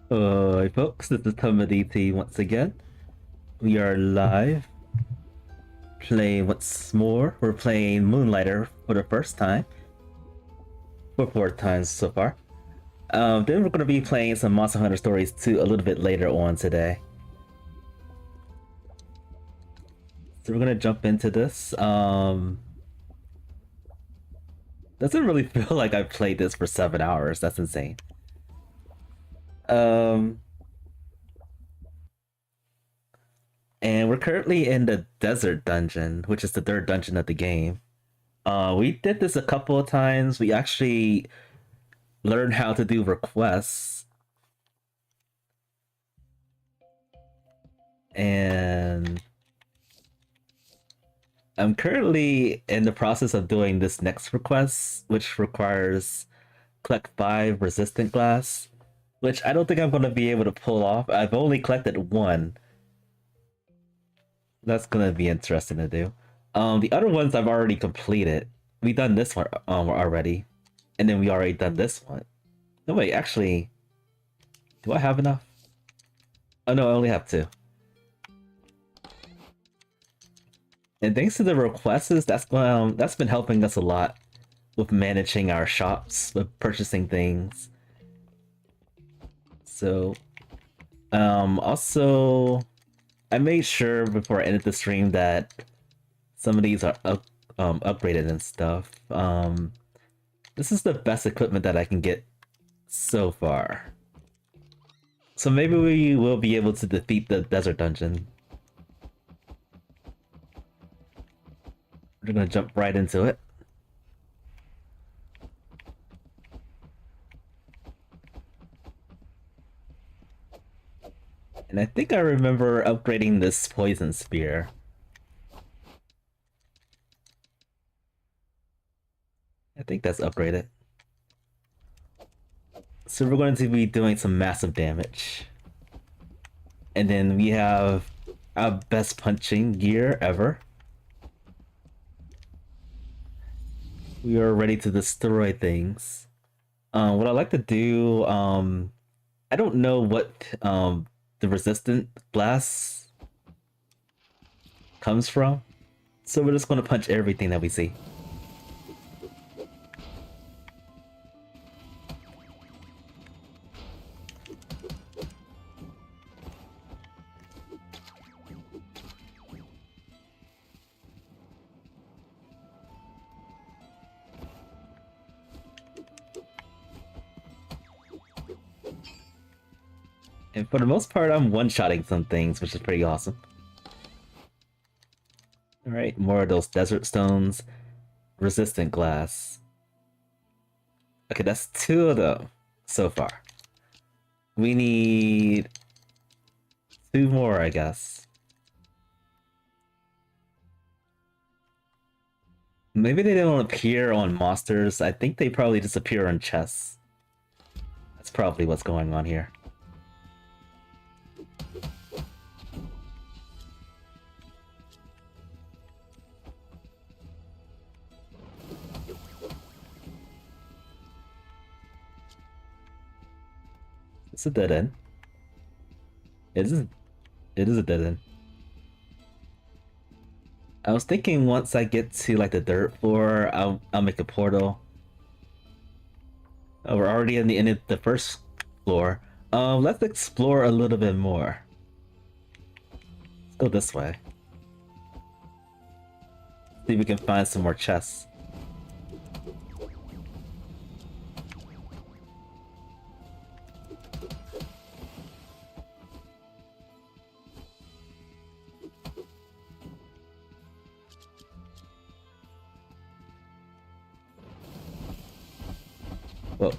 Hi folks, this is DT once again. We are live playing once more. We're playing Moonlighter for the first time. For 4 times so far. Then we're going to be playing some Monster Hunter Stories 2 a little bit later on today. So we're going to jump into this. Doesn't really feel like I've played this for 7 hours. That's insane. Um, and we're currently in the Desert Dungeon, which is the third dungeon of the game. We did this a couple of times. We actually learned how to do requests. And I'm currently in the process of doing this next request, which requires collect 5 resistant glass, which I don't think I'm going to be able to pull off. I've only collected 1. That's going to be interesting to do. The other ones I've already completed. We done this one already, and then we already done this one. No wait, actually, do I have enough? Oh no, I only have 2. And thanks to the requests, that's been helping us a lot with managing our shops, with purchasing things. So, also, I made sure before I ended the stream that some of these are upgraded and stuff. This is the best equipment that I can get so far. So maybe we will be able to defeat the desert dungeon. We're gonna jump right into it. And I think I remember upgrading this poison spear. I think that's upgraded. So we're going to be doing some massive damage. And then we have our best punching gear ever. We are ready to destroy things. What I like to do, I don't know what the resistant glass comes from. So we're just going to punch everything that we see. And for the most part, I'm one-shotting some things, which is pretty awesome. Alright, more of those desert stones. Resistant glass. Okay, that's 2 of them so far. We need 2 more, I guess. Maybe they don't appear on monsters. I think they probably just appear on chests. That's probably what's going on here. It's a dead end. It is, it is a dead end. I was thinking once I get to like the dirt floor, I'll make a portal. Oh, we're already in the end of the first floor. Let's explore a little bit more. Let's go this way. See if we can find some more chests. Whoa.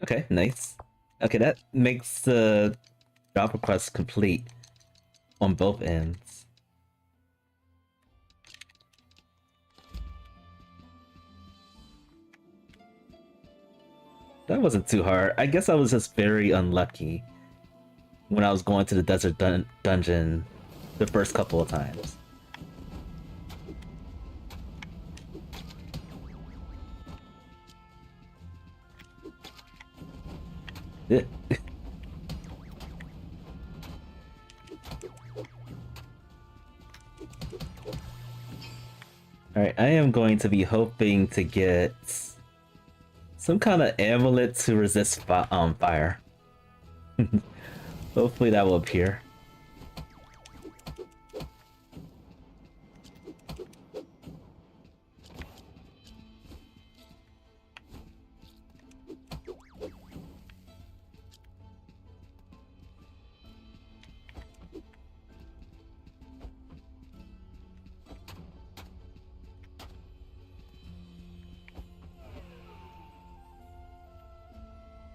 Okay, nice. Okay, that makes the job request complete on both ends. That wasn't too hard. I guess I was just very unlucky when I was going to the desert dungeon the first couple of times. Yeah. Alright, I am going to be hoping to get some kind of amulet to resist fire. Hopefully that will appear.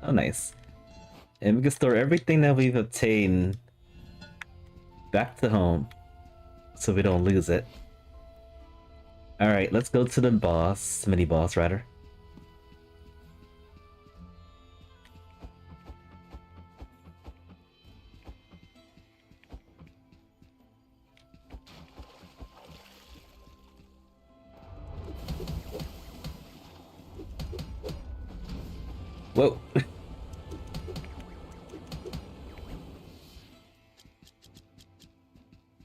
Oh, nice. And we can store everything that we've obtained back to home so we don't lose it. Alright, let's go to the boss, mini-boss rather. Whoa!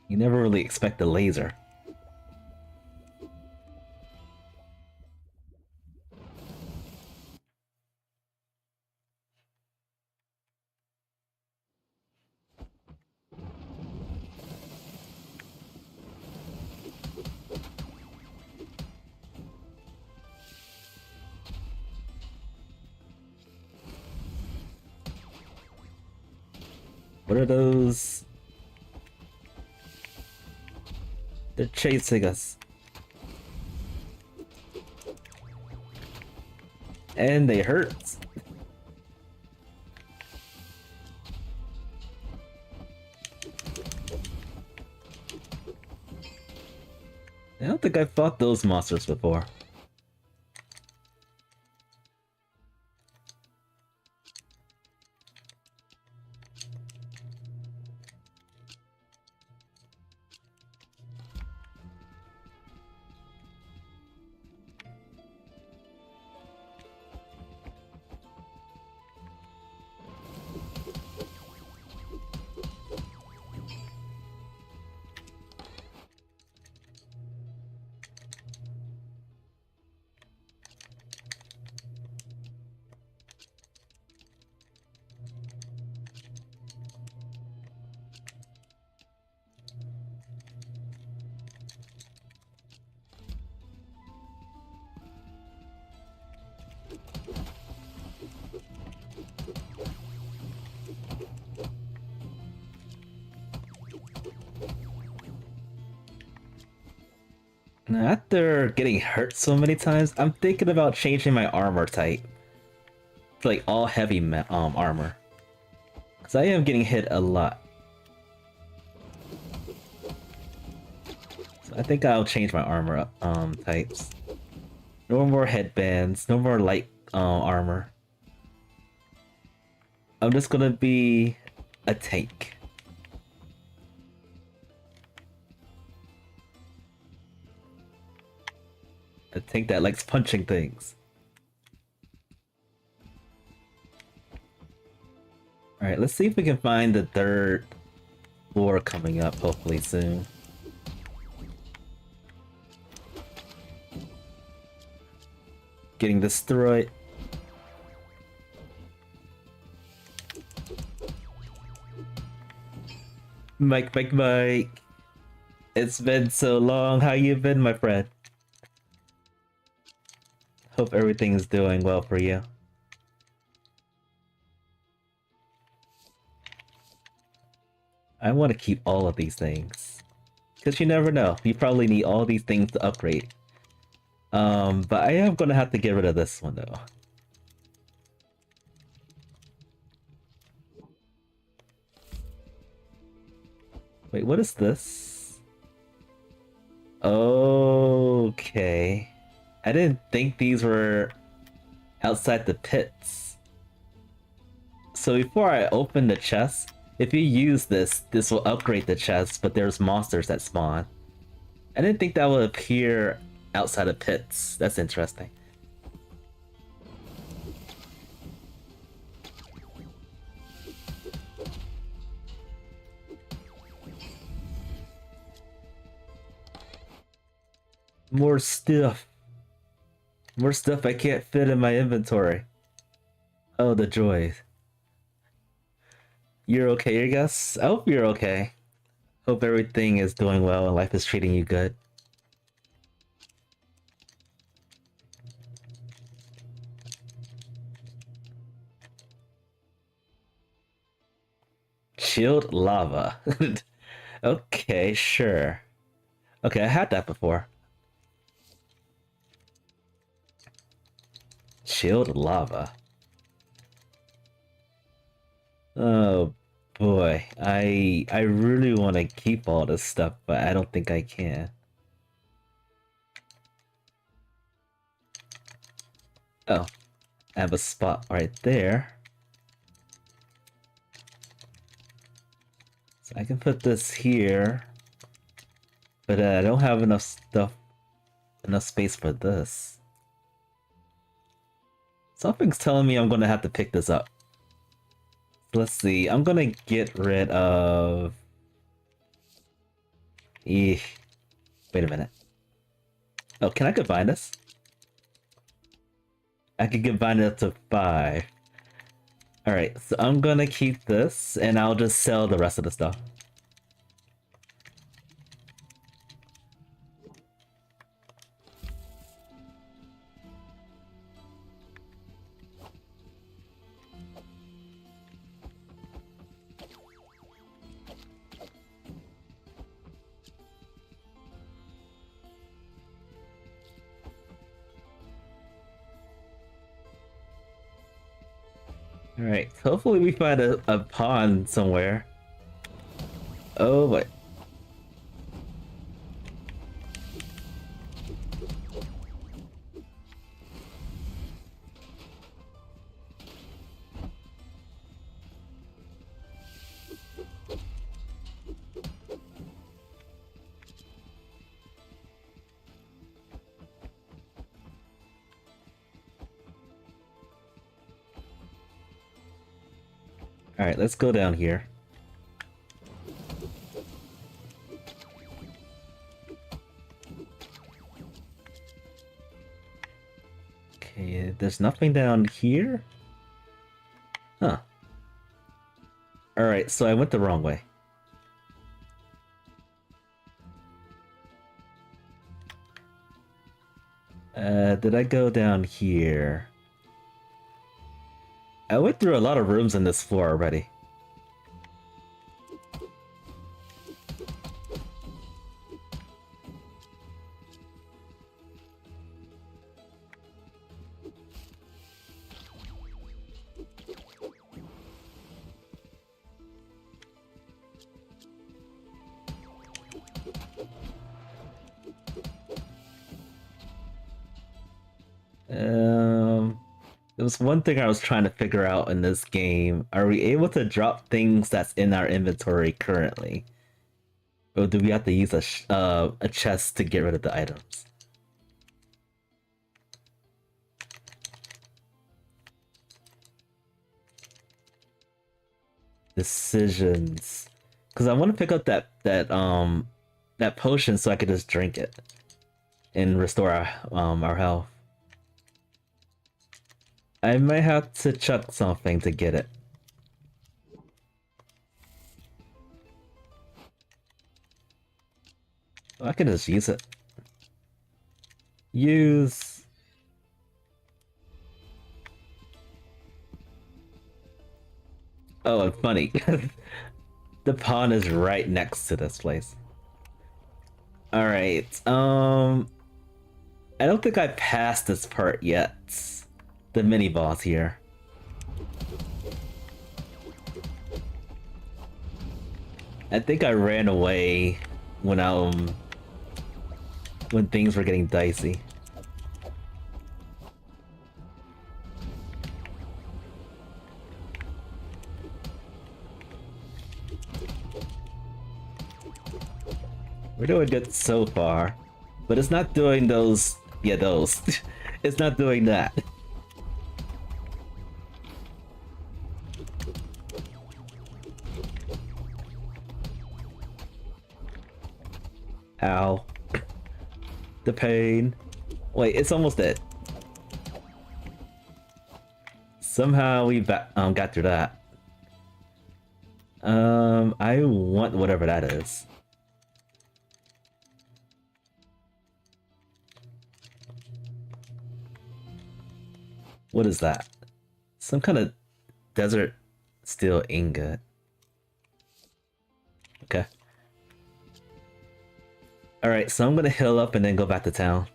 You never really expect a laser. What are those? They're chasing us. And they hurt. I don't think I fought those monsters before. Now, after getting hurt so many times, I'm thinking about changing my armor type to like all heavy armor, because I am getting hit a lot. So I think I'll change my armor types. No more headbands, no more light armor. I'm just gonna be a tank. A tank that likes punching things. Alright, let's see if we can find the third floor coming up, hopefully soon. Getting destroyed. Mike. It's been so long. How you been, my friend? Hope everything is doing well for you. I want to keep all of these things. Because you never know. You probably need all these things to upgrade. But I am gonna have to get rid of this one though. Wait, what is this? Okay. I didn't think these were outside the pits. So before I open the chest, if you use this, this will upgrade the chest, but there's monsters that spawn. I didn't think that would appear outside of pits. That's interesting. More stuff. More stuff I can't fit in my inventory. Oh, the joys. You're okay, I guess? I hope you're okay. Hope everything is doing well and life is treating you good. Chilled lava. Okay, sure. Okay, I had that before. Chilled lava. Oh boy, I really want to keep all this stuff, but I don't think I can. Oh, I have a spot right there. So I can put this here, but I don't have enough stuff, enough space for this. Something's telling me I'm gonna have to pick this up. Let's see, I'm gonna get rid of... Eeh. Wait a minute. Oh, can I combine this? I can combine it up to 5. Alright, so I'm gonna keep this, and I'll just sell the rest of the stuff. Alright, hopefully we find a pond somewhere. Oh boy. Alright, let's go down here. Okay, there's nothing down here? Huh. Alright, so I went the wrong way. Did I go down here? I went through a lot of rooms in this floor already. There was one thing I was trying to figure out in this game. Are we able to drop things that's in our inventory currently? Or do we have to use a chest to get rid of the items? Decisions. Because I want to pick up that potion so I could just drink it and restore our health. I might have to chuck something to get it. I can just use it. Use. Oh, and funny. The pond is right next to this place. Alright, I don't think I passed this part yet. The mini boss here. I think I ran away when when things were getting dicey. We're doing good so far. But it's not doing those... Yeah, those. It's not doing that. Ow. The pain. Wait, it's almost dead. Somehow we got through that. I want whatever that is. What is that? Some kind of desert steel ingot. Okay. Alright, so I'm gonna heal up and then go back to town.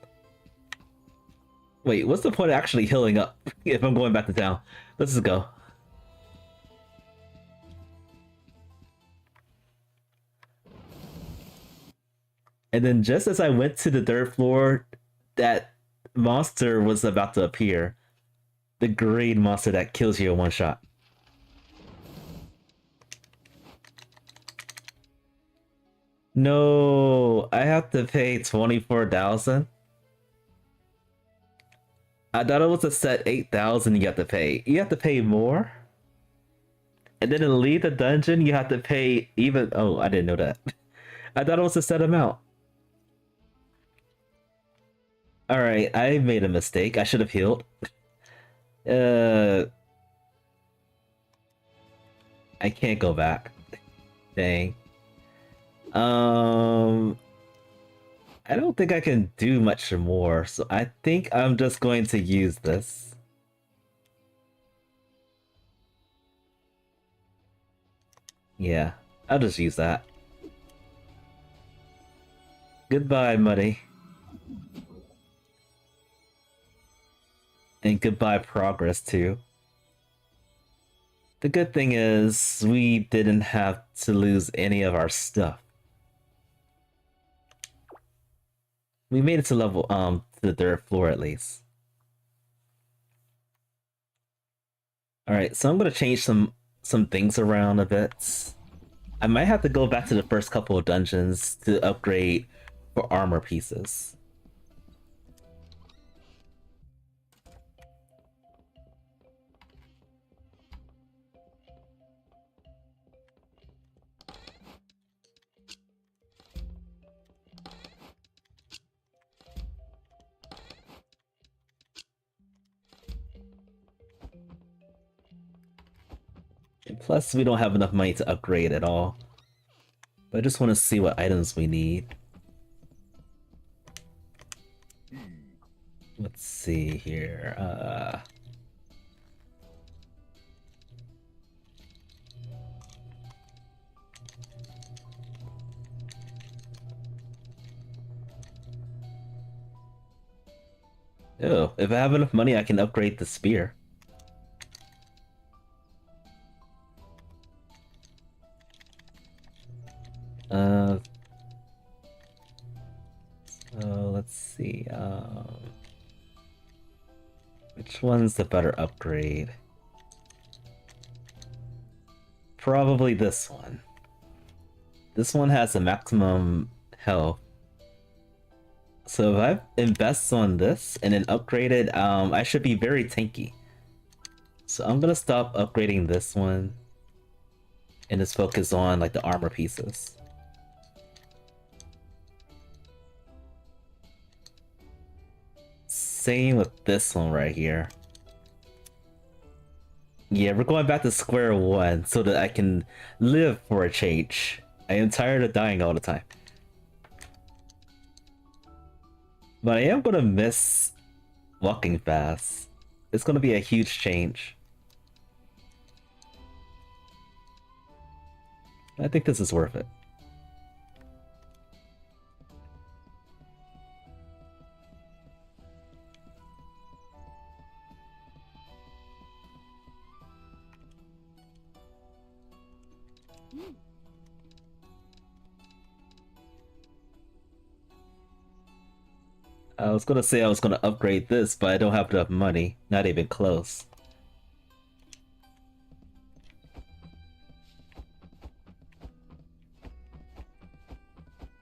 Wait, what's the point of actually healing up if I'm going back to town? Let's just go. And then just as I went to the third floor, that monster was about to appear. The green monster that kills you in one shot. No, I have to pay 24,000. I thought it was a set 8,000 you have to pay. You have to pay more? And then to leave the dungeon, you have to pay even... Oh, I didn't know that. I thought it was a set amount. Alright, I made a mistake. I should have healed. I can't go back. Dang. I don't think I can do much more, so I think I'm just going to use this. Yeah, I'll just use that. Goodbye, money. And goodbye, progress, too. The good thing is, we didn't have to lose any of our stuff. We made it to level, to the third floor at least. Alright, so I'm gonna change some things around a bit. I might have to go back to the first couple of dungeons to upgrade for armor pieces. And plus, we don't have enough money to upgrade at all. But I just want to see what items we need. Let's see here. Oh, if I have enough money, I can upgrade the spear. So let's see. Which one's the better upgrade? Probably this one. This one has a maximum health. So if I invest on this and then upgrade it, I should be very tanky. So I'm gonna stop upgrading this one and just focus on like the armor pieces. Same with this one right here. Yeah, we're going back to square one so that I can live for a change. I am tired of dying all the time. But I am gonna miss walking fast. It's gonna be a huge change. I think this is worth it. I was gonna say I was gonna upgrade this, but I don't have enough money. Not even close.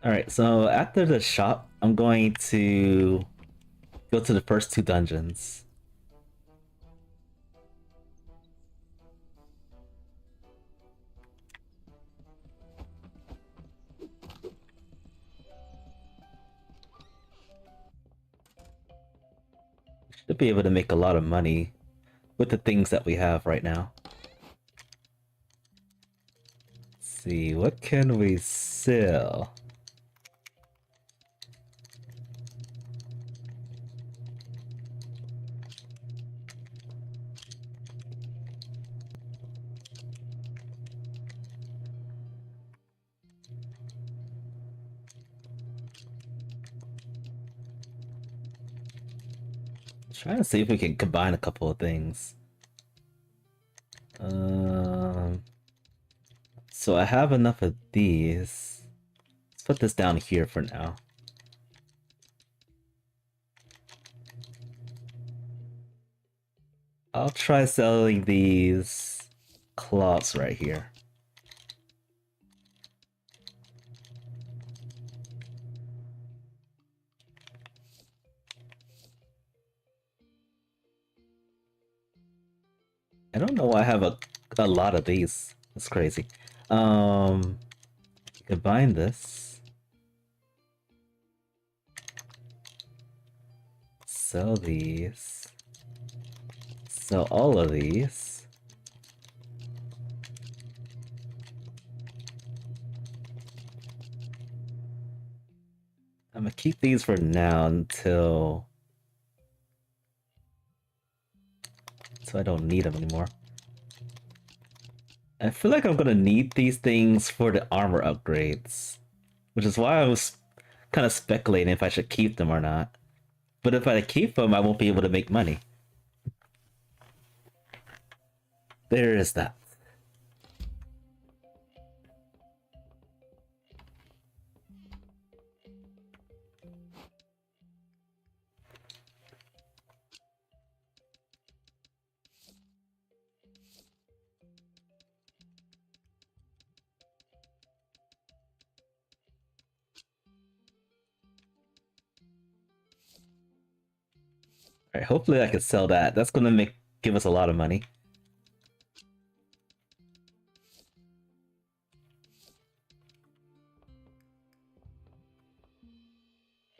Alright, so after the shop, I'm going to go to the first two dungeons. Should be able to make a lot of money with the things that we have right now. Let's see, what can we sell? Trying to see if we can combine a couple of things. Um, so I have enough of these. Let's put this down here for now. I'll try selling these cloths right here. I don't know why I have a lot of these. That's crazy. Combine this. Sell these. Sell all of these. I'm gonna keep these for now until I don't need them anymore. I feel like I'm gonna need these things for the armor upgrades, which is why I was kind of speculating if I should keep them or not. But if I keep them, I won't be able to make money. There is that. Alright, hopefully I can sell that. That's gonna give us a lot of money.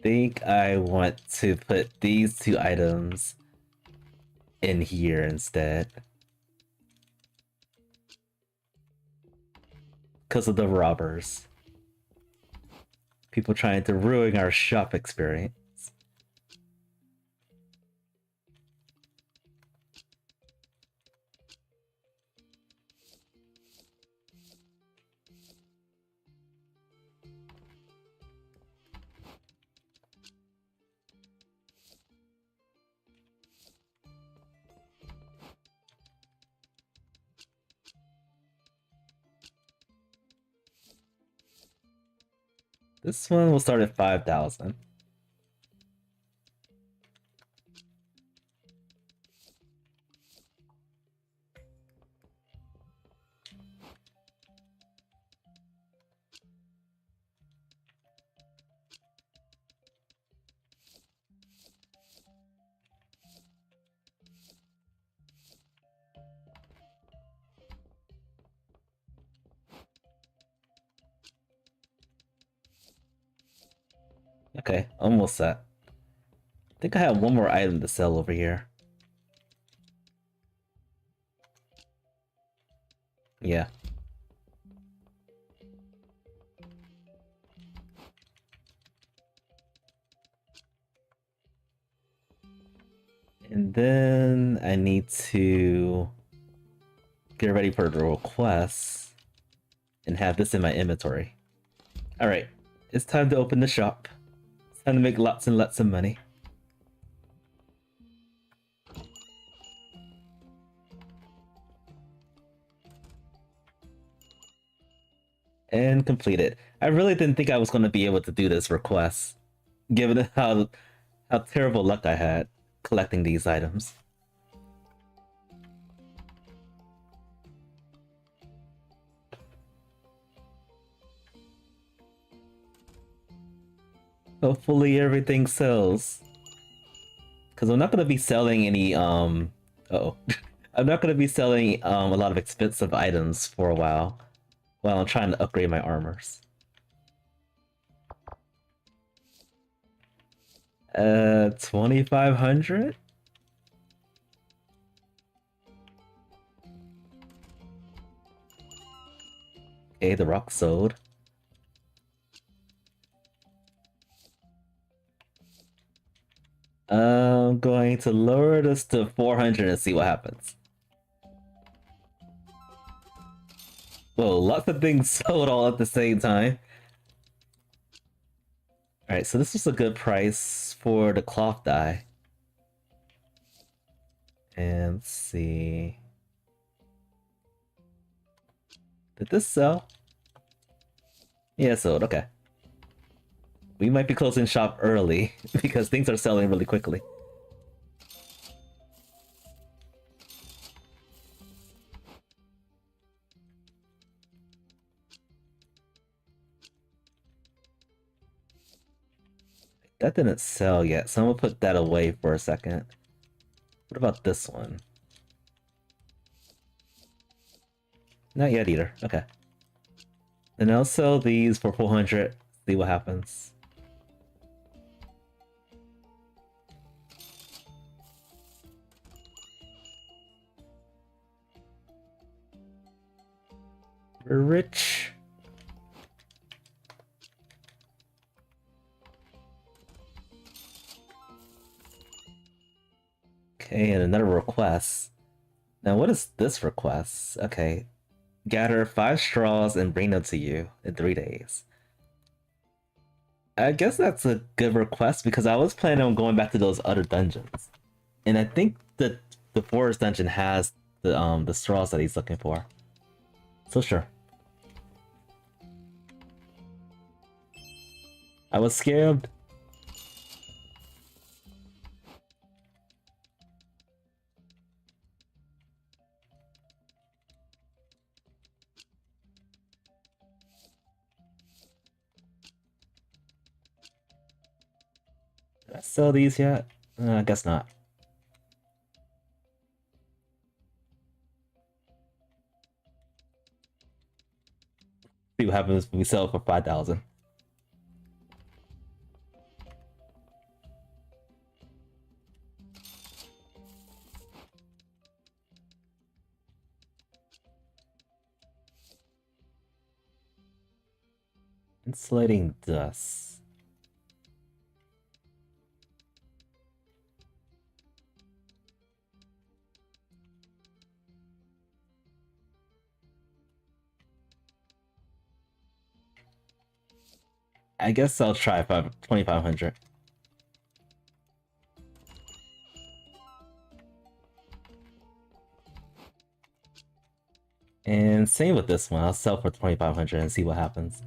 Think I want to put these two items in here instead. Because of the robbers. People trying to ruin our shop experience. This one will start at 5,000. Okay, almost set. I think I have one more item to sell over here. Yeah. And then I need to get ready for the requests and have this in my inventory. Alright, it's time to open the shop. It's time to make lots and lots of money. And complete it. I really didn't think I was going to be able to do this request, given how terrible luck I had collecting these items. Hopefully everything sells. Because I'm not gonna be selling any uh-oh. I'm not gonna be selling a lot of expensive items for a while I'm trying to upgrade my armors. 2500? Okay, the rock sold. I'm going to lower this to 400 and see what happens. Whoa, lots of things sold all at the same time. Alright, so this was a good price for the cloth dye. And let's see. Did this sell? Yeah, it sold, okay. We might be closing shop early because things are selling really quickly. That didn't sell yet, so I'm gonna put that away for a second. What about this one? Not yet either. Okay. Then I'll sell these for 400. See what happens. We're rich. Okay, and another request. Now, what is this request? Okay. Gather 5 straws and bring them to you in 3 days. I guess that's a good request because I was planning on going back to those other dungeons. And I think that the forest dungeon has the straws that he's looking for. So sure. I was scammed. Did I sell these yet? I guess not. See what happens when we sell it for 5,000. Insulating dust. I guess I'll try 2,500. And same with this one. I'll sell for 2,500 and see what happens.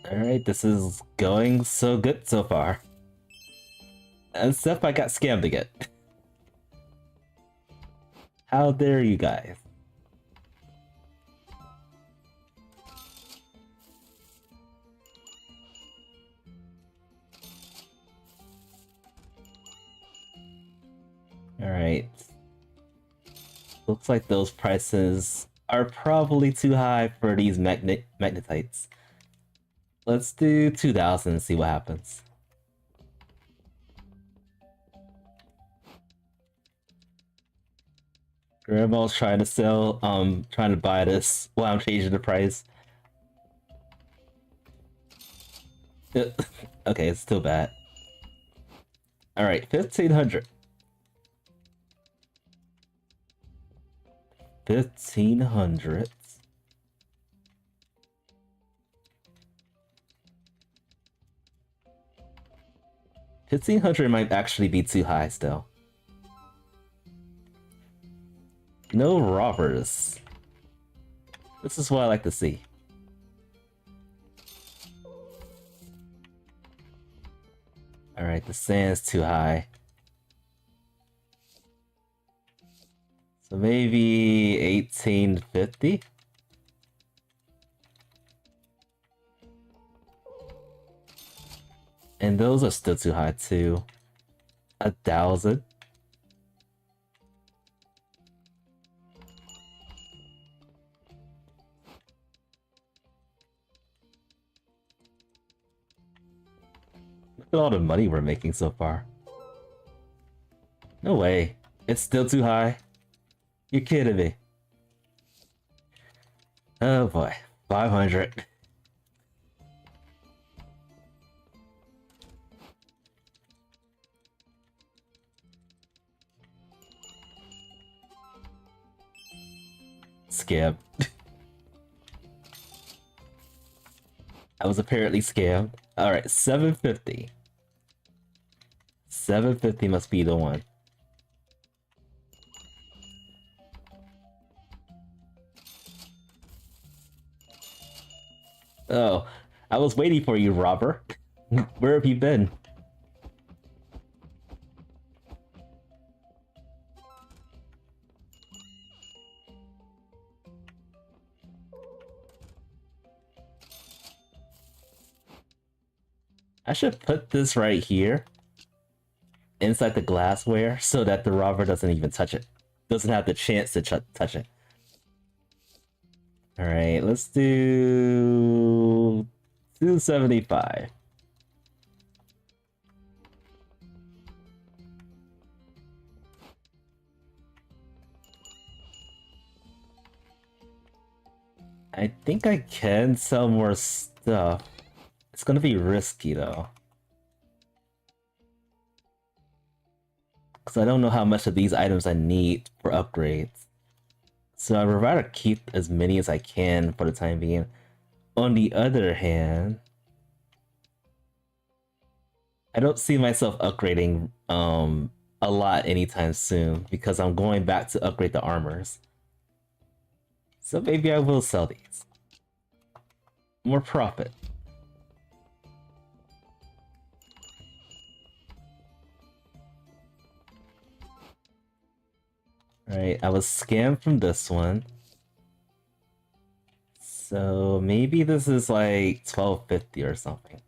Alright, this is going so good so far. Except I got scammed again. How dare you guys? Alright. Looks like those prices are probably too high for these magnetites. Let's do 2,000 and see what happens. Grandma's trying to sell, trying to buy this while I'm changing the price. Okay, it's still bad. Alright, 1,500. 1,500. 1,500 might actually be too high still. No robbers. This is what I like to see. Alright, the sand's too high. So maybe 1850? And those are still too high too. 1,000? Look at all the money we're making so far. No way. It's still too high. You're kidding me. Oh boy. 500. Scam. I was apparently scammed. Alright, 750. 750 must be the one. Oh, I was waiting for you, robber. Where have you been? I should put this right here inside the glassware so that the robber doesn't even touch it. Doesn't have the chance to touch it. Alright, let's do 275. I think I can sell more stuff. It's gonna be risky though. Because I don't know how much of these items I need for upgrades. So I would rather keep as many as I can for the time being. On the other hand, I don't see myself upgrading a lot anytime soon because I'm going back to upgrade the armors. So maybe I will sell these. More profit. Alright, I was scammed from this one. So maybe this is like 1250 or something.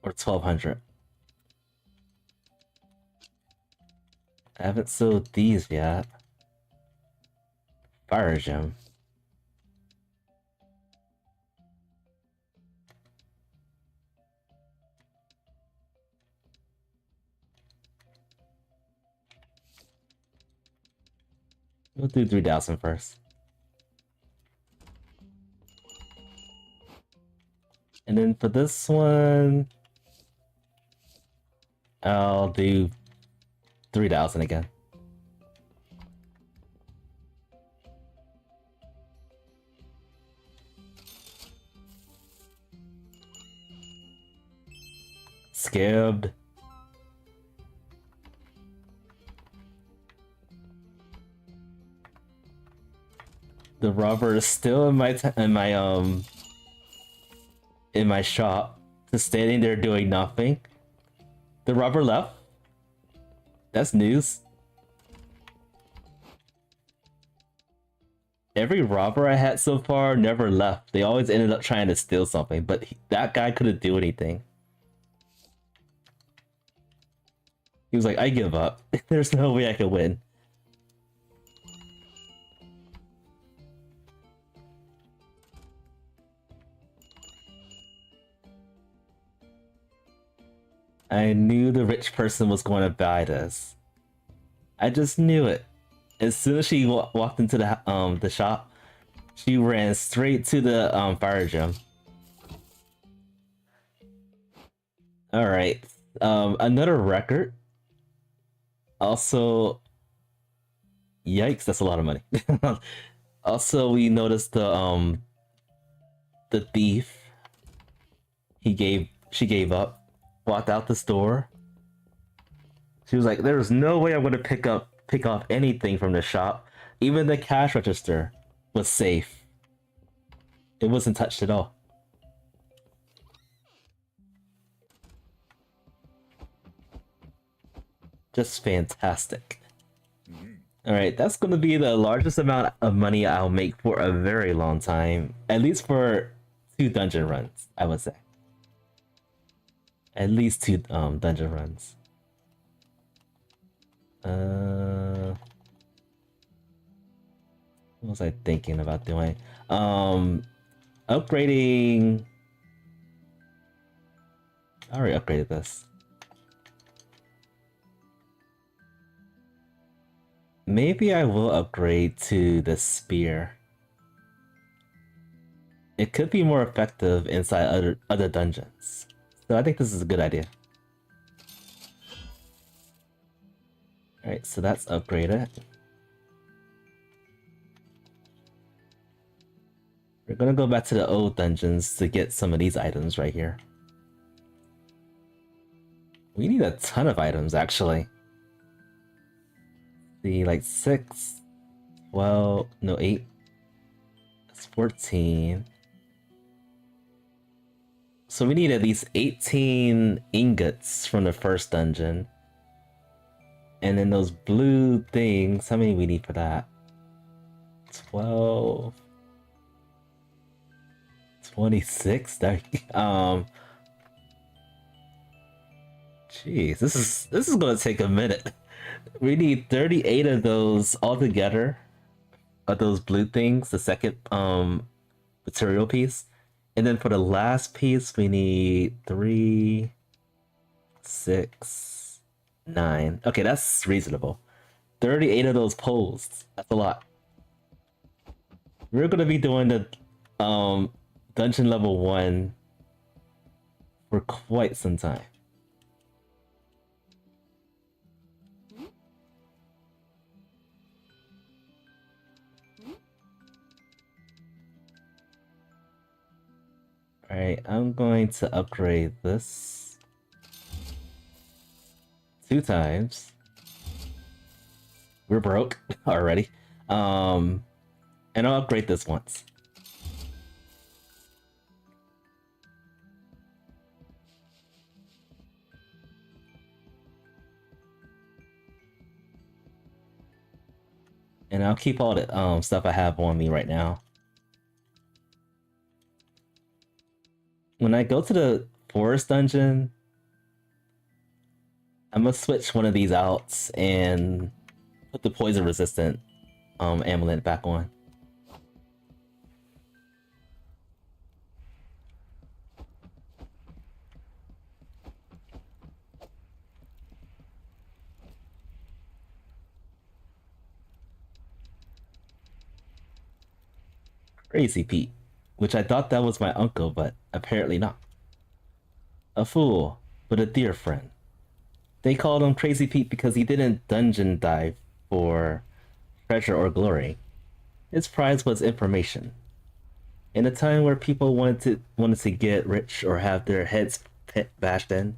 Or 1200. I haven't sold these yet. Fire gem. We'll do 3,000 first. And then for this one, I'll do 3,000 again. Scared. The robber is still in my shop, just standing there doing nothing. The robber left. That's news. Every robber I had so far never left. They always ended up trying to steal something, but that guy couldn't do anything. He was like, I give up. There's no way I can win. I knew the rich person was going to buy this. I just knew it. As soon as she walked into the shop, she ran straight to the fire gem. All right, another record. Also, yikes, that's a lot of money. Also, we noticed the thief. She gave up. Walked out the store. She was like, "There's no way I'm gonna pick off anything from the shop. Even the cash register was safe. It wasn't touched at all." Just fantastic. Alright, that's gonna be the largest amount of money I'll make for a very long time. At least for 2 dungeon runs, I would say. At least 2 dungeon runs. What was I thinking about doing? Upgrading. I already upgraded this. Maybe I will upgrade to the spear. It could be more effective inside other dungeons. So I think this is a good idea. Alright, so that's upgraded. We're gonna go back to the old dungeons to get some of these items right here. We need a ton of items, actually. See, like 6, 12, no, 8. That's 14. So we need at least 18 ingots from the first dungeon. And then those blue things, how many we need for that? 12... 26? Jeez, this is gonna take a minute. We need 38 of those altogether. Of those blue things, the second material piece. And then for the last piece we need 3, 6, 9. Okay, that's reasonable. 38 of those poles. That's a lot. We're gonna be doing the dungeon level 1 for quite some time. Alright, I'm going to upgrade this 2 times. We're broke already. And I'll upgrade this once. And I'll keep all the stuff I have on me right now. When I go to the forest dungeon, I'm gonna switch one of these out and put the poison resistant amulet back on. Crazy Pete, which I thought that was my uncle, but apparently not. A fool, but a dear friend. They called him Crazy Pete because he didn't dungeon dive for treasure or glory. His prize was information. In a time where people wanted to get rich or have their heads bashed in,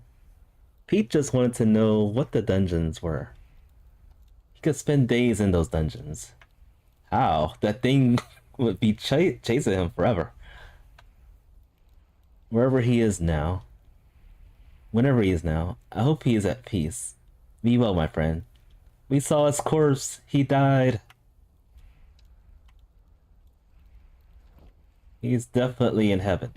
Pete just wanted to know what the dungeons were. He could spend days in those dungeons. How? That thing would be chasing him forever. Wherever he is now, whenever he is now, I hope he is at peace. Be well, my friend. We saw his corpse. He died. He's definitely in heaven.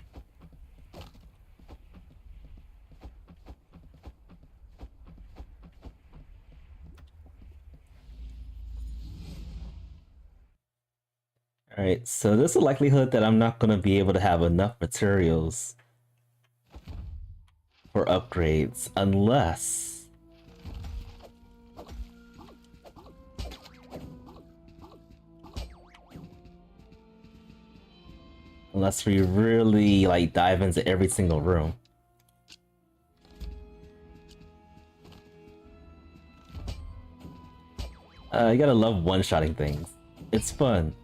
Alright, so there's a likelihood that I'm not gonna be able to have enough materials for upgrades unless we really like dive into every single room. You gotta love one-shotting things. It's fun.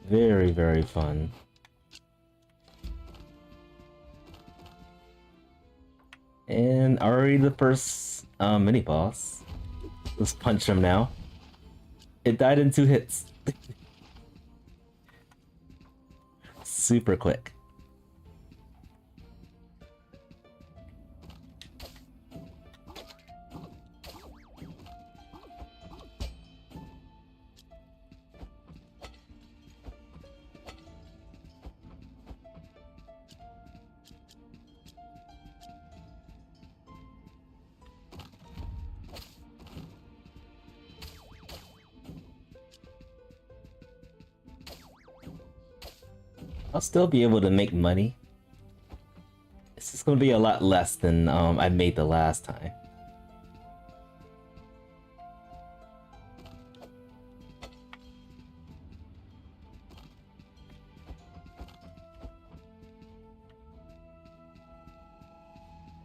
Very, very fun. And already the first mini boss. Let's punch him now. It died in 2 hits. Super quick. I'll still be able to make money. It's just gonna be a lot less than I made the last time.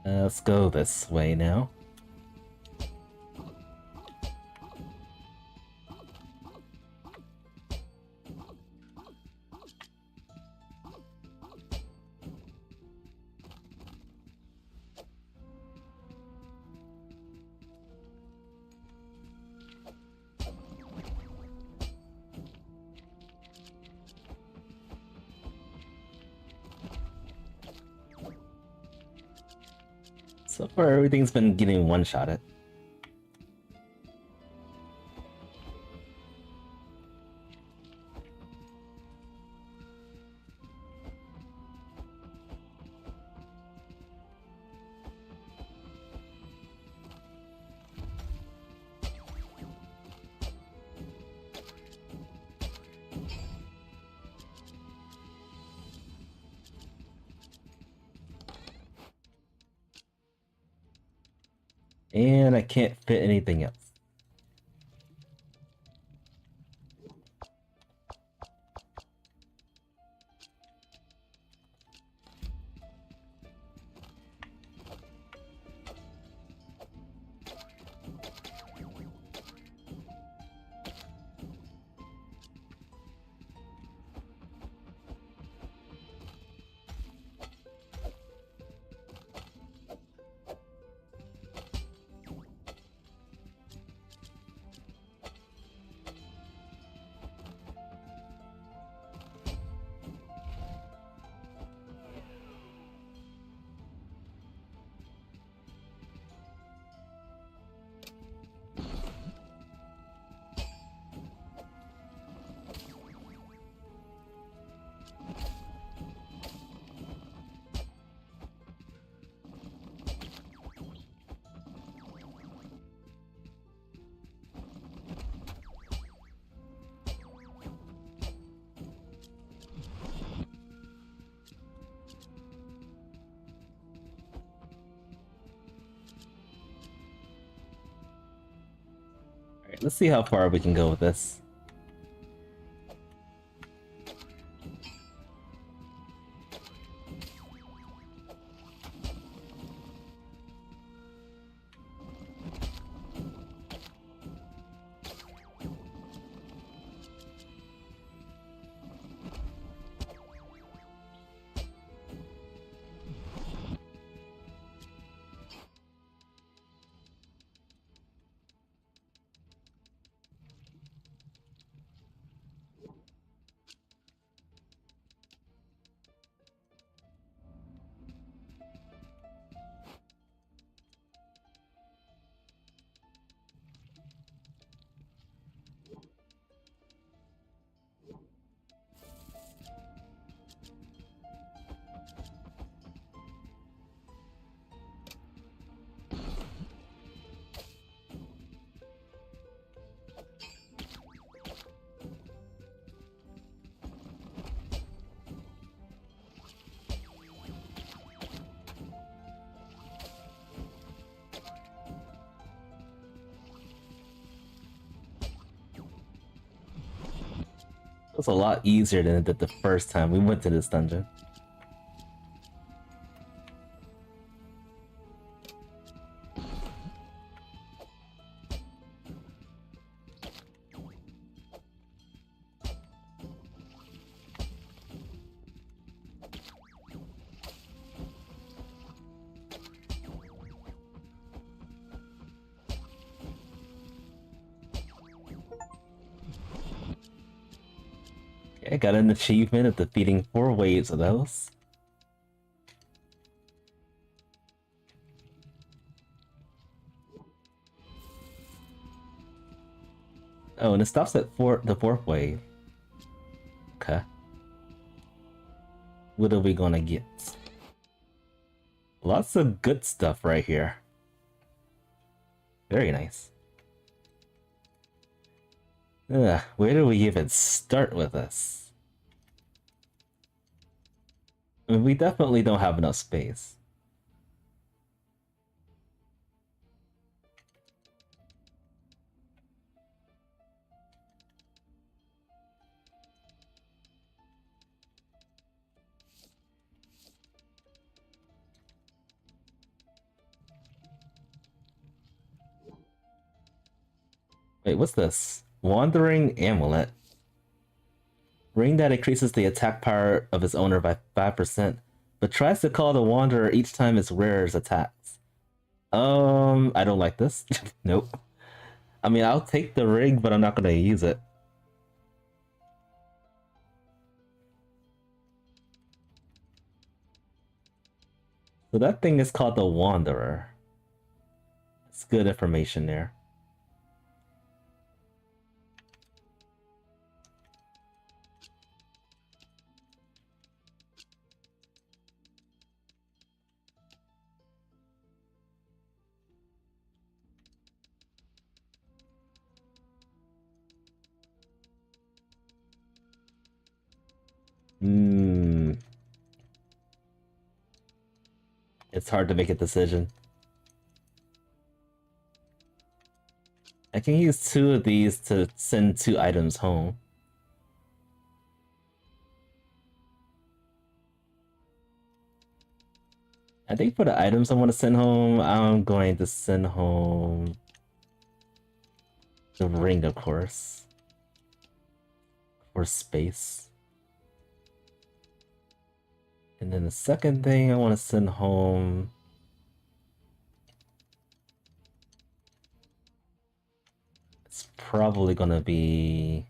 Let's go this way now. So far, everything's been getting one-shotted. And I can't fit anything else. Alright, let's see how far we can go with this. It was a lot easier than it did the first time we went to this dungeon. I got an achievement of defeating 4 waves of those. Oh, and it stops at the 4th wave. Okay. What are we gonna get? Lots of good stuff right here. Very nice. Where do we even start with this? We definitely don't have enough space. Wait, what's this? Wandering Amulet. Ring that increases the attack power of its owner by 5%, but tries to call the Wanderer each time its wearer's attacks. I don't like this. Nope. I mean, I'll take the ring, but I'm not gonna use it. So that thing is called the Wanderer. It's good information there. Hmm. It's hard to make a decision. I can use 2 of these to send 2 items home. I think for the items I want to send home, I'm going to send home the ring, of course. For space. And then the second thing I want to send home... It's probably gonna be...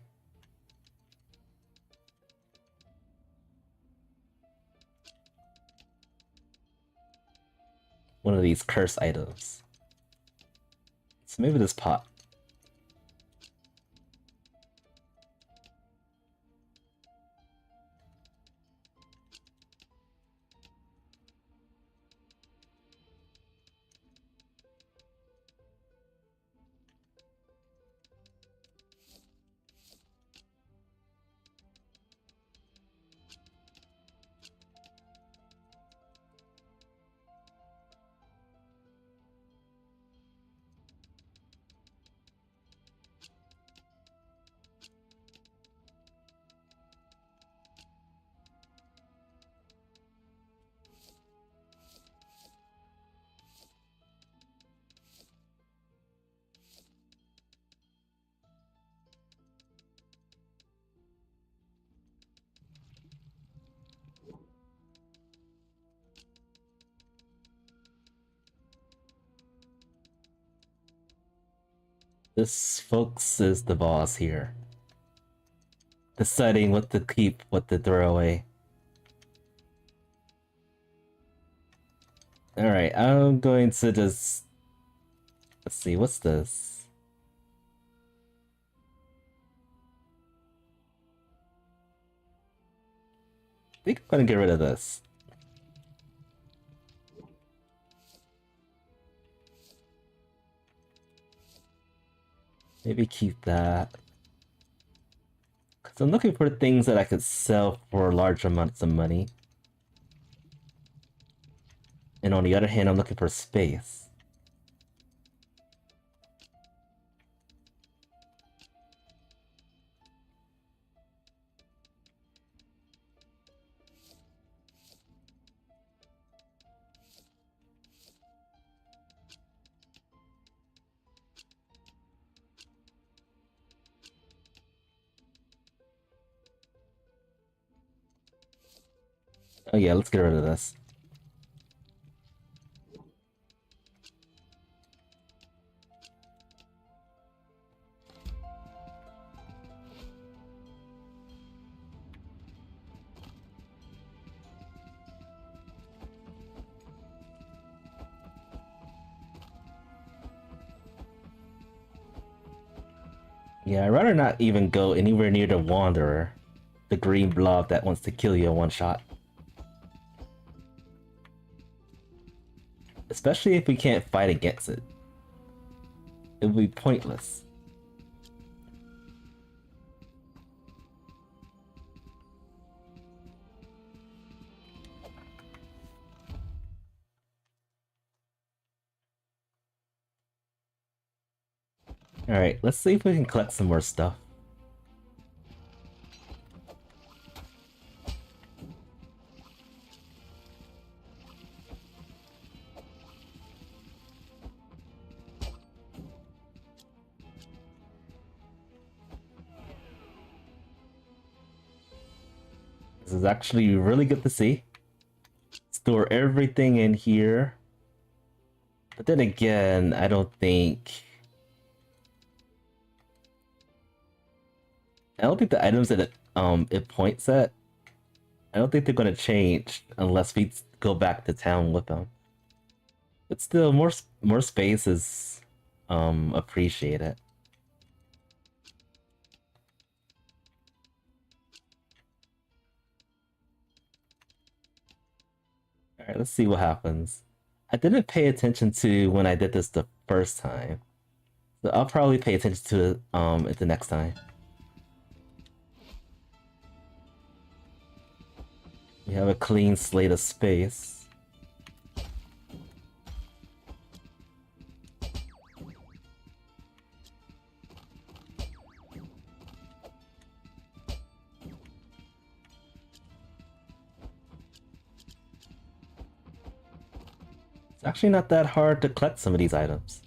one of these curse items. So maybe this pot. This, folks, is the boss here. Deciding what to keep, what to throw away. Alright, I'm going to just... Let's see, what's this? I think I'm gonna get rid of this. Maybe keep that. Because I'm looking for things that I could sell for large amounts of money. And on the other hand, I'm looking for space. Oh yeah, let's get rid of this. Yeah, I'd rather not even go anywhere near the Wanderer. The green blob that wants to kill you in one shot. Especially if we can't fight against it. It would be pointless. Alright, let's see if we can collect some more stuff. This is actually really good to see. Store everything in here. But then again, I don't think... I don't think the items that it points at, I don't think they're gonna change unless we go back to town with them. But still, more space is appreciated. Alright, let's see what happens. I didn't pay attention to when I did this the first time. So I'll probably pay attention to it the next time. We have a clean slate of space. It's actually not that hard to collect some of these items.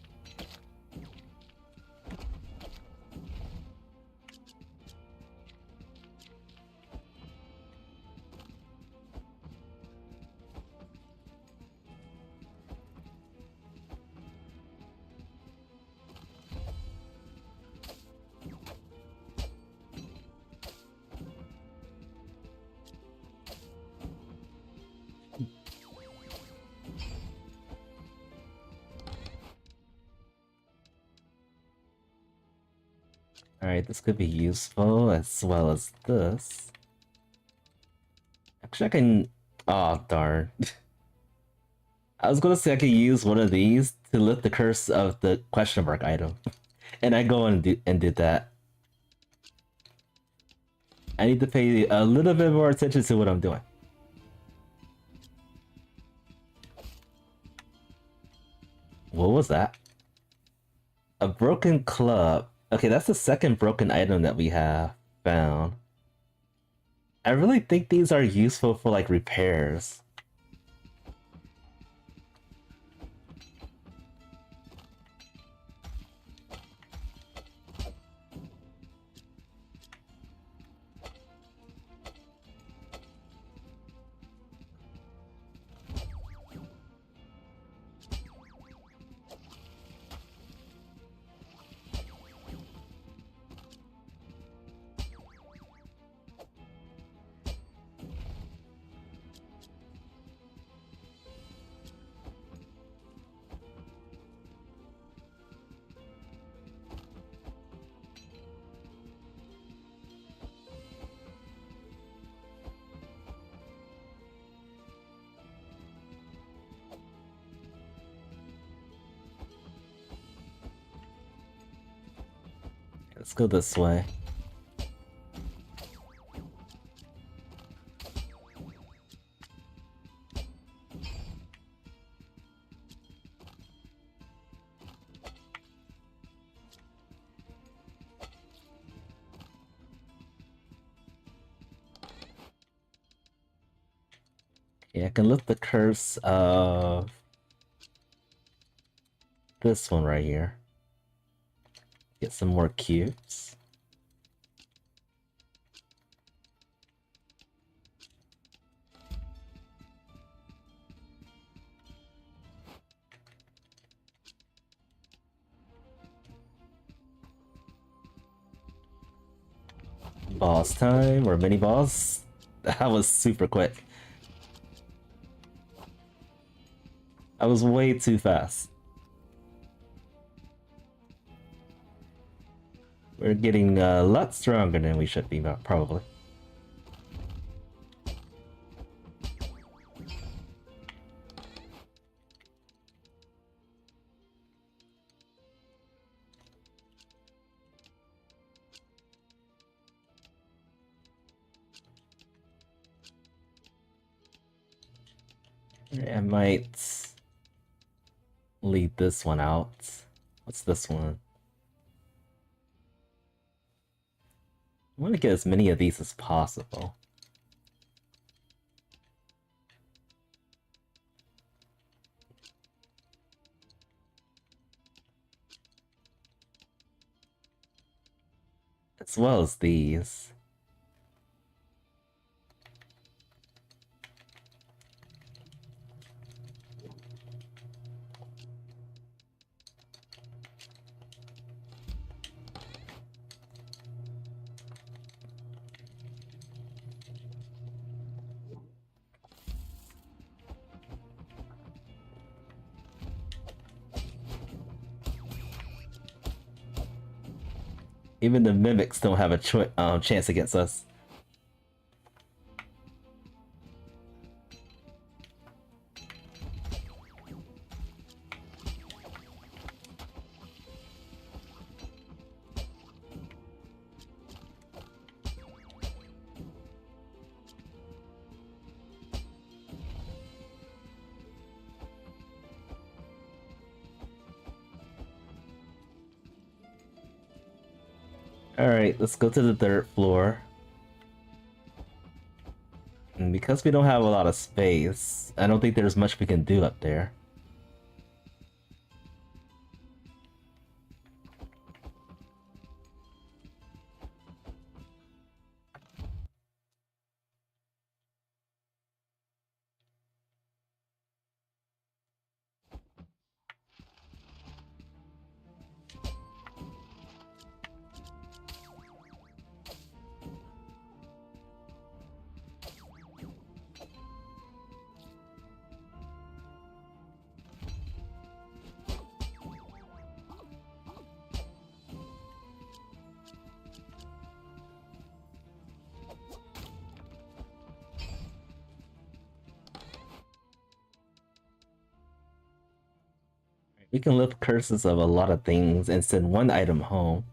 Alright, this could be useful as well as this. Actually, I can... Oh, darn. I was gonna say I could use one of these to lift the curse of the question mark item. And I go and did that. I need to pay a little bit more attention to what I'm doing. What was that? A broken club. Okay, that's the second broken item that we have found. I really think these are useful for like repairs. Let's go this way. Yeah, I can lift the curse of this one right here. Get some more cubes. Boss time, or mini boss. That was super quick. I was way too fast. We're getting a lot stronger than we should be, probably. I might leave this one out. What's this one? I want to get as many of these as possible. As well as these. Even the mimics don't have a chance against us. Alright, let's go to the third floor. And because we don't have a lot of space, I don't think there's much we can do up there. We can lift curses of a lot of things and send one item home.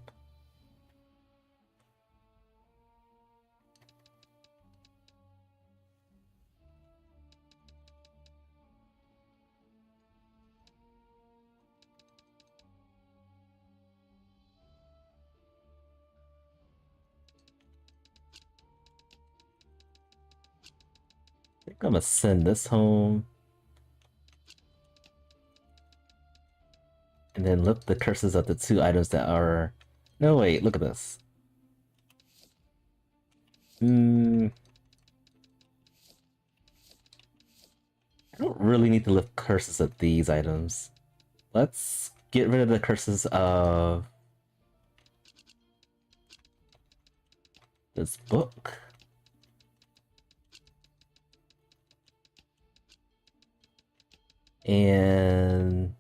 I think I'm gonna send this home. And then lift the curses of the two items that are... No, wait, look at this. I don't really need to lift curses of these items. Let's get rid of the curses of this book. And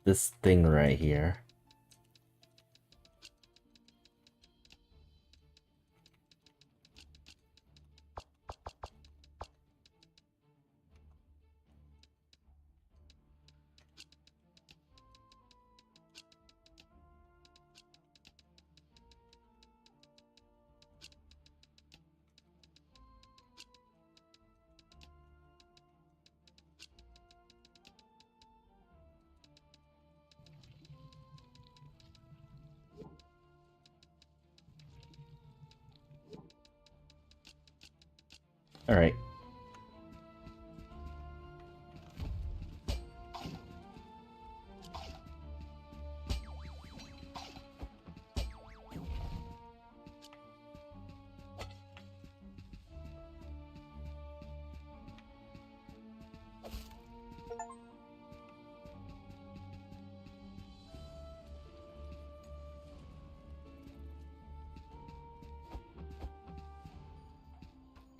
this thing right here. Alright.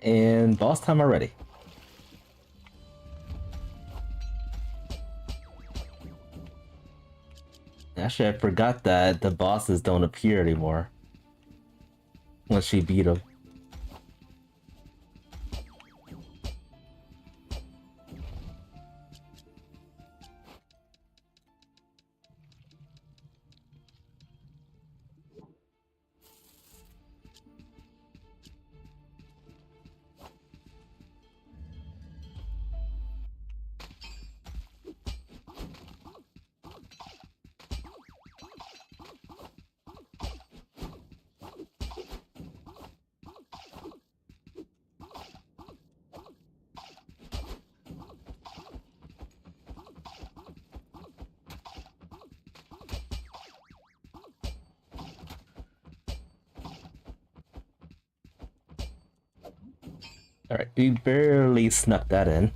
And boss time already. Actually, I forgot that the bosses don't appear anymore once she beat them. Alright, we barely snuck that in.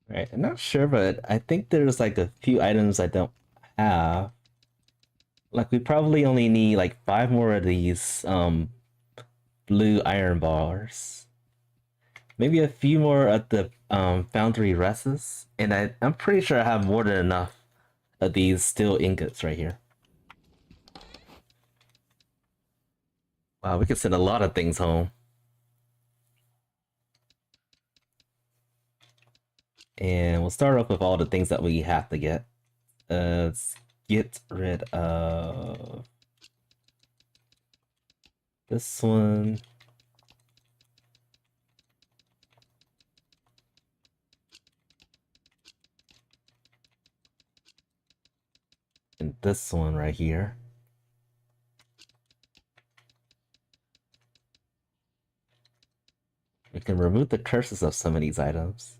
Right, I'm not sure, but I think there's like a few items I don't have. Like we probably only need like 5 more of these blue iron bars. Maybe a few more at the foundry rests, and I'm pretty sure I have more than enough of these steel ingots right here. Wow, we could send a lot of things home. And we'll start off with all the things that we have to get. Let's get rid of this one. And this one right here. We can remove the curses of some of these items.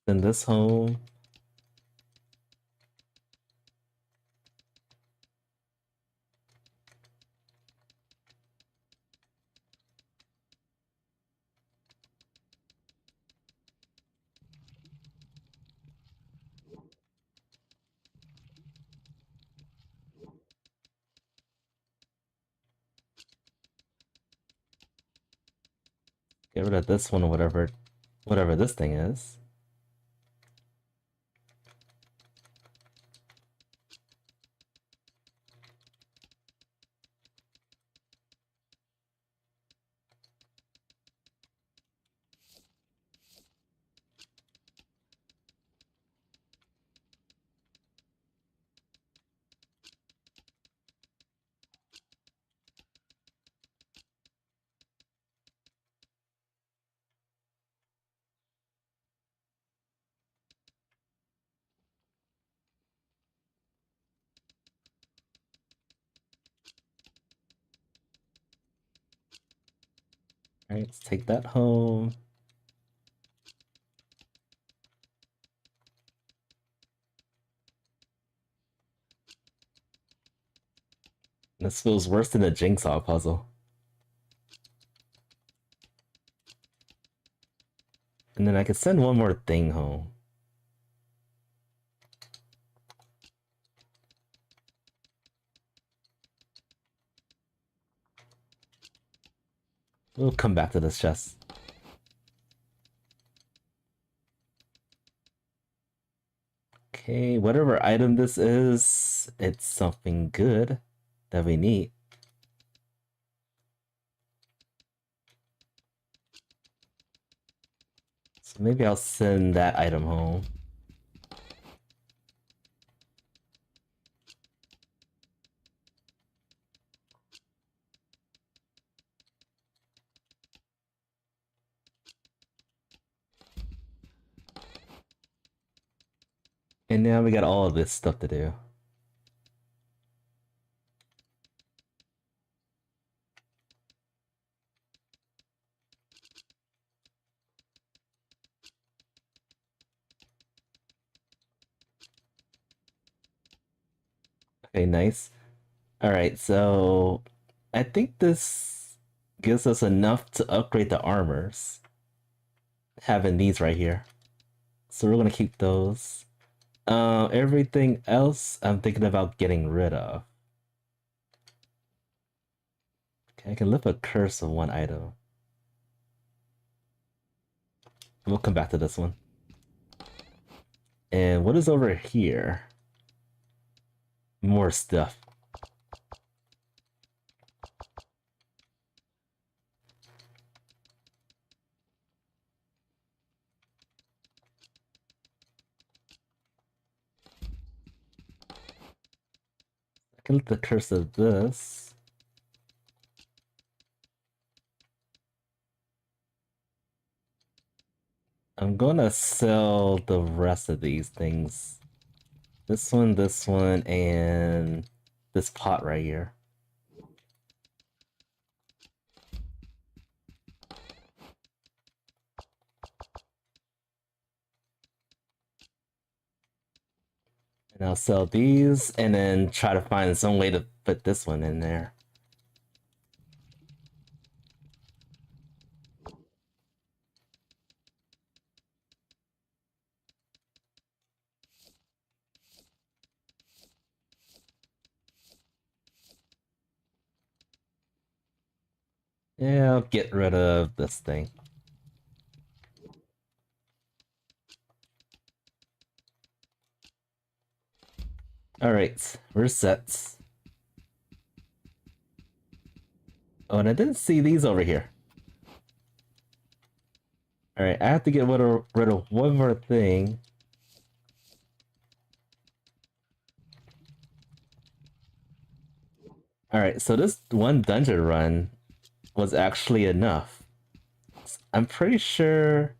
Send this home. Get rid of this one or whatever this thing is. All right, let's take that home. This feels worse than a jigsaw puzzle. And then I could send one more thing home. We'll come back to this chest. Okay, whatever item this is, it's something good that we need. So maybe I'll send that item home. And now we got all of this stuff to do. Okay, nice. Alright, so I think this gives us enough to upgrade the armors. Having these right here. So we're gonna keep those. Everything else I'm thinking about getting rid of. Okay, I can lift a curse of one item. We'll come back to this one. And what is over here? More stuff. can lift the curse of this. I'm gonna sell the rest of these things. This one, and this pot right here. And I'll sell these, and then try to find some way to put this one in there. Yeah, I'll get rid of this thing. Alright, we're set. Oh, and I didn't see these over here. Alright, I have to get rid of one more thing. Alright, so this one dungeon run was actually enough. I'm pretty sure...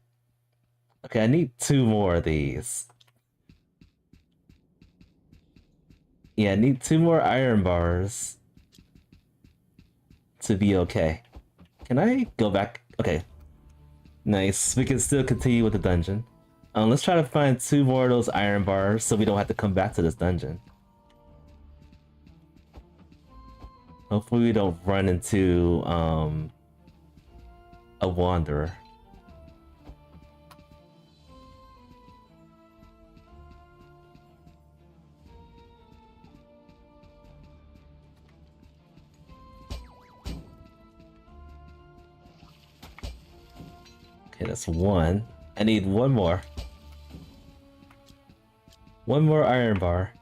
Okay, I need 2 more of these. Yeah, I need 2 more iron bars to be okay. Can I go back? Okay. Nice. We can still continue with the dungeon. Let's try to find 2 more of those iron bars so we don't have to come back to this dungeon. Hopefully we don't run into a wanderer. Okay, that's 1. I need 1 more. 1 more iron bar.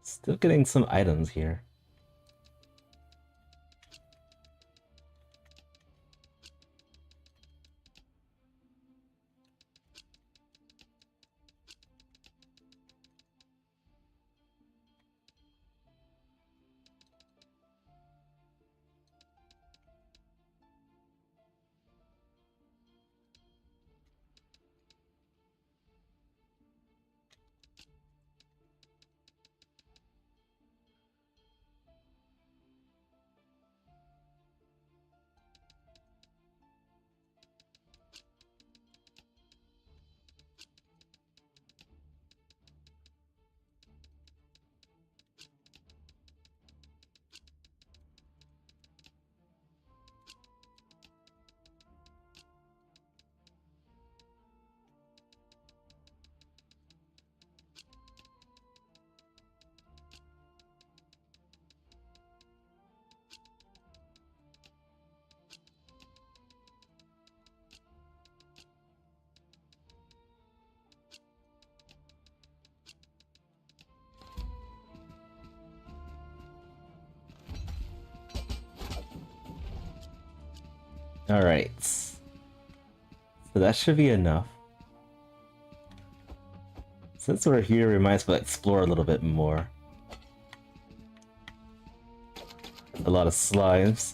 Still getting some items here. Alright. So that should be enough. Since we're here, we might as well explore a little bit more. A lot of slimes.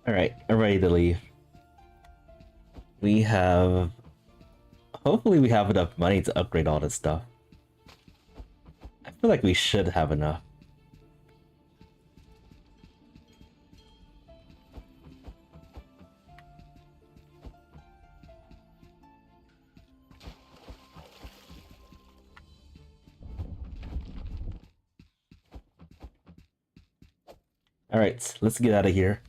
Alright, I'm ready to leave. We have... Hopefully we have enough money to upgrade all this stuff. I feel like we should have enough. Alright, let's get out of here.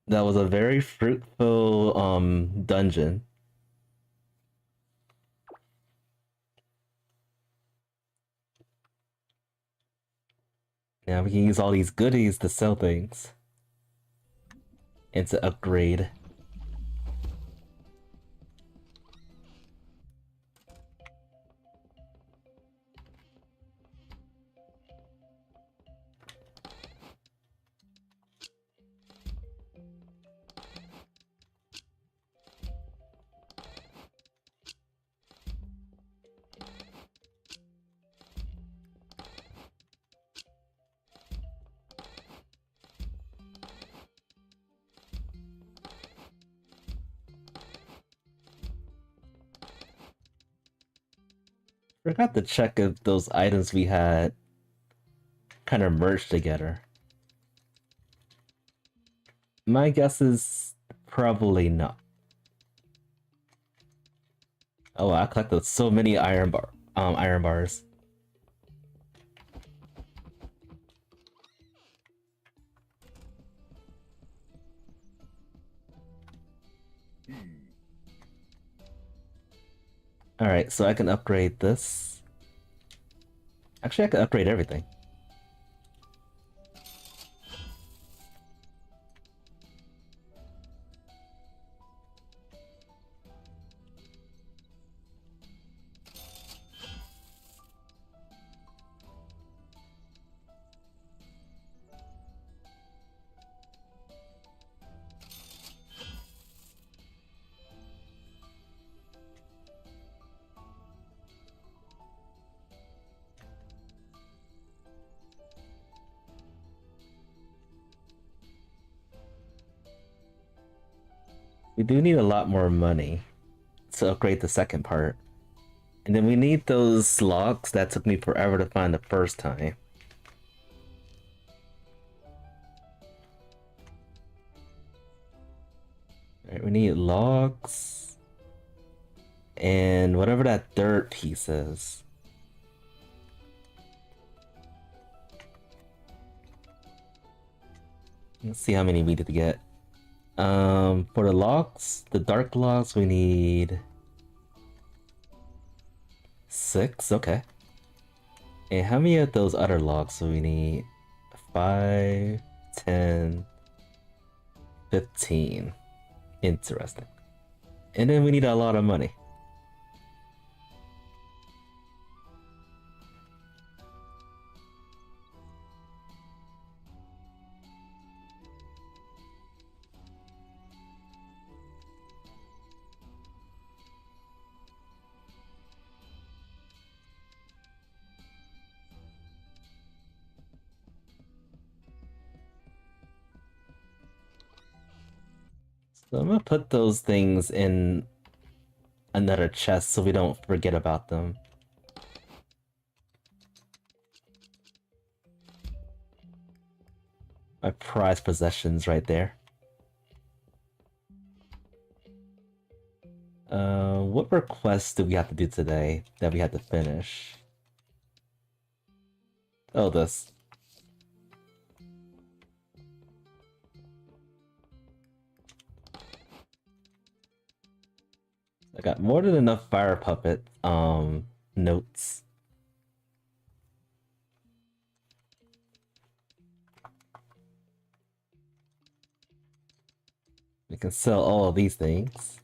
That was a very fruitful dungeon. Now we can use all these goodies to sell things and to upgrade. Forgot to check if those items we had kind of merged together. My guess is probably not. Oh, I collected so many iron bars. Alright, so I can upgrade this. Actually, I can upgrade everything. We do need a lot more money to upgrade the second part. And then we need those logs that took me forever to find the first time. Alright, we need logs. And whatever that dirt piece is. Let's see how many we need to get. For the logs, the dark logs, we need 6, okay. And how many of those other logs do we need? 5, 10, 15. Interesting. And then we need a lot of money. So I'm gonna put those things in another chest so we don't forget about them. My prized possessions right there. What requests do we have to do today that we had to finish? Oh, this. I got more than enough fire puppet notes. We can sell all of these things.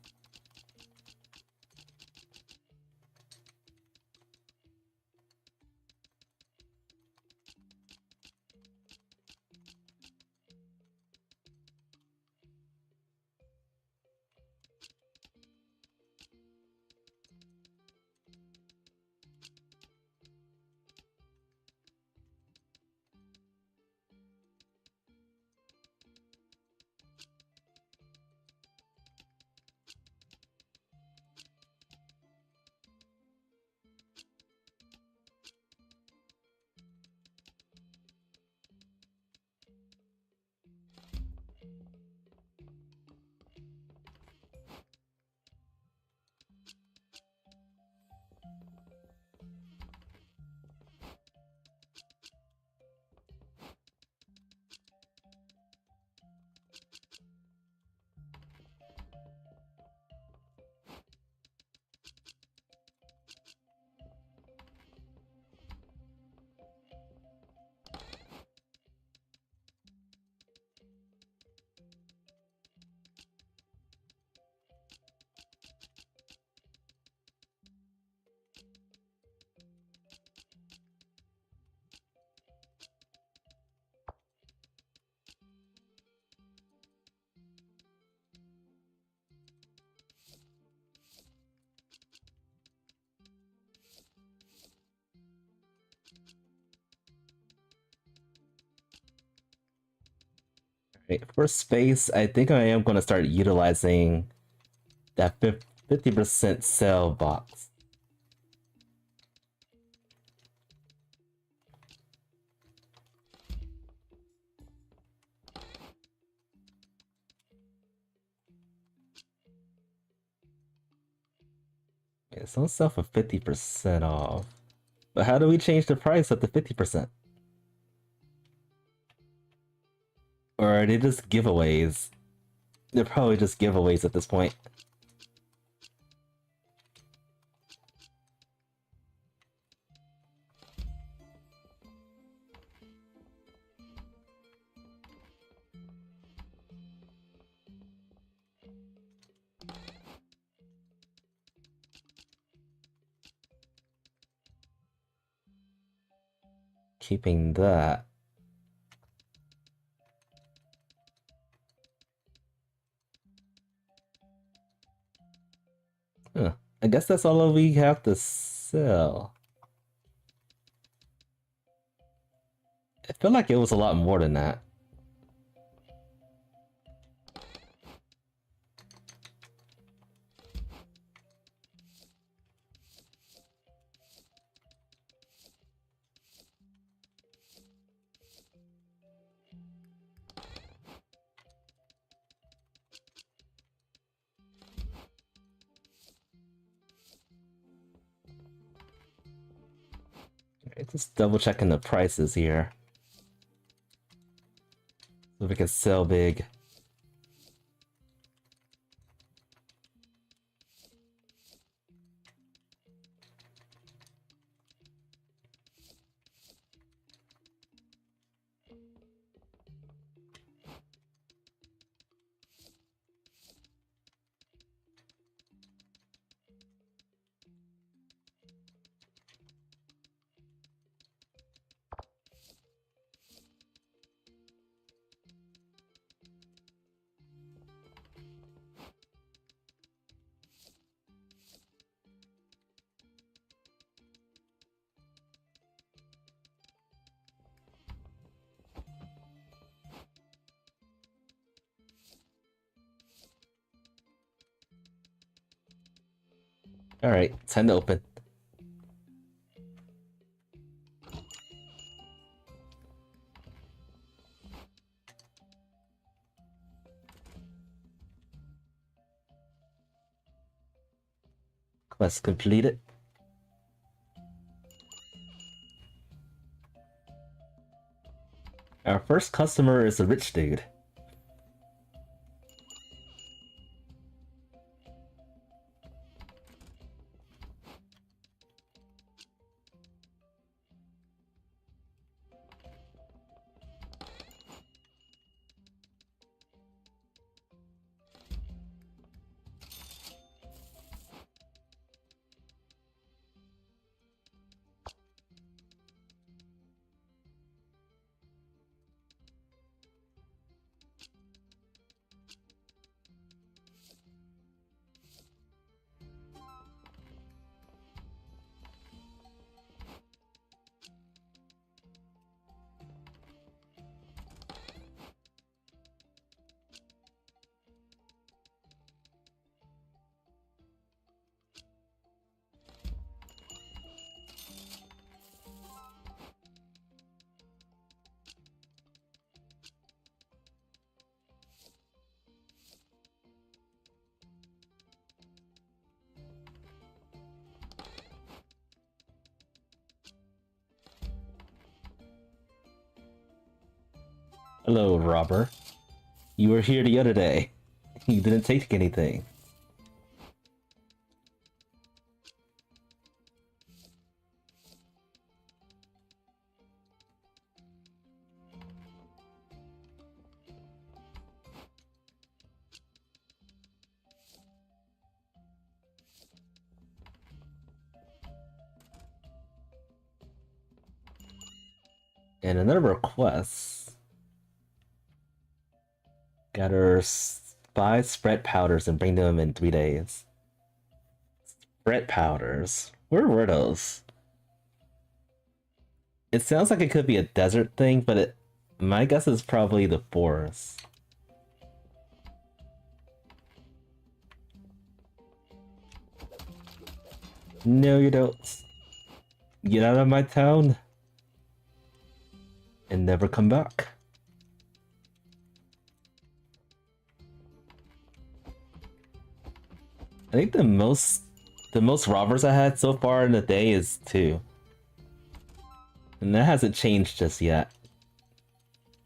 Right, for space, I think I am going to start utilizing that 50% cell box. Yeah, some stuff for 50% off. But how do we change the price up to 50%? Or are they just giveaways? They're probably just giveaways at this point. Keeping that. Huh. I guess that's all we have to sell. I feel like it was a lot more than that. Okay, just double checking the prices here. So we can sell big. Alright, time to open. Quest completed. Our first customer is a rich dude. Hello, robber. You were here the other day. You didn't take anything. And another request. Gather 5 spread powders and bring them in 3 days. Spread powders? Where were those? It sounds like it could be a desert thing, but my guess is probably the forest. No, you don't. Get out of my town and never come back. I think the most robbers I had so far in the day is 2. And that hasn't changed just yet.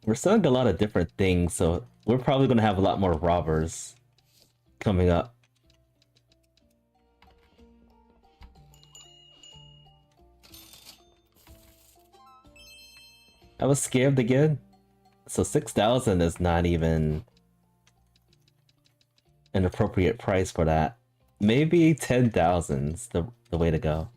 We're selling a lot of different things, so we're probably gonna have a lot more robbers coming up. I was scammed again. So 6,000 is not even an appropriate price for that. Maybe 10,000's the way to go.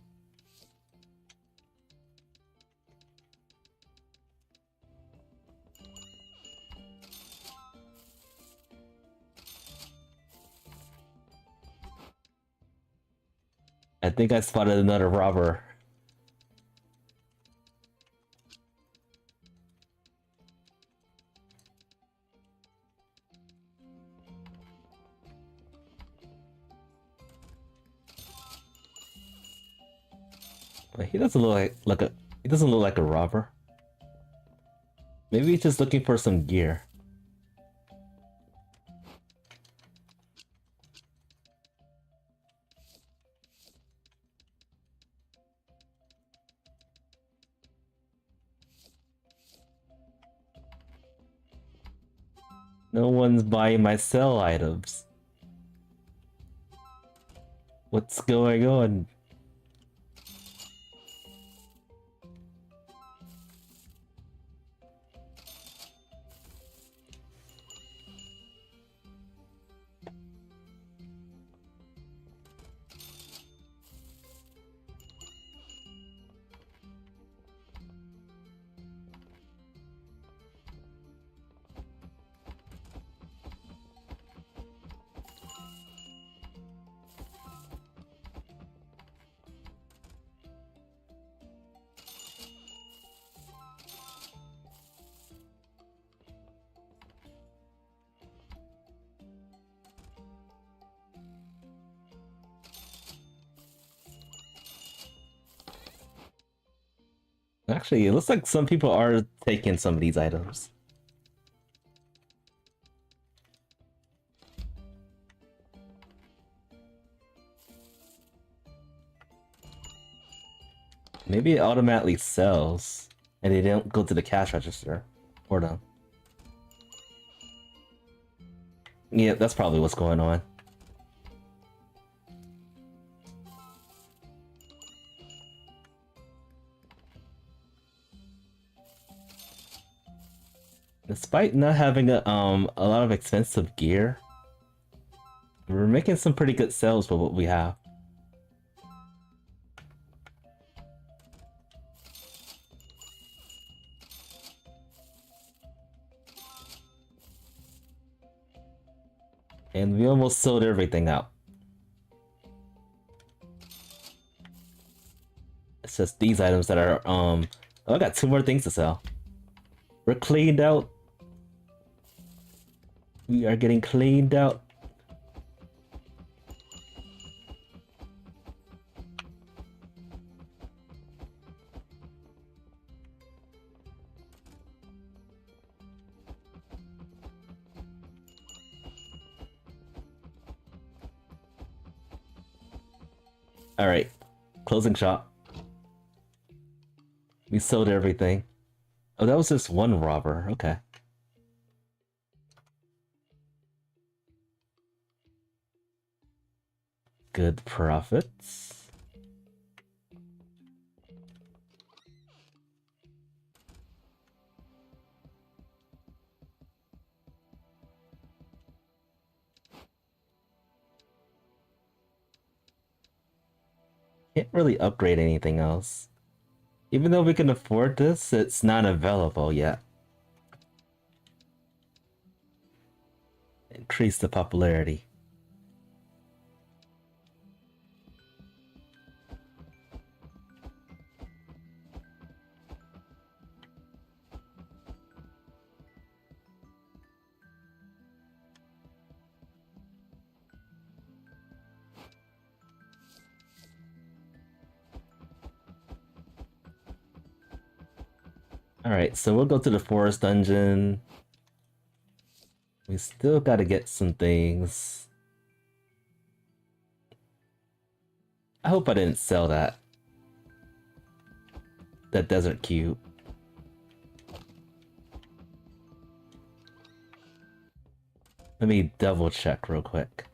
I think I spotted another robber. But he doesn't look like a he doesn't look like a robber. Maybe he's just looking for some gear. No one's buying my sell items. What's going on? Actually, it looks like some people are taking some of these items. Maybe it automatically sells, and they don't go to the cash register. Or no. Yeah, that's probably what's going on. Despite not having a lot of expensive gear, we're making some pretty good sales for what we have. And we almost sold everything out. It's just these items that are oh, I got 2 more things to sell. We're cleaned out. We are getting cleaned out. Alright, closing shop. We sold everything. Oh, that was just one robber. Okay. Good profits. Can't really upgrade anything else. Even though we can afford this, it's not available yet. Increase the popularity. Alright, so we'll go to the forest dungeon. We still gotta get some things. I hope I didn't sell that. That desert cube. Let me double check real quick.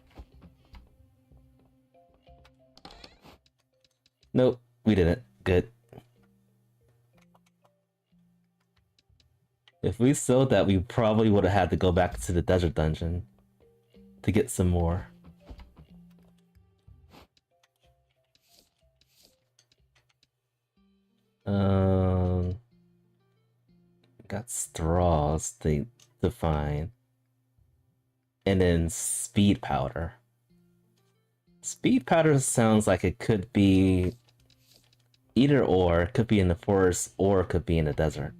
Nope, we didn't. Good. If we sold that, we probably would have had to go back to the desert dungeon to get some more. Got straws to find. And then speed powder. Speed powder sounds like it could be either or. It could be in the forest or it could be in the desert.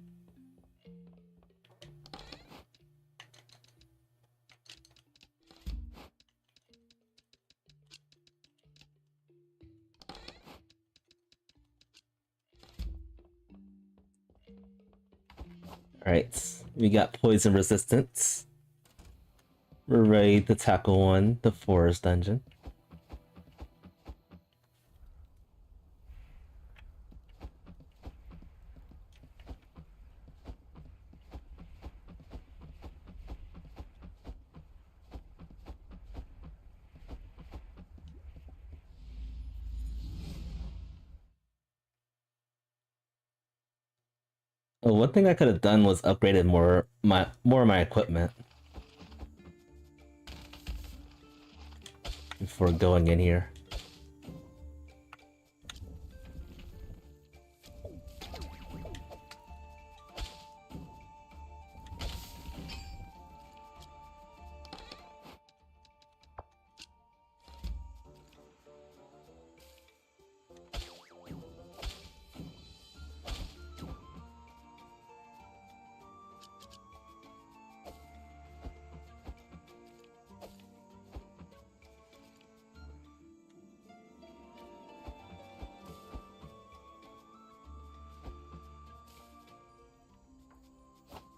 Alright, we got poison resistance. We're ready to tackle the forest dungeon. Oh, one thing I could have done was upgraded more of my equipment before going in here.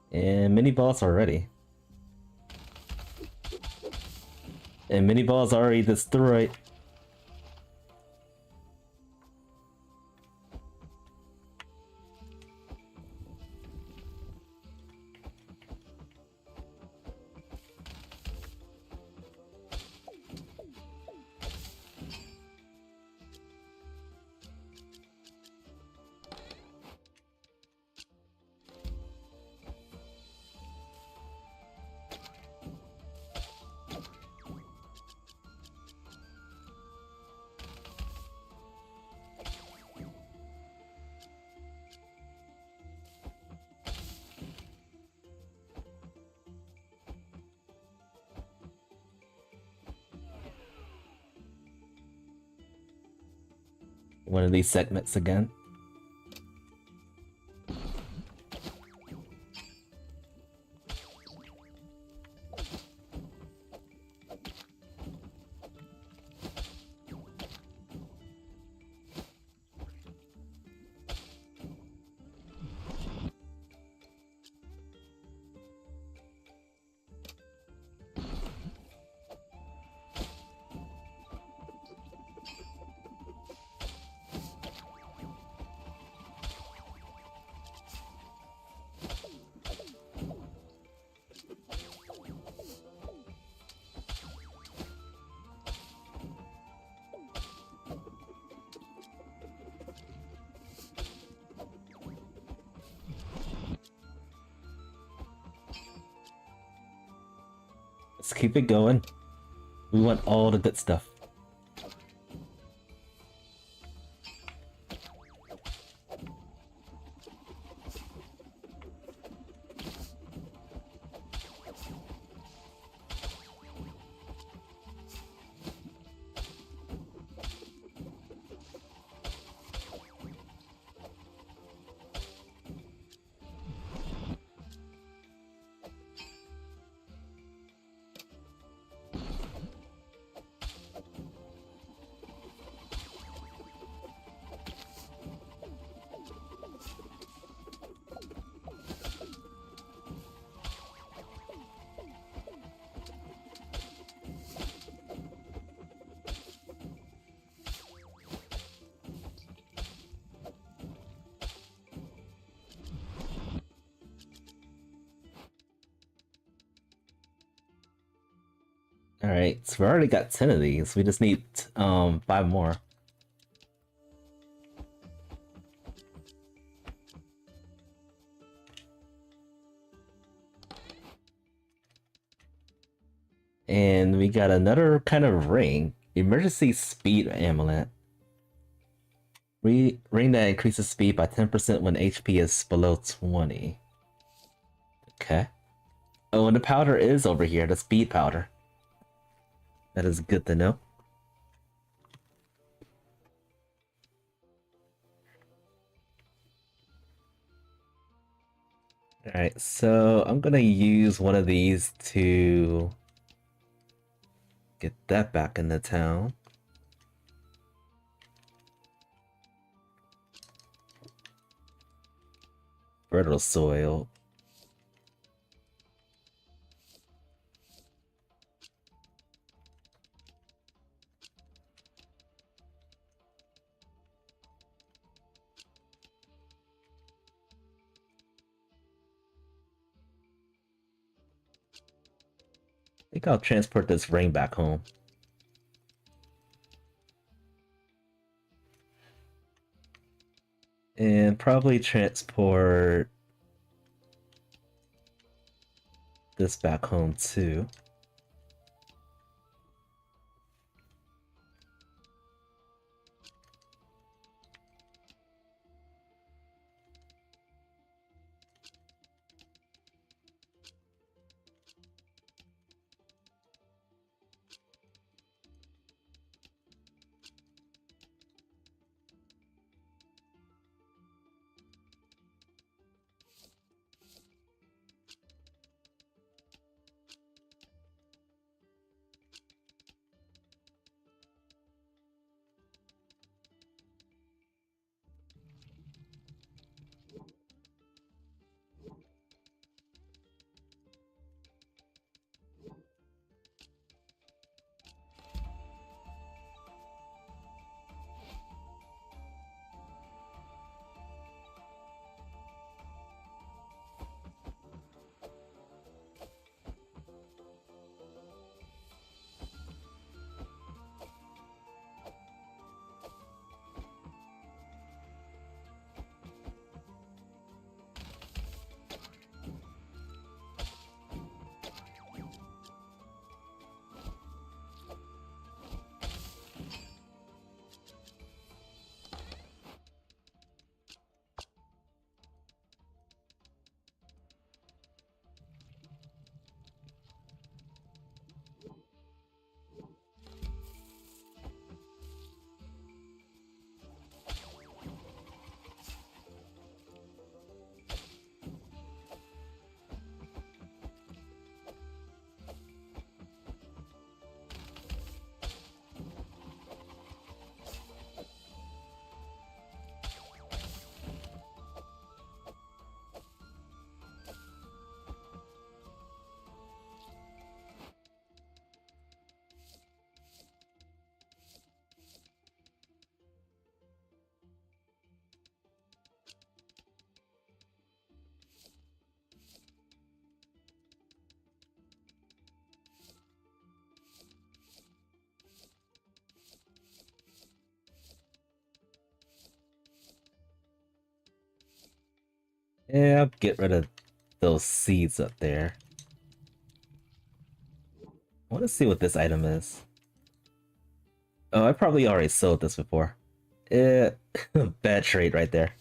And mini boss already. And mini boss already destroyed. One of these segments again. Let's keep it going. We want all the good stuff. Alright, so we already got 10 of these. We just need 5 more. And we got another kind of ring. Emergency speed amulet. Ring that increases speed by 10% when HP is below 20. Okay. Oh, and the powder is over here, the speed powder. That is good to know. Alright, so I'm gonna use one of these to get that back in the town. Fertile soil. I think I'll transport this ring back home. And probably transport this back home too. Yeah, I'll get rid of those seeds up there. I want to see what this item is. Oh, I probably already sold this before. Eh, bad trade right there.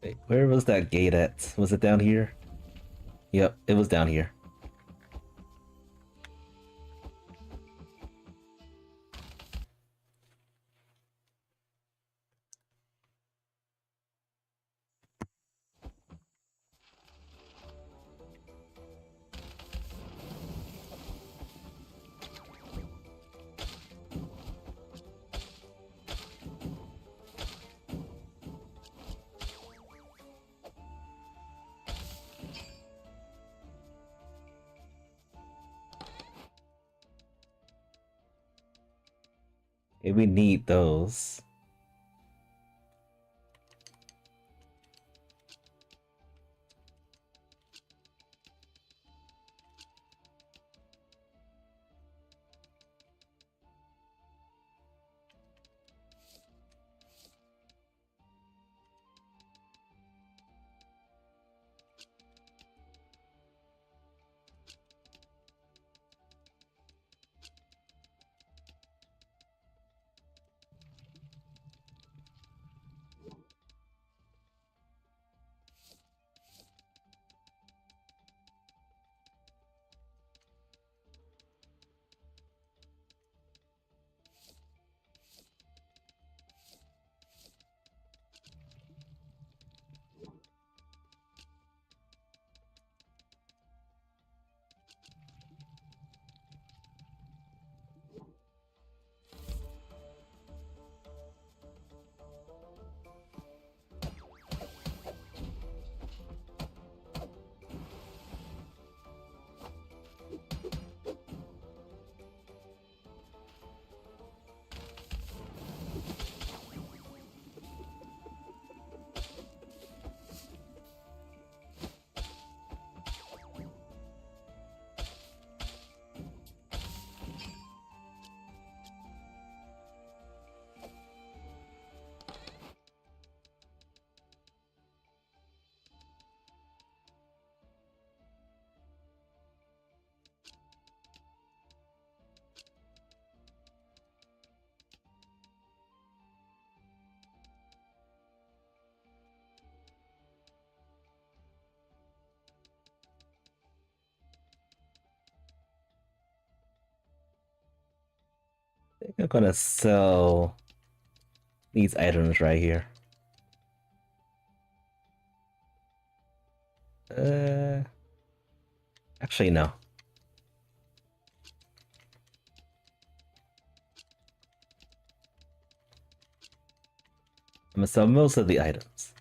Wait, where was that gate at? Was it down here? Yep, it was down here. Okay, we need those. I think I'm gonna sell these items right here. Uh, Actually, no. I'm gonna sell most of the items.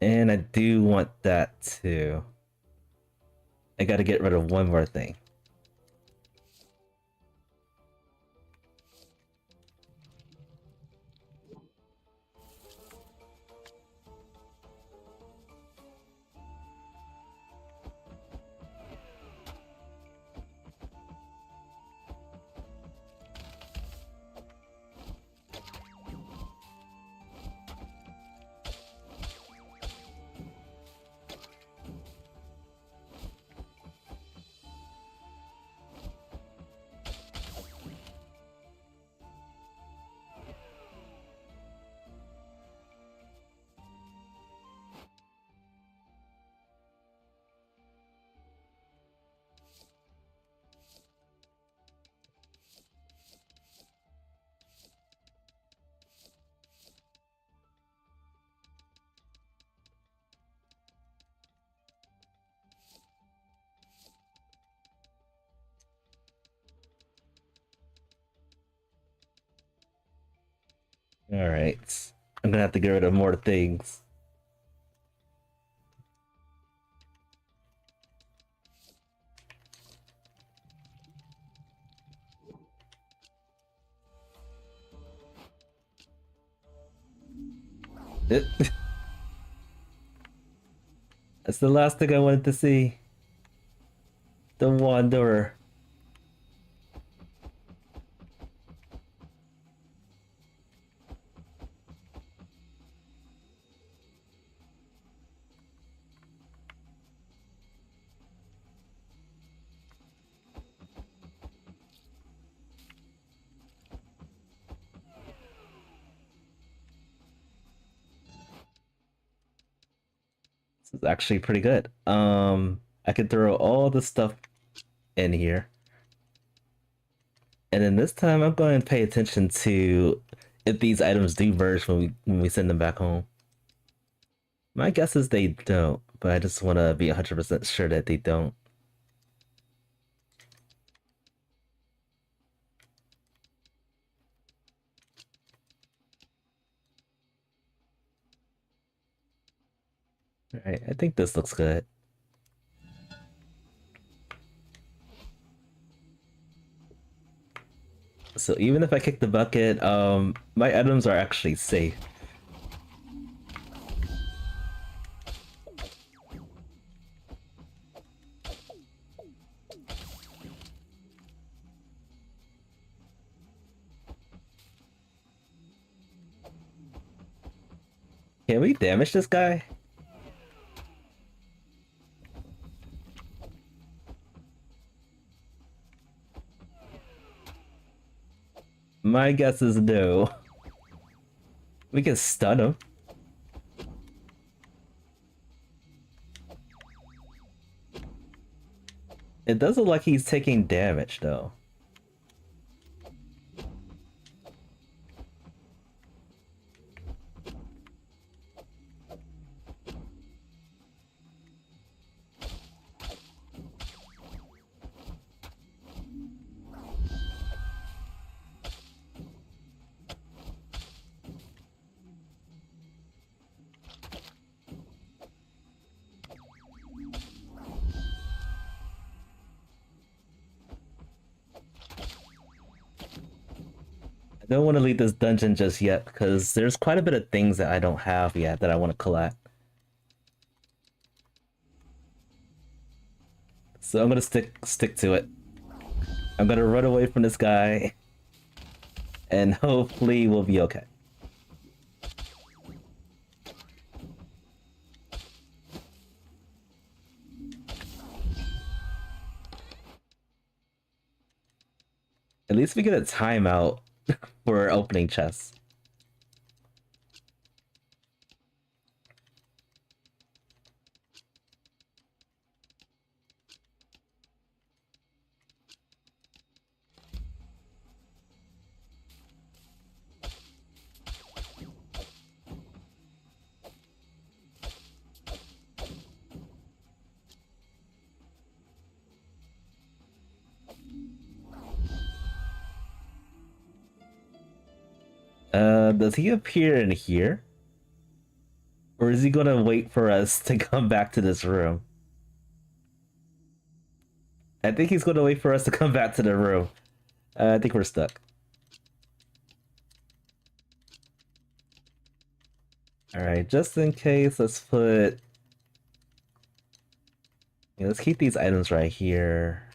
And I do want that too. I gotta get rid of one more thing. Alright. I'm gonna have to get rid of more things. That's the last thing I wanted to see. The Wanderer. This is actually pretty good. I can throw all the stuff in here. And then this time I'm going to pay attention to if these items do merge when we send them back home. My guess is they don't, but I just want to be 100% sure that they don't. Alright, I think this looks good. So even if I kick the bucket, my items are actually safe. Can we damage this guy? My guess is no. We can stun him. It does look like he's taking damage though. I don't want to leave this dungeon just yet because there's quite a bit of things that I don't have yet that I want to collect. So I'm gonna stick to it. I'm gonna run away from this guy and hopefully we'll be okay. At least we get a timeout for opening chests. Does he appear in here? Or is he gonna wait for us to come back to this room? I think he's gonna wait for us to come back to the room. I think we're stuck. Alright, just in case, let's put... Yeah, let's keep these items right here.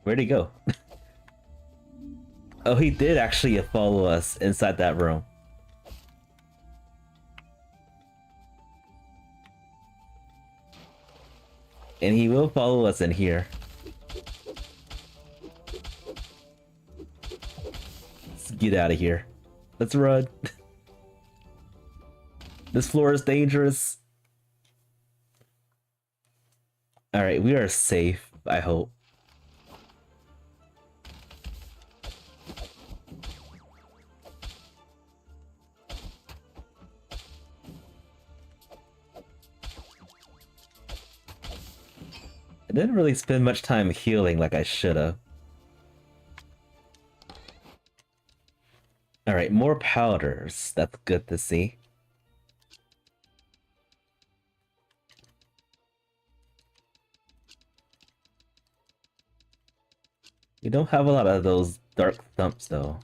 Where'd he go? Oh, he did actually follow us inside that room. And he will follow us in here. Let's get out of here. Let's run. This floor is dangerous. Alright, we are safe, I hope. I didn't really spend much time healing like I should have. Alright, more powders. That's good to see. We don't have a lot of those dark thumps though.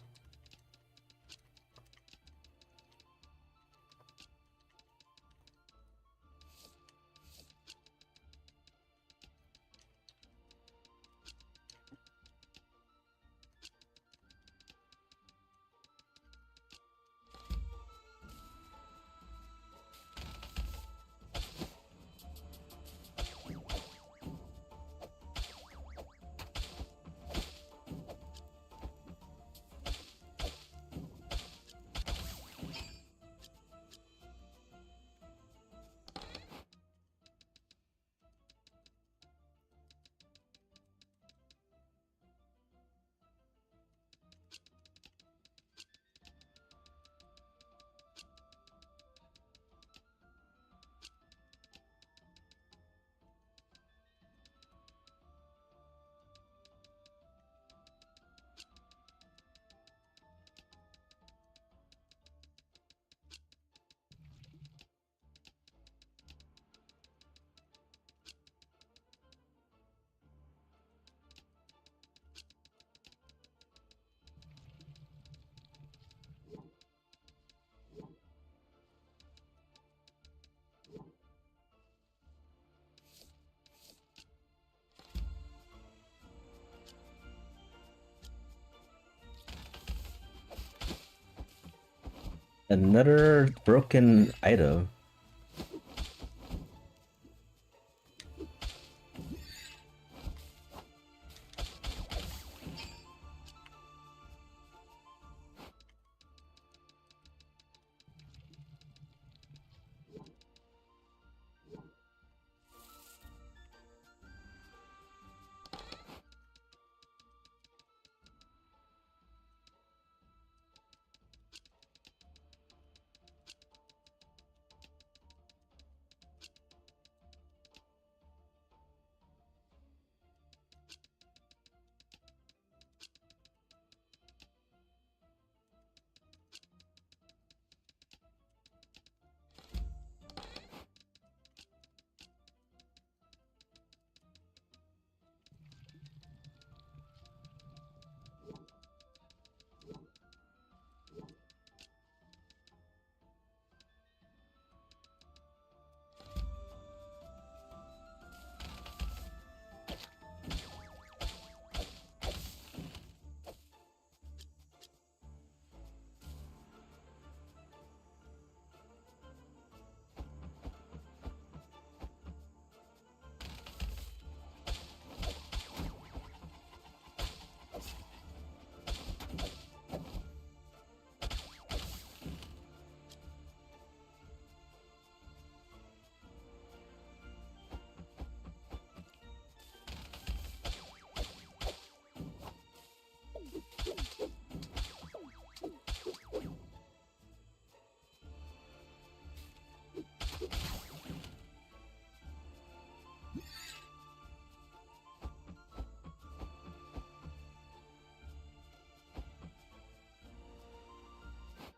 Another broken item.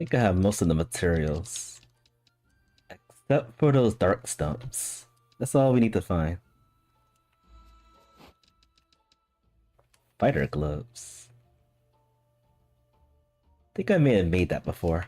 I think I have most of the materials. Except for those dark stumps. That's all we need to find. Fighter gloves. I think I may have made that before.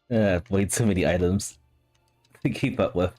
Way too many items to keep up with.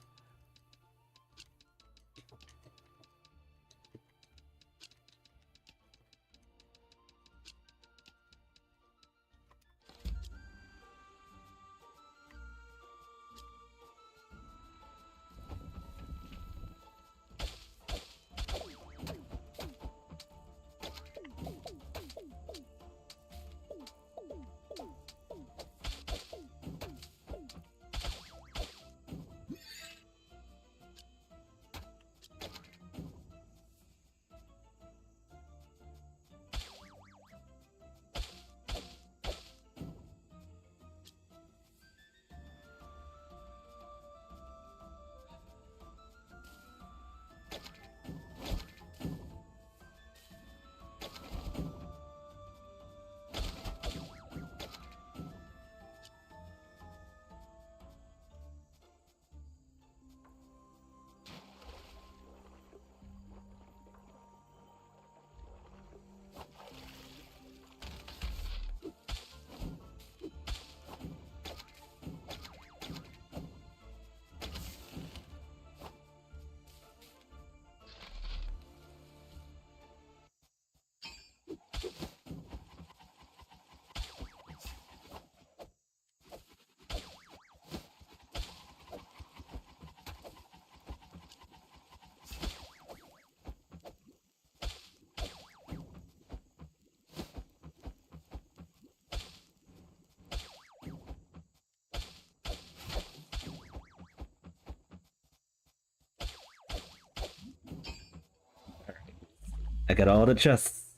I got all the chests.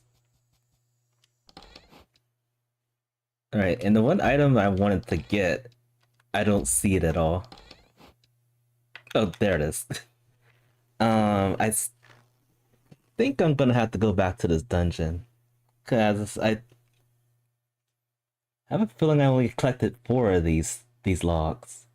Alright, and the one item I wanted to get, I don't see it at all. Oh, there it is. Think I'm gonna have to go back to this dungeon. Cause I have a feeling I only collected 4 of these logs.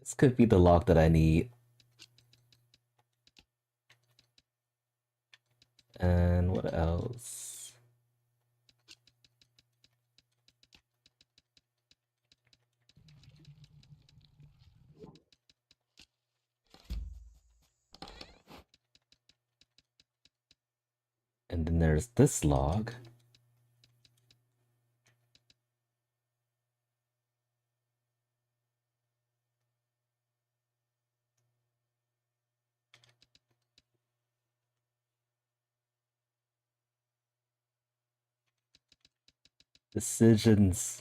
This could be the log that I need. And what else? And then there's this log. Decisions.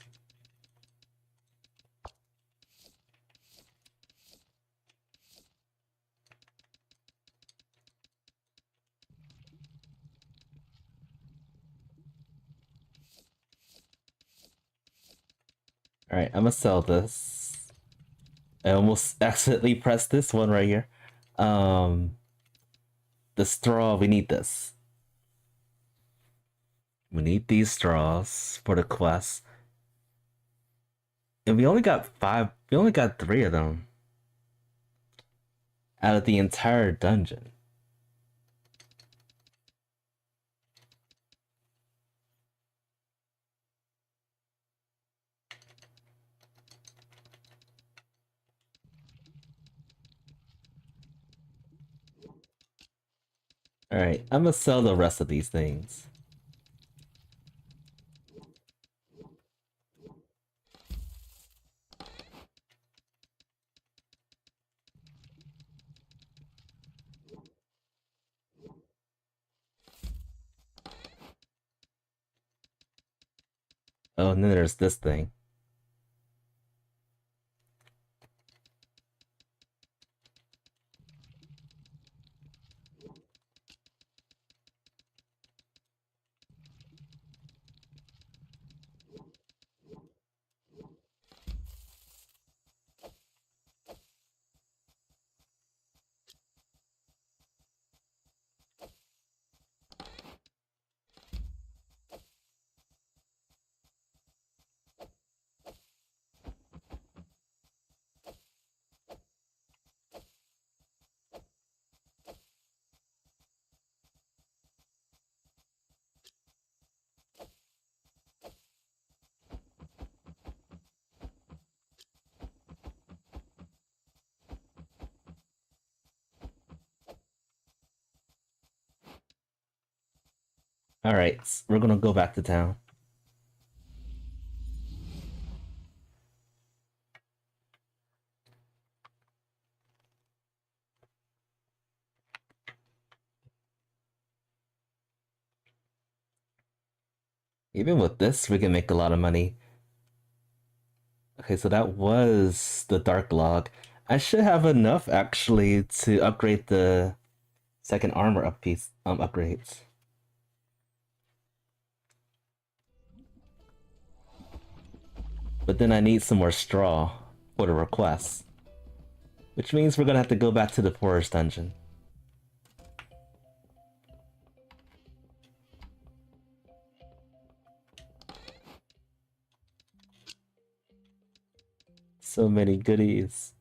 Alright, I'm gonna sell this. I almost accidentally pressed this one right here. Um, the straw, we need this. We need these straws for the quest. And we only got 5, we only got 3 of them out of the entire dungeon. Alright, I'm gonna sell the rest of these things. Oh, and then there's this thing. Alright, we're gonna go back to town. Even with this, we can make a lot of money. Okay, so that was the dark log. I should have enough actually to upgrade the second armor up piece upgrades. But then I need some more straw for the request. Which means we're gonna have to go back to the forest dungeon. So many goodies.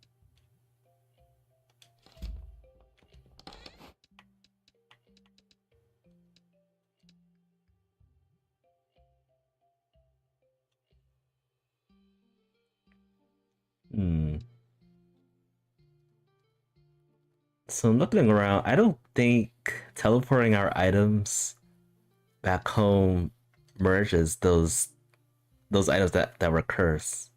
Hmm. So I'm looking around. I don't think teleporting our items back home merges those items that were cursed.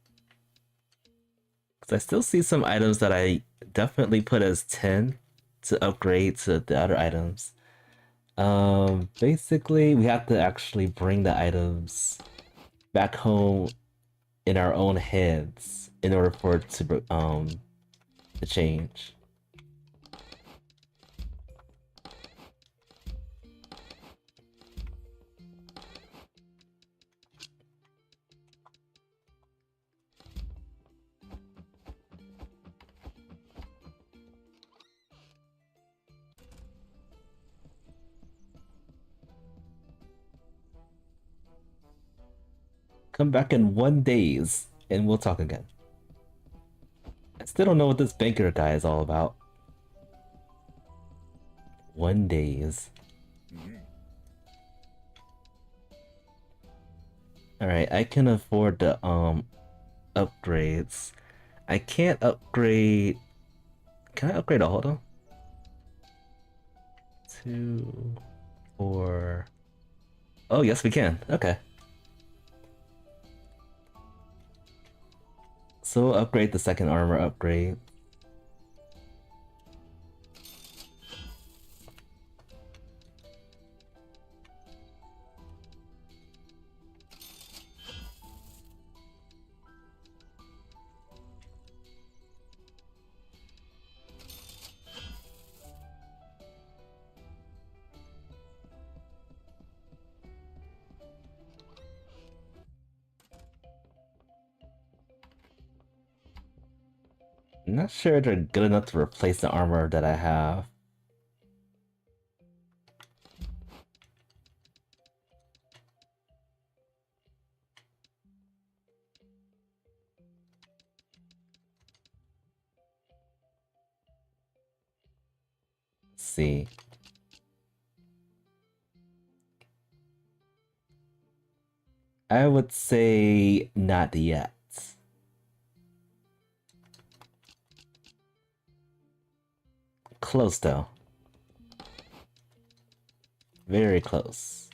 Because I still see some items that I definitely put as 10 to upgrade to the other items. Basically, we have to actually bring the items back home in our own heads in order for it to change. Come back in 1 days and we'll talk again. I still don't know what this banker guy is all about. 1 days. Alright, I can afford the upgrades. I can't upgrade. Can I upgrade all of them? 2, 4. Oh yes we can. Okay. So we'll upgrade the second armor upgrade. I'm not sure they're good enough to replace the armor that I have. Let's see. I would say not yet. Close though. Very close.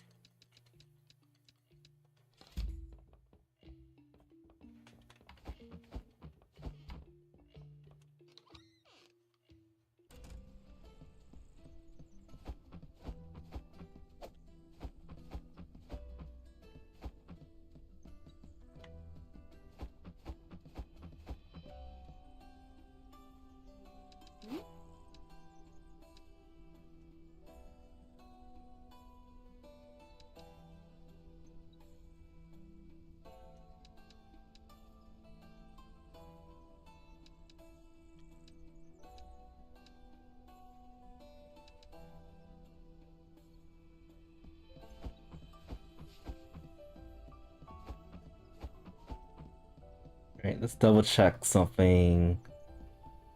Alright, let's double check something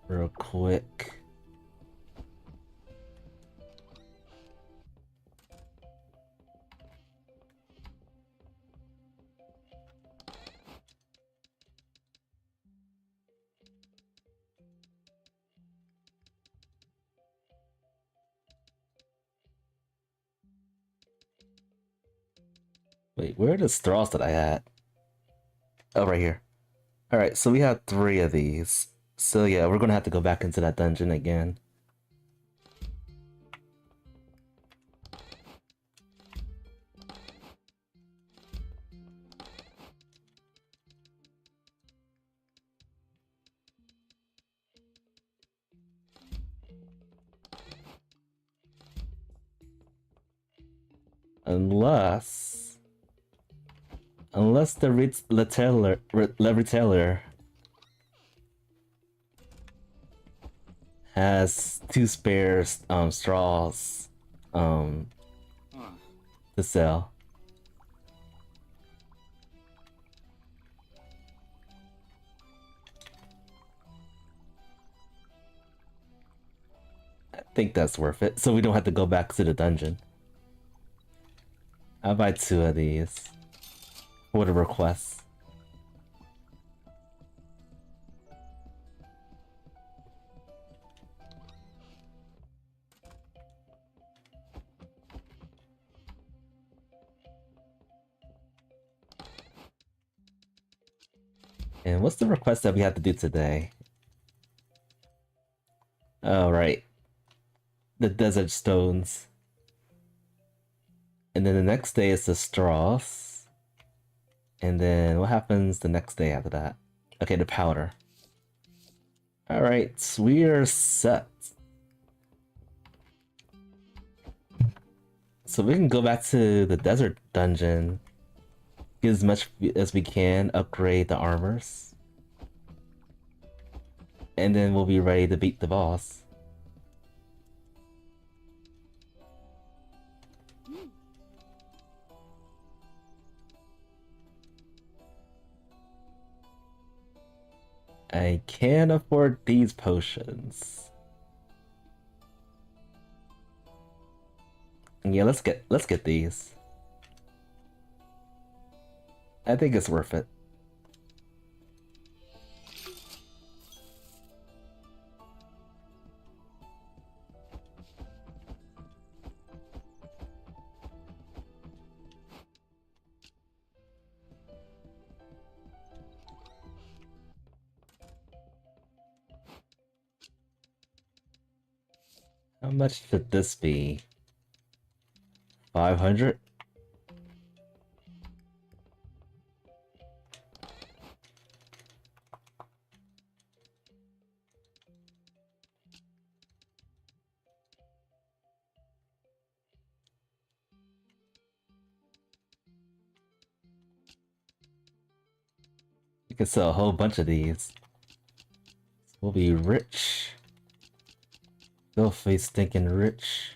real quick. Wait, where are the straws that I had? Oh, right here. Alright, so we have 3 of these. So yeah, we're gonna have to go back into that dungeon again. Unless the retailer has 2 spare straws to sell. I think that's worth it, so we don't have to go back to the dungeon. I'll buy 2 of these for the request. And what's the request that we have to do today? Oh, right. The desert stones. And then the next day is the straws. And then what happens the next day after that? Okay, the powder. Alright, we're set. So we can go back to the desert dungeon. Get as much as we can, upgrade the armors. And then we'll be ready to beat the boss. I can't afford these potions. Yeah, let's get these. I think it's worth it. How much should this be? 500? You can sell a whole bunch of these. We'll be rich. Filthy stinking rich.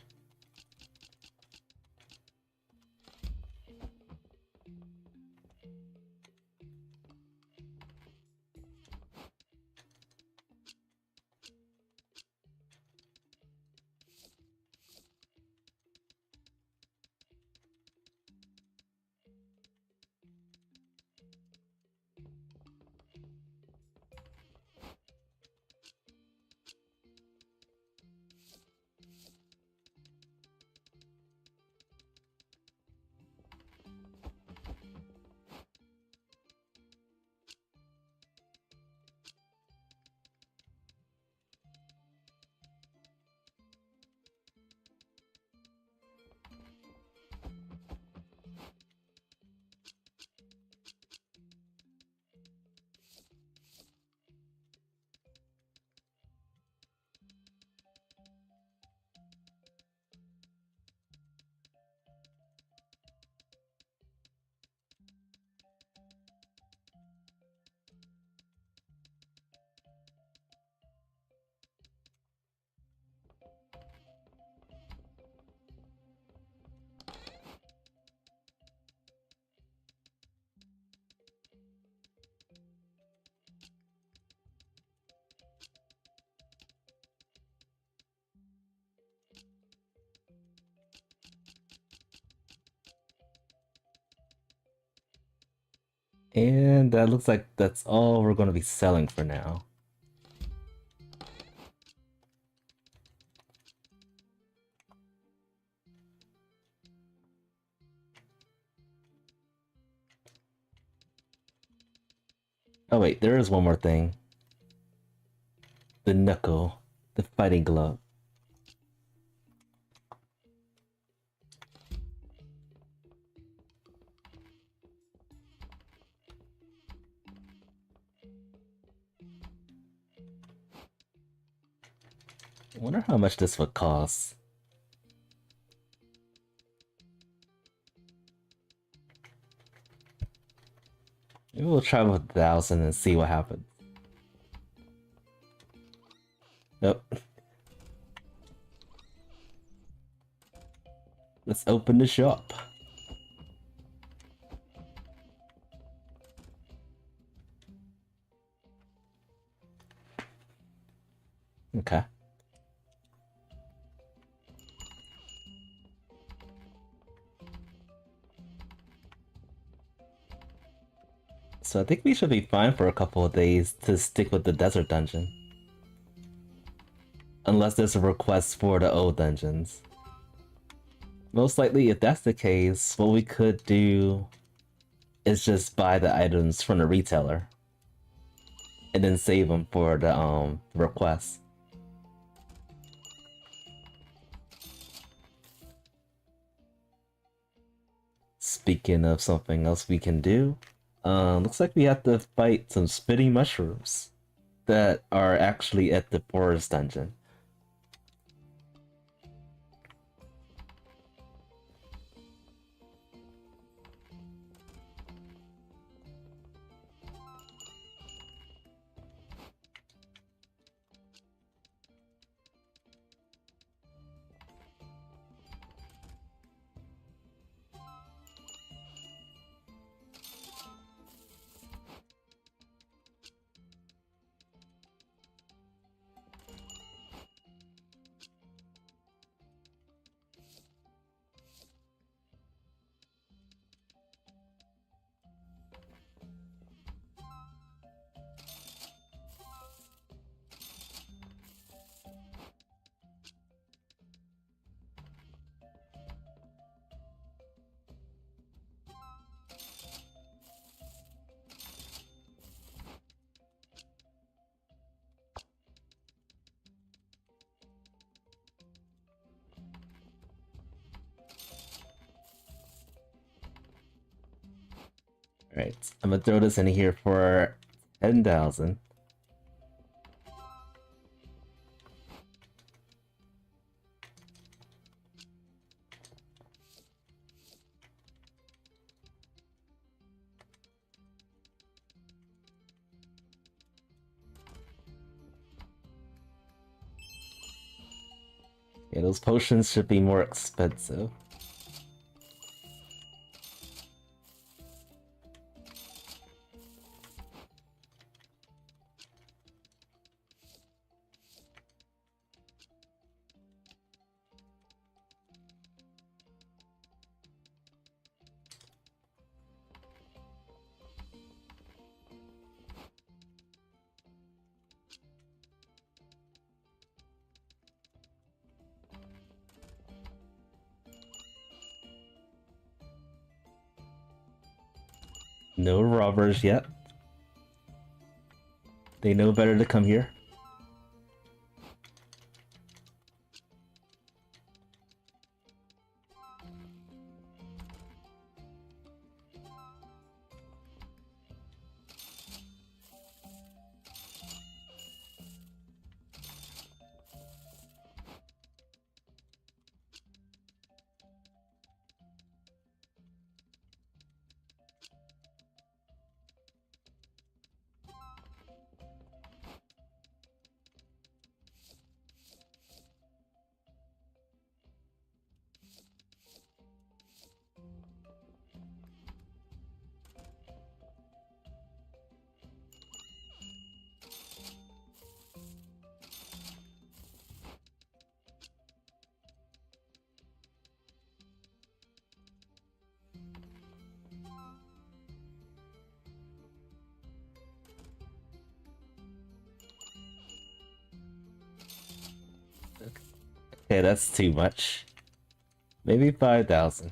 And that looks like that's all we're going to be selling for now. Oh wait, there is one more thing. The knuckle. The fighting glove. I wonder how much this would cost. Maybe we'll try with 1,000 and see what happens. Nope. Let's open the shop. Okay. So I think we should be fine for a couple of days to stick with the desert dungeon. Unless there's a request for the old dungeons. Most likely, if that's the case, what we could do is just buy the items from the retailer. And then save them for the request. Speaking of something else we can do, looks like we have to fight some spitting mushrooms that are actually at the forest dungeon. Alright, I'm gonna throw this in here for 10,000. Yeah, those potions should be more expensive. No robbers yet. They know better to come here. Okay, that's too much. Maybe 5,000.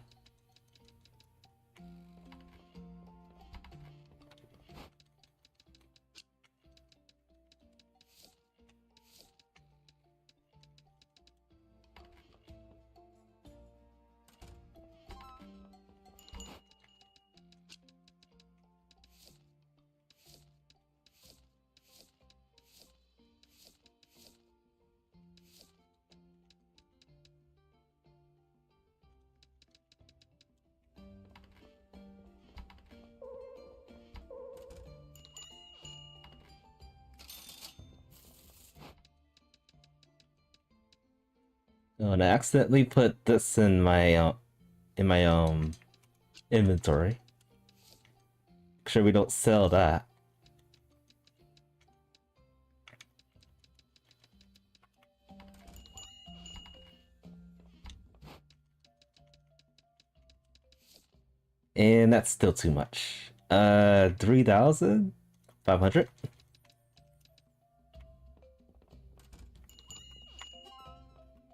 Oh, and I accidentally put this in my inventory. Make sure we don't sell that. And that's still too much. 3,500.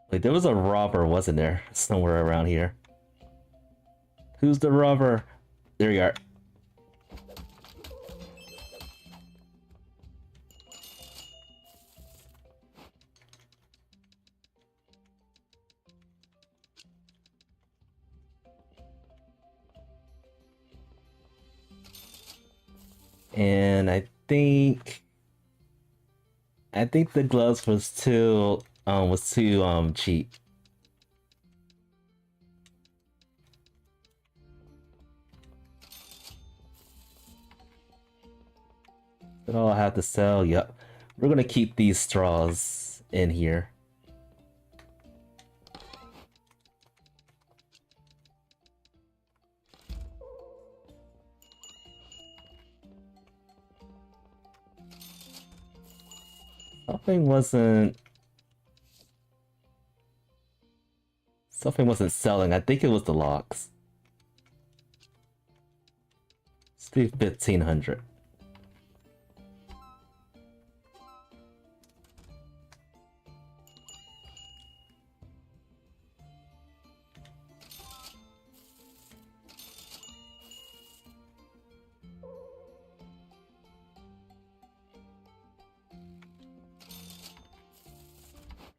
Wait, there was a robber, wasn't there? Somewhere around here. Who's the robber? There you are. And I think the gloves was too cheap. That's all I have to sell. Yep. We're gonna keep these straws in here. Something wasn't something wasn't selling. I think it was the locks. Let's do 1,500.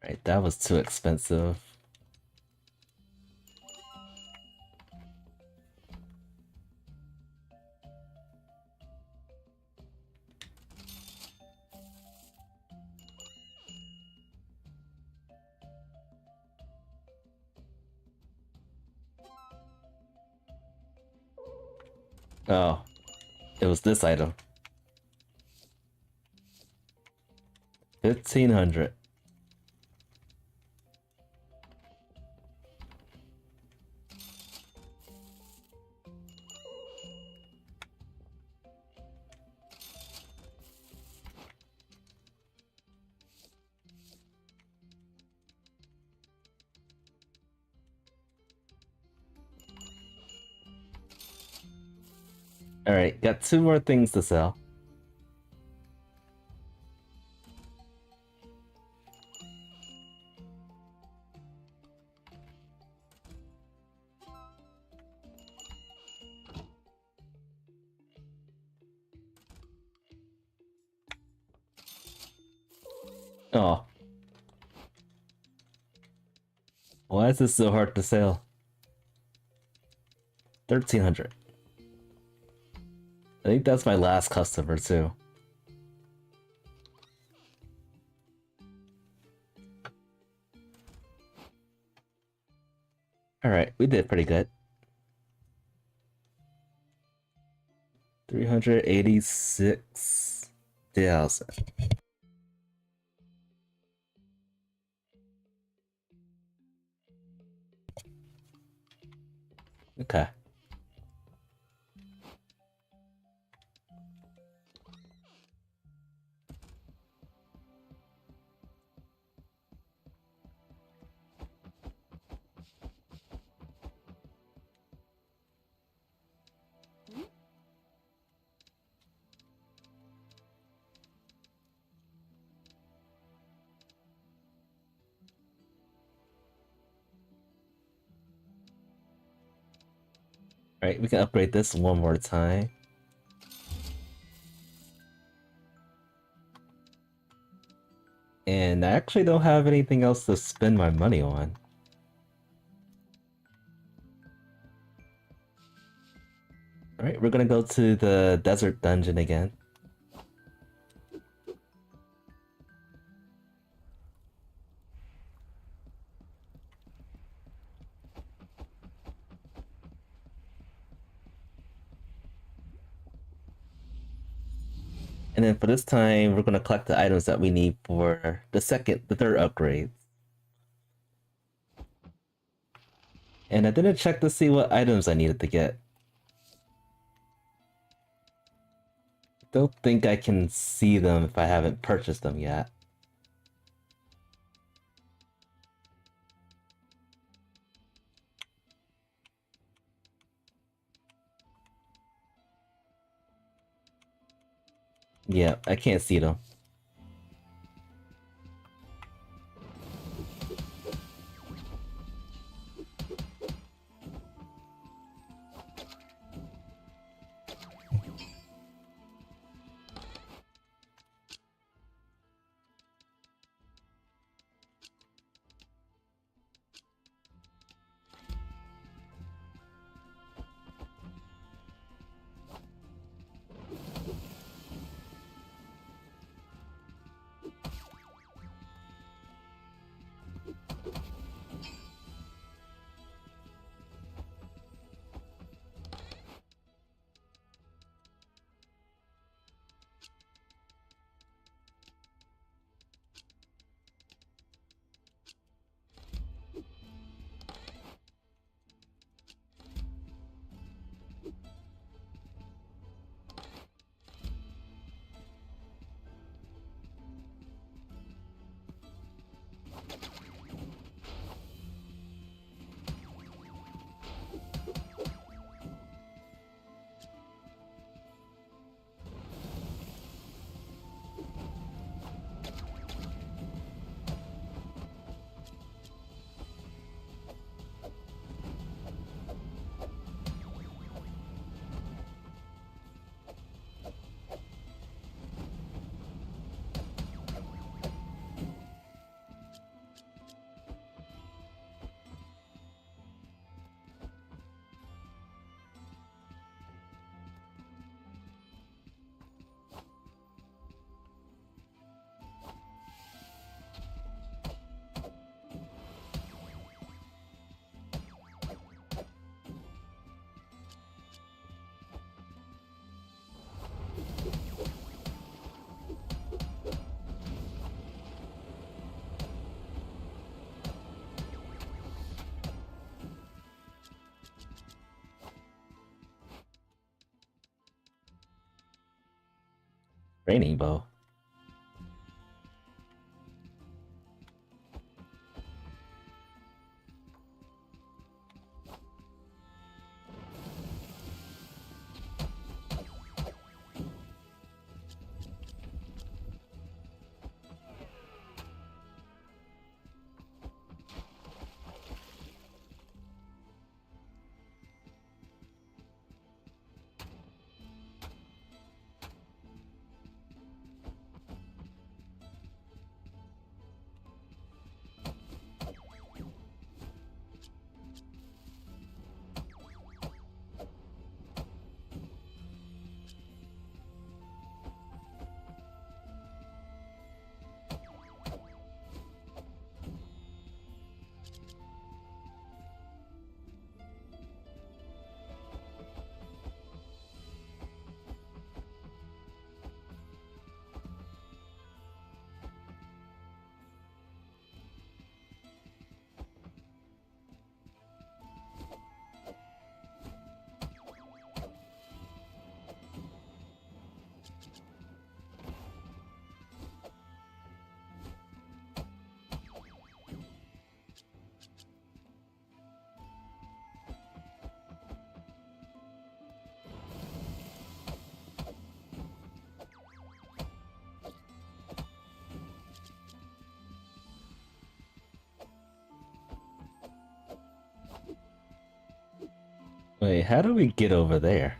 Right, that was too expensive. Oh, it was this item. 1,500. Alright, got two more things to sell. Oh. Why is this so hard to sell? 1,300. I think that's my last customer too. Alright, we did pretty good. 386,000. Okay. Alright, we can upgrade this one more time. And I actually don't have anything else to spend my money on. Alright, we're gonna go to the desert dungeon again. And then for this time, we're gonna collect the items that we need for the third upgrade. And I didn't check to see what items I needed to get. Don't think I can see them if I haven't purchased them yet. Yeah, I can't see them. Raining bow. Wait, how do we get over there?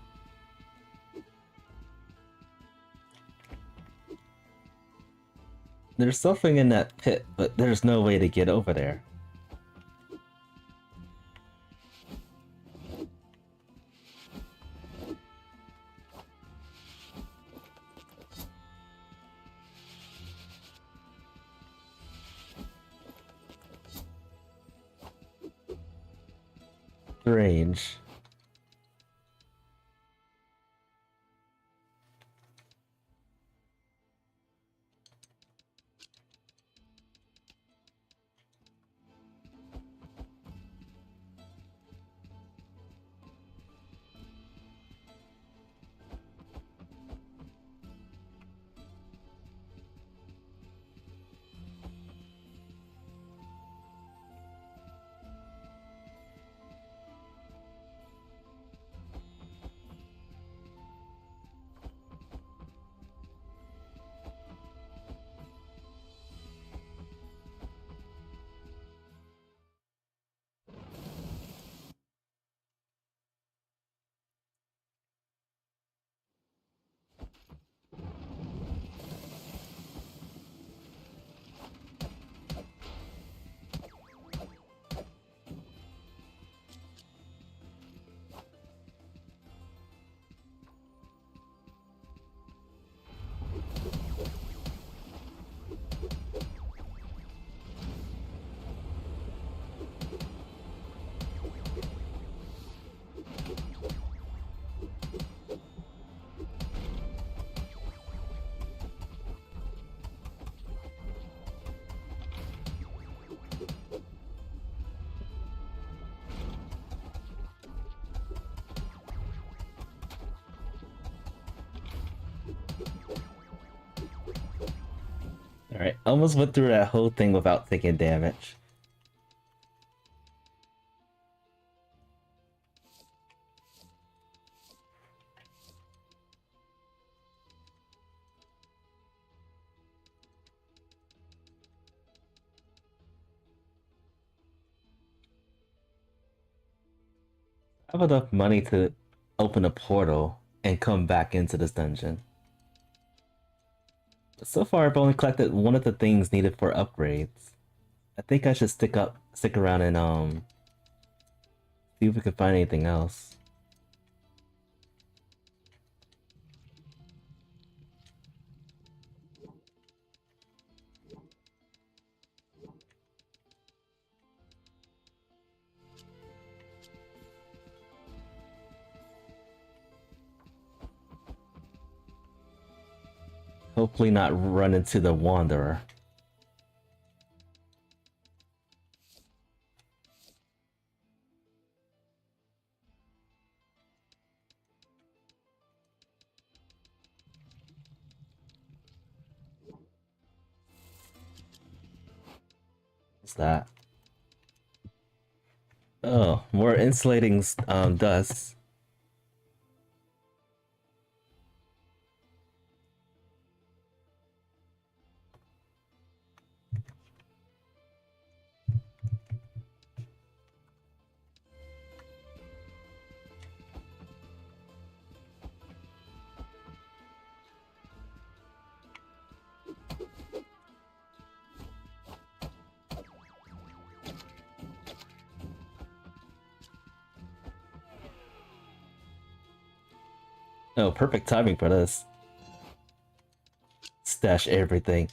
There's something in that pit, but there's no way to get over there. Strange. Alright, almost went through that whole thing without taking damage. I have enough money to open a portal and come back into this dungeon. But so far, I've only collected one of the things needed for upgrades. I think I should stick around and see if we can find anything else. Hopefully not run into the Wanderer. What's that? Oh, more insulating dust. Oh, perfect timing for this. Stash everything.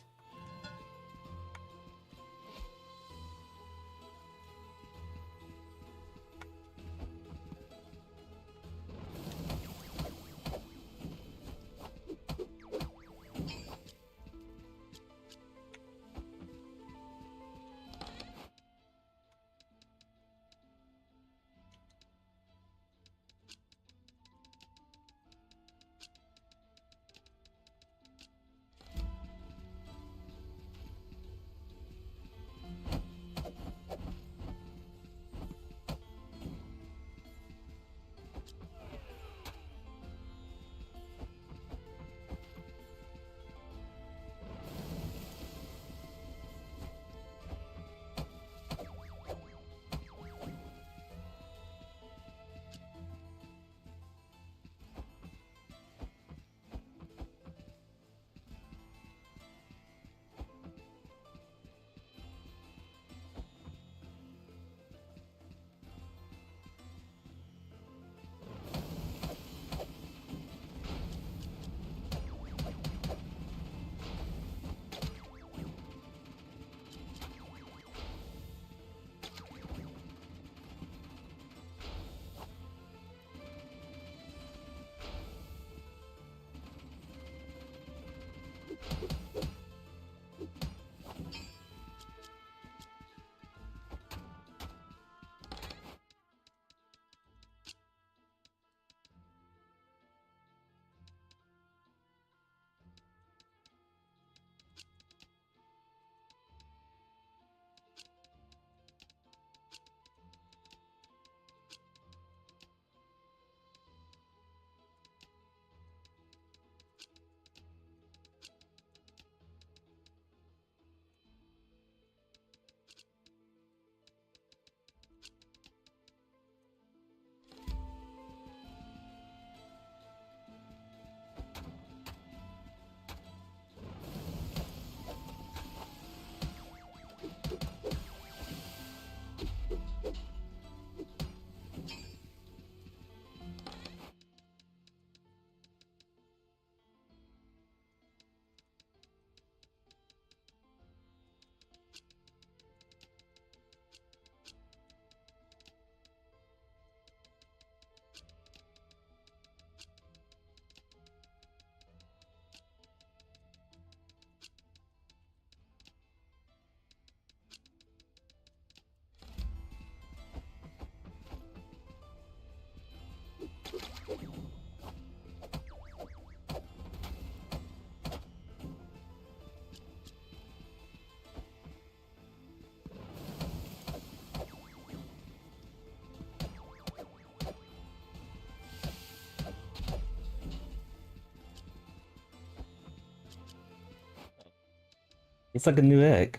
It's like a new egg.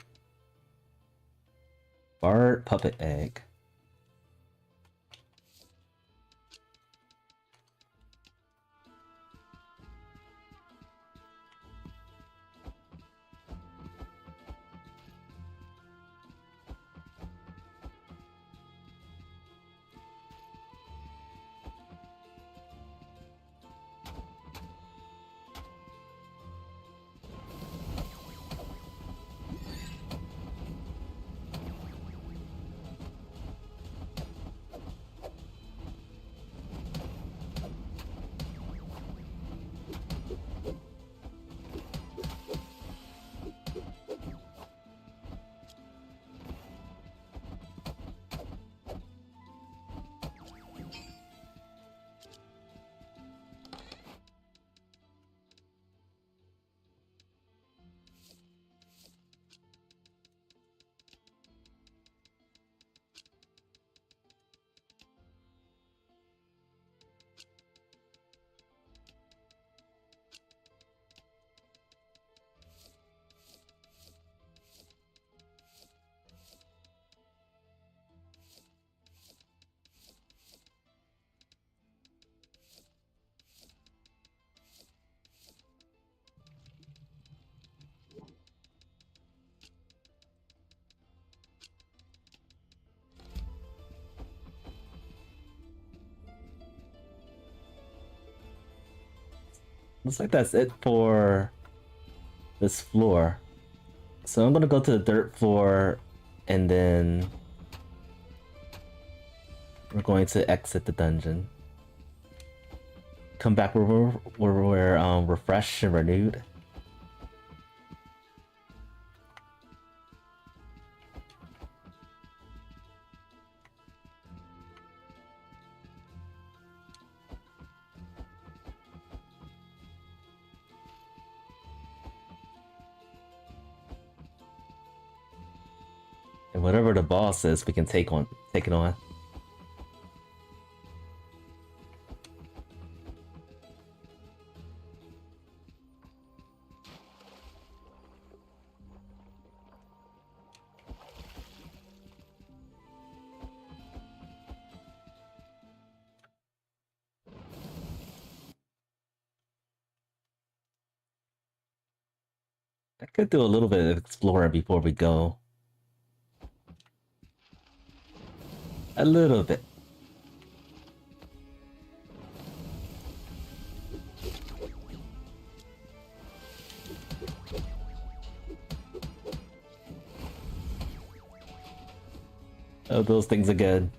Bard puppet egg. Looks like that's it for this floor. So I'm gonna go to the dirt floor and then we're going to exit the dungeon. Come back where we're refreshed and renewed. And whatever the boss is, we can take it on. I could do a little bit of exploring before we go. A little bit. Oh, those things are good.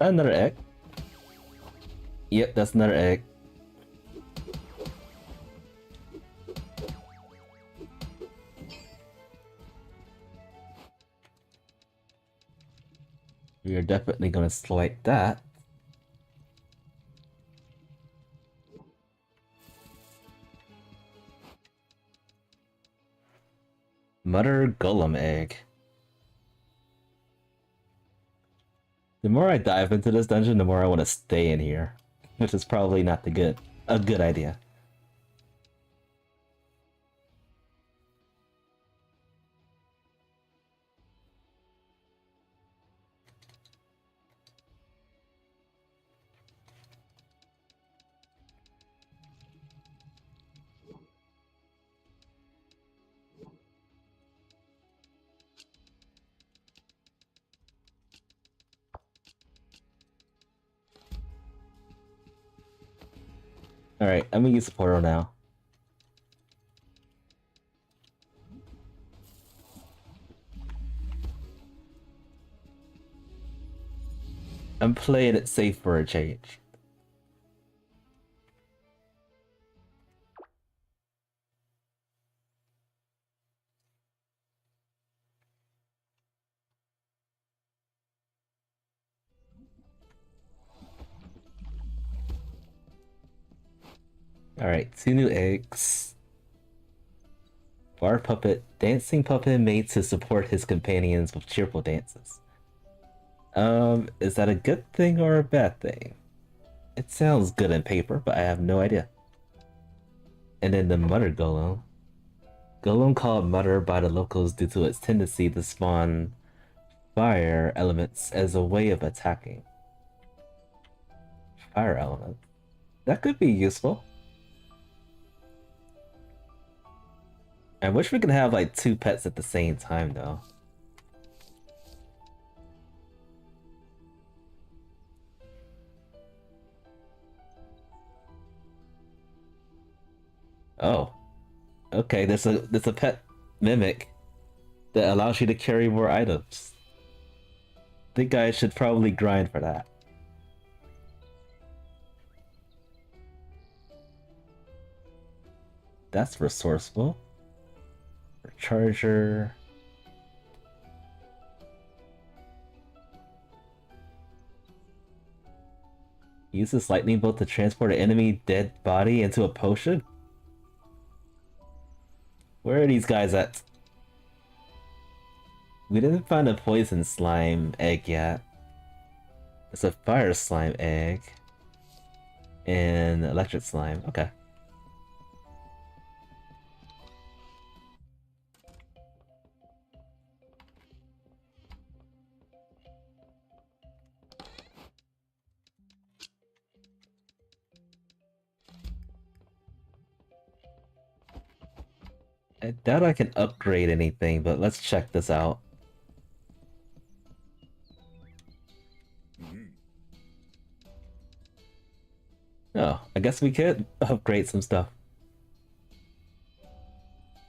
Another egg. Yep, that's another egg. We are definitely gonna select that. Mutter Golem Egg. The more I dive into this dungeon, the more I want to stay in here, which is probably not a good idea. Alright, I'm gonna use the portal now. I'm playing it safe for a change. Alright, 2 new eggs. Bar puppet, dancing puppet made to support his companions with cheerful dances. Is that a good thing or a bad thing? It sounds good on paper, but I have no idea. And then the Mutter Golem. Golem called Mutter by the locals due to its tendency to spawn fire elements as a way of attacking. Fire element. That could be useful. I wish we could have like 2 pets at the same time though. Oh. Okay, there's a pet mimic that allows you to carry more items. Think I should probably grind for that. That's resourceful. Recharger. Uses lightning bolt to transport an enemy dead body into a potion? Where are these guys at? We didn't find a poison slime egg yet. It's a fire slime egg. And electric slime. Okay. I doubt I can upgrade anything, but let's check this out. Oh, I guess we could upgrade some stuff.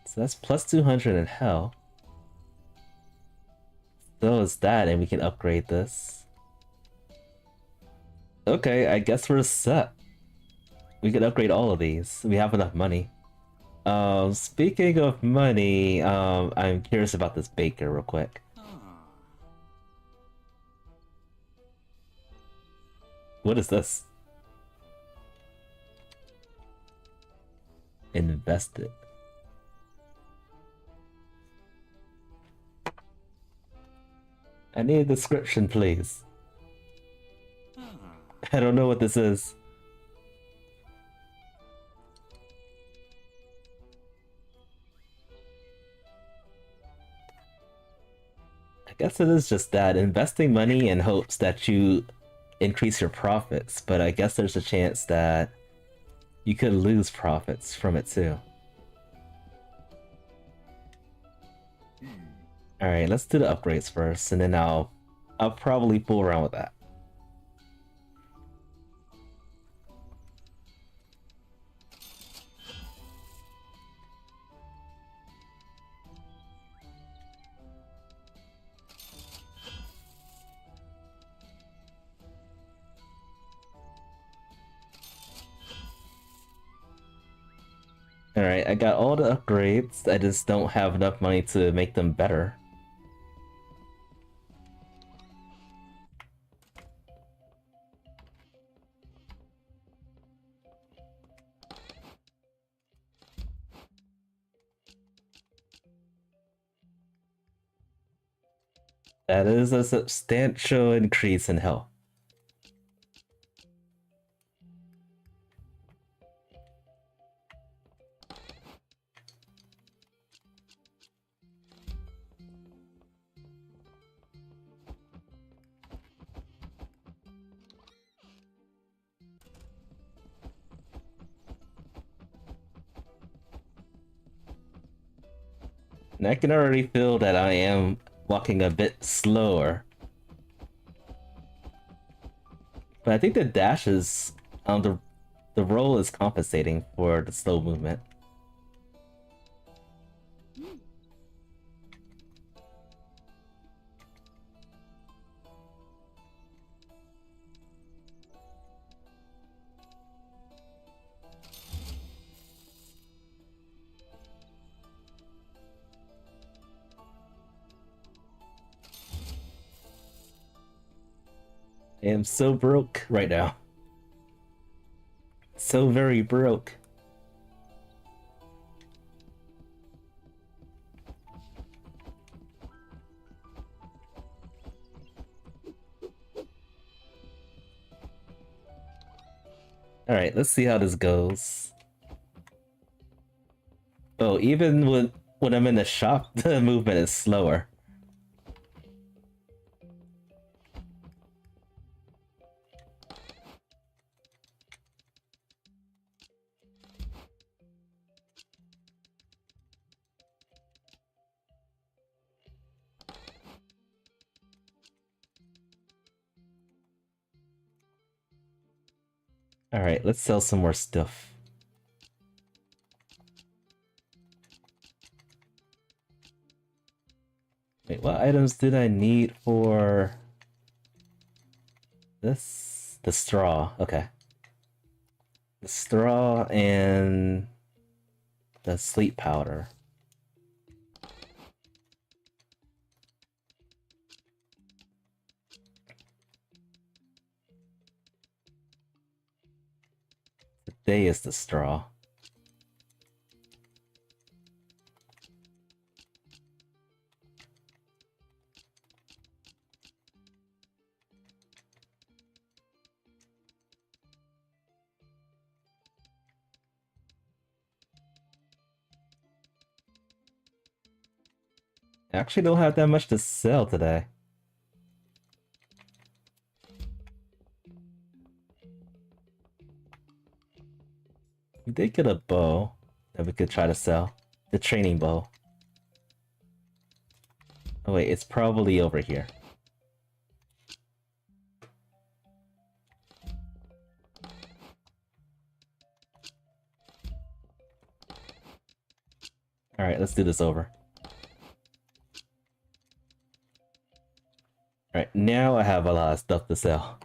So that's plus 200 in hell. So is that, and we can upgrade this. Okay, I guess we're set. We could upgrade all of these. We have enough money. Speaking of money, I'm curious about this baker real quick. What is this? Invest it. I need a description, please. I don't know what this is. I guess it is just that, investing money in hopes that you increase your profits, but I guess there's a chance that you could lose profits from it too. Alright, let's do the upgrades first, and then I'll probably fool around with that. Alright, I got all the upgrades, I just don't have enough money to make them better. That is a substantial increase in health. And I can already feel that I am walking a bit slower. But I think the dash is the roll is compensating for the slow movement. I am so broke right now. So very broke. Alright, let's see how this goes. Oh, even when I'm in the shop, the movement is slower. Alright, let's sell some more stuff. Wait, what items did I need for this? The straw, okay. The straw and the sleep powder. Today is the straw. I actually don't have that much to sell today. We did get a bow that we could try to sell. The training bow. Oh wait, it's probably over here. Alright, let's do this over. Alright, now I have a lot of stuff to sell.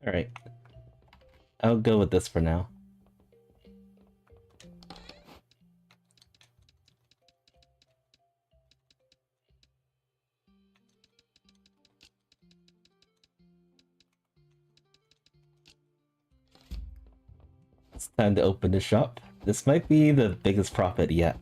Alright. I'll go with this for now. It's time to open the shop. This might be the biggest profit yet.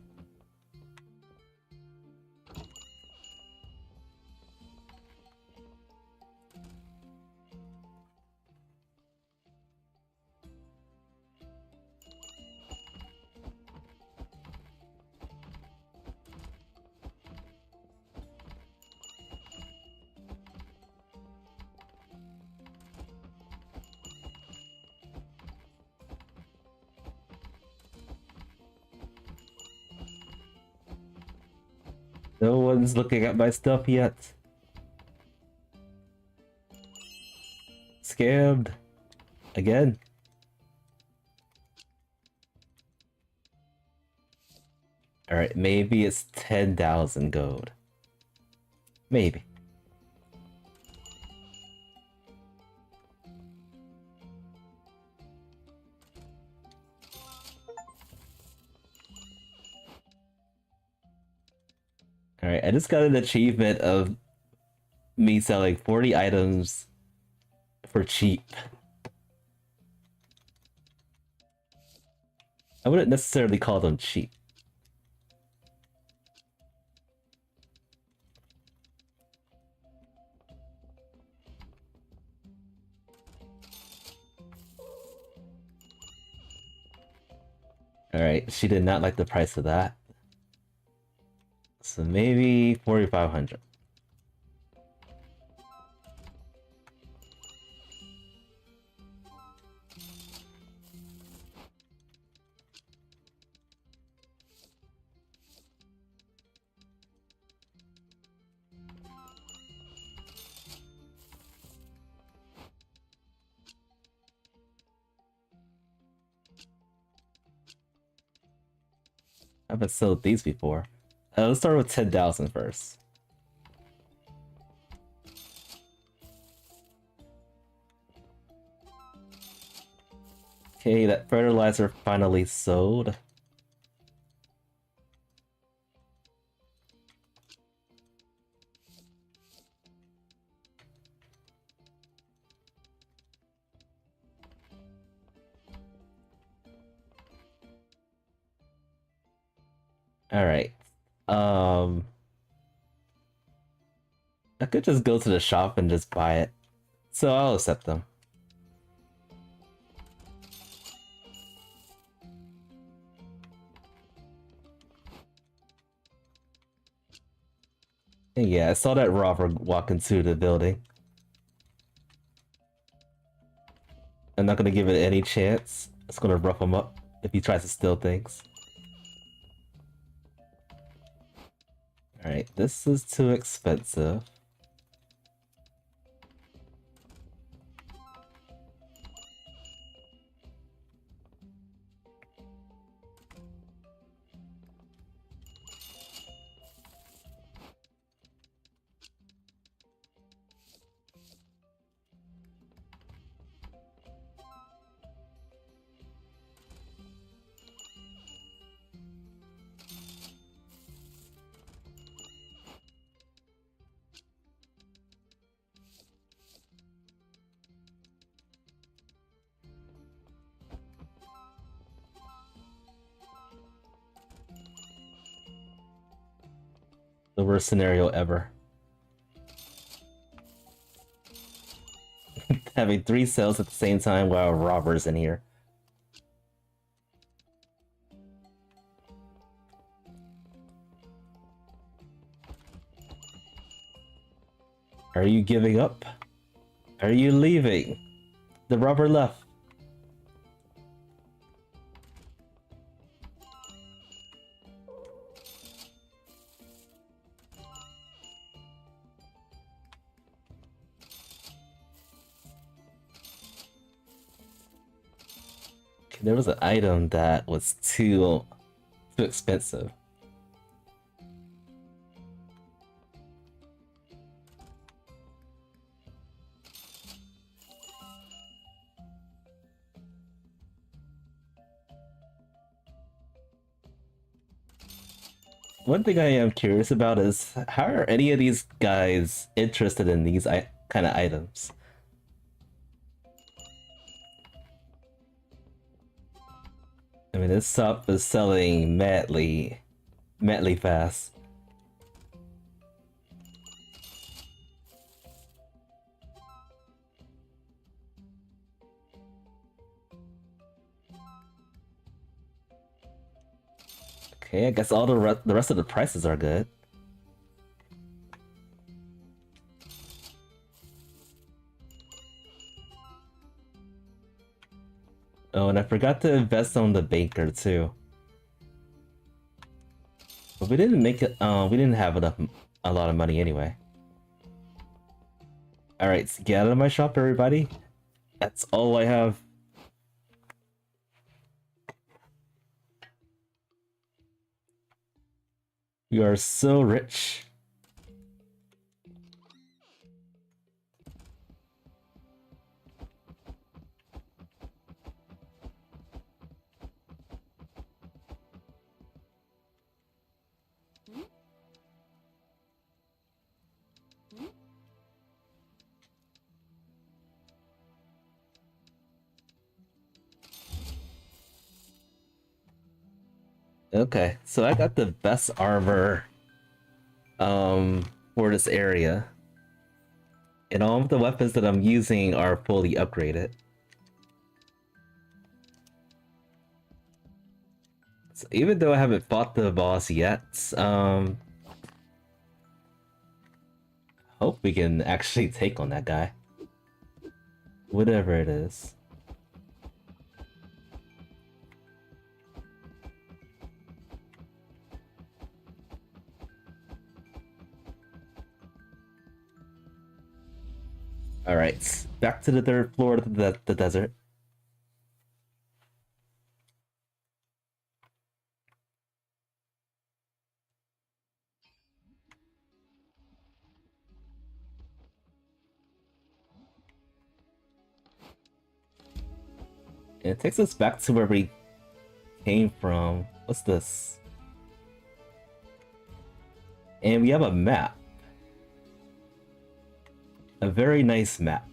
No one's looking at my stuff yet. Scammed. Again. Alright, maybe it's 10,000 gold. Maybe. Alright, I just got an achievement of me selling 40 items for cheap. I wouldn't necessarily call them cheap. Alright, she did not like the price of that. So maybe 4,500. I haven't sold these before. Let's start with 10,000 first. Okay, that fertilizer finally sold. Alright. I could just go to the shop and just buy it. So I'll accept them. And yeah, I saw that robber walk into the building. I'm not gonna give it any chance. It's gonna rough him up if he tries to steal things. Alright, this is too expensive. The worst scenario ever. Having 3 sales at the same time while a robber's in here. Are you giving up? Are you leaving? The robber left. There was an item that was too expensive. One thing I am curious about is how are any of these guys interested in these kind of items? I mean, this shop is selling madly fast. Okay, I guess all the rest of the prices are good. Oh, and I forgot to invest on the banker too. But we didn't make it. We didn't have a lot of money anyway. All right, so get out of my shop, everybody. That's all I have. We are so rich. Okay, so I got the best armor for this area. And all of the weapons that I'm using are fully upgraded. So even though I haven't fought the boss yet, hope we can actually take on that guy. Whatever it is. Alright, back to the third floor of the desert. And it takes us back to where we came from. What's this? And we have a map. A very nice map.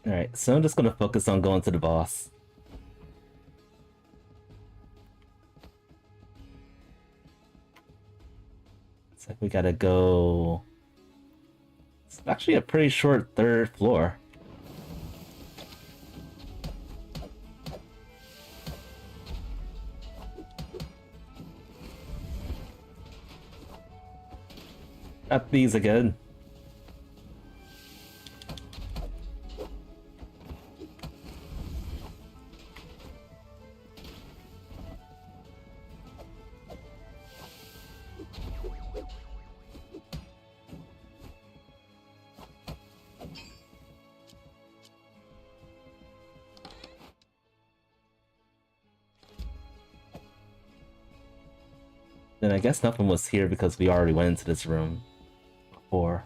Alright, so I'm just gonna focus on going to the boss. Looks like we gotta go... It's actually a pretty short third floor. Not these again. Then I guess nothing was here because we already went into this room before.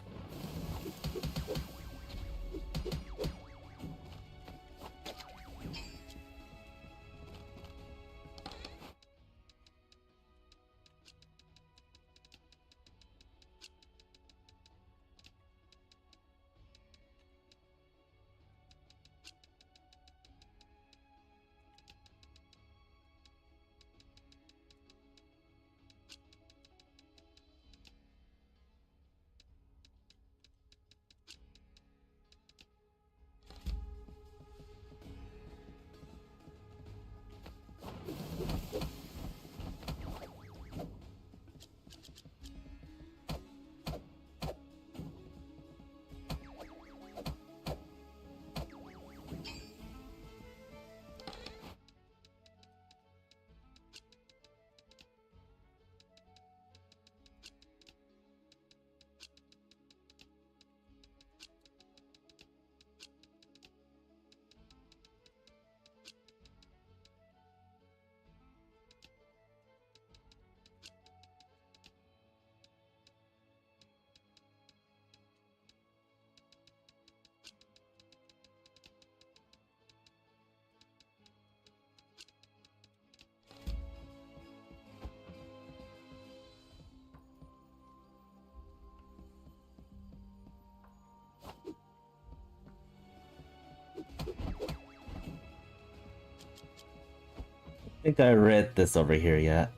think I read this over here yet.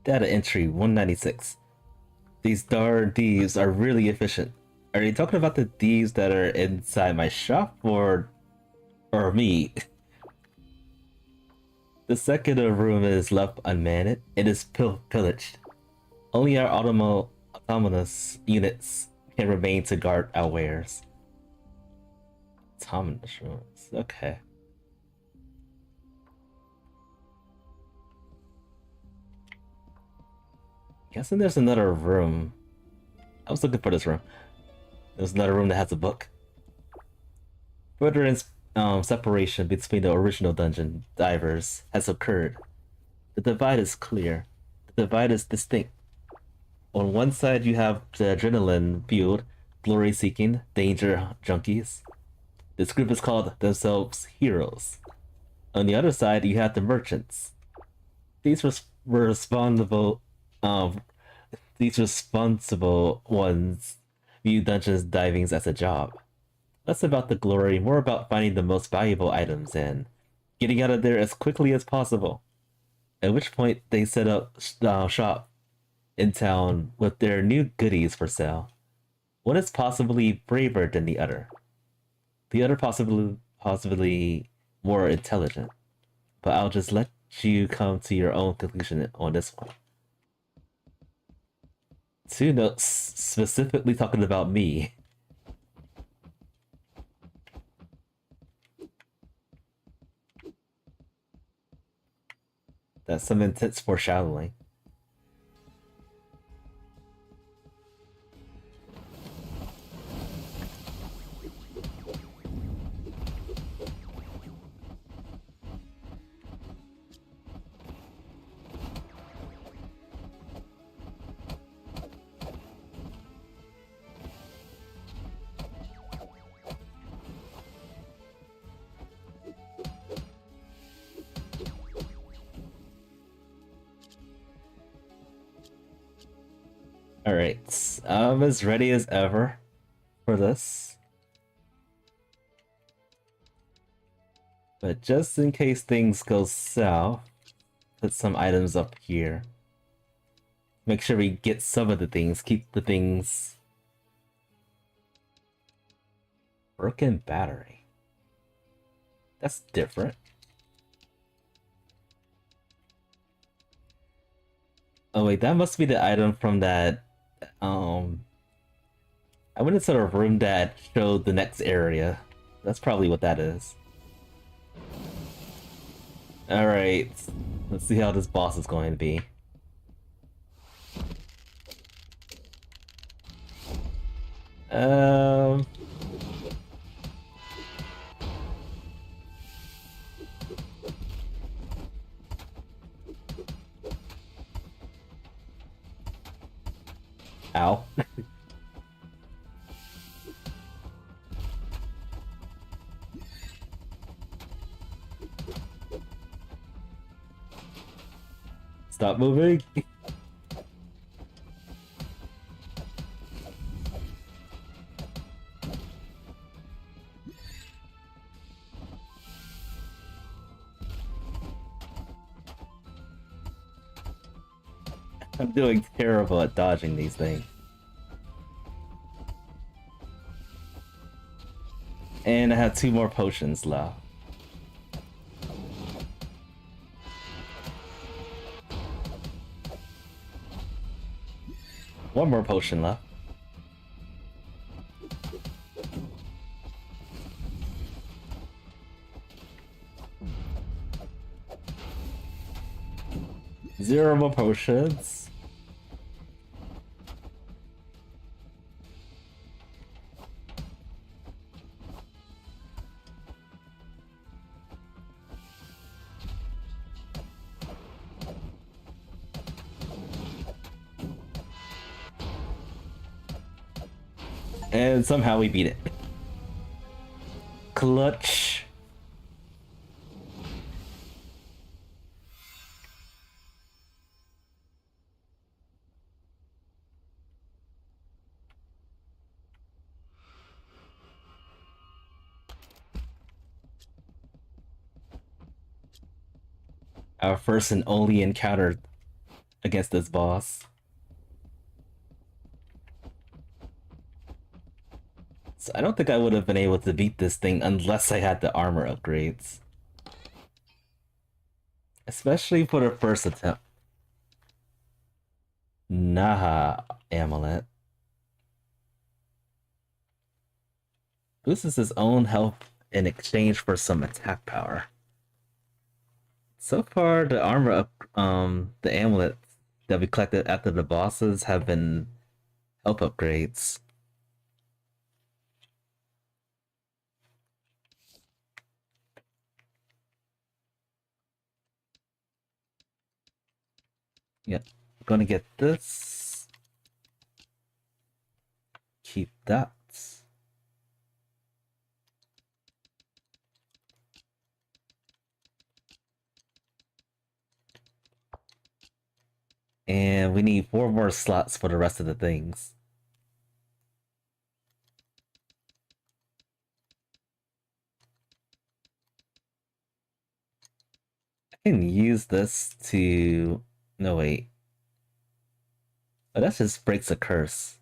Data entry 196. These darn thieves are really efficient. Are you talking about the thieves that are inside my shop or me? The second room is left unmanned. It is pillaged. Only our autonomous units can remain to guard our wares. Autonomous rooms. Okay. Guessing there's another room. I was looking for this room. There's another room that has a book. Further separation between the original dungeon divers has occurred. The divide is clear. The divide is distinct. On one side, you have the adrenaline-fueled, glory-seeking, danger junkies. This group is called themselves heroes. On the other side, you have the merchants. These responsible, um, these responsible ones view dungeons divings as a job. Less about the glory, more about finding the most valuable items and getting out of there as quickly as possible. At which point, they set up shop in town with their new goodies for sale. One is possibly braver than the other. The other possibly more intelligent. But I'll just let you come to your own conclusion on this one. Two notes specifically talking about me. That's some intense foreshadowing. Alright, I'm as ready as ever for this. But just in case things go south, put some items up here. Make sure we get some of the things, keep the things. Broken battery. That's different. Oh wait, that must be the item from that, I went into a room that showed the next area. That's probably what that is. Alright, let's see how this boss is going to be. Um... Ow. Stop moving. I'm doing terrible at dodging these things. And I have 2 more potions left. One more potion left. Zero more potions. And somehow we beat it. Clutch. Our first and only encounter against this boss. So I don't think I would have been able to beat this thing unless I had the armor upgrades. Especially for the first attempt. Naha amulet. Boosts his own health in exchange for some attack power. So far, the the amulets that we collected after the bosses have been health upgrades. Yep, gonna get this. Keep that. And we need 4 more slots for the rest of the things. I can use this to... No, wait. Oh, that just breaks a curse.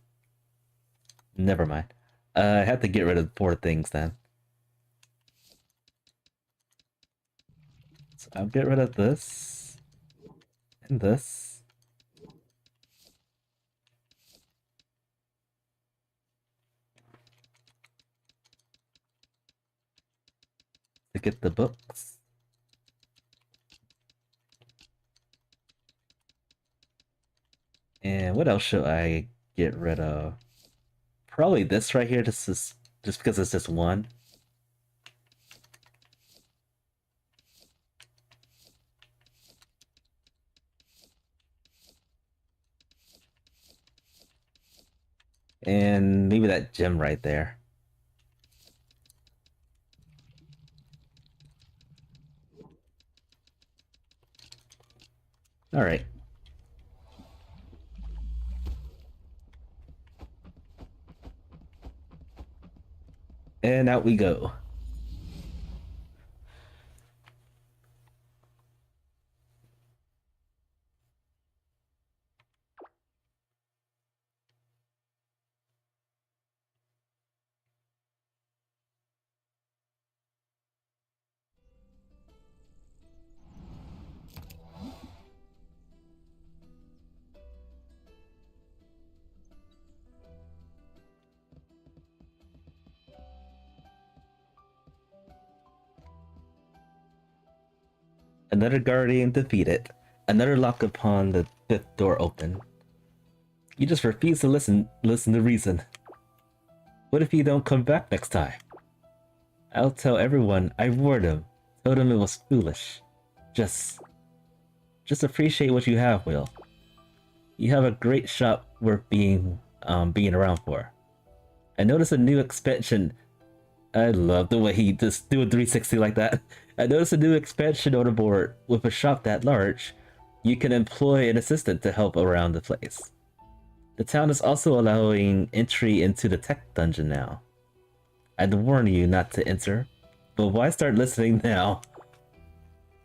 Never mind. I have to get rid of 4 things then. So I'll get rid of this. And this. To get the books. And what else should I get rid of? Probably this right here, just because it's just one. And maybe that gem right there. Alright. And out we go. Another guardian defeated. Another lock upon the 5th door open. You just refuse to listen to reason. What if you don't come back next time? I'll tell everyone I warned him. Told him it was foolish. Just appreciate what you have, Will. You have a great shop worth being around for. I noticed a new expansion. I love the way he just do a 360 like that. I noticed a new expansion on the board. With a shop that large, you can employ an assistant to help around the place. The town is also allowing entry into the tech dungeon now. I'd warn you not to enter, but why start listening now?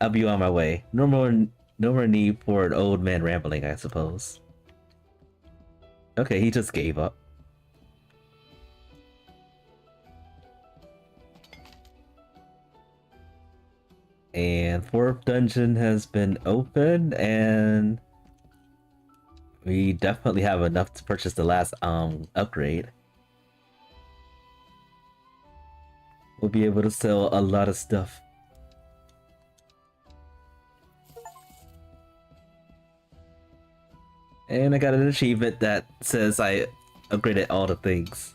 I'll be on my way. No more need for an old man rambling, I suppose. Okay, he just gave up. And 4th dungeon has been opened, and we definitely have enough to purchase the last upgrade. We'll be able to sell a lot of stuff. And I got an achievement that says I upgraded all the things.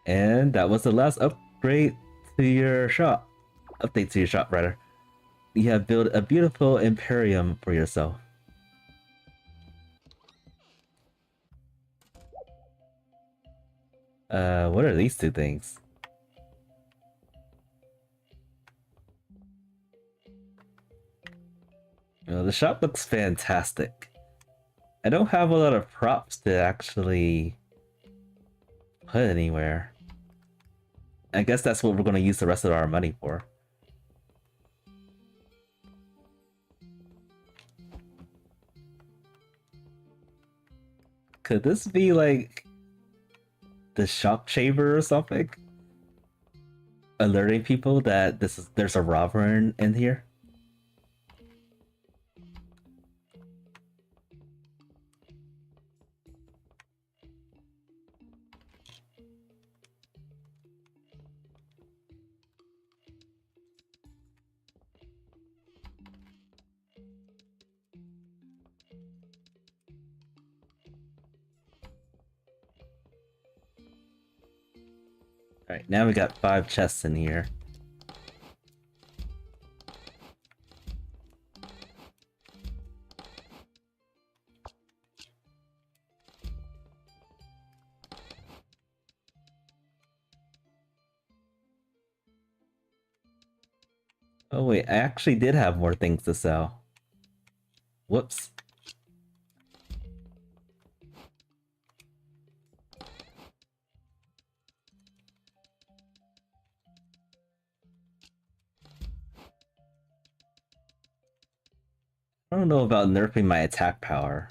And that was the last upgrade to your shop. Update to your shop, rather. You have built a beautiful Imperium for yourself. What are these 2 things? The shop looks fantastic. I don't have a lot of props to actually put anywhere. I guess that's what we're gonna use the rest of our money for. Could this be like the shock chamber or something? Alerting people that there's a robber in here? Alright, now we got 5 chests in here. Oh wait, I actually did have more things to sell. Whoops. I don't know about nerfing my attack power,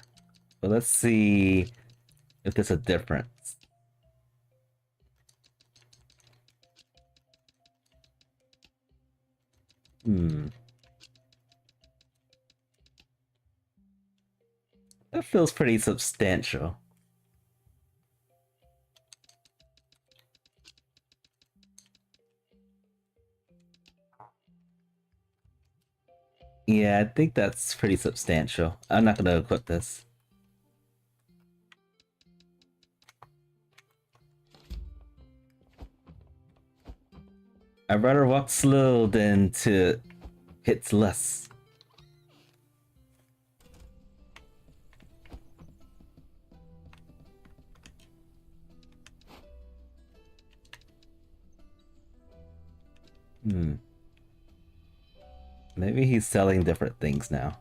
but let's see if there's a difference. That feels pretty substantial. Yeah, I think that's pretty substantial. I'm not gonna equip this. I'd rather walk slow than to hit less. Maybe he's selling different things now.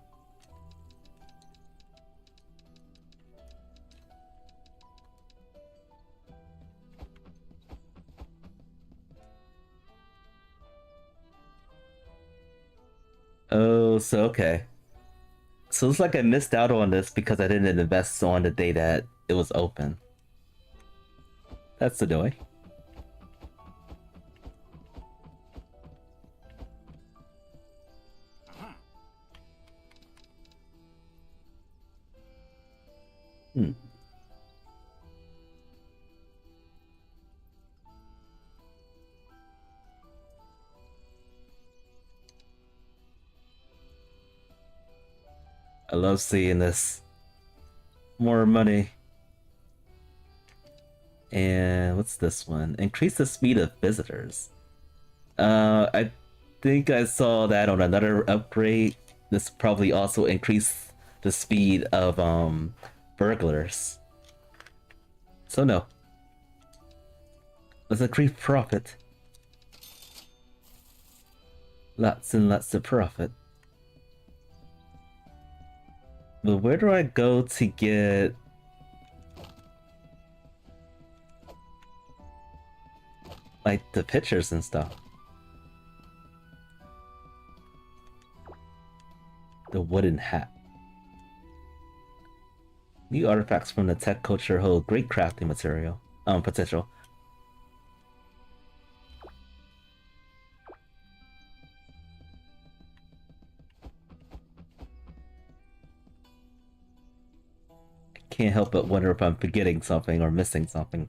Oh, so okay. So it's like I missed out on this because I didn't invest on the day that it was open. That's annoying. I love seeing this. More money. And what's this one? Increase the speed of visitors. I think I saw that on another upgrade. This probably also increased the speed of burglars. So no. Let's increase profit. Lots and lots of profit. But where do I go to get like the pictures and stuff? The wooden hat. New artifacts from the tech culture hold great crafting material potential. I can't help but wonder if I'm forgetting something or missing something.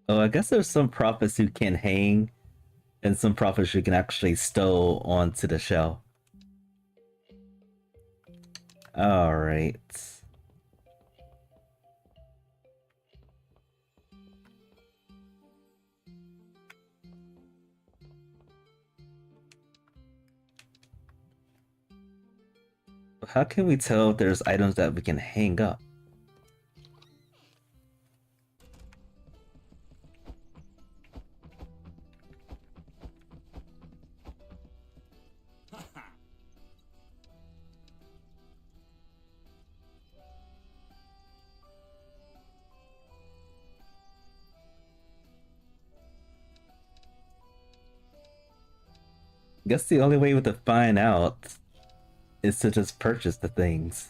Oh, I guess there's some profits you can hang, and some profits you can actually stow onto the shell. Alright. How can we tell if there's items that we can hang up? I guess the only way to find out is to just purchase the things.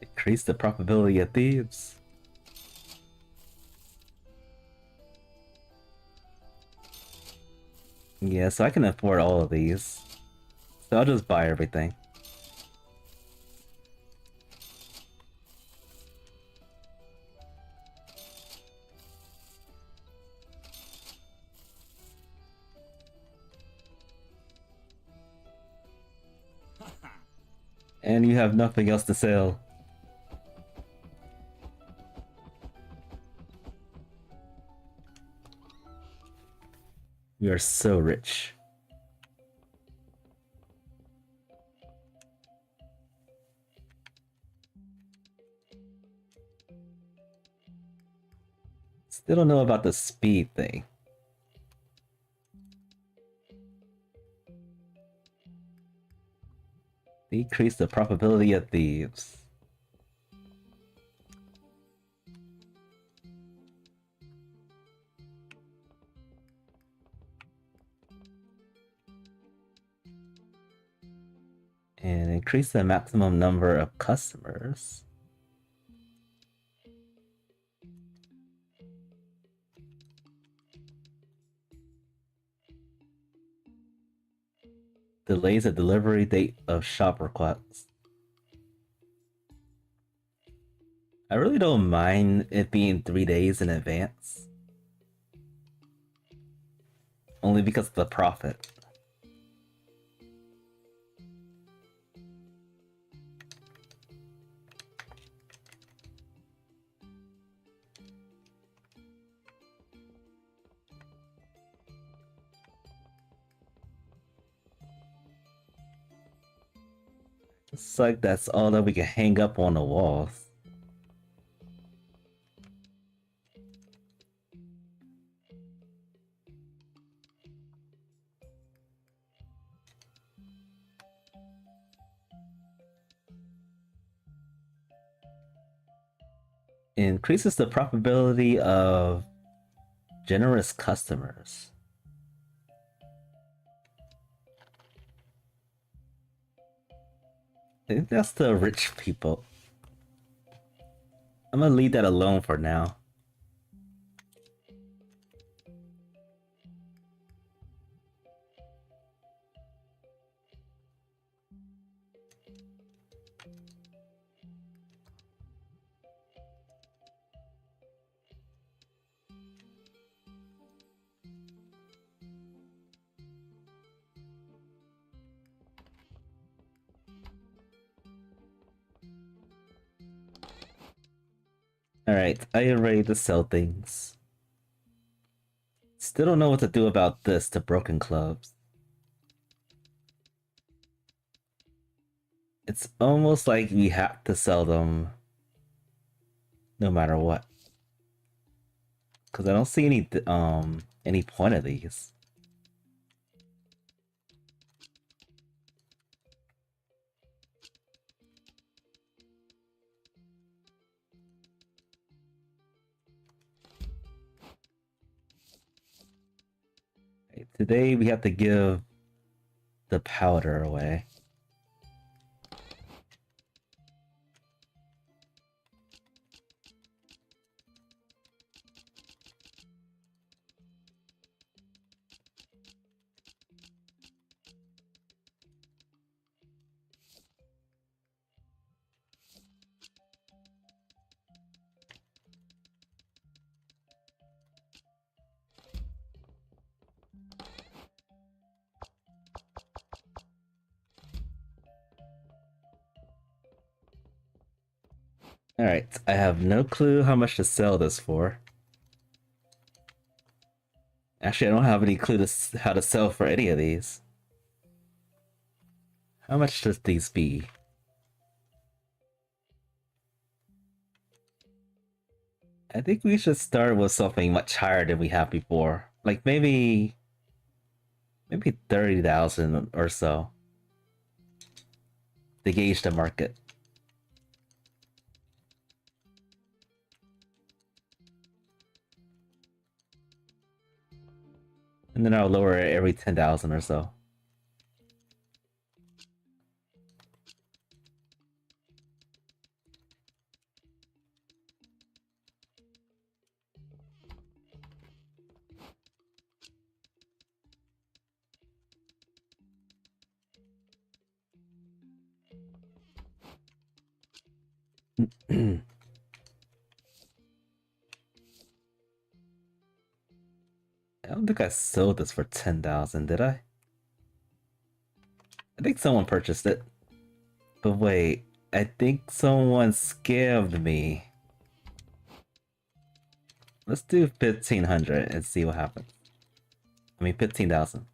Increase the probability of thieves. Yeah, so I can afford all of these. So I'll just buy everything. And you have nothing else to sell. You are so rich. Still don't know about the speed thing. Decrease the probability of thieves. And increase the maximum number of customers. Delays the delivery date of shop requests. I really don't mind it being 3 days in advance. Only because of the profit. It's like that's all that we can hang up on the walls. Increases the probability of generous customers. I think that's the rich people. I'm gonna leave that alone for now. Alright, I am ready to sell things. Still don't know what to do about this to broken clubs. It's almost like we have to sell them no matter what. Cause I don't see any point of these. Today we have to give the powder away. Alright, I have no clue how much to sell this for. Actually, I don't have any clue to how to sell for any of these. How much should these be? I think we should start with something much higher than we have before. Like maybe 30,000 or so to gauge the market. And then I'll lower it every 10,000 or so. I don't think I sold this for 10,000, did I? I think someone purchased it. But wait, I think someone scammed me. Let's do 1,500 and see what happens. I mean 15,000.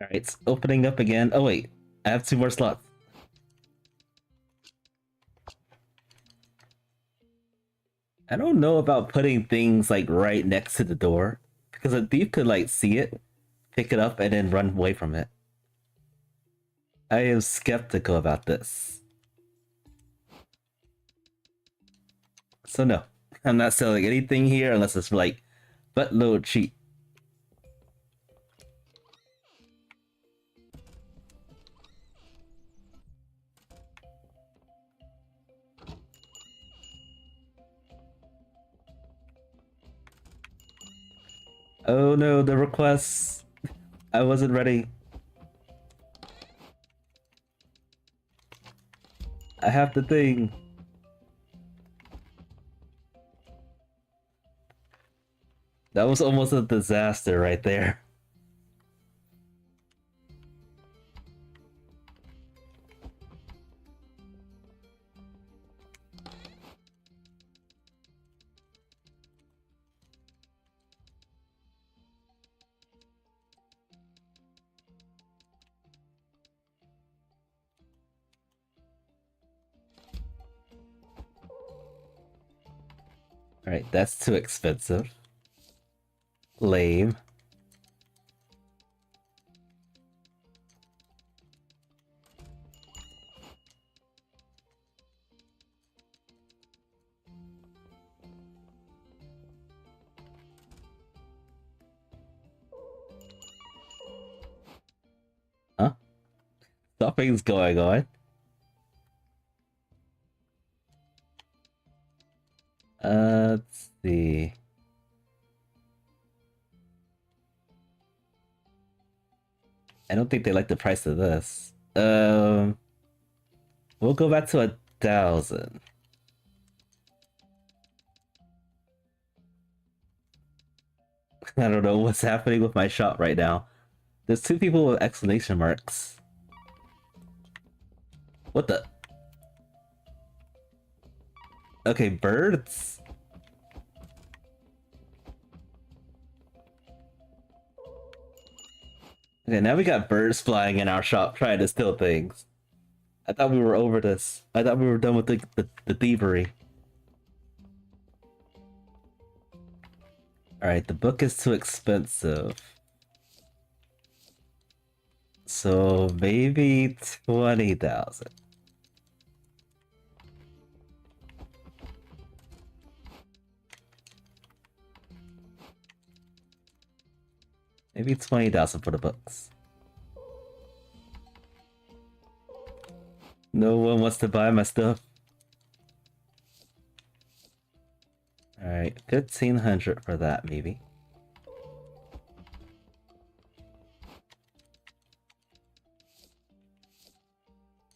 Alright, it's opening up again. Oh wait, I have 2 more slots. I don't know about putting things like right next to the door because a thief could like see it, pick it up, and then run away from it. I am skeptical about this. So no, I'm not selling anything here unless it's like buttload cheap. Oh no, the requests. I wasn't ready. I have the thing. That was almost a disaster right there. Alright, that's too expensive. Lame. Huh? Something's going on. Let's see. I don't think they like the price of this. We'll go back to 1,000. I don't know what's happening with my shop right now. There's 2 people with exclamation marks. What the? Okay, birds? Okay, now we got birds flying in our shop trying to steal things. I thought we were over this. I thought we were done with the thievery. Alright, the book is too expensive. So maybe 20,000. Maybe 20,000 for the books. No one wants to buy my stuff. Alright, 1,500 for that, maybe.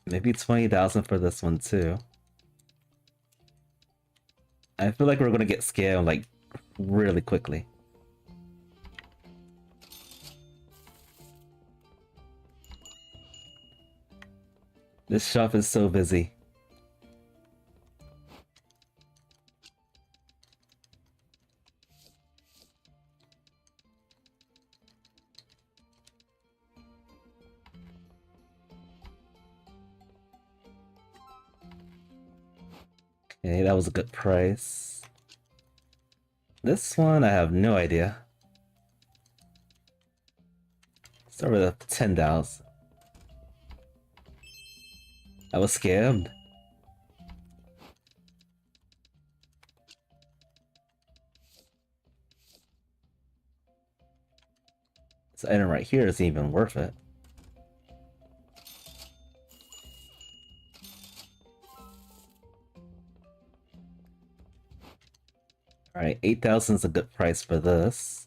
Maybe 20,000 for this one too. I feel like we're gonna get scammed like really quickly. This shop is so busy. Okay, that was a good price. This one, I have no idea. Start with a 10,000. I was scammed. This item right here isn't even worth it. Alright, 8,000 is a good price for this.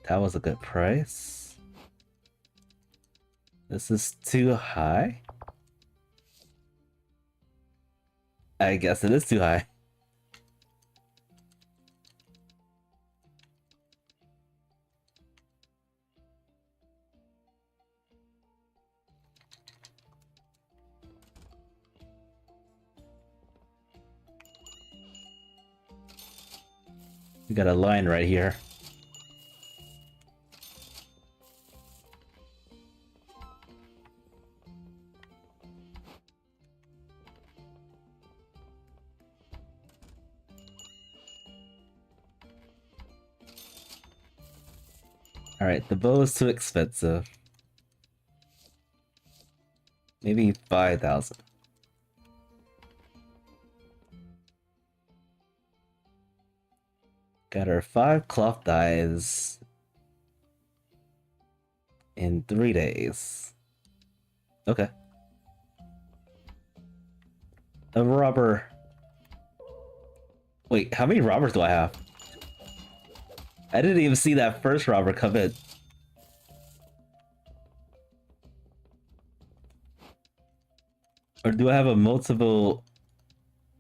That was a good price. This is too high? I guess it is too high. We got a line right here. Alright, the bow is too expensive. Maybe 5,000. Got our 5 cloth dyes in 3 days. Okay. A robber. Wait, how many robbers do I have? I didn't even see that first robber come in. Or do I have a multiple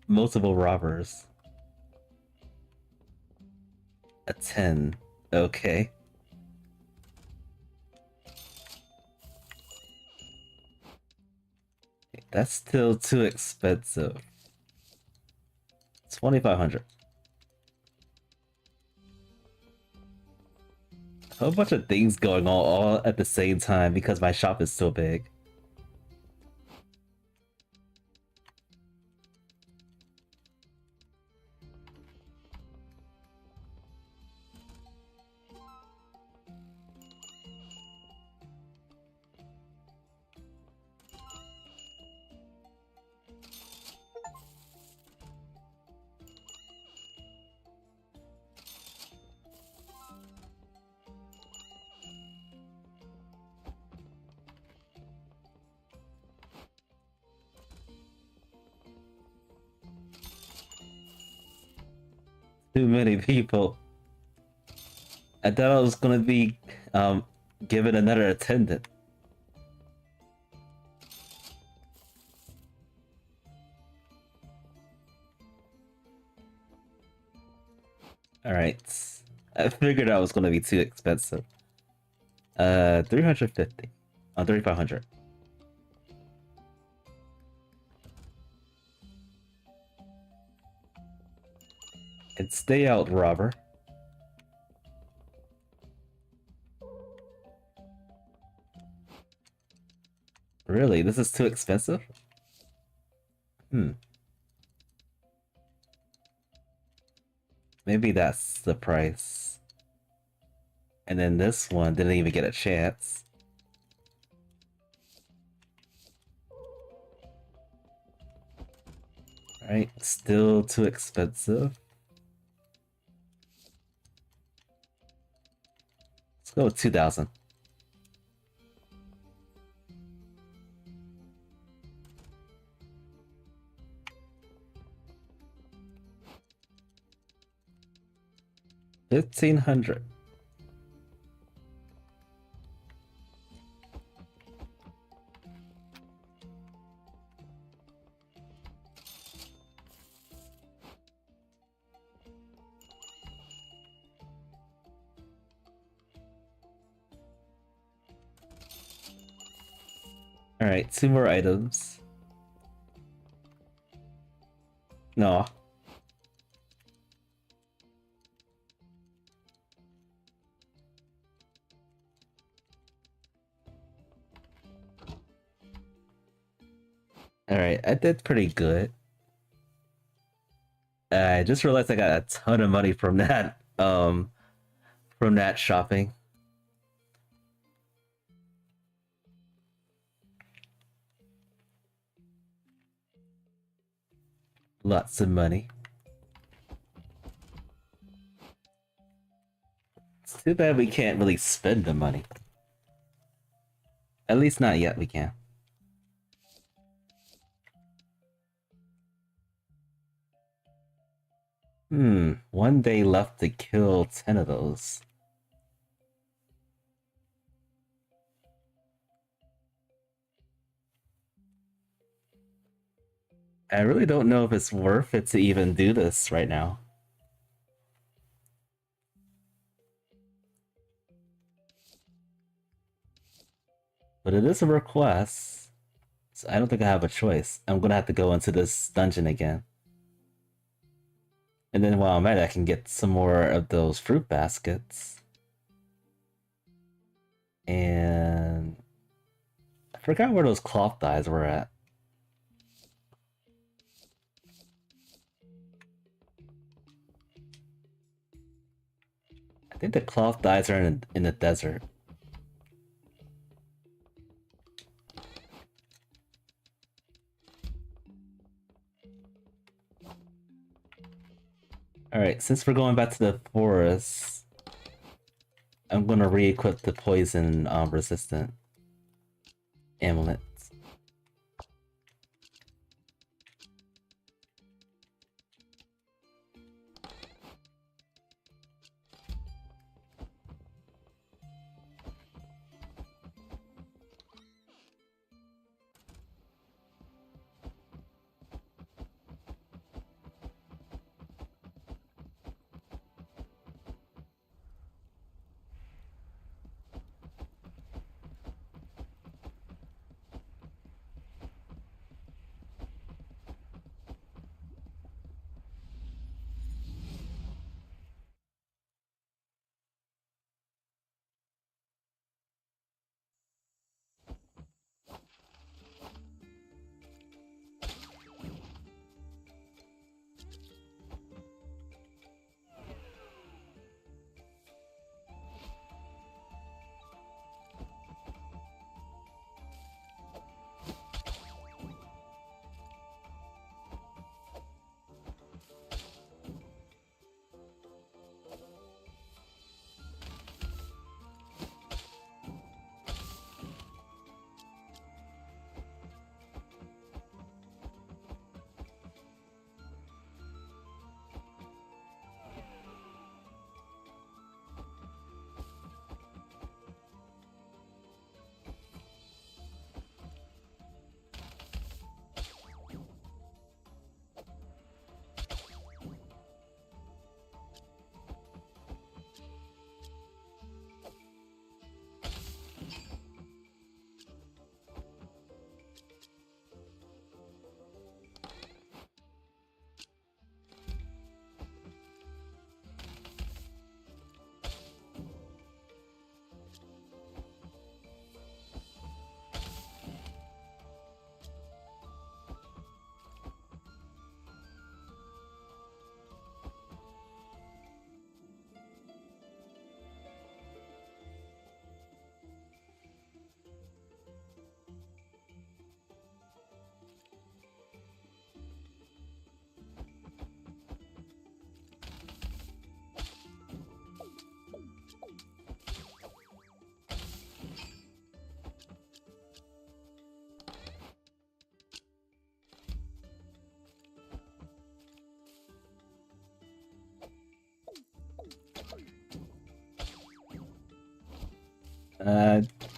robbers? A 10. Okay. That's still too expensive. 2,500. A whole bunch of things going on all at the same time because my shop is so big. Too many people. I thought I was gonna be given another attendant. Alright. I figured I was gonna be too expensive. 350. 3,500. And stay out, robber. Really? This is too expensive? Hmm. Maybe that's the price. And then this one didn't even get a chance. Alright, still too expensive. Let's go with 2,000. $1,500. Alright, 2 more items. No. Alright, I did pretty good. I just realized I got a ton of money from that shopping. Lots of money. It's too bad we can't really spend the money. At least not yet we can. One day left to kill 10 of those. I really don't know if it's worth it to even do this right now. But it is a request, so I don't think I have a choice. I'm gonna have to go into this dungeon again. And then while I'm at it, I can get some more of those fruit baskets. And I forgot where those cloth dyes were at. I think the cloth dyes are in the desert. Alright, since we're going back to the forest, I'm gonna re-equip the poison resistant amulet.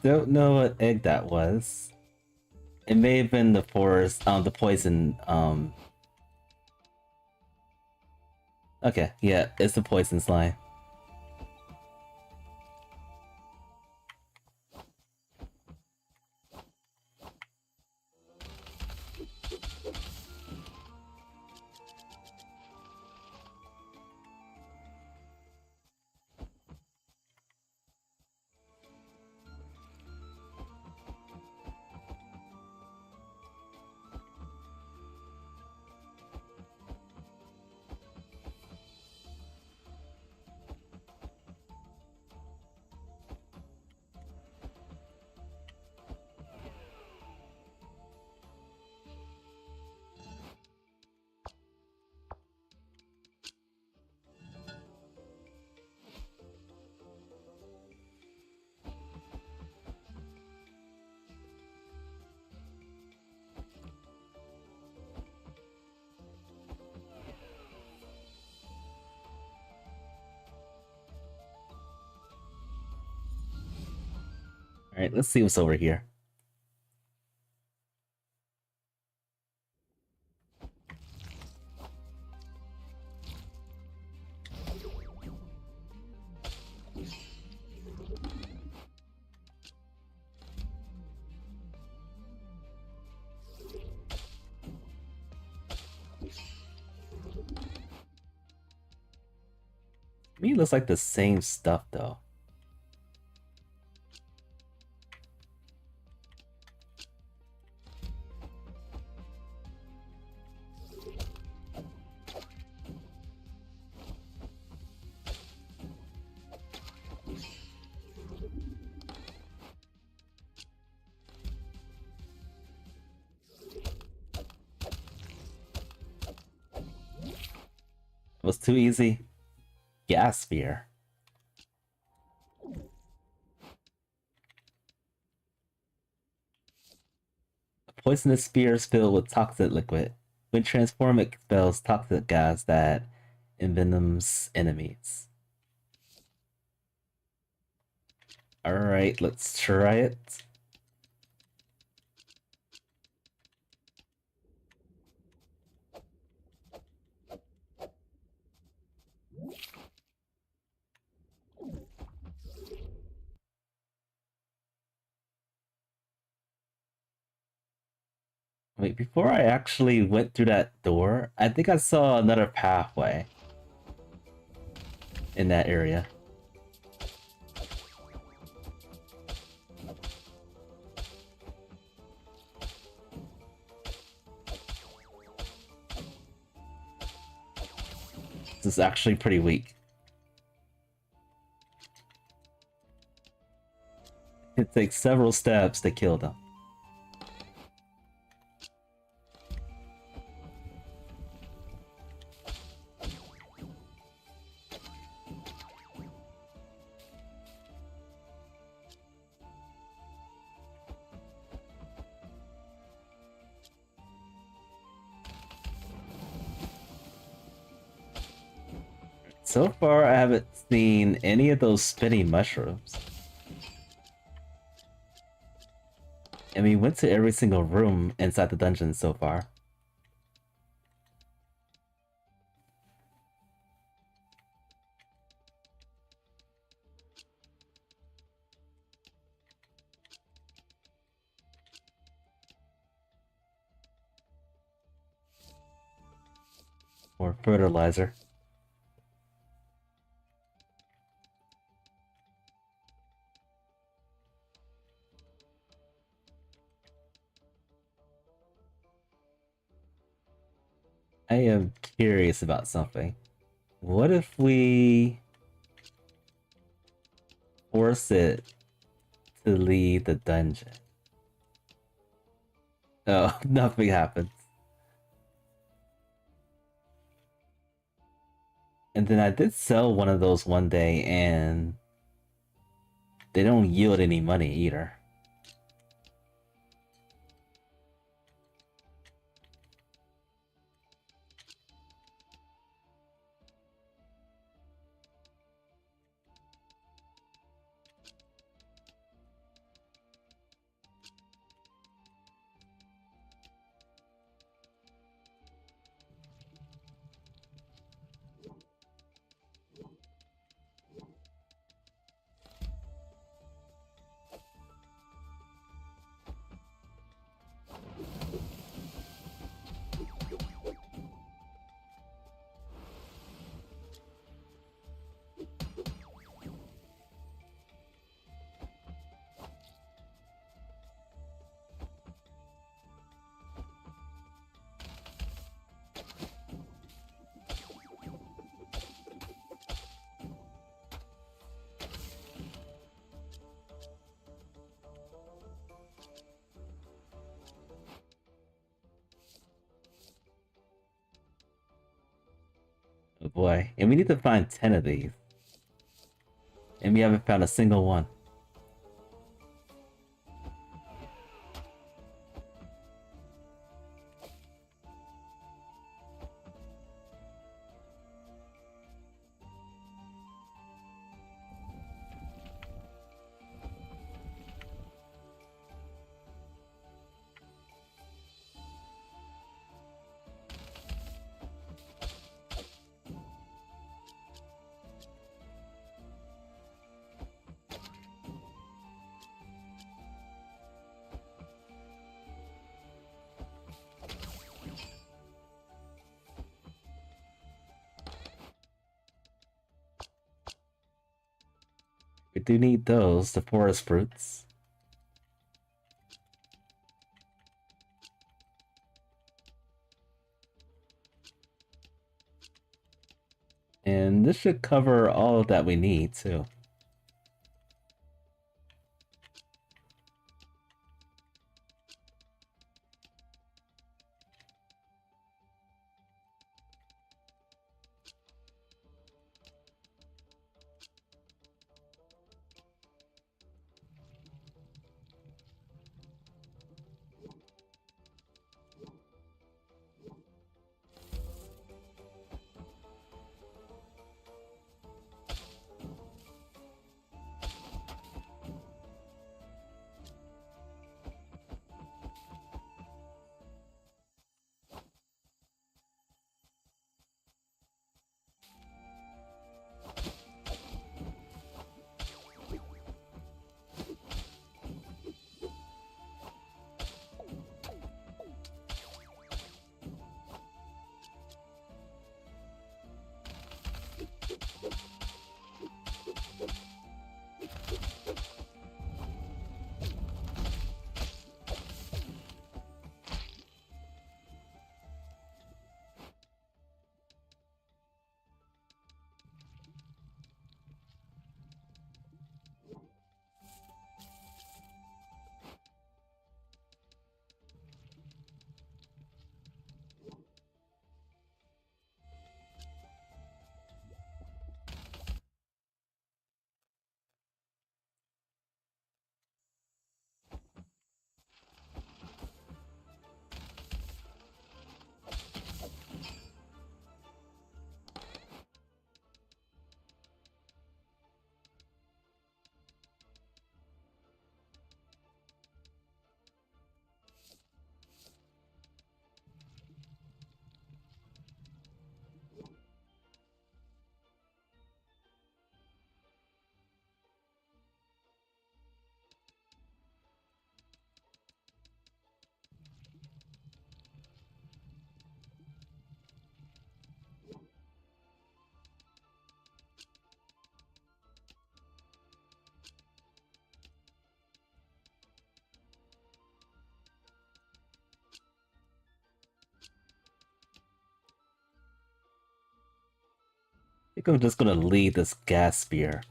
Don't know what egg that was. It may have been the forest, the poison, Okay, yeah, it's the poison slime. Alright, let's see what's over here. To me, it looks like the same stuff, though. It was too easy. Gas sphere. A poisonous spear is filled with toxic liquid. When transformed, it expels toxic gas that envenoms enemies. Alright, let's try it. Wait, before I actually went through that door, I think I saw another pathway in that area. This is actually pretty weak. It takes several steps to kill them. So far, I haven't seen any of those spinning mushrooms. And we went to every single room inside the dungeon so far. Or fertilizer. I am curious about something. What if we force it to leave the dungeon? Oh, nothing happens. And then I did sell one of those one day, and they don't yield any money either. Oh boy. And we need to find 10 of these. And we haven't found a single one. We do need those, the forest fruits. And this should cover all that we need, too. I think I'm just gonna leave this gas spear.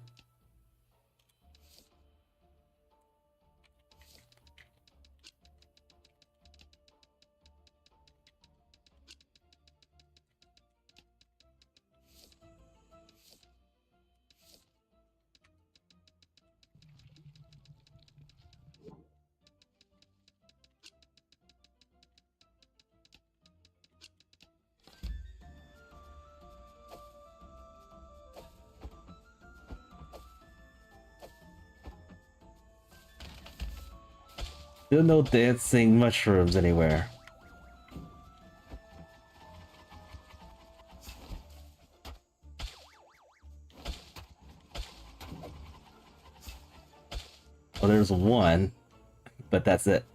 Still no dancing mushrooms anywhere. Well, there's one, but that's it.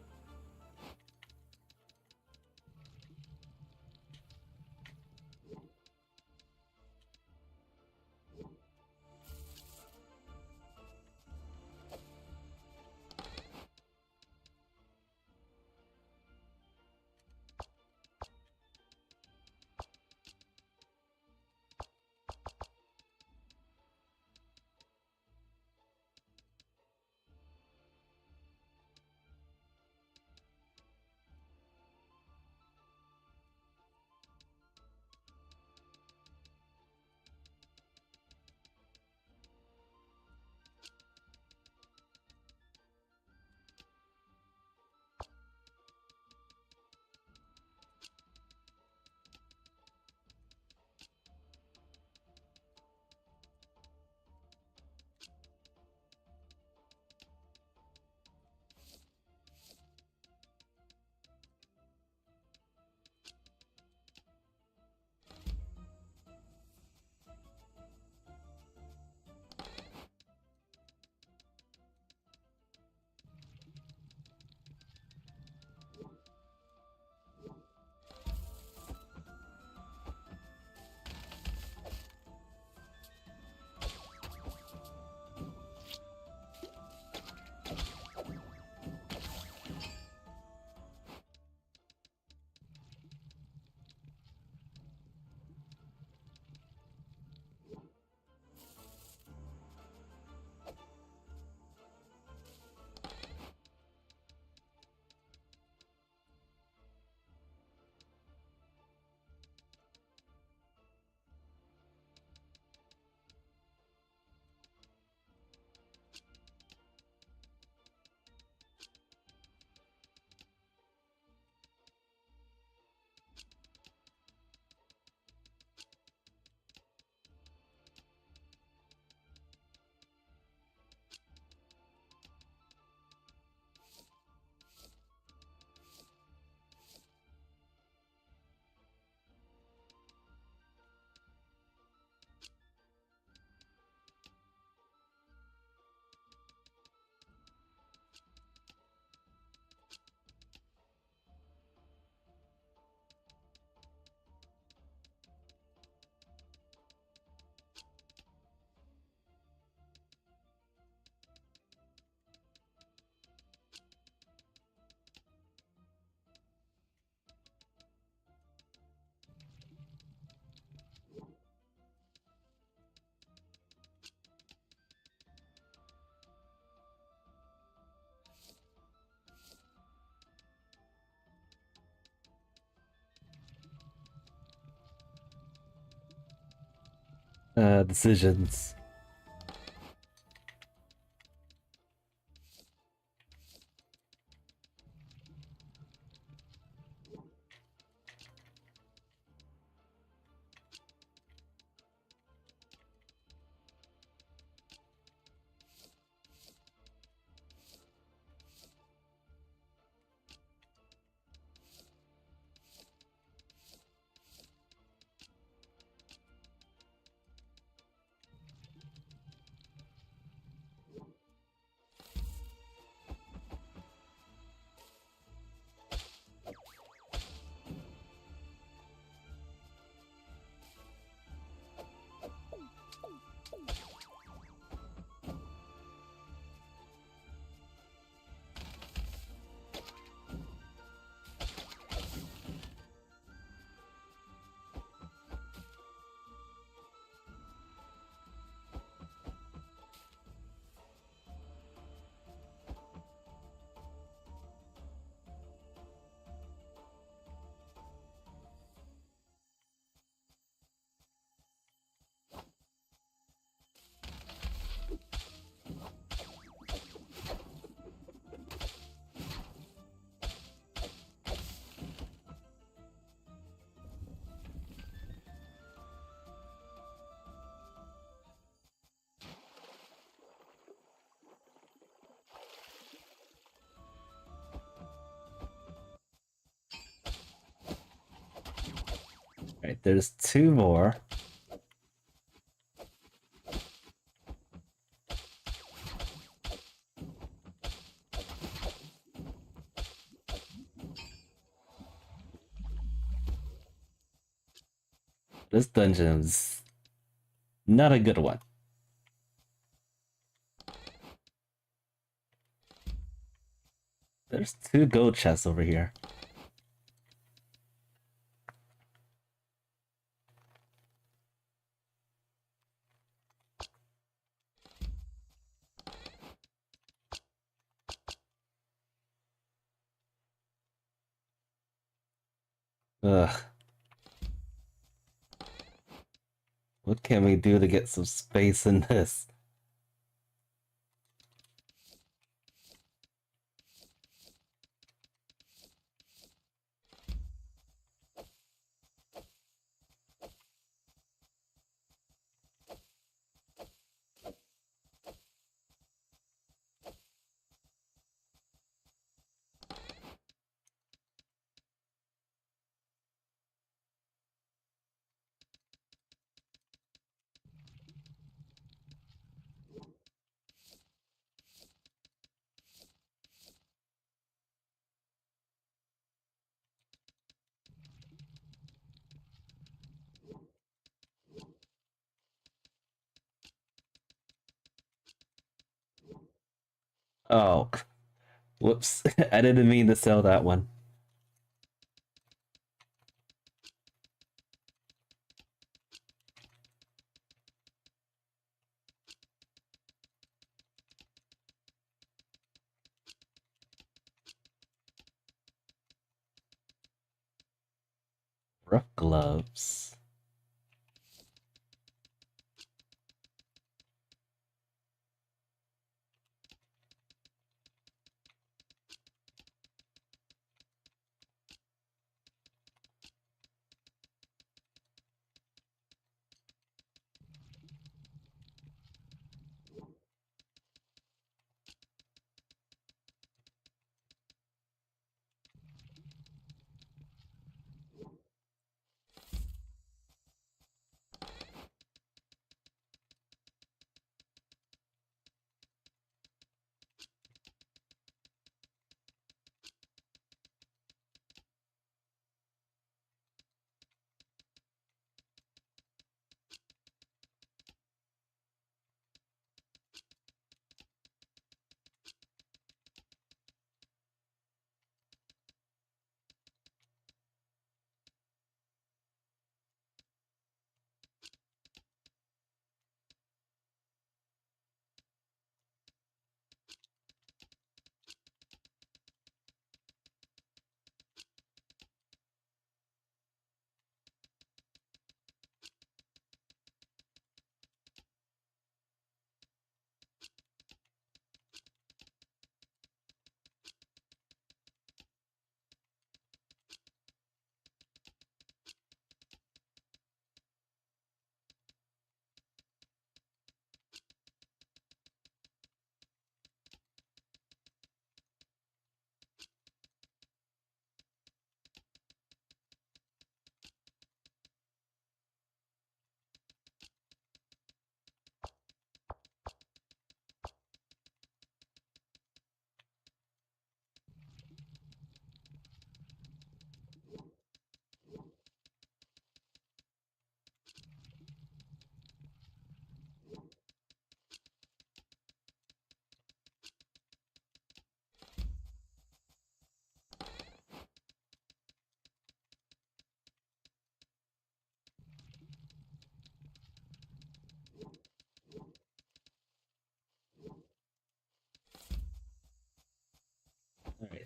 decisions. Right, there's two more. This dungeon's not a good one. There's two gold chests over here. Ugh. What can we do to get some space in this? Oh, whoops. I didn't mean to sell that one. Rough gloves.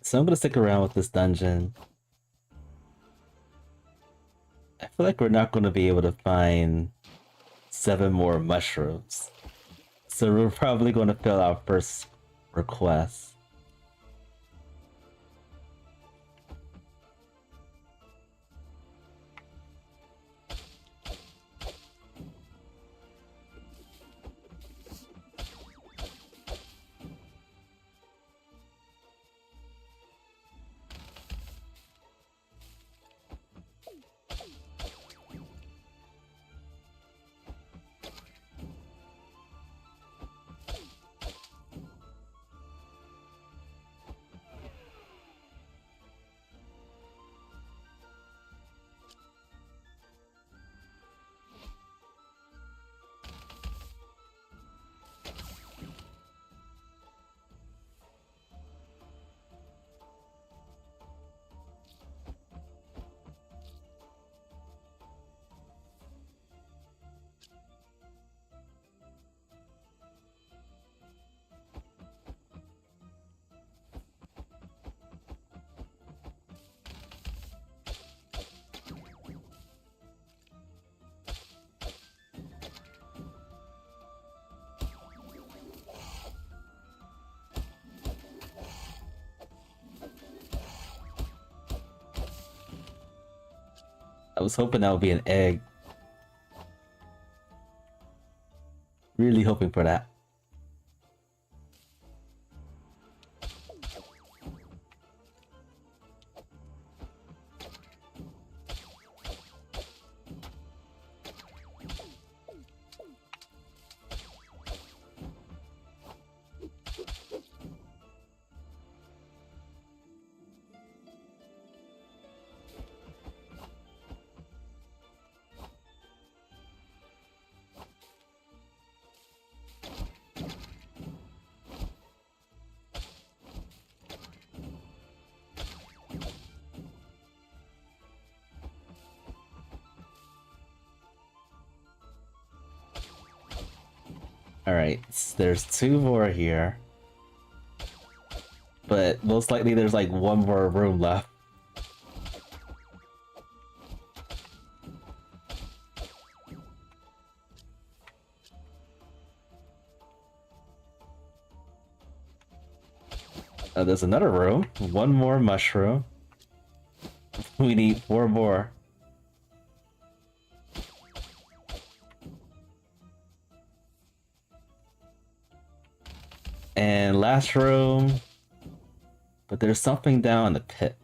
So I'm gonna stick around with this dungeon. I feel like we're not gonna be able to find 7 more mushrooms. So we're probably gonna fill our first request. I was hoping that would be an egg. Really hoping for that. Alright, there's 2 more here. But most likely there's like 1 more room left. There's another room. 1 more mushroom. We need 4 more. And last room. But there's something down in the pit.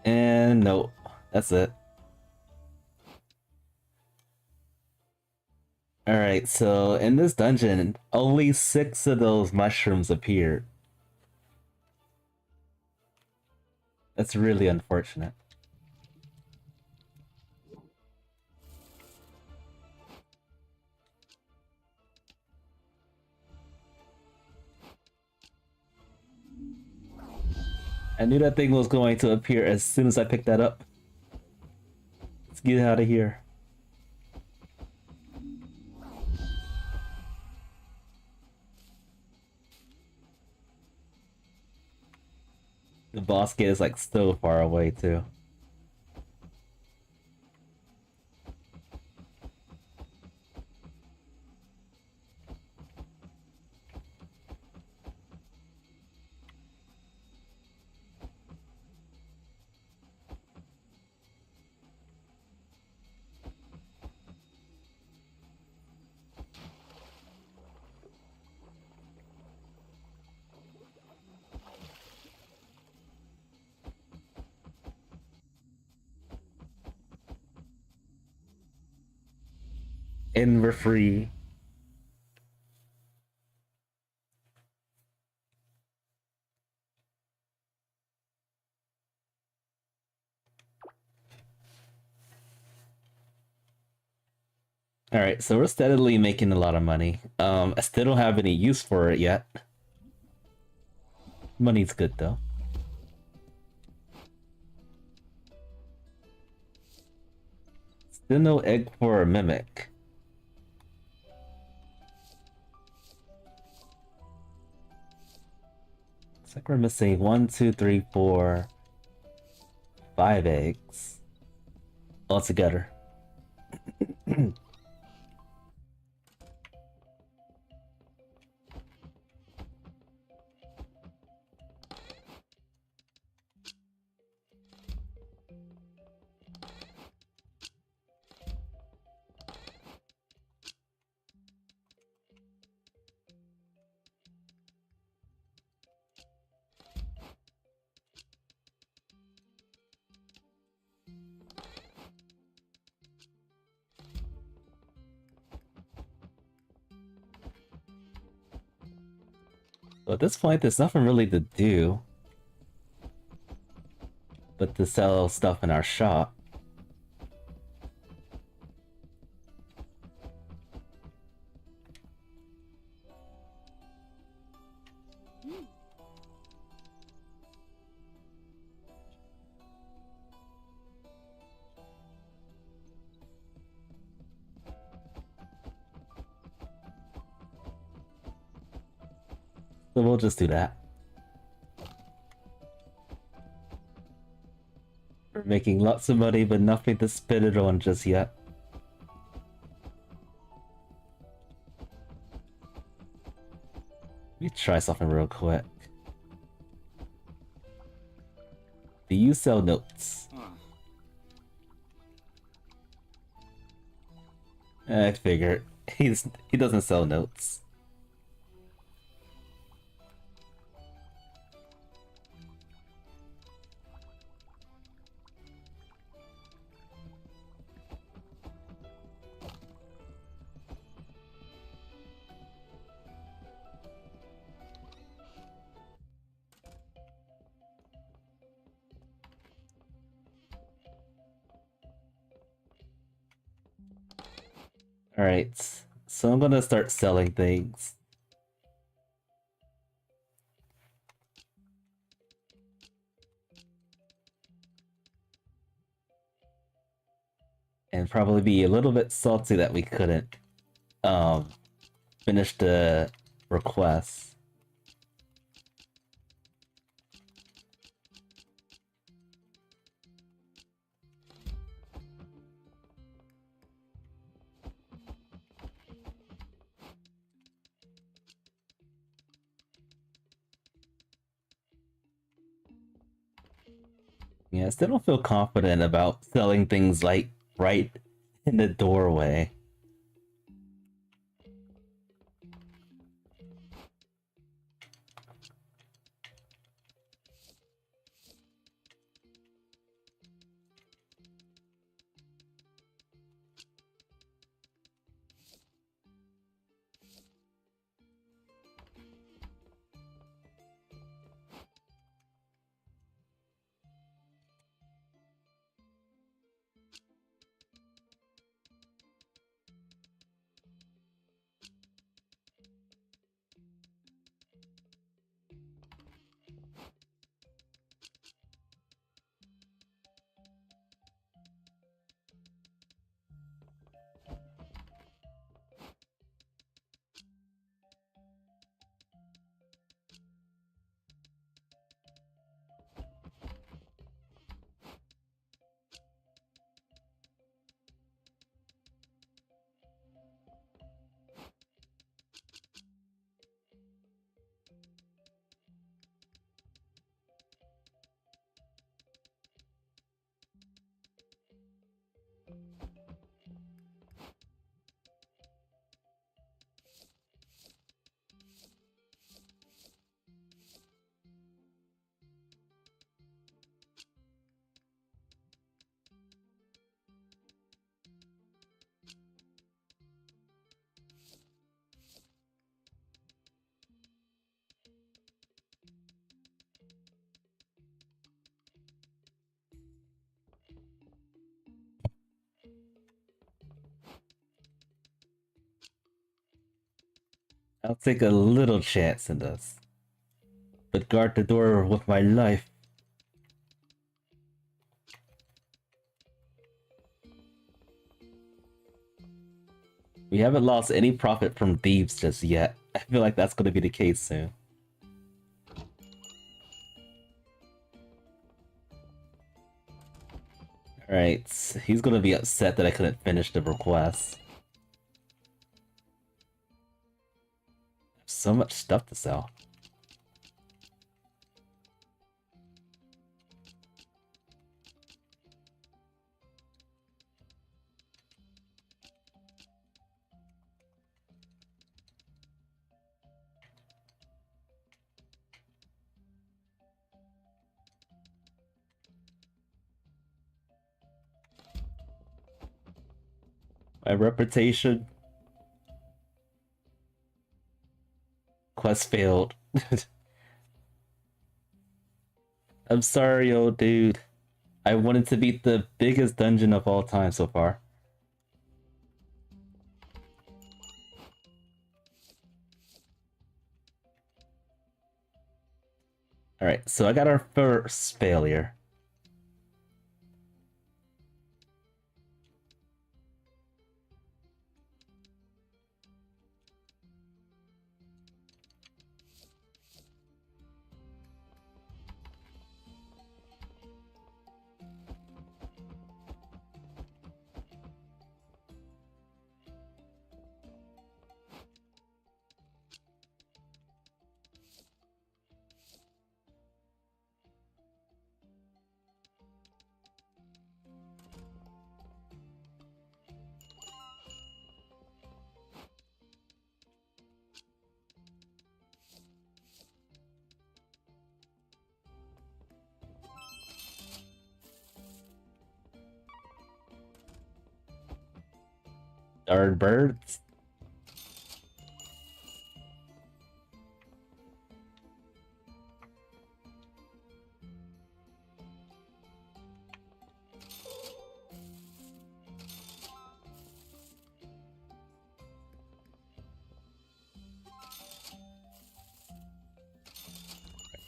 And nope, that's it. Alright, so in this dungeon, only 6 of those mushrooms appeared. That's really unfortunate. I knew that thing was going to appear as soon as I picked that up. Let's get out of here. The boss gate is like so far away too. And we're free. Alright, so we're steadily making a lot of money. I still don't have any use for it yet. Money's good though. Still no egg for a mimic. Looks like we're missing 1, 2, 3, 4, 5 eggs altogether. So at this point, there's nothing really to do but to sell stuff in our shop. So we'll just do that. We're making lots of money, but nothing to spend it on just yet. Let me try something real quick. Do you sell notes? I figured. He doesn't sell notes. Alright, so I'm gonna start selling things. And probably be a little bit salty that we couldn't finish the request. Yeah, I still don't feel confident about selling things like right in the doorway. I'll take a little chance in this, but guard the door with my life. We haven't lost any profit from thieves just yet. I feel like that's going to be the case soon. Alright, he's going to be upset that I couldn't finish the request. So much stuff to sell. My reputation. Quest failed. I'm sorry, old dude. I wanted to beat the biggest dungeon of all time so far. Alright, so I got our first failure. Our birds.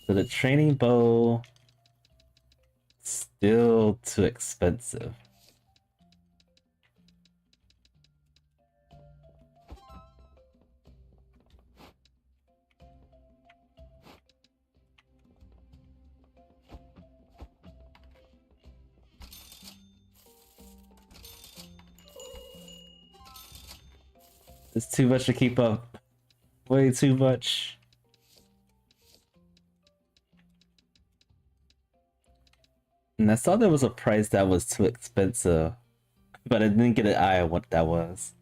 So the training bow, still too expensive. It's too much to keep up. Way too much. And I saw there was a price that was too expensive, but I didn't get an eye on what that was.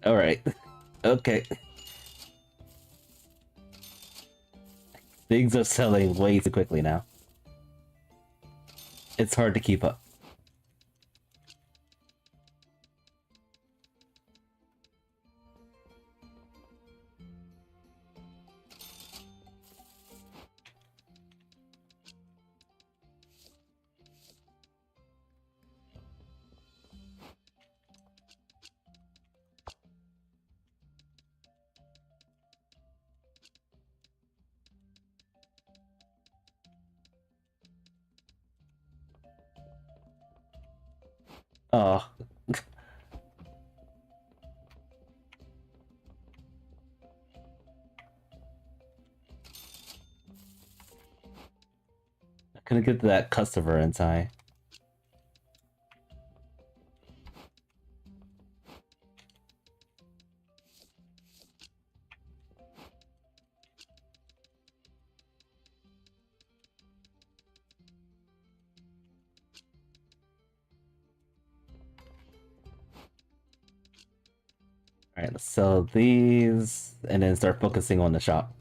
Alright. Okay. Things are selling way too quickly now. It's hard to keep up. Oh. I couldn't get to that customer in time. Alright, let's sell these and then start focusing on the shop.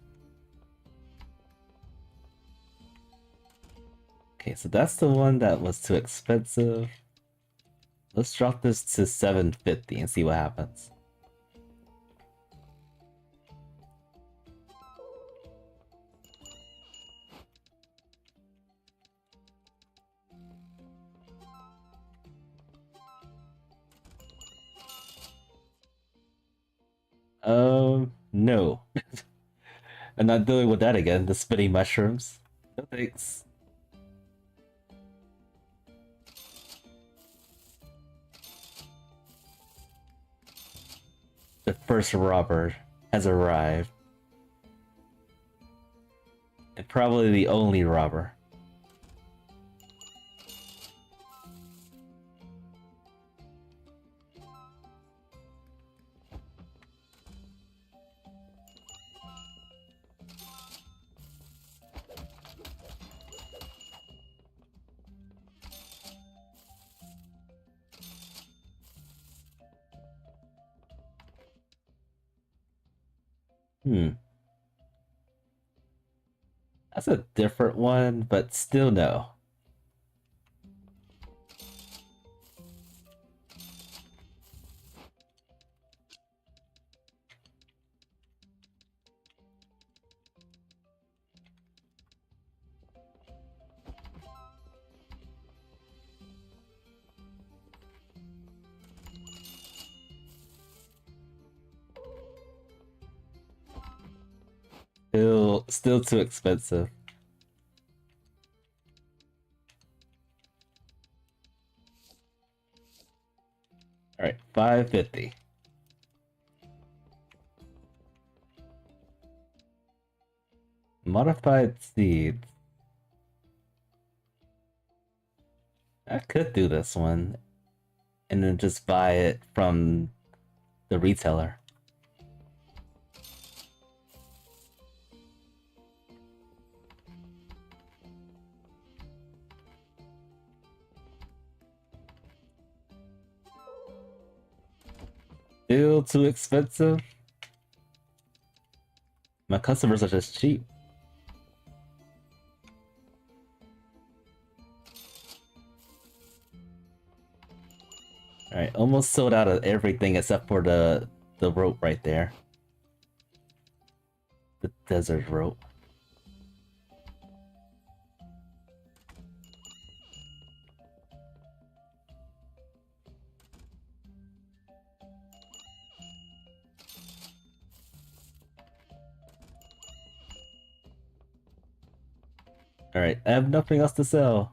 Okay, so that's the one that was too expensive. Let's drop this to 750 and see what happens. No. I'm not dealing with that again, the spinning mushrooms. No thanks. The first robber has arrived. And probably the only robber. That's a different one, but still no. Still too expensive. Alright, 550. Modified seeds. I could do this one and then just buy it from the retailer. Still too expensive. My customers are just cheap. Alright, almost sold out of everything except for the rope right there. The desert rope. Alright, I have nothing else to sell.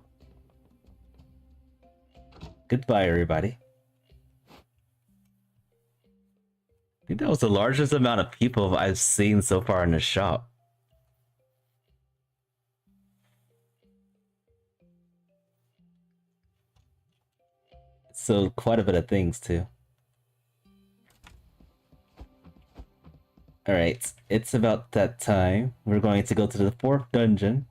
Goodbye, everybody. I think that was the largest amount of people I've seen so far in the shop. So quite a bit of things too. Alright, it's about that time. We're going to go to the 4th dungeon.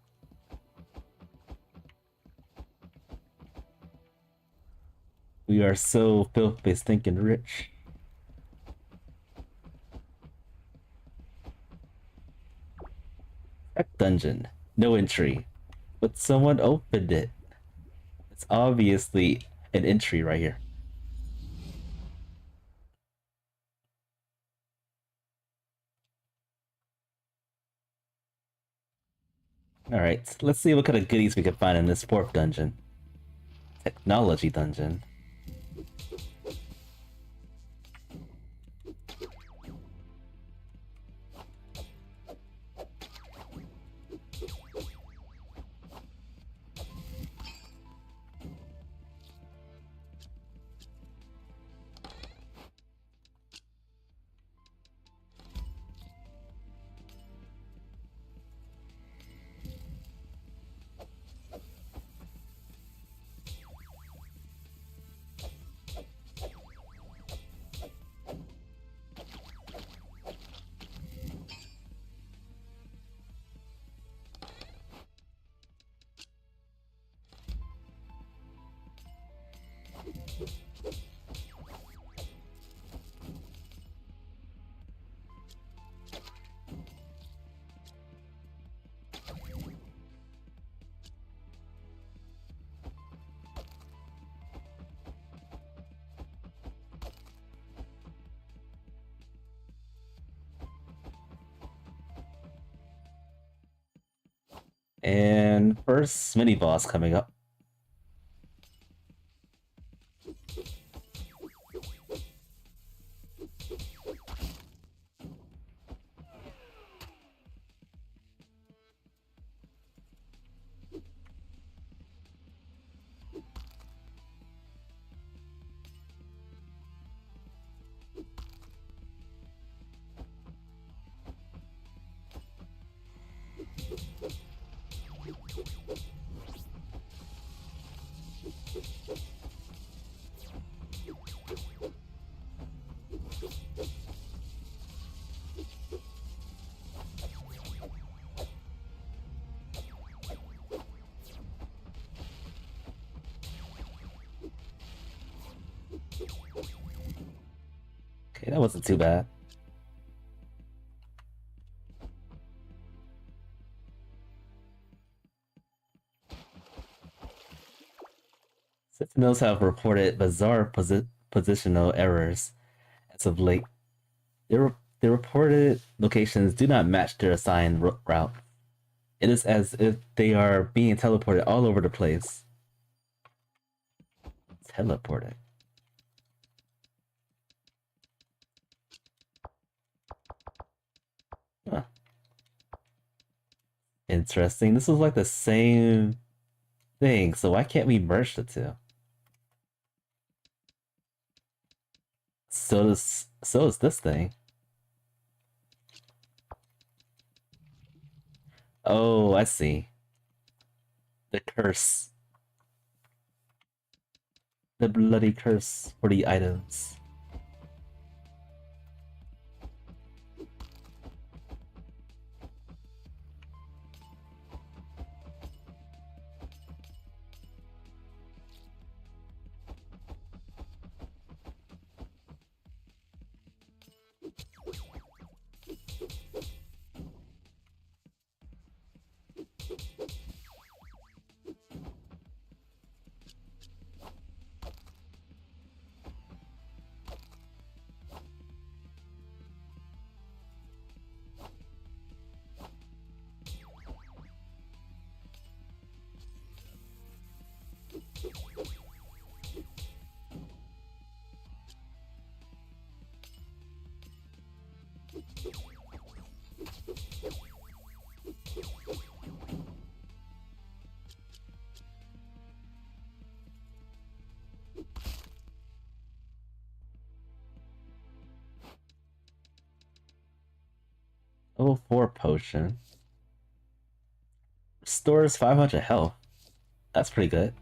We are so filthy stinking rich. That dungeon. No entry. But someone opened it. It's obviously an entry right here. Alright, let's see what kind of goodies we can find in this 4th dungeon. Technology dungeon. And first mini boss coming up. Okay, that wasn't too bad. Sentinels have reported bizarre positional errors as of late. Their reported locations do not match their assigned route. It is as if they are being teleported all over the place. Teleported. Huh. Interesting. This was like the same thing, so why can't we merge the two? So is this thing. Oh, I see. The curse. The bloody curse for the items. Level 4 potion. Restores 500 health. That's pretty good.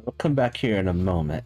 We'll come back here in a moment.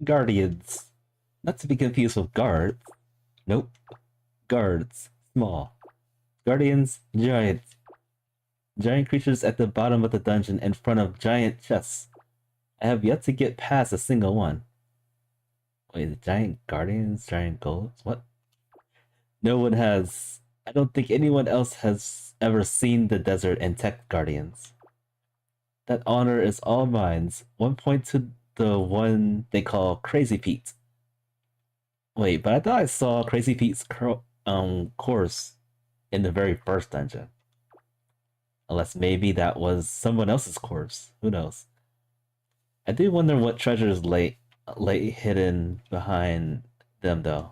Guardians. Not to be confused with guards. Nope. Guards. Small. Guardians. Giants. Giant creatures at the bottom of the dungeon in front of giant chests. I have yet to get past a single one. Wait, giant guardians? Giant golems? What? No one has... I don't think anyone else has ever seen the desert and tech guardians. That honor is all mine. One point to the one they call Crazy Pete. Wait, but I thought I saw Crazy Pete's course in the very first dungeon. Unless maybe that was someone else's course. Who knows? I do wonder what treasures lay hidden behind them, though.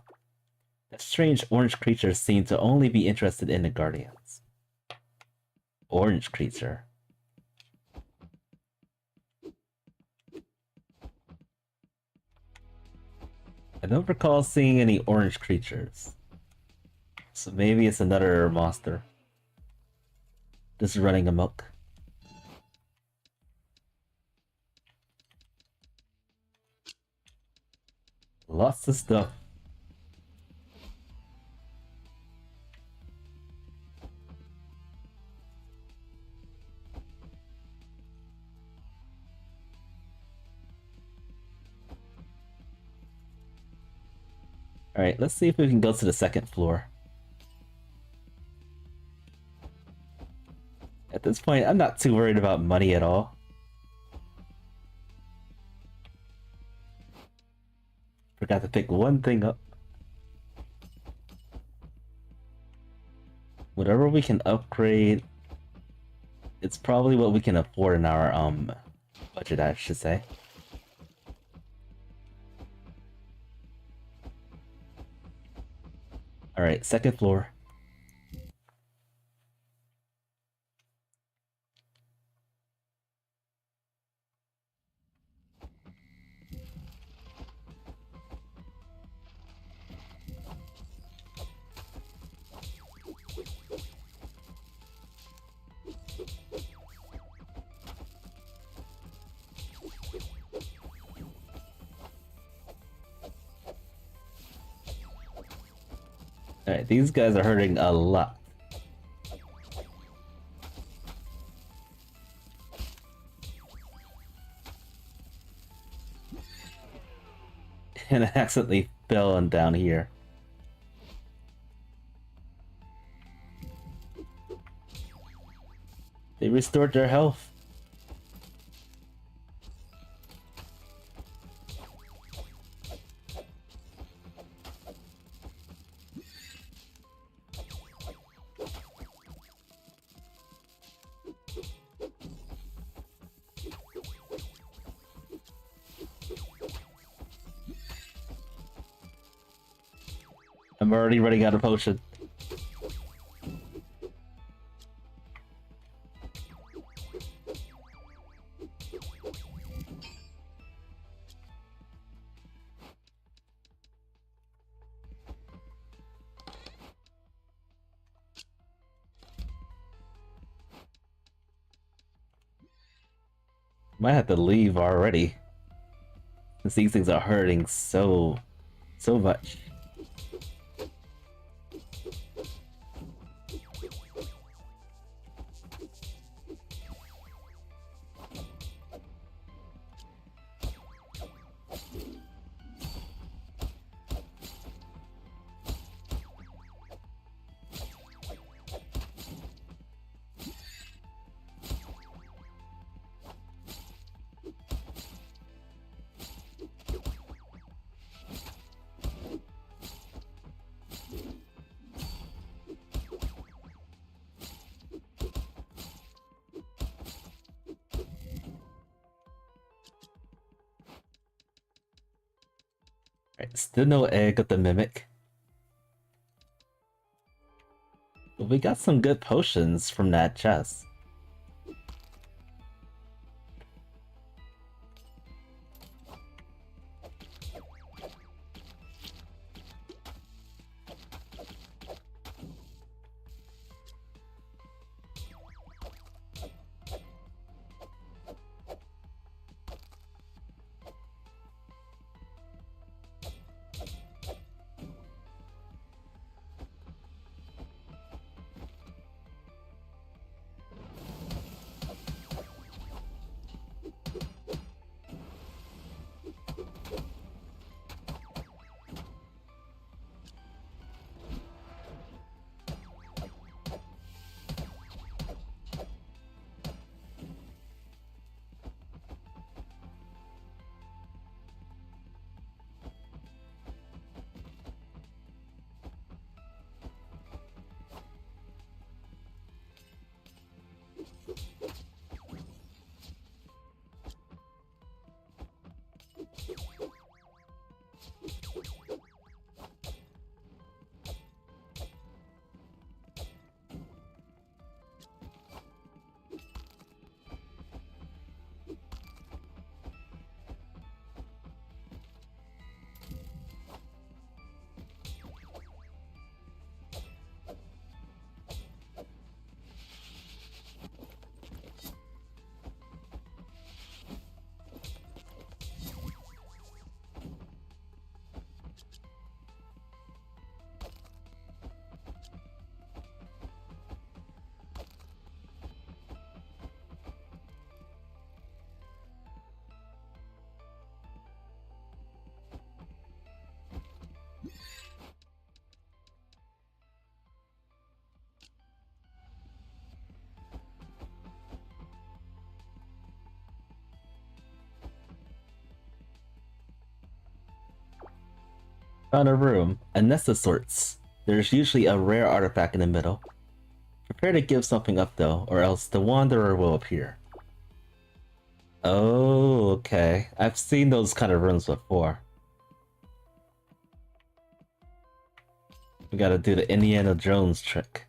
That strange orange creature seemed to only be interested in the Guardians. Orange creature. I don't recall seeing any orange creatures. So maybe it's another monster. Just running amok. Lots of stuff. Alright, let's see if we can go to the second floor. At this point, I'm not too worried about money at all. Forgot to pick one thing up. Whatever we can upgrade, it's probably what we can afford in our budget, I should say. Alright, second floor. Alright, these guys are hurting a lot. And I accidentally fell on down here. They restored their health. I'm already running out of potion. Might have to leave already. Since these things are hurting so much. Right, still no egg of the mimic. But we got some good potions from that chest. Found a room, a nest of sorts. There's usually a rare artifact in the middle. Prepare to give something up though, or else the Wanderer will appear. Oh, okay. I've seen those kind of rooms before. We gotta do the Indiana Jones trick.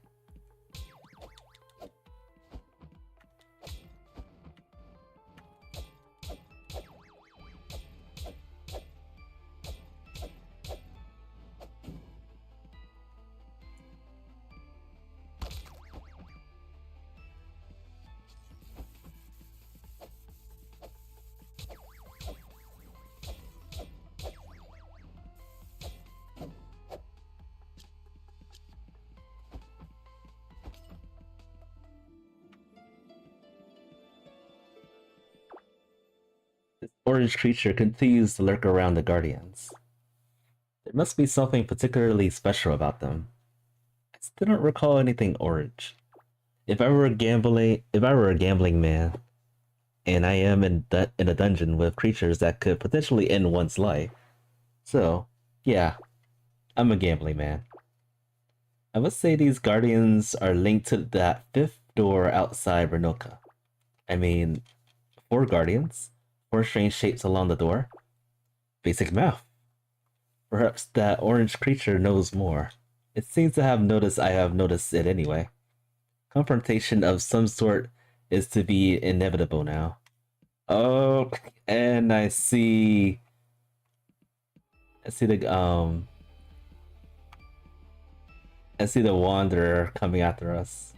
This orange creature continues to lurk around the Guardians. There must be something particularly special about them. I still don't recall anything orange. If I were a gambling man, and I am in a dungeon with creatures that could potentially end one's life. So, yeah, I'm a gambling man. I must say these guardians are linked to that fifth door outside Renoka. I mean, four guardians, four strange shapes along the door. Basic math. Perhaps that orange creature knows more. It seems to have noticed I have noticed it anyway. Confrontation of some sort is to be inevitable now. Oh, and I see the Wanderer coming after us.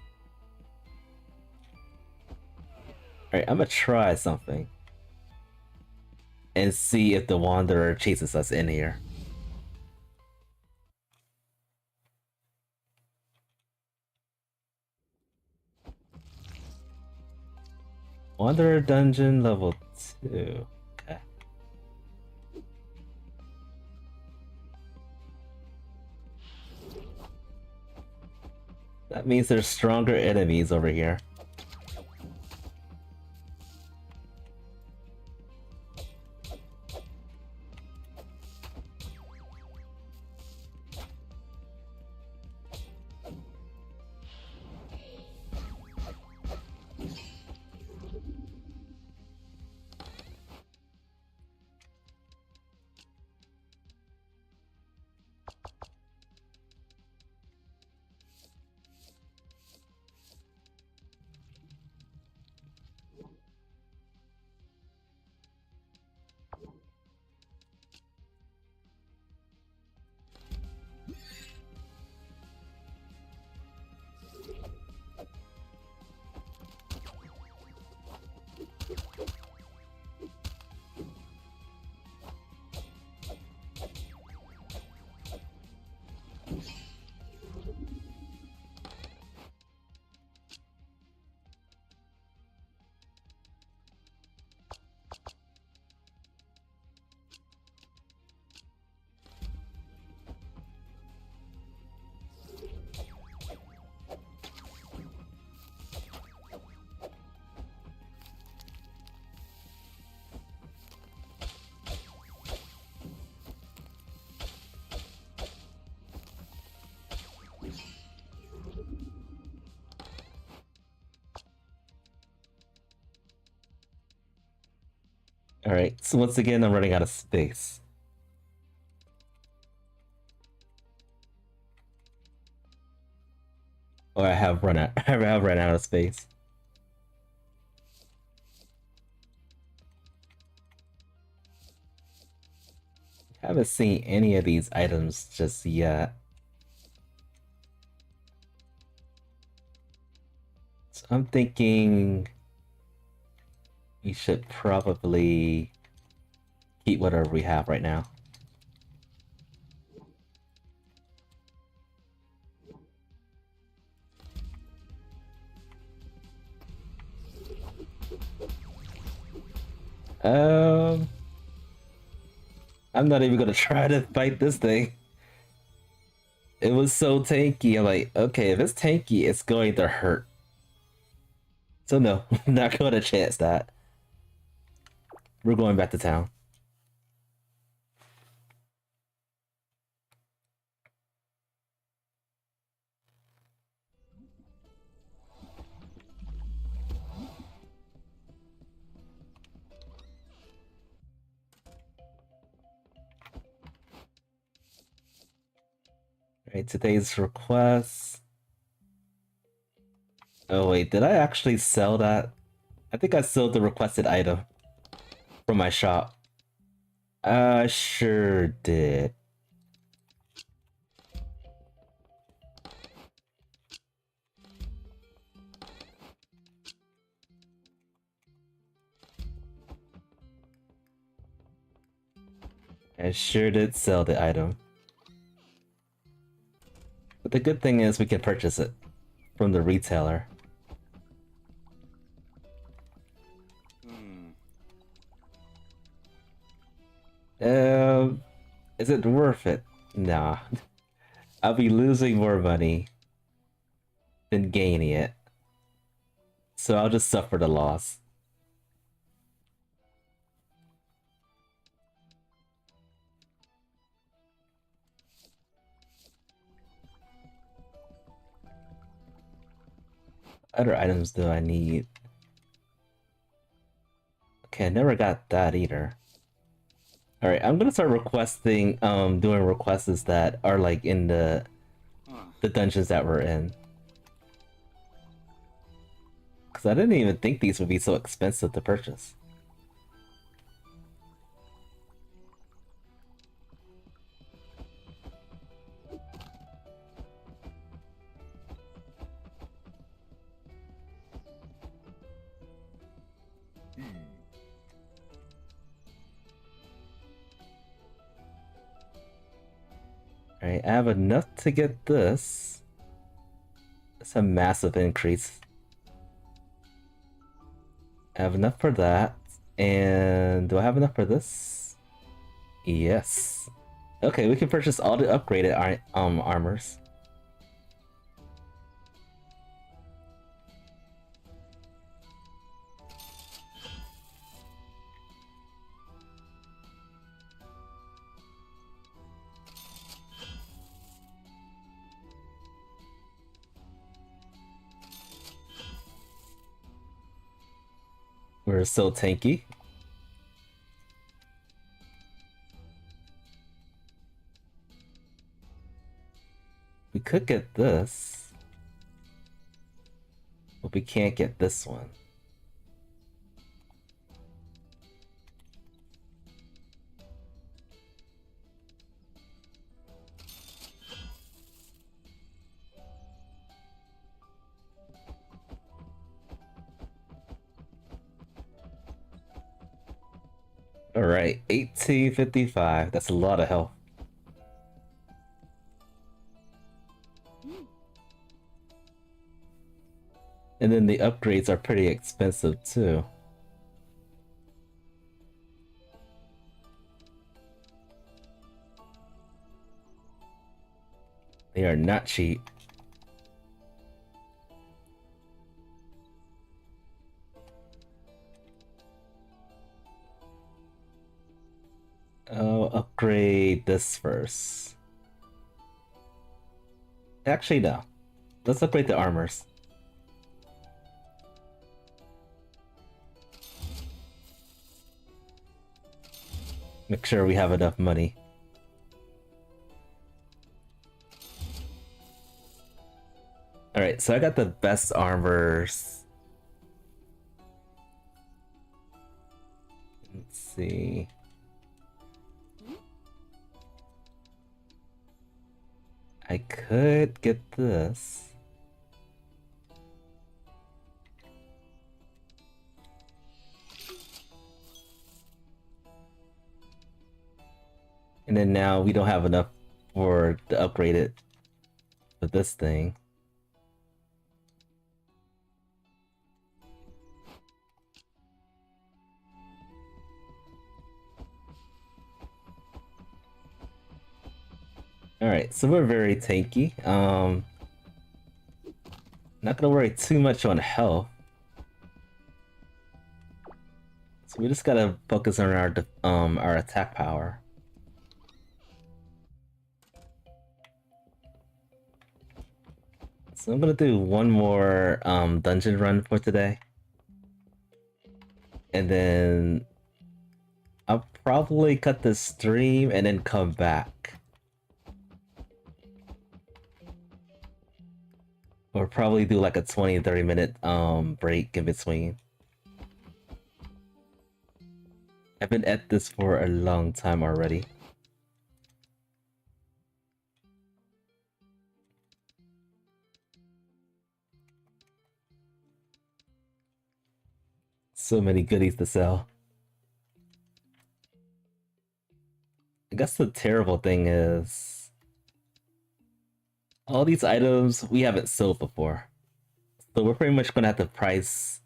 Alright, I'm gonna try something. And see if the Wanderer chases us in here. Wanderer dungeon level 2. Okay. That means there's stronger enemies over here. Alright, so once again, I'm running out of space. Or I have run out. I have run out of space. Haven't seen any of these items just yet. So I'm thinking we should probably keep whatever we have right now. I'm not even gonna try to fight this thing. It was so tanky. I'm like, okay, if it's tanky, it's going to hurt. So no, not gonna chance that. We're going back to town. Alright, today's request. Oh wait, did I actually sell that? I think I sold the requested item from my shop. I sure did. I sure did sell the item. But the good thing is we can purchase it from the retailer. Is it worth it? Nah. I'll be losing more money than gaining it. So I'll just suffer the loss. Other items do I need? Okay, I never got that either. Alright, I'm gonna start requesting, doing requests that are like in the dungeons that we're in. Because I didn't even think these would be so expensive to purchase. Alright, I have enough to get this. It's a massive increase. I have enough for that. And do I have enough for this? Yes. Okay, we can purchase all the upgraded armors. We're so tanky. We could get this, but we can't get this one. Alright, 1855. That's a lot of health. And then the upgrades are pretty expensive too. They are not cheap. Oh, upgrade this first. Actually, no. Let's upgrade the armors. Make sure we have enough money. Alright, so I got the best armors. Let's see. I could get this. And then now we don't have enough for the upgraded for this thing. Alright, so we're very tanky. Not gonna worry too much on health. So we just gotta focus on our attack power. So I'm gonna do one more dungeon run for today. And then I'll probably cut the stream and then come back. Or probably do like a 20-30 minute break in between. I've been at this for a long time already. So many goodies to sell. I guess the terrible thing is all these items we haven't sold before. So we're pretty much gonna have to price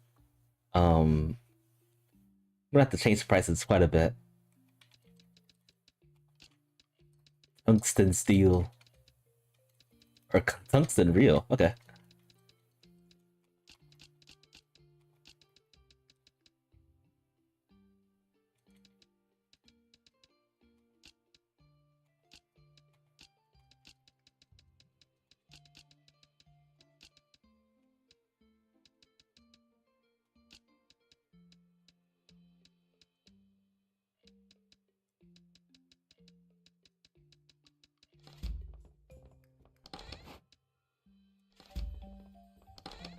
we're gonna have to change prices quite a bit. Tungsten steel. Or tungsten real, okay.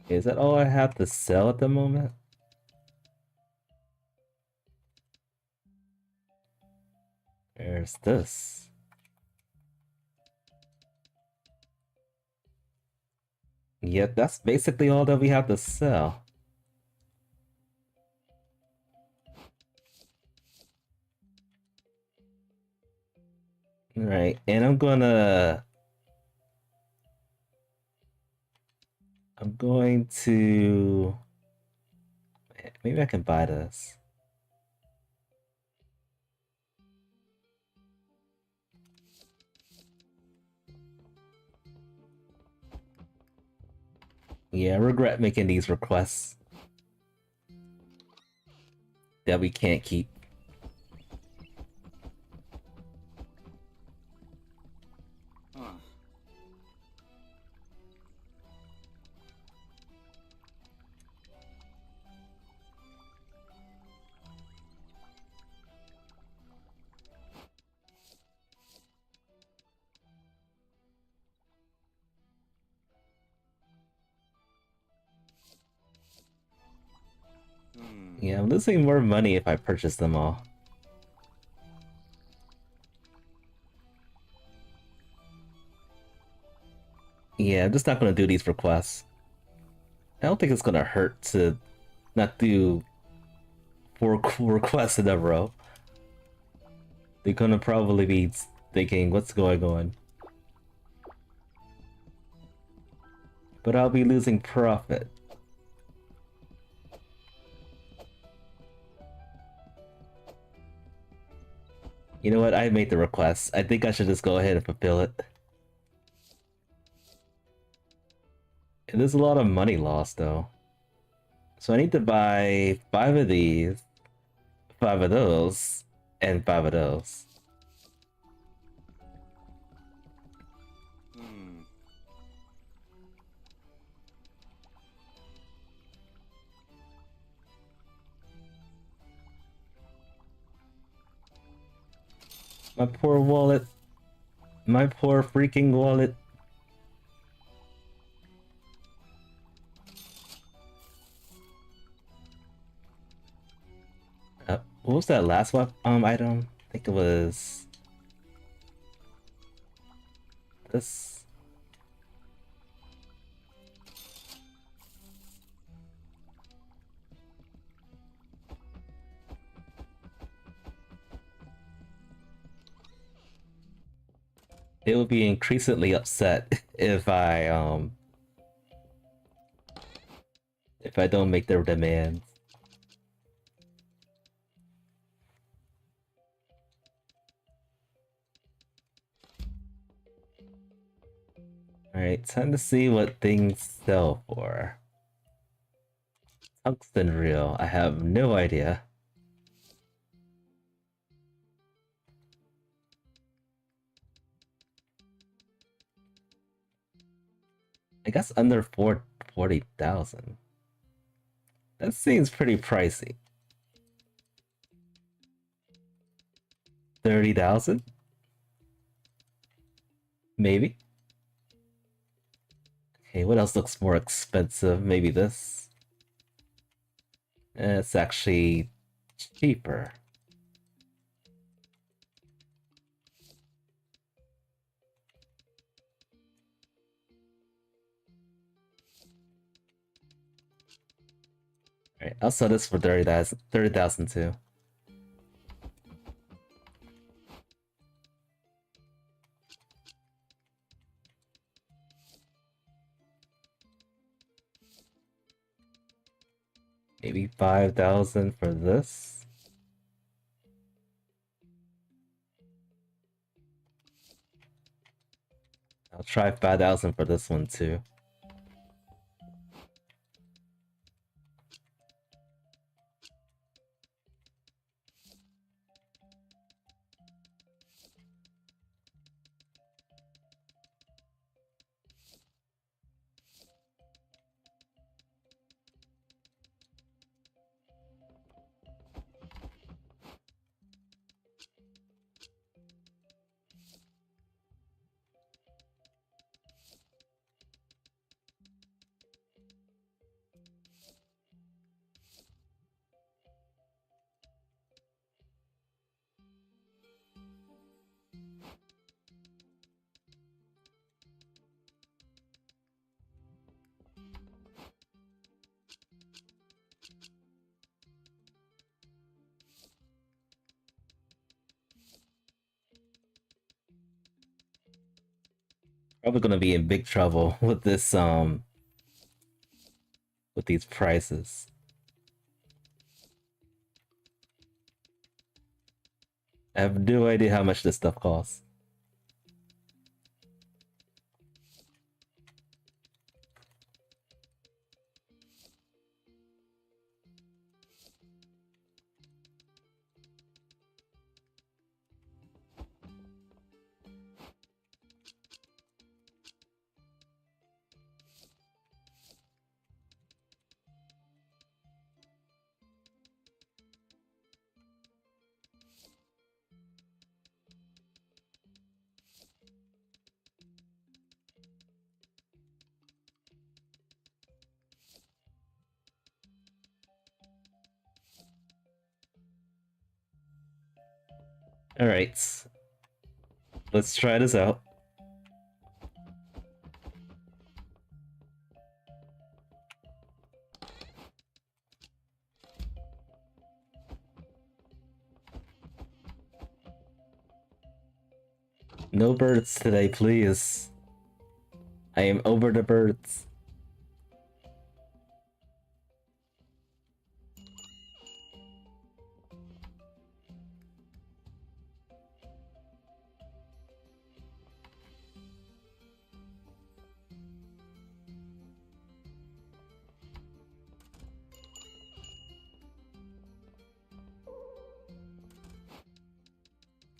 Is that all I have to sell at the moment? There's this. Yep, that's basically all that we have to sell. Right, and I'm going to... Maybe I can buy this. Yeah, I regret making these requests that we can't keep. Yeah, I'm losing more money if I purchase them all. Yeah, I'm just not gonna do these requests. I don't think it's gonna hurt to not do 4 requests in a row. They're gonna probably be thinking, what's going on? But I'll be losing profit. You know what? I made the request. I think I should just go ahead and fulfill it. It is a lot of money lost, though. So I need to buy 5 of these, 5 of those, and 5 of those. My poor wallet. My poor freaking wallet. What was that last item? I think it was this. It would be increasingly upset if I don't make their demands. Alright, time to see what things sell for. Tungsten reel, I have no idea. I guess under 40,000. That seems pretty pricey. 30,000? Maybe. Okay, what else looks more expensive? Maybe this? It's actually cheaper. Alright, I'll sell this for 30,000 too. Maybe 5,000 for this. I'll try 5,000 for this one too. Probably gonna be in big trouble with this with these prices. I have no idea how much this stuff costs. Alright. Let's try this out. No birds today, please. I am over the birds.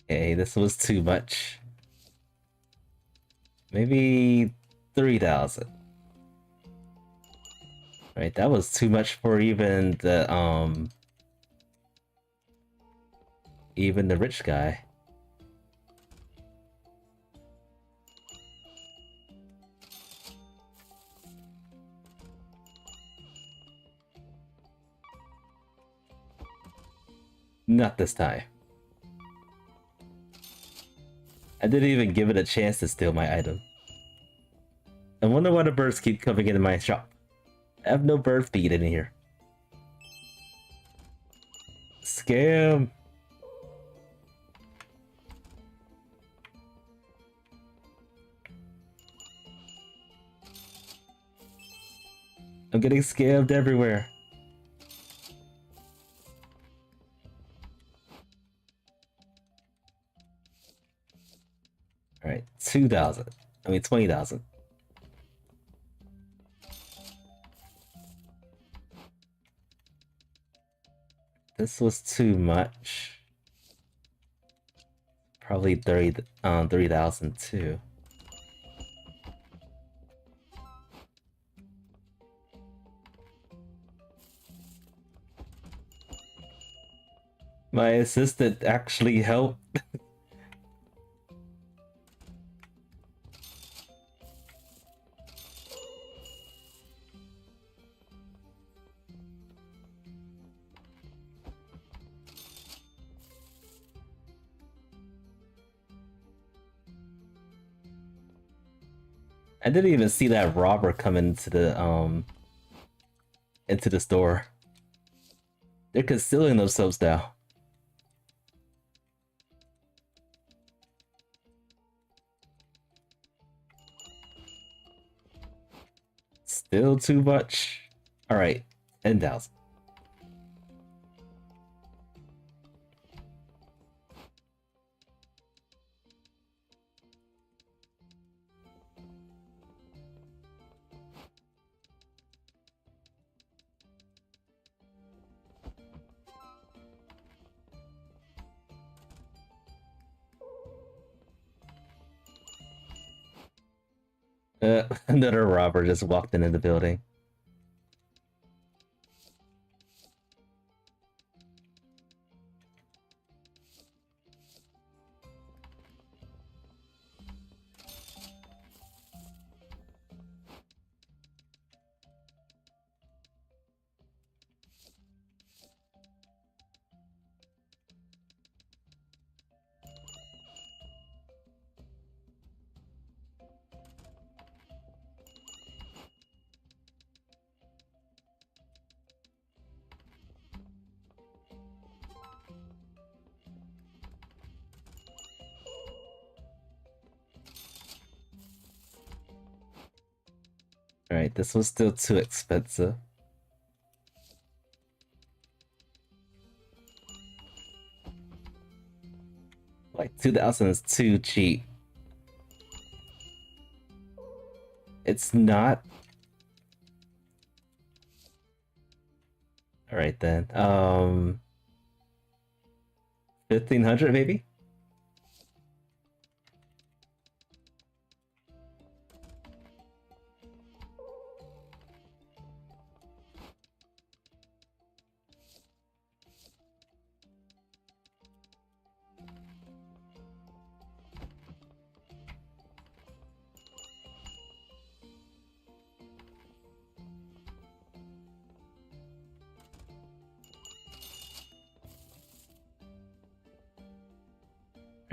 Okay, this was too much. Maybe 3,000. Right, that was too much for even the rich guy. Not this time. I didn't even give it a chance to steal my item. I wonder why the birds keep coming into my shop. I have no bird feed in here. Scam! I'm getting scammed everywhere. Alright, 2,000. I mean 20,000. This was too much. Probably 3,000 too. My assistant actually helped. I didn't even see that robber come into the store. They're concealing themselves now. Still too much. All right, 10,000. Another robber just walked into the building. Alright, this was still too expensive. Like 2,000 is too cheap. It's not. Alright then. 1,500 maybe?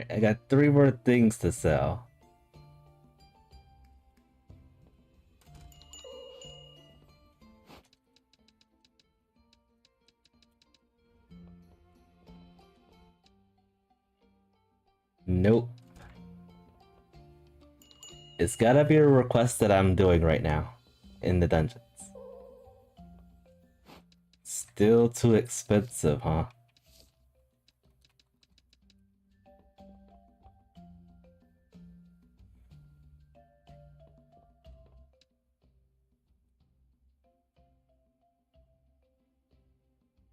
I got 3 more things to sell. Nope. It's gotta be a request that I'm doing right now in the dungeons. Still too expensive, huh?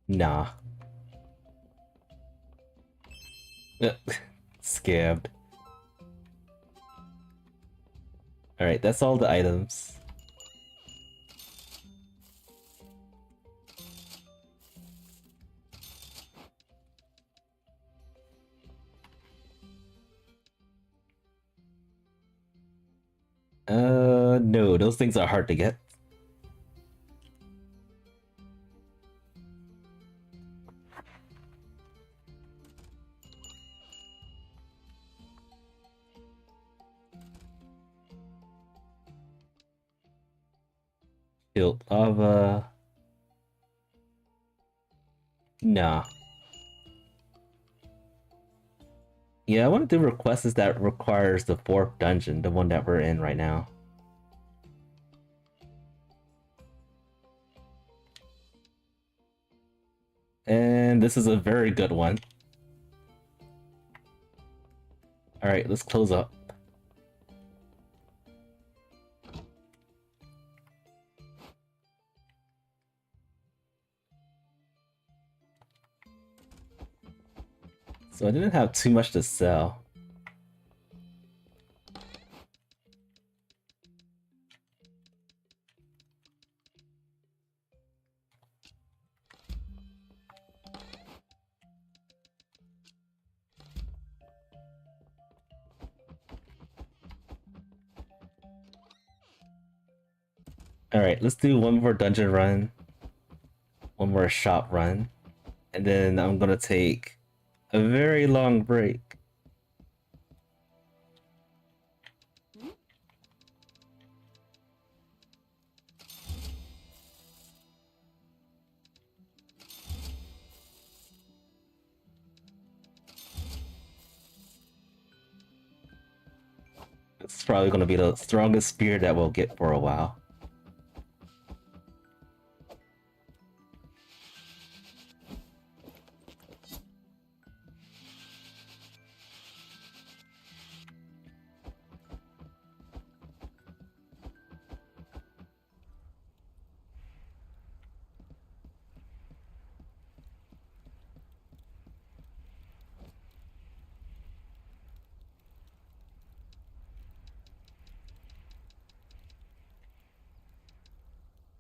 Nah. Scammed. Alright, that's all the items. No, those things are hard to get. Shield lava. Nah. Yeah, I want to do requests that requires the 4th dungeon, the one that we're in right now. And this is a very good one. Alright, let's close up. So I didn't have too much to sell. Alright, let's do one more dungeon run. One more shop run. And then I'm gonna take a very long break. This is probably going to be the strongest spear that we'll get for a while.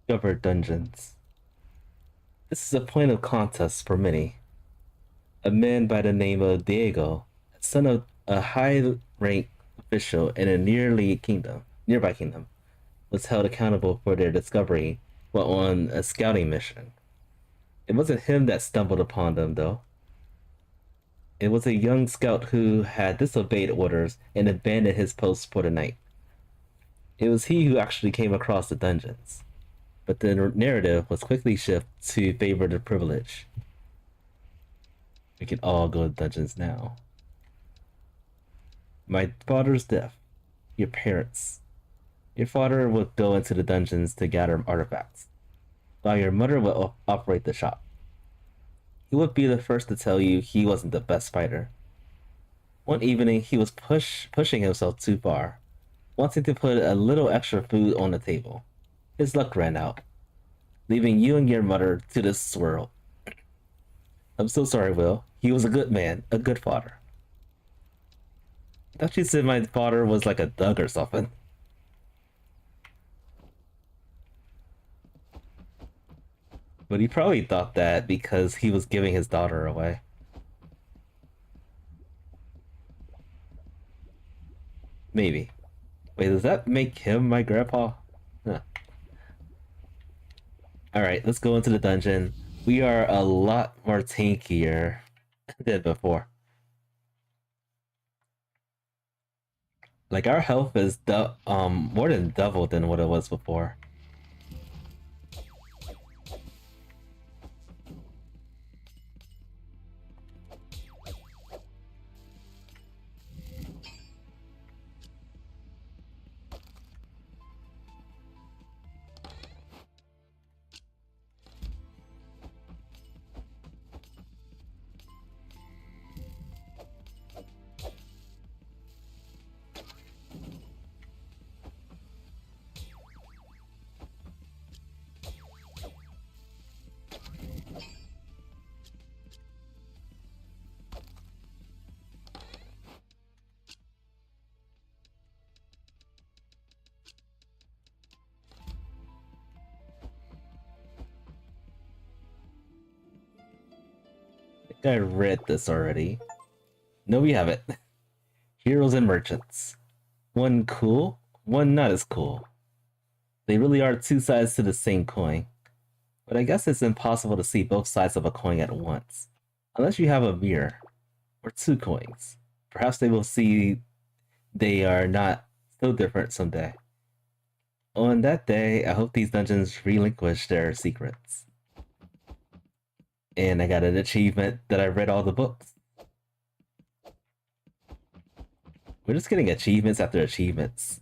Discovered dungeons. This is a point of contest for many. A man by the name of Diego, son of a high-ranked official in a nearby kingdom, was held accountable for their discovery while on a scouting mission. It wasn't him that stumbled upon them, though. It was a young scout who had disobeyed orders and abandoned his post for the night. It was he who actually came across the dungeons, but the narrative was quickly shifted to favor the privileged. We can all go to dungeons now. My father's death. Your parents. Your father would go into the dungeons to gather artifacts, while your mother would operate the shop. He would be the first to tell you he wasn't the best fighter. One evening, he was pushing himself too far, wanting to put a little extra food on the table. His luck ran out, leaving you and your mother to this world. I'm so sorry, Will. He was a good man, a good father. I thought you said my father was like a thug or something. But he probably thought that because he was giving his daughter away. Maybe. Wait, does that make him my grandpa? Huh. Alright, let's go into the dungeon. We are a lot more tankier than before. Like, our health is more than double than what it was before. I read this already. No, we haven't. Heroes and merchants. One cool, one not as cool. They really are two sides to the same coin. But I guess it's impossible to see both sides of a coin at once. Unless you have a mirror. Or two coins. Perhaps they will see they are not so different someday. On that day, I hope these dungeons relinquish their secrets. And I got an achievement that I read all the books. We're just getting achievements after achievements.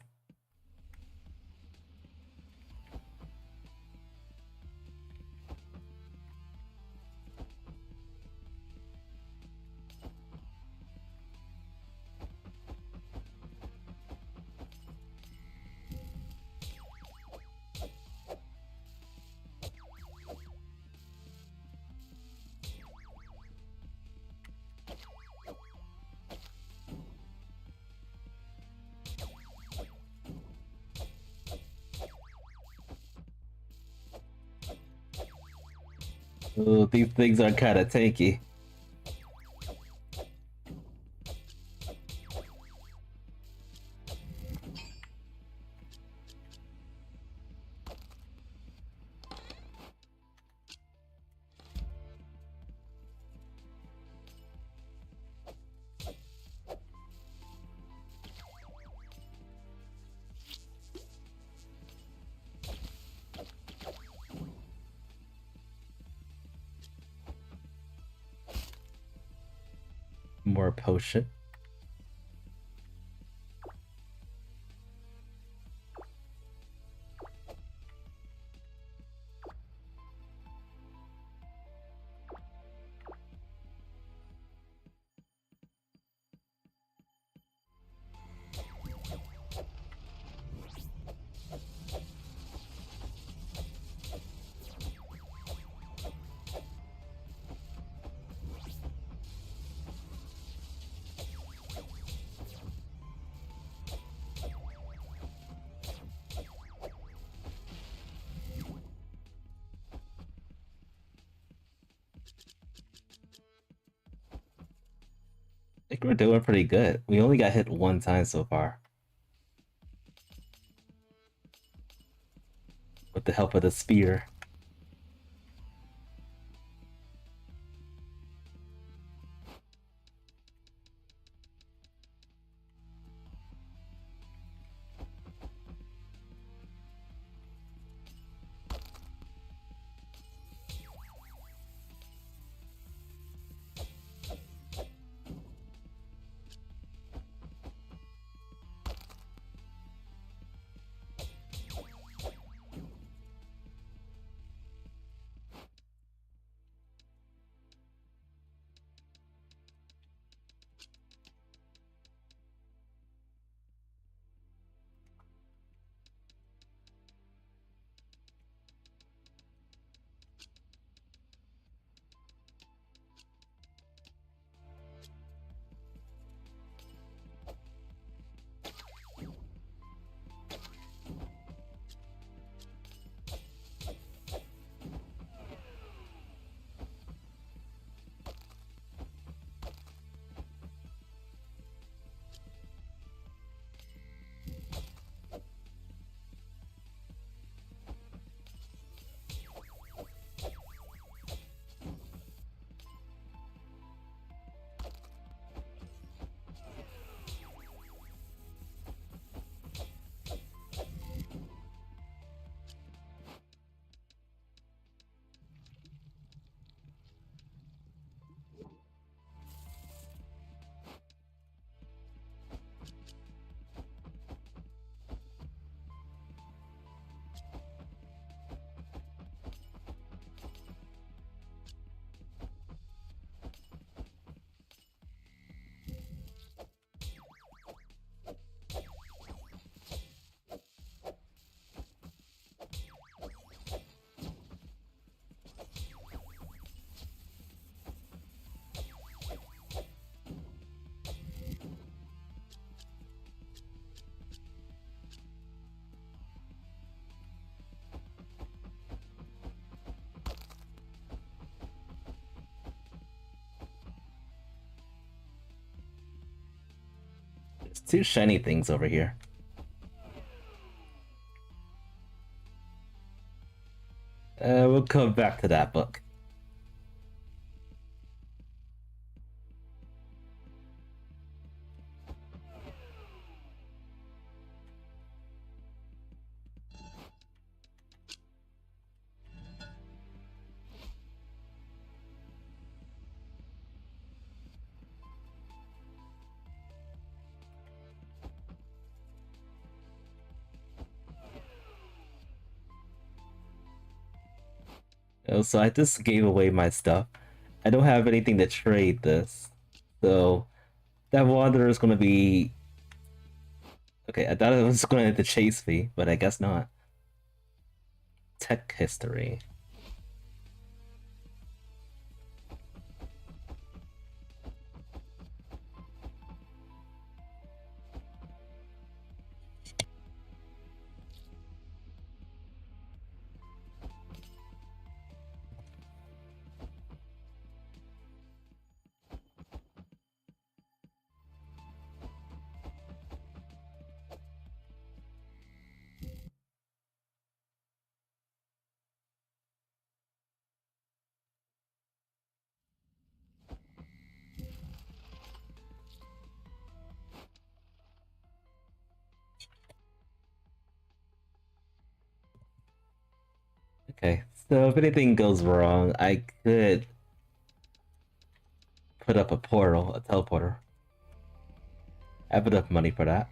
Ooh, these things are kind of tanky. More potion. think we're doing pretty good. We only got hit one time so far. With the help of the spear. There's two shiny things over here. We'll come back to that book. So I just gave away my stuff. I don't have anything to trade this. So that Wanderer is gonna be... Okay, I thought it was gonna have to chase me, but I guess not. Tech history. Okay, so if anything goes wrong, I could put up a portal, a teleporter. I have enough money for that.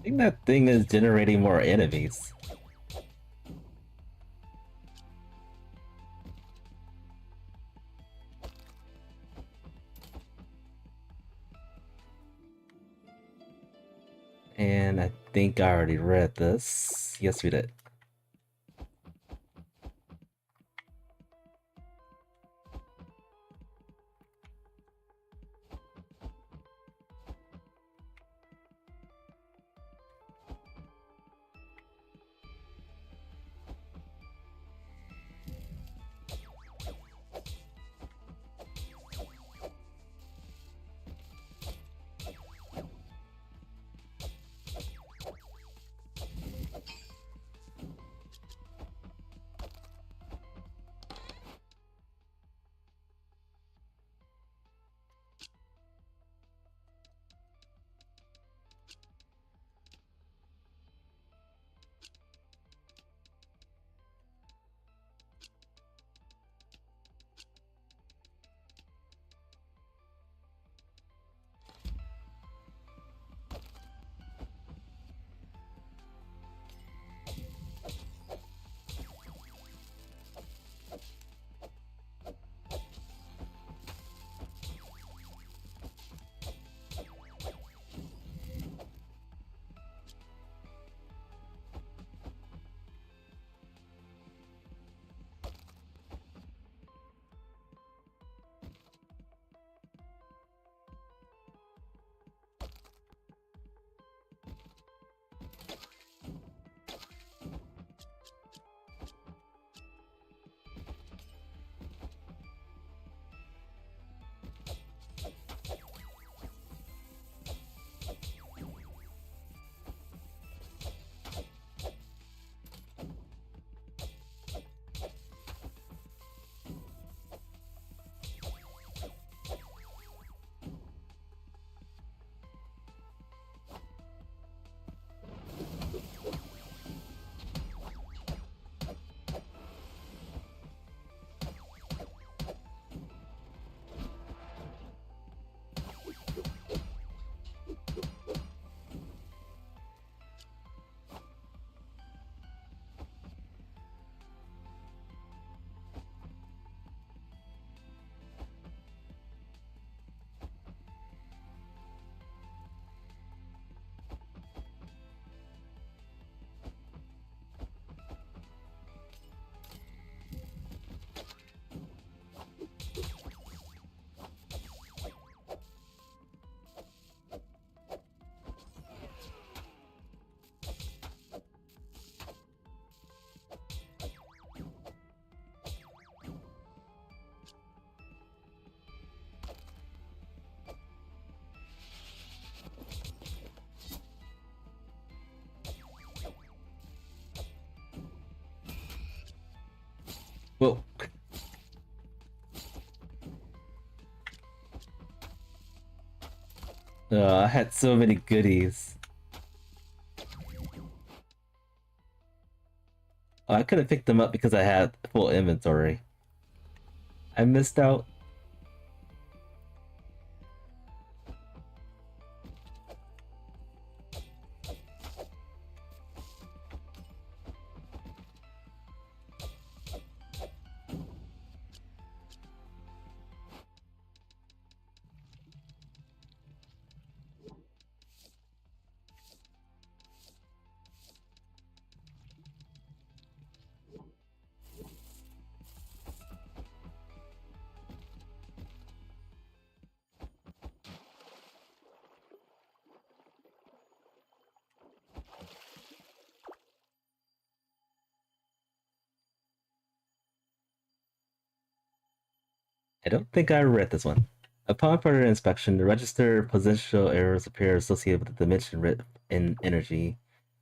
think that thing is generating more enemies. And I think I already read this. Yes, we did. Well, I had so many goodies. Oh, I couldn't pick them up because I had full inventory. I missed out. I don't think I read this one. Upon further inspection, the register potential errors appear associated with the dimension rip in energy.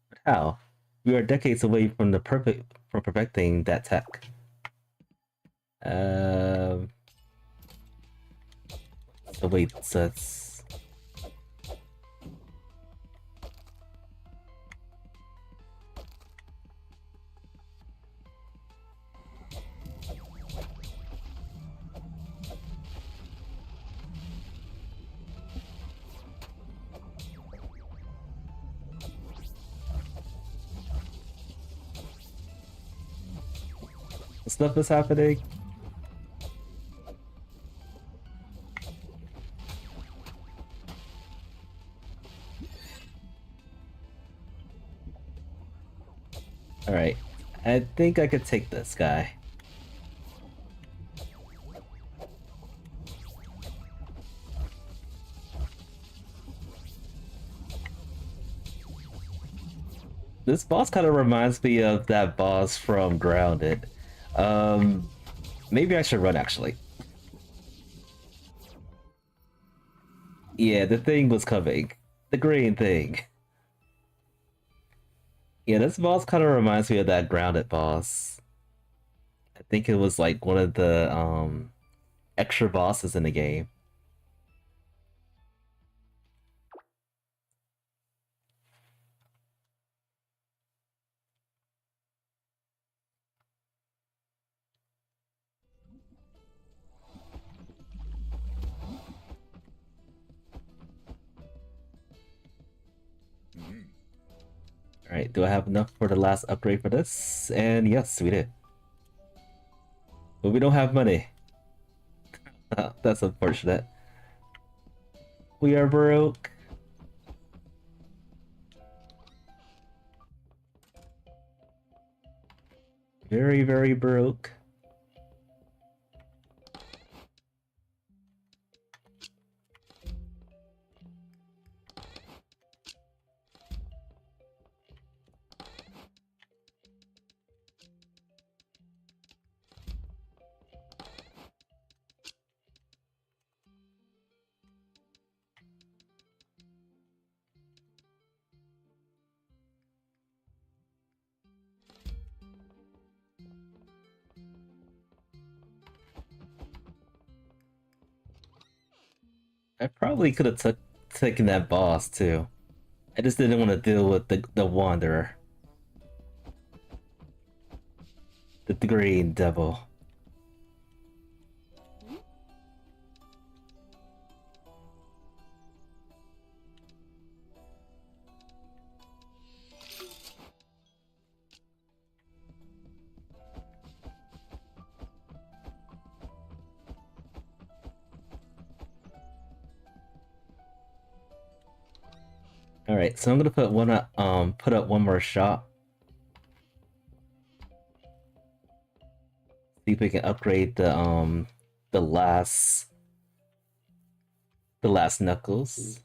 But how? We are decades away from perfecting that tech. Um. So wait, so it's stuff is happening. Alright. I think I could take this guy. This boss kind of reminds me of that boss from Grounded. Um, Maybe I should run actually. Yeah, the thing was coming. The green thing. Yeah, this boss kind of reminds me of that Grounded boss. I think it was like one of the extra bosses in the game. Alright, do I have enough for the last upgrade for this? And yes, we did. But we don't have money. That's unfortunate. We are broke. Very, very broke. I probably could have taken that boss too. I just didn't want to deal with the Wanderer. The Green Devil. Alright, so I'm gonna put up one more shot. See if we can upgrade the last knuckles.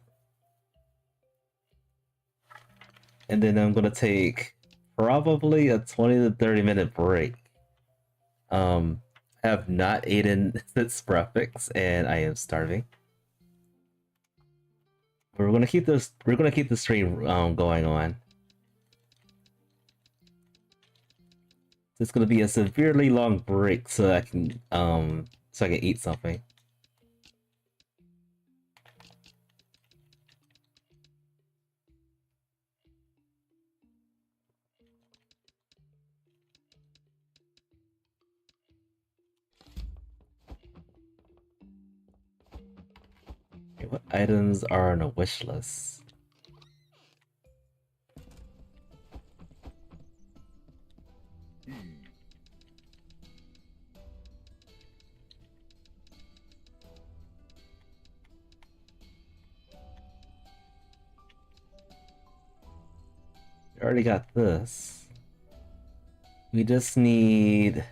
And then I'm gonna take probably a 20 to 30-minute break. I have not eaten since breakfast and I am starving. But we're gonna keep the stream going on. It's gonna be a severely long break so I can eat something. Okay, what items are on a wish list? We already got this. We just need...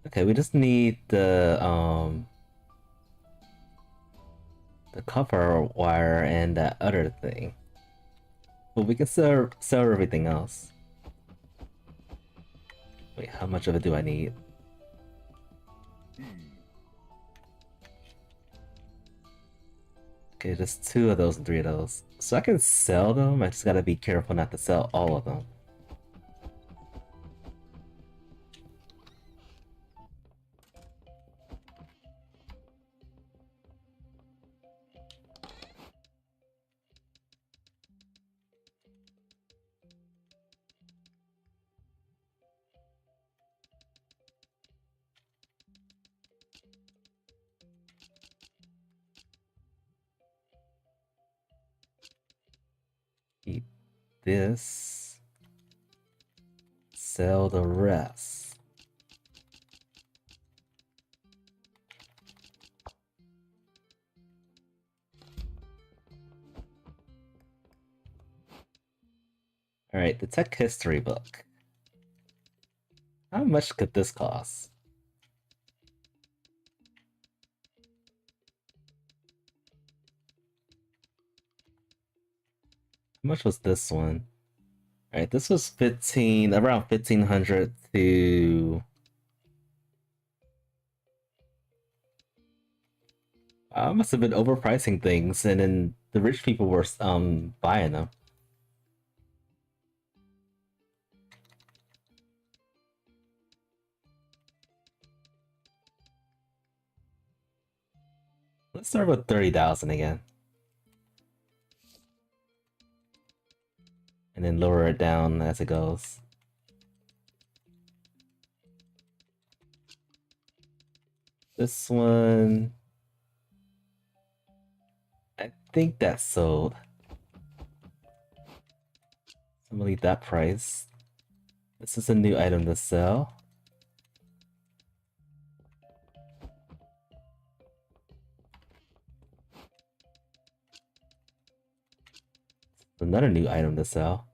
Okay, we just need the copper wire and that other thing. But we can sell everything else. Wait, how much of it do I need? Okay, just 2 of those and 3 of those. So I can sell them, I just gotta be careful not to sell all of them. Eat this. sell the rest. Alright, the tech history book. How much could this cost? How much was this one? Alright, this was around 1500 to... I must have been overpricing things, and then the rich people were buying them. Let's start with 30,000 again. And then lower it down as it goes. This one... I think that's sold. I'm gonna leave that price. This is a new item to sell. Another new item to sell.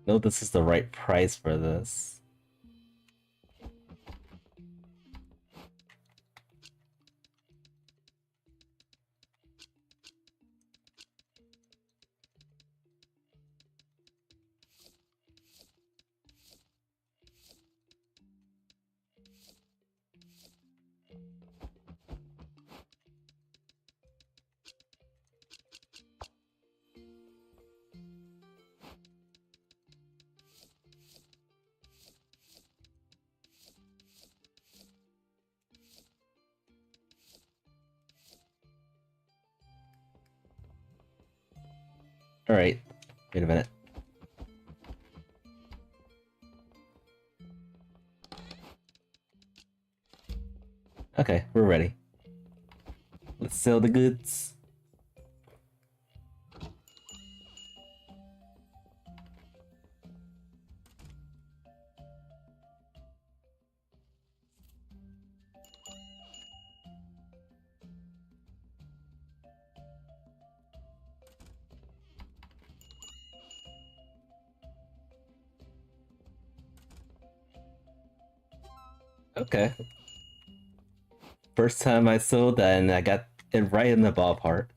No, this is the right price for this. Alright, wait a minute. Okay, we're ready. Let's sell the goods. Okay. First time I sold that and I got it right in the ballpark.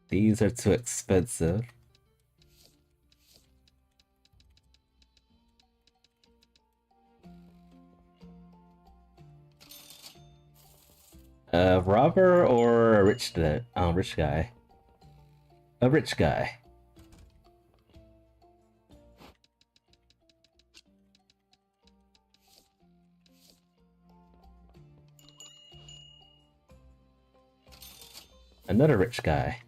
These are too expensive. A robber or a rich guy? A rich guy. Another rich guy.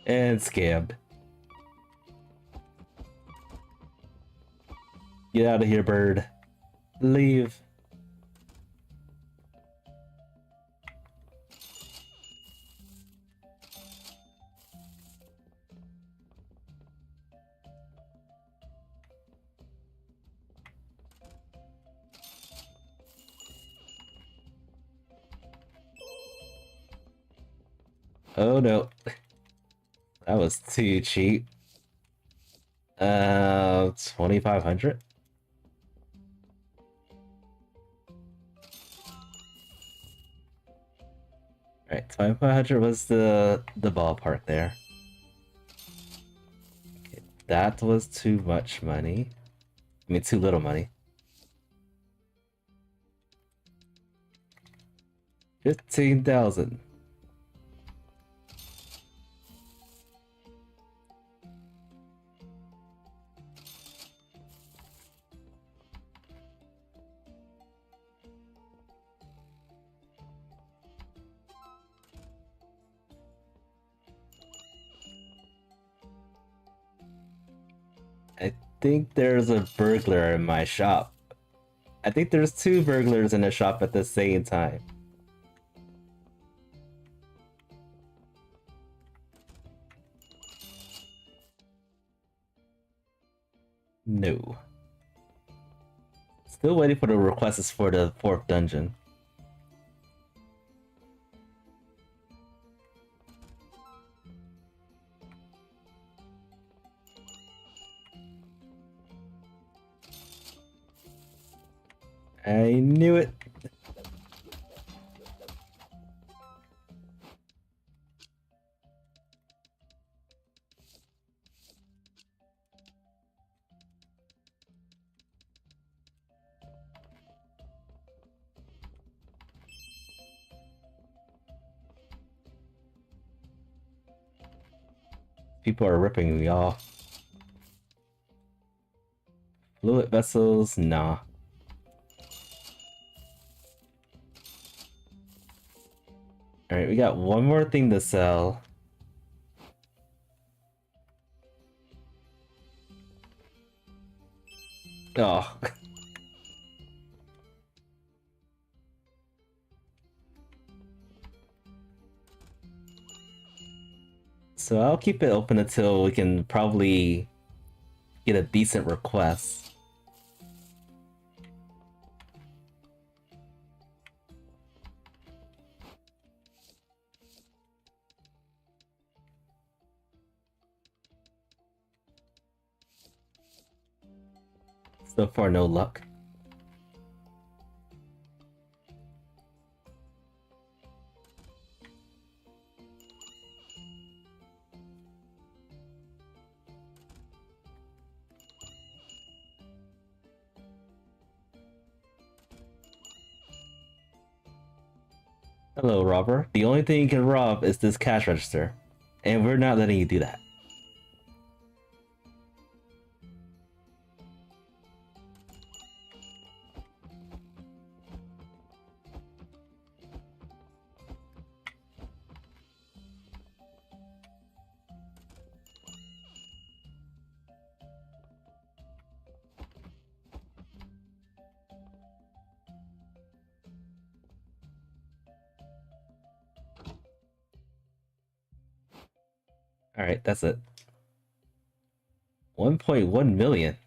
And scammed. Get out of here, bird. Leave. Oh no, that was too cheap. 2500. Right, 2500 was the ballpark there. Okay, that was too much money. I mean, too little money. 15,000. I think there's a burglar in my shop. I think there's two burglars in the shop at the same time. No. Still waiting for the requests for the fourth dungeon. I knew it. People are ripping me off. Fluid vessels, nah. Alright, we got one more thing to sell. Oh. So I'll keep it open until we can probably get a decent request. So far, no luck. Hello, robber. The only thing you can rob is this cash register, and we're not letting you do that. Alright, that's it. 1.1 million.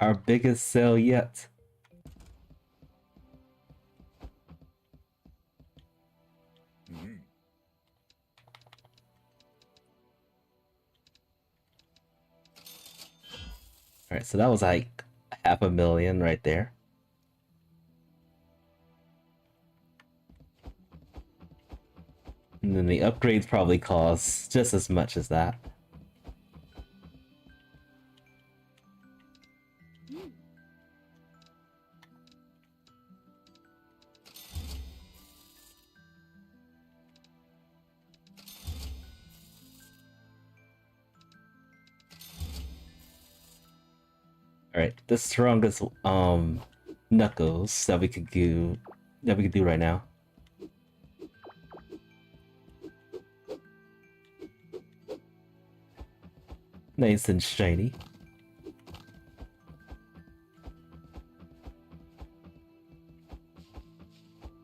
Our biggest sale yet. Alright, so that was like half a million right there. And then the upgrades probably cost just as much as that. Alright, the strongest knuckles that we could do right now. Nice and shiny.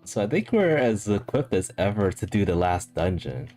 So I think we're as equipped as ever to do the last dungeon.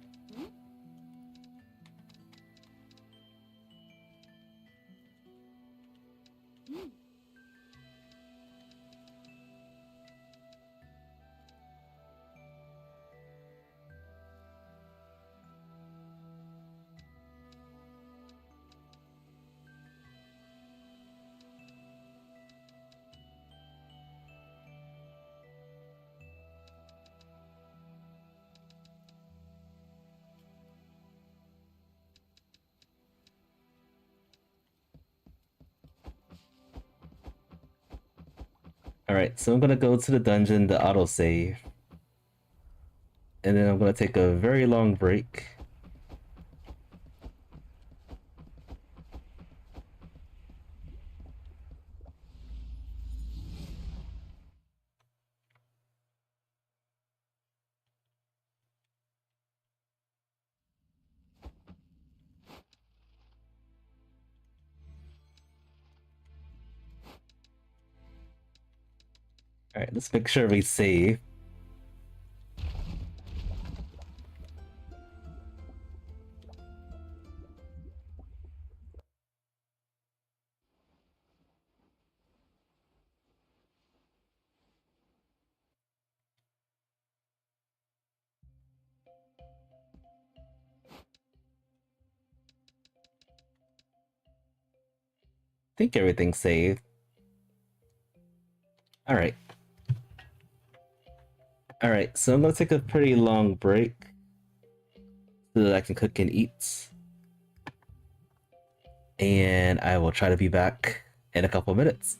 Alright, so I'm gonna go to the dungeon, the autosave, and then I'm gonna take a very long break. Alright, let's make sure we save. I think everything's saved. Alright. Alright, so I'm gonna take a pretty long break so that I can cook and eat. And I will try to be back in a couple minutes.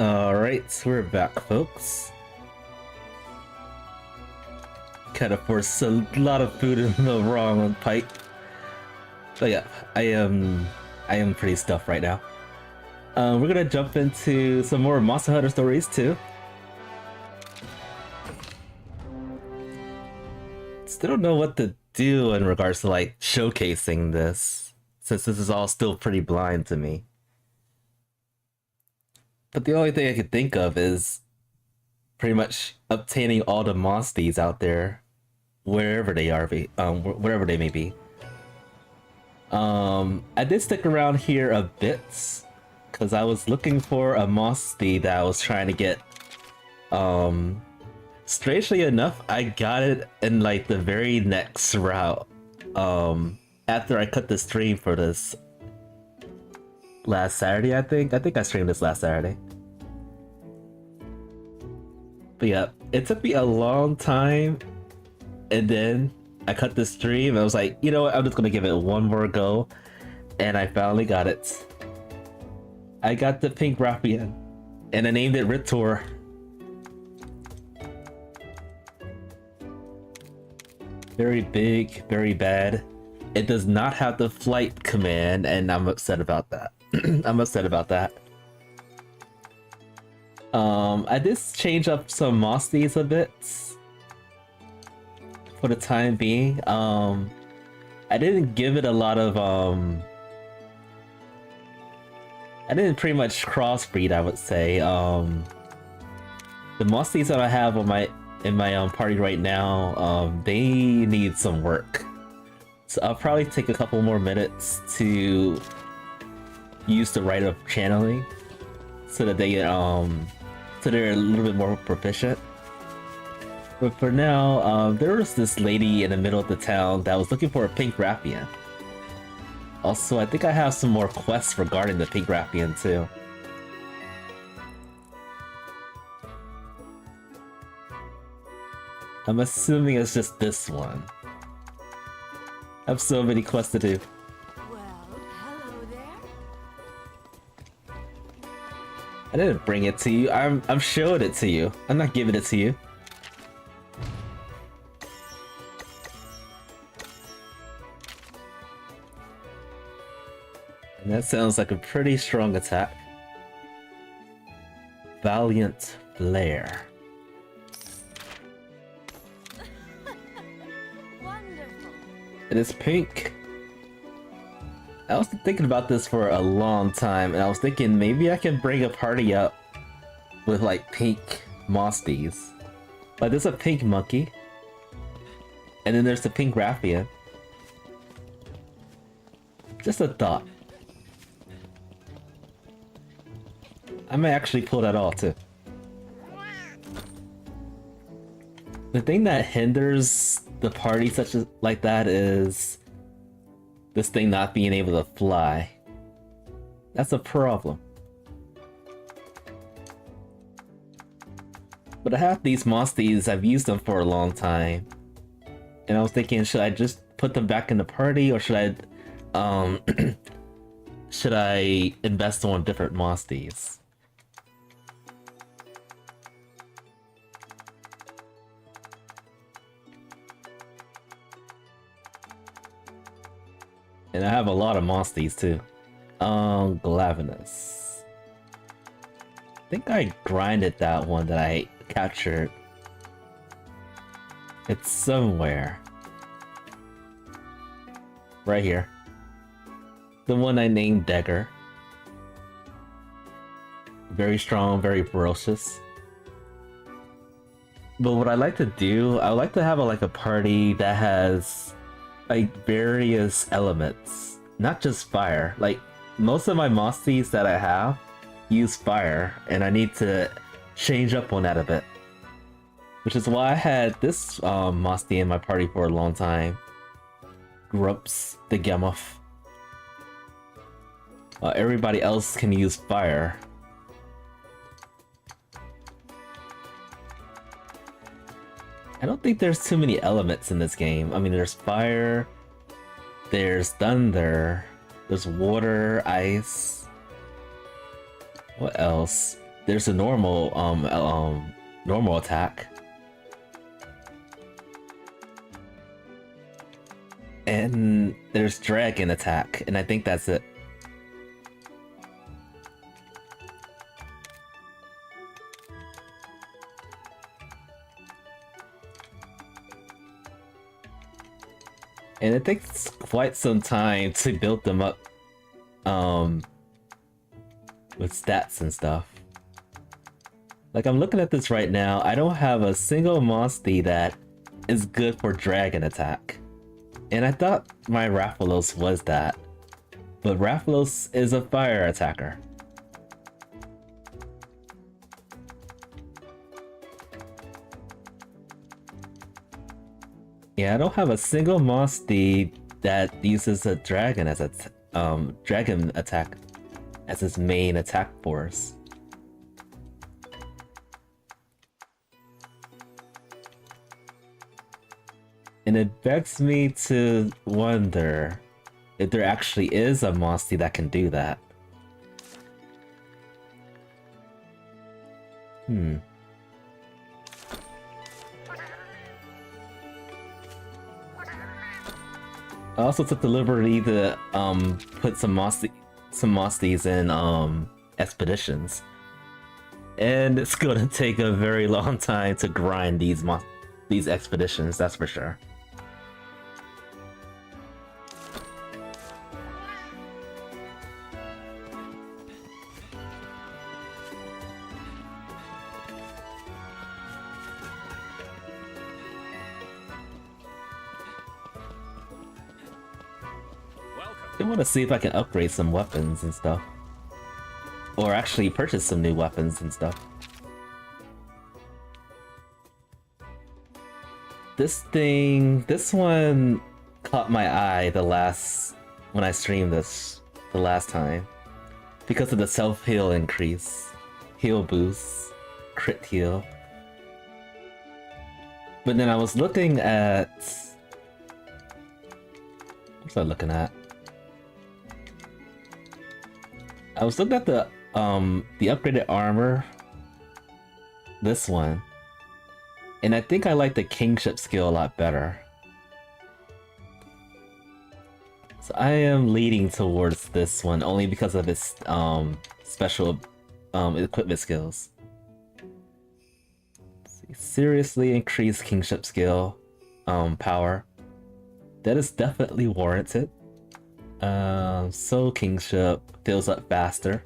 Alright, we're back, folks. Kind of forced a lot of food in the wrong pipe. But yeah, I am pretty stuffed right now. We're gonna jump into some more Monster Hunter stories too. Still don't know what to do in regards to like showcasing this, since this is all still pretty blind to me. But the only thing I could think of is pretty much obtaining all the monsties out there, wherever they are, wherever they may be. I did stick around here a bit because I was looking for a monstie that I was trying to get. Strangely enough, I got it in like the very next route. After I cut the stream for this last Saturday, I think I streamed this last Saturday. But yeah, it took me a long time, and then I cut the stream and I was like, you know what, I'm just gonna give it one more go, and I finally got it. I got the pink Rappian, and I named it Ritor. Very big, very bad. It does not have the flight command, and I'm upset about that. I'm upset about that. I did change up some monsties a bit for the time being. I didn't give it a lot of I didn't pretty much crossbreed, I would say. The monsties that I have on in my party right now, they need some work. So I'll probably take a couple more minutes to use the right of channeling so that they so they're a little bit more proficient. But for now, there was this lady in the middle of the town that was looking for a pink Rappian. Also, I think I have some more quests regarding the pink Rappian too. I'm assuming it's just this one. I have so many quests to do. Well, hello there. I didn't bring it to you. I'm showing it to you. I'm not giving it to you. And that sounds like a pretty strong attack. Valiant Flare. Wonderful. It is pink. I was thinking about this for a long time, and I was thinking maybe I can bring a party up with like pink monsties. Like there's a pink monkey, and then there's the pink Rappian. Just a thought. I may actually pull that off too. The thing that hinders the party such as like that is this thing not being able to fly. That's a problem. But I have these monsties, I've used them for a long time. And I was thinking, should I just put them back in the party, or should I should I invest on different monsties? And I have a lot of monsties too. Glavinus. I think I grinded that one that I captured. It's somewhere. Right here. The one I named Dagger. Very strong, very ferocious. But what I like to do, I would like to have like a party that has like various elements, not just fire. Like most of my monsties that I have use fire, and I need to change up on that a bit. Which is why I had this monstie in my party for a long time. Grups the Gemoth. Everybody else can use fire. I don't think there's too many elements in this game. I mean, there's fire, there's thunder, there's water, ice. What else? there's a normal attack. And there's dragon attack, and I think that's it. And it takes quite some time to build them up with stats and stuff. Like, I'm looking at this right now, I don't have a single monstie that is good for dragon attack. And I thought my Rathalos was that. But Rathalos is a fire attacker. Yeah, I don't have a single monstie that uses a dragon as a dragon attack as its main attack force. And it begs me to wonder if there actually is a monstie that can do that. I also took the liberty to put some monsties in expeditions. And it's gonna take a very long time to grind these expeditions, that's for sure. I want to see if I can upgrade some weapons and stuff. Or actually purchase some new weapons and stuff. This one caught my eye when I streamed this the last time. Because of the self-heal increase. Heal boost. Crit heal. But then I was looking at... What was I looking at? I was looking at the upgraded armor. This one. And I think I like the kingship skill a lot better. So I am leaning towards this one only because of its special equipment skills. Let's see. Seriously increased kingship skill power. That is definitely warranted. Soul kingship fills up faster.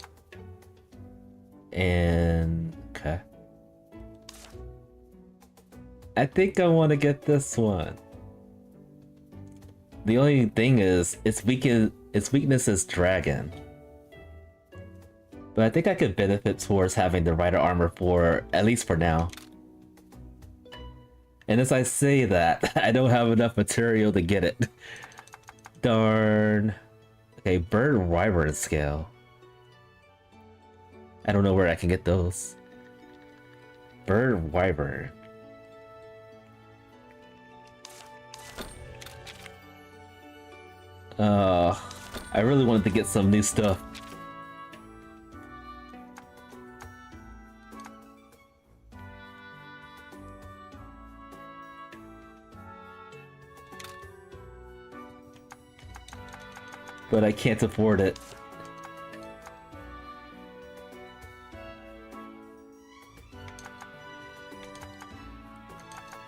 And okay. I think I want to get this one. The only thing is, its weakness is dragon. But I think I could benefit towards having the rider armor at least for now. And as I say that, I don't have enough material to get it. Darn. Okay, bird wyvern scale. I don't know where I can get those. Bird wyvern. I really wanted to get some new stuff. But I can't afford it.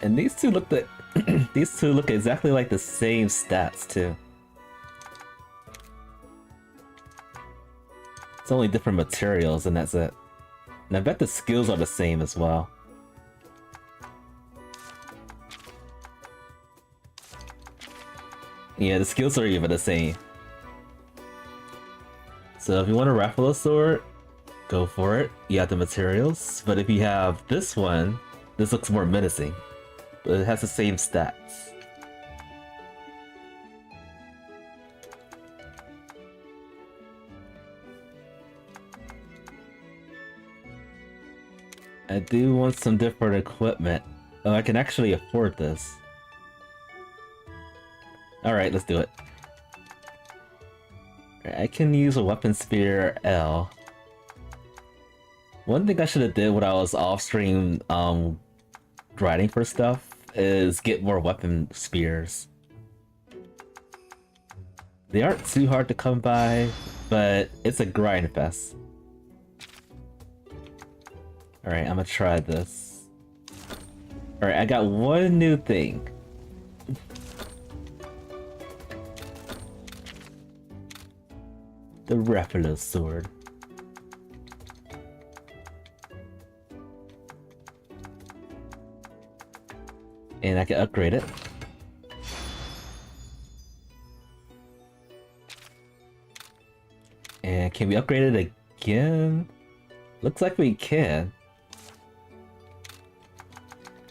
And these two look these two look exactly like the same stats too. It's only different materials and that's it. And I bet the skills are the same as well. Yeah, the skills are even the same. So if you want a Rathalos sword, go for it. You have the materials. But if you have this one, this looks more menacing. But it has the same stats. I do want some different equipment. Oh, I can actually afford this. Alright, let's do it. I can use a weapon spear L. One thing I should have did when I was off stream grinding for stuff is get more weapon spears. They aren't too hard to come by, but it's a grind fest. Alright, I'm gonna try this. Alright, I got one new thing. The Raphael sword. And I can upgrade it. And can we upgrade it again? Looks like we can.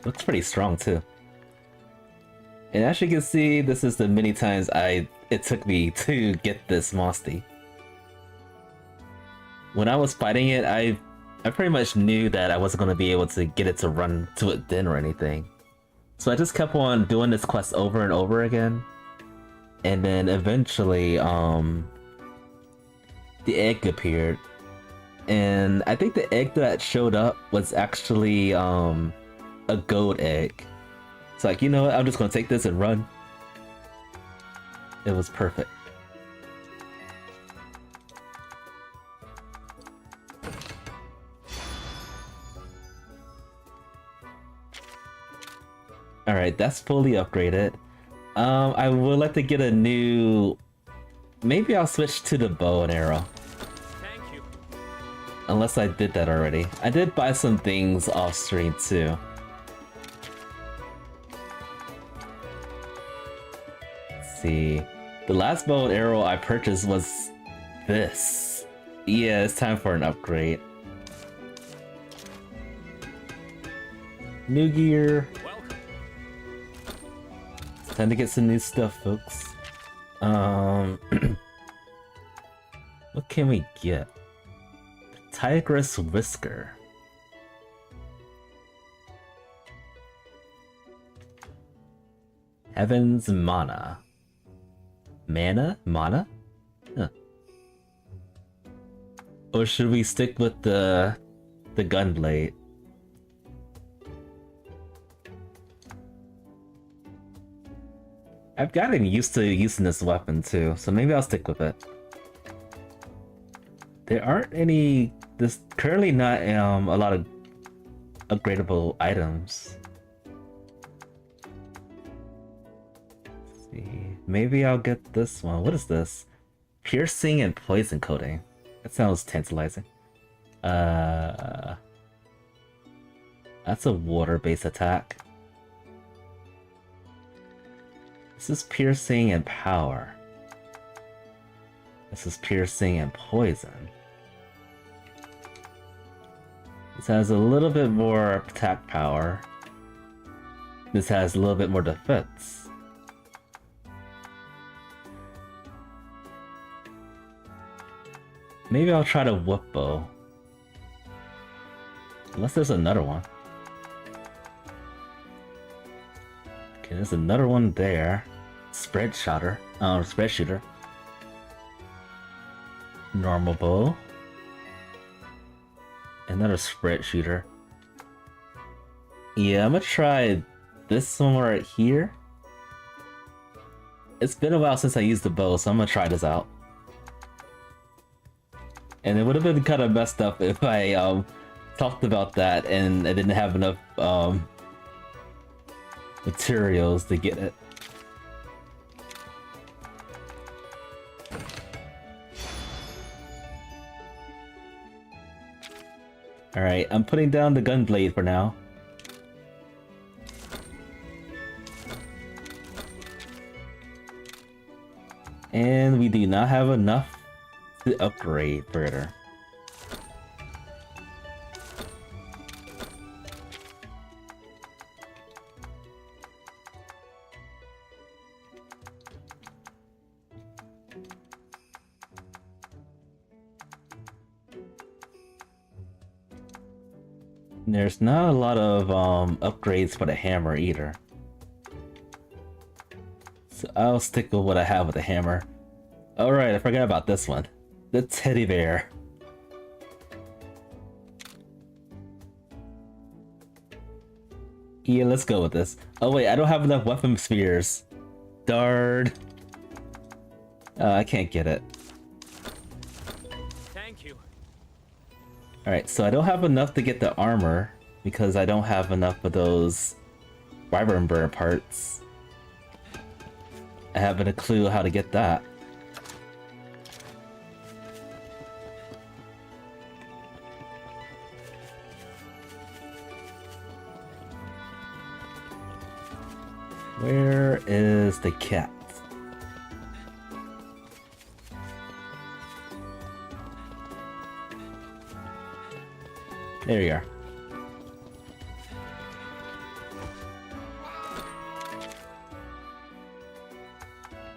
Looks pretty strong too. And as you can see, this is the many times it took me to get this monstie. When I was fighting it, I pretty much knew that I wasn't going to be able to get it to run to it then or anything. So I just kept on doing this quest over and over again. And then eventually, the egg appeared. And I think the egg that showed up was actually, a gold egg. It's like, you know what, I'm just gonna take this and run. It was perfect. Alright, that's fully upgraded. I would like to get a new... Maybe I'll switch to the bow and arrow. Thank you. Unless I did that already. I did buy some things off stream too. Let's see. The last bow and arrow I purchased was this. Yeah, it's time for an upgrade. New gear. Welcome. It's time to get some new stuff, folks. What can we get? Tigress Whisker. Heaven's Mana. Mana? Huh. Or should we stick with the gunblade? I've gotten used to using this weapon too, so maybe I'll stick with it. There aren't any... There's currently not a lot of upgradable items. Let's see. Maybe I'll get this one. What is this? Piercing and poison coating. That sounds tantalizing. That's a water-based attack. This is piercing and power. This is piercing and poison. This has a little bit more attack power. This has a little bit more defense. Maybe I'll try the whoop bow. Unless there's another one. Okay, there's another one there. Spread shooter. Normal bow. Another spread shooter. Yeah, I'm gonna try this one right here. It's been a while since I used the bow, so I'm gonna try this out. And it would have been kind of messed up if I talked about that and I didn't have enough materials to get it. Alright, I'm putting down the gunblade for now. And we do not have enough to upgrade further. There's not a lot of upgrades for the hammer either. So I'll stick with what I have with the hammer. Alright, I forgot about this one. The teddy bear. Yeah, let's go with this. Oh wait, I don't have enough weapon spheres. Darn. I can't get it. Thank you. Alright, so I don't have enough to get the armor because I don't have enough of those Wyvern Burn parts. I haven't a clue how to get that. Where is the cat? There you are.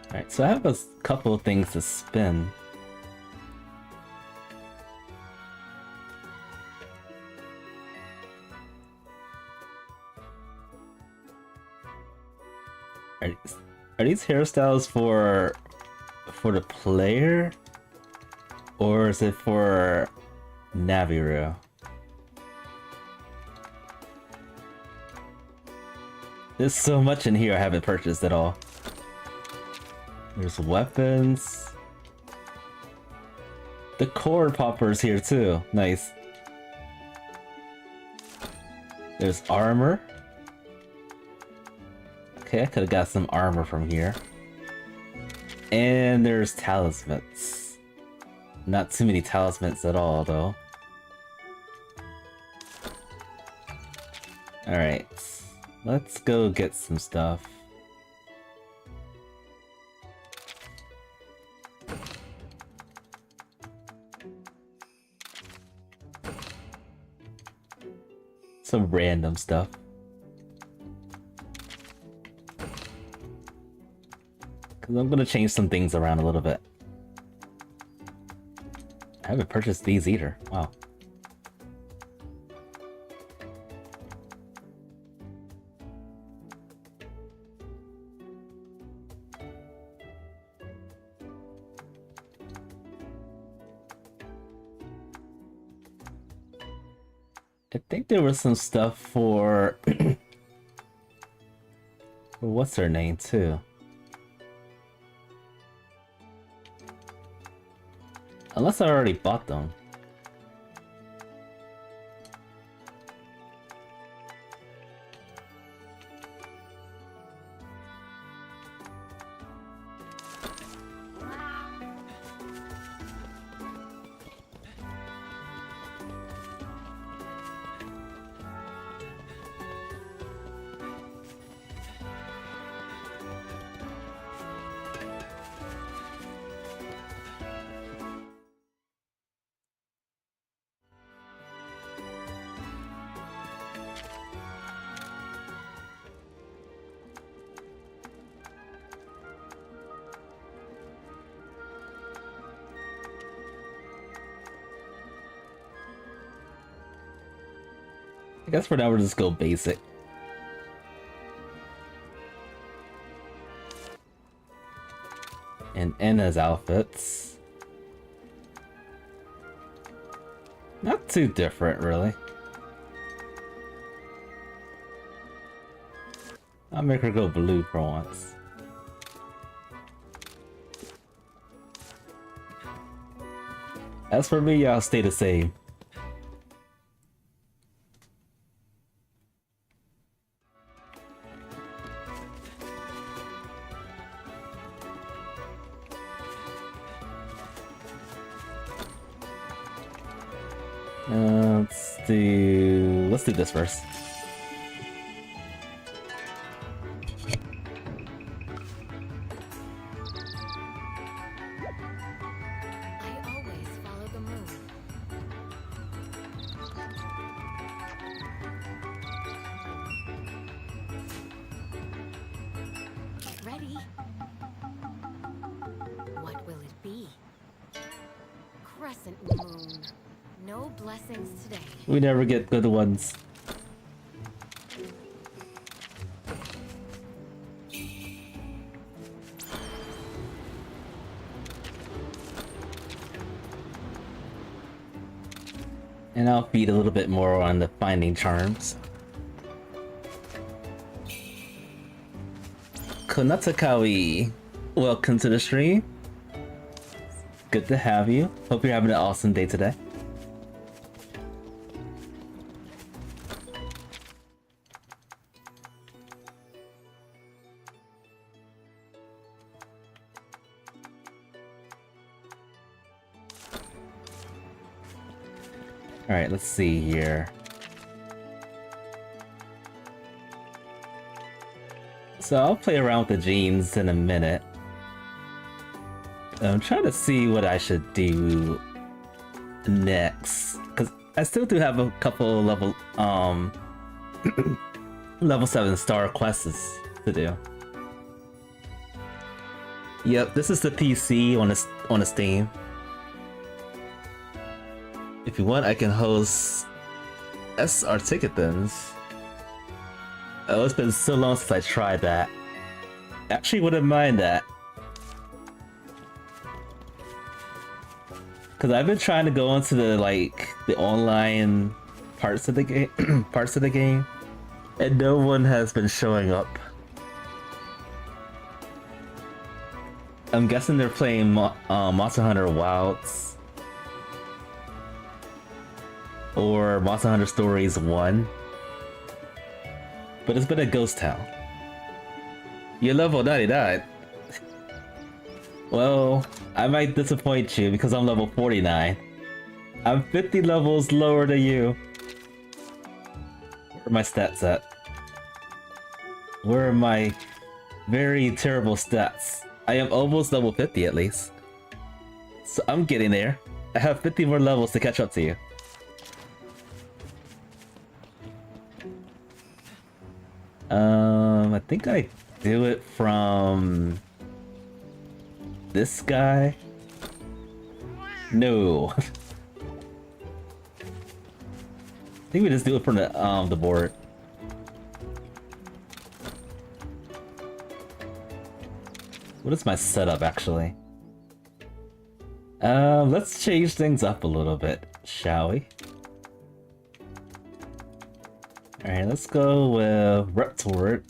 Alright, so I have a couple of things to spin. Are these hairstyles for the player? Or is it for Naviru? There's so much in here I haven't purchased at all. There's weapons. The cord popper's here too. Nice. There's armor. Okay, I could have got some armor from here. And there's talismans. Not too many talismans at all, though. Alright. Let's go get some stuff. Some random stuff. Because I'm going to change some things around a little bit. I haven't purchased these either. Wow. I think there was some stuff for... what's her name, too? Unless I already bought them. I guess for now we'll just go basic. And Enna's outfits. Not too different, really. I'll make her go blue for once. As for me, I'll stay the same. Let's do this first. I always follow the moon. Get ready. What will it be? Crescent moon. No blessings today. We never get good ones. And I'll feed a little bit more on the finding charms. Konatakawi, welcome to the stream. Good to have you. Hope you're having an awesome day today. Alright, let's see here. So I'll play around with the genes in a minute. I'm trying to see what I should do next, because I still do have a couple level level 7 star quests to do. Yep, this is the PC on the Steam. If you want, I can host SR Ticketons. Oh, it's been so long since I tried that. Actually, wouldn't mind that. Cause I've been trying to go into the online parts of the game, and no one has been showing up. I'm guessing they're playing Monster Hunter Wilds or Monster Hunter Stories 1. But it's been a ghost town. You're level 99. Well, I might disappoint you because I'm level 49. I'm 50 levels lower than you. Where are my stats at? Where are my very terrible stats? I am almost level 50 at least. So I'm getting there. I have 50 more levels to catch up to you. I think I do it from this guy. No. I think we just do it from the board. What is my setup actually? Let's change things up a little bit, shall we? Alright, let's go with Reptort,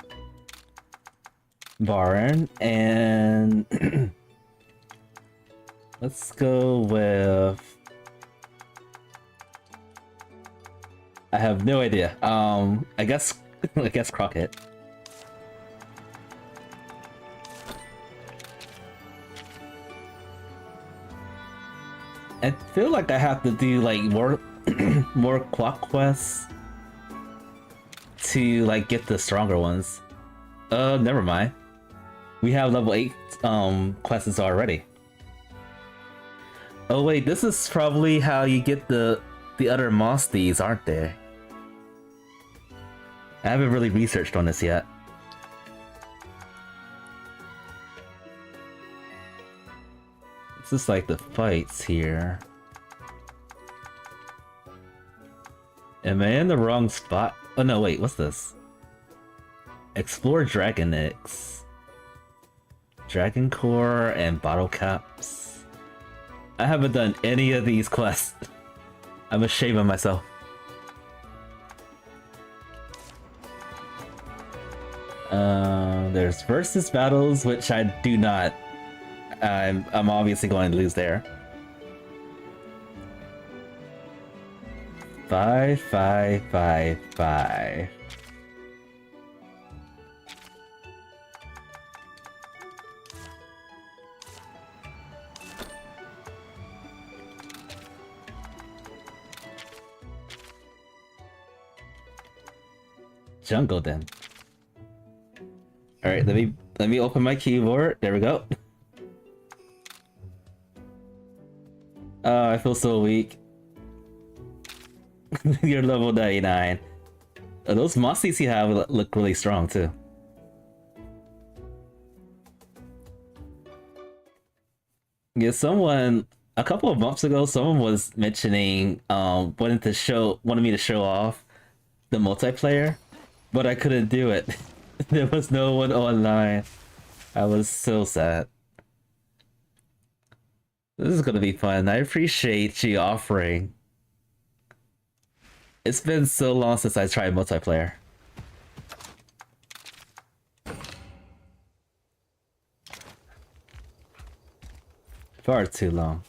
Baron, and let's go with... I have no idea. I guess Crockett. I feel like I have to do like more more clock quests to like get the stronger ones. Never mind. We have level 8 quests already. Oh wait, this is probably how you get the other monsties, aren't they? I haven't really researched on this yet. This is like the fights here. Am I in the wrong spot? Oh no, wait, what's this? Explore Dragon Eggs, Dragon Core, and Bottle Caps. I haven't done any of these quests. I'm ashamed of myself. There's versus battles, which I do not. I'm obviously going to lose there. 5, 5, 5, 5. Jungle Den. All right, let me open my keyboard. There we go. I feel so weak. You're level 99. Those monsties you have look really strong too. Yeah, a couple of months ago, someone was mentioning wanted me to show off the multiplayer, but I couldn't do it. There was no one online. I was so sad. This is gonna be fun. I appreciate you offering. It's been so long since I tried multiplayer. Far too long.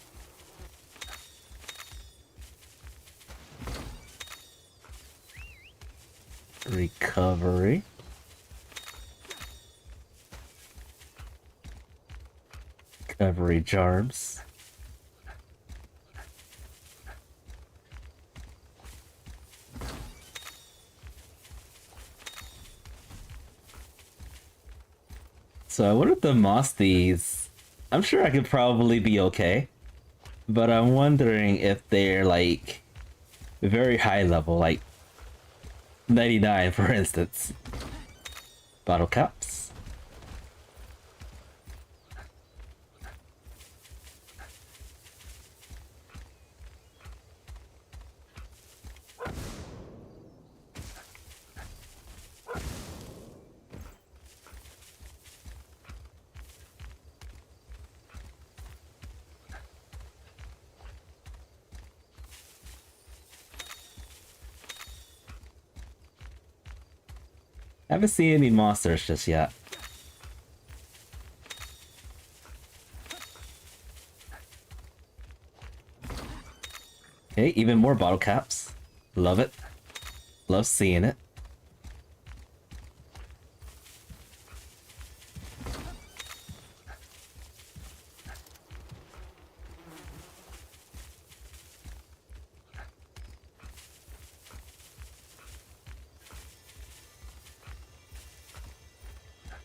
Recovery. Recovery jars. So I wonder if the monsties. I'm sure I could probably be okay, but I'm wondering if they're like very high level, like 99 for instance. Bottle caps. I haven't seen any monsters just yet. Okay, even more bottle caps. Love it. Love seeing it.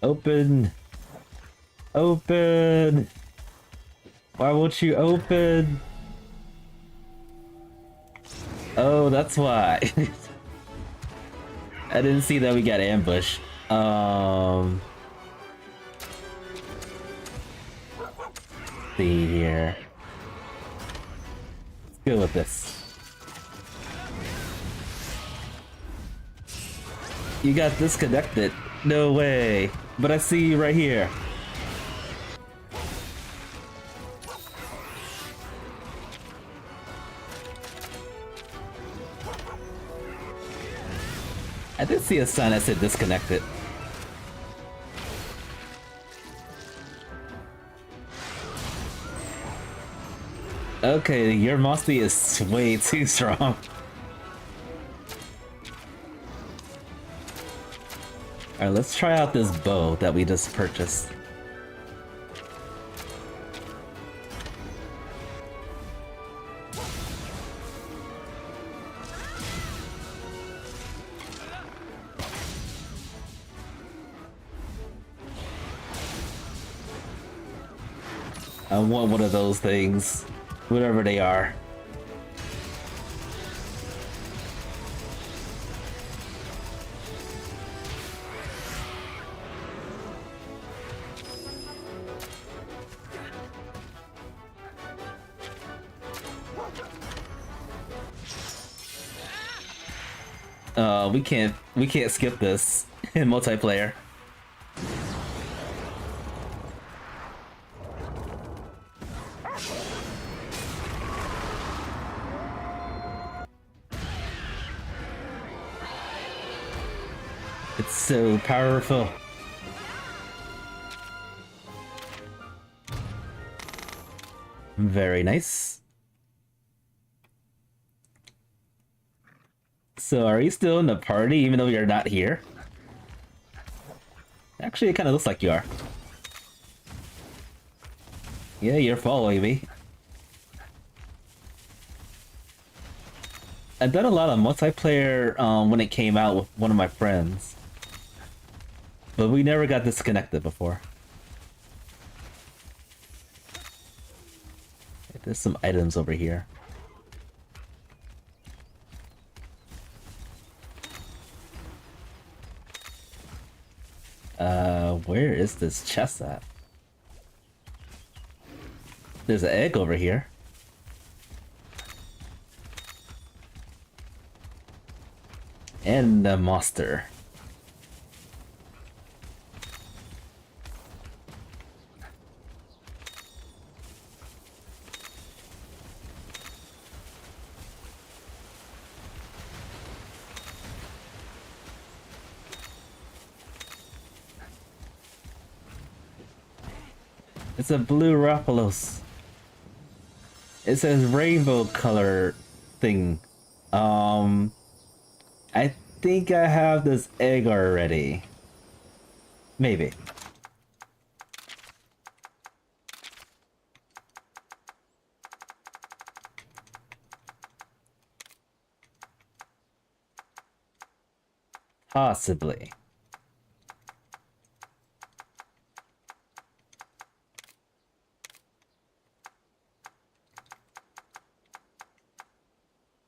Open. Open. Why won't you open? Oh, that's why. I didn't see that we got ambushed. See here. Let's go with this. You got disconnected. No way. But I see you right here. I did see a sign that said disconnected. Okay, your monstie is way too strong. Alright, let's try out this bow that we just purchased. I want one of those things, whatever they are. We can't skip this in multiplayer. It's so powerful. Very nice. So are you still in the party even though you're not here? Actually, it kind of looks like you are. Yeah, you're following me. I've done a lot of multiplayer when it came out with one of my friends. But we never got disconnected before. There's some items over here. Where is this chest at? There's an egg over here. And a monster. It's a blue Rappalos. It says rainbow color thing. Um, I think I have this egg already. Maybe. Possibly.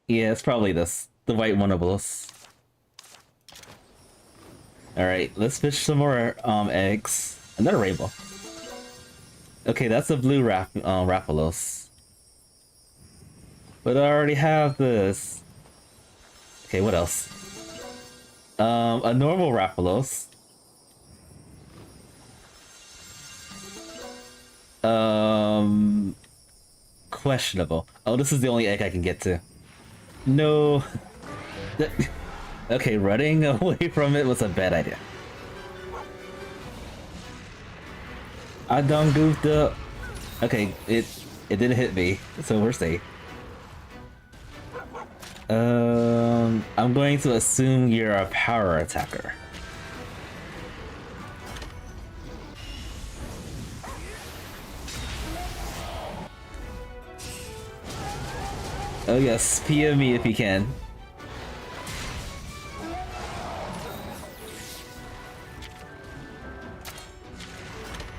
Yeah, it's probably this. The white one of those. Alright, let's fish some more eggs. Another rainbow. Okay, that's a blue Raphalos. But I already have this. Okay, what else? A normal Raphalos. Questionable. Oh, this is the only egg I can get to. No. Okay, running away from it was a bad idea. I done goofed up. Okay, it didn't hit me, so we're safe. I'm going to assume you're a power attacker. Oh yes, PM me if you can.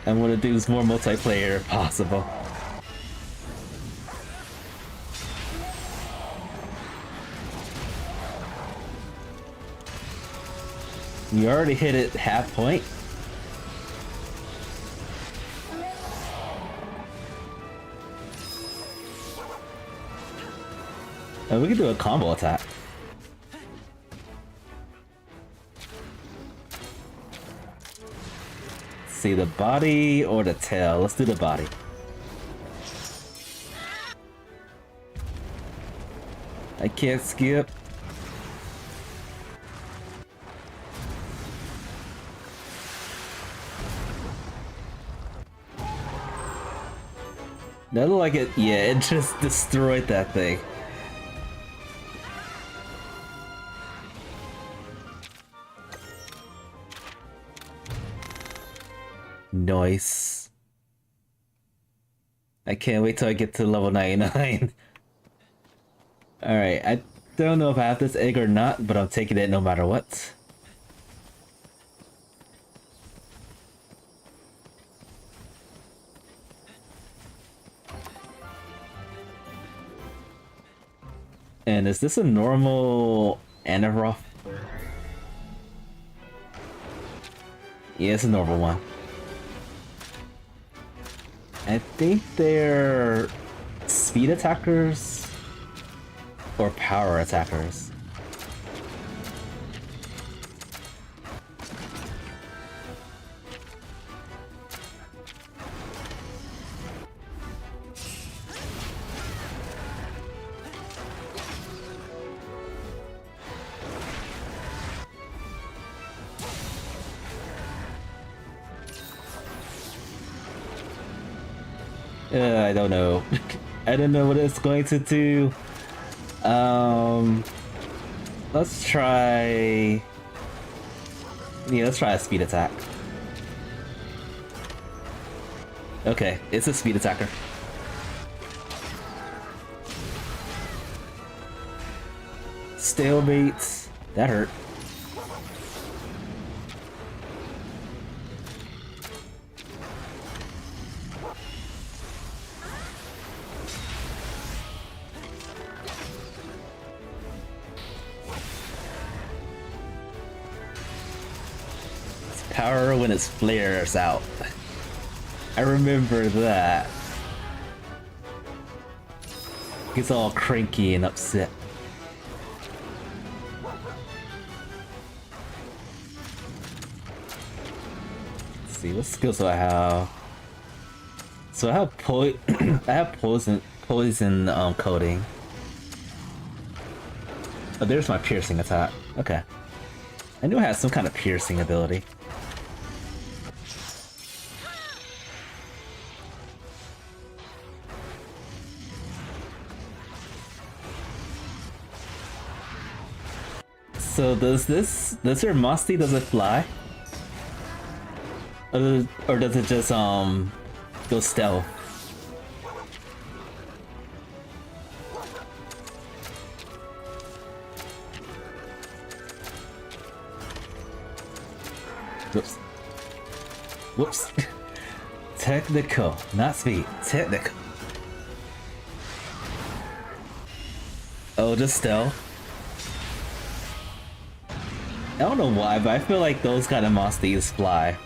I'm gonna do more multiplayer if possible. You already hit it half point. Oh, we can do a combo attack. See, the body or the tail? Let's do the body. I can't skip. That looked like it, yeah, it just destroyed that thing. Nice. I can't wait till I get to level 99. Alright, I don't know if I have this egg or not, but I'm taking it no matter what. And is this a normal Anaroth? Yeah, it's a normal one. I think they're speed attackers or power attackers. I don't know. I don't know what it's going to do. Let's try... Yeah, let's try a speed attack. Okay, it's a speed attacker. Stalemate. That hurt. Power when it flares out. I remember that. Gets all cranky and upset. Let's see, what skills do I have? So I have I have poison coating. Oh, there's my piercing attack. Okay. I knew I had some kind of piercing ability. So does your monstie, does it fly? Or does it just go stealth? Whoops. Whoops. Technical, not speed. Technical. Oh, just stealth. I don't know why, but I feel like those kind of monsties fly.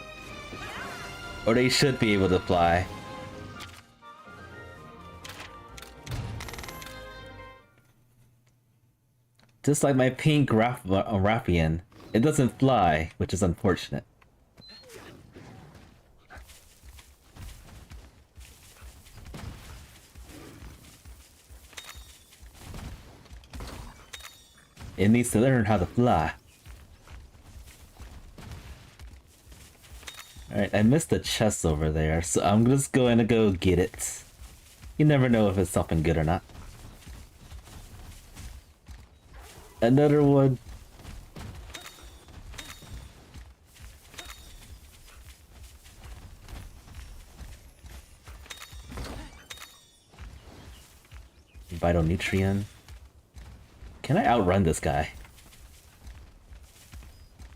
Or they should be able to fly. Just like my pink Raffian. It doesn't fly, which is unfortunate. It needs to learn how to fly. Alright, I missed the chest over there, so I'm just going to go get it. You never know if it's something good or not. Another one. Vital nutrient. Can I outrun this guy?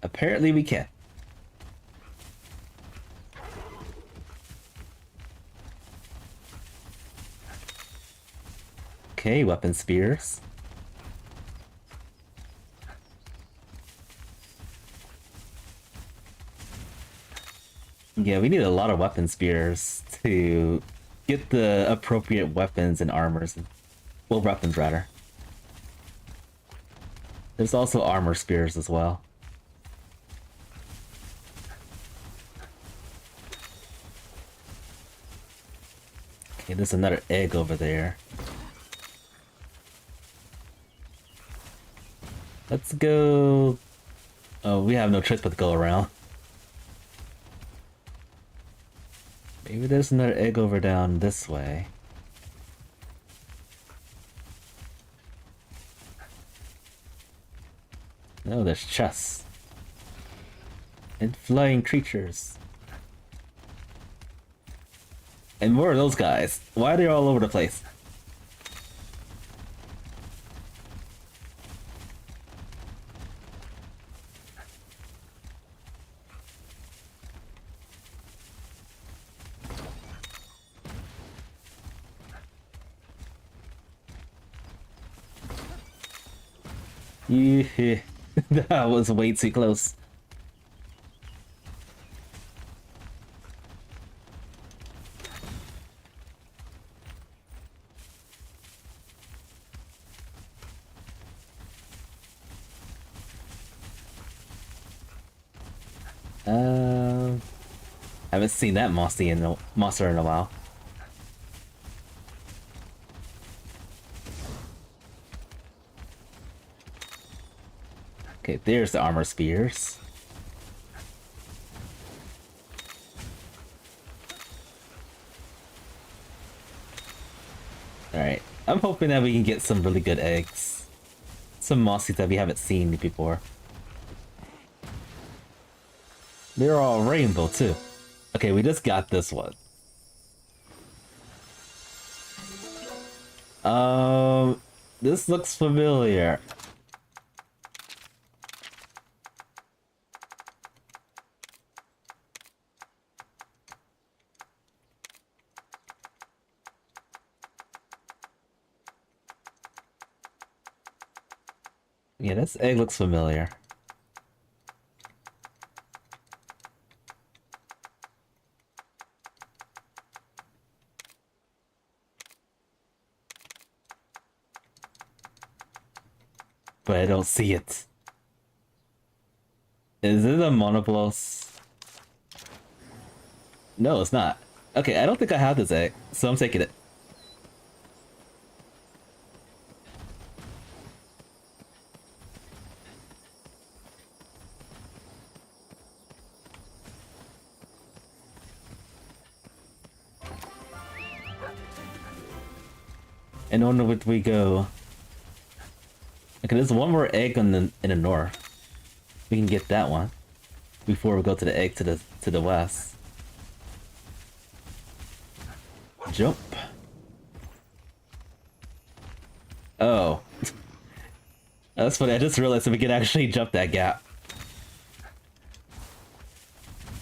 Apparently we can. Okay, weapon spears. Yeah, we need a lot of weapon spears to get the appropriate weapons and armors. Well, weapons rather. There's also armor spears as well. Okay, there's another egg over there. Let's go... Oh, we have no choice but to go around. Maybe there's another egg over down this way. No, there's chests. And flying creatures. And more of those guys. Why are they all over the place? Yeah, that was way too close. Haven't seen that monster in a while. Okay, there's the armor spears. Alright, I'm hoping that we can get some really good eggs. Some monsties that we haven't seen before. They're all rainbow too. Okay, we just got this one. This looks familiar. Yeah, this egg looks familiar. But I don't see it. Is it a monoblos? No, it's not. Okay, I don't think I have this egg, so I'm taking it. And on would we go? Okay, there's one more egg in the north. We can get that one before we go to the egg to the west. Jump. Oh. That's funny, I just realized that we can actually jump that gap.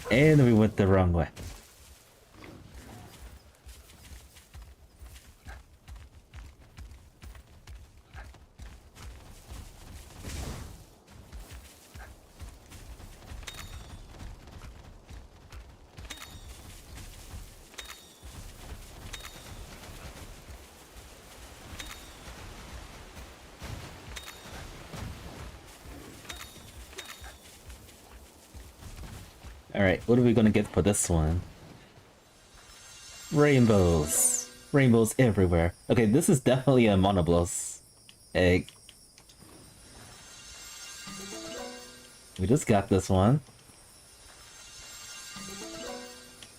And we went the wrong way. Alright, what are we gonna get for this one? Rainbows. Rainbows everywhere. Okay, this is definitely a monoblos egg. We just got this one.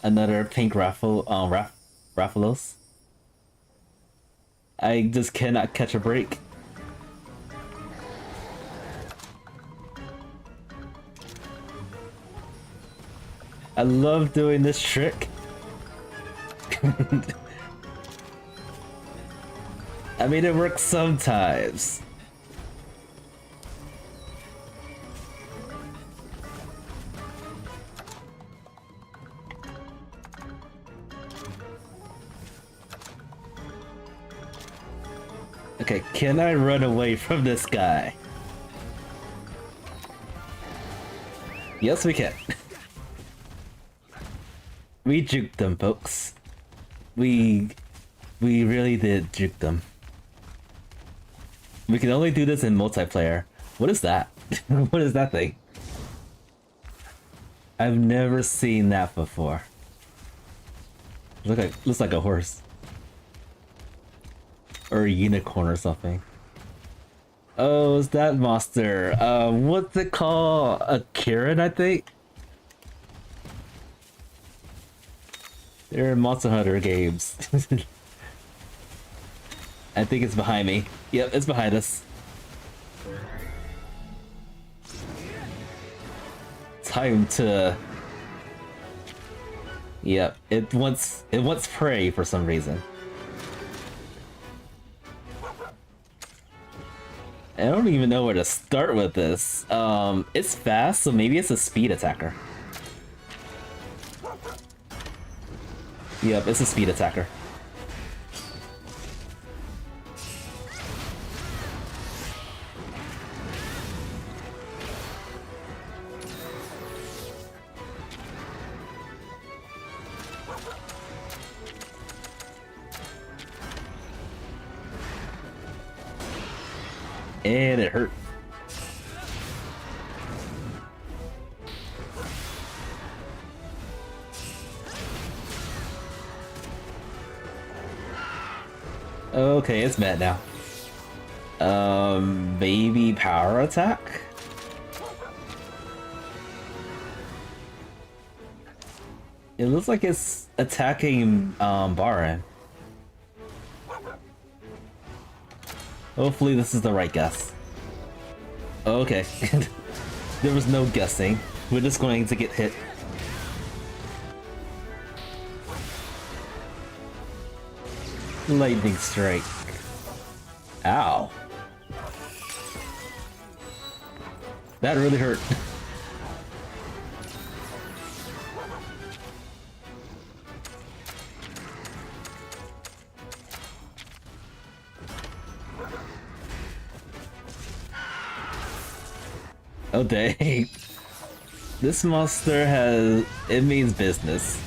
Another pink Raffalos. I just cannot catch a break. I love doing this trick. I mean, it works sometimes. Okay, can I run away from this guy? Yes, we can. We juked them, folks. We really did juke them. We can only do this in multiplayer. What is that? What is that thing? I've never seen that before. Looks like a horse. Or a unicorn or something. Oh, is that monster? What's it called? A Kieran, I think? They're in Monster Hunter games. I think it's behind me. Yep, it's behind us. Time to... Yep, it wants prey for some reason. I don't even know where to start with this. It's fast, so maybe it's a speed attacker. Yep, it's a speed attacker. And it hurt. Okay, it's mad now. Maybe power attack? It looks like it's attacking Baron. Hopefully this is the right guess. Okay. There was no guessing. We're just going to get hit. Lightning strike. Ow. That really hurt. Oh dang. This monster it means business.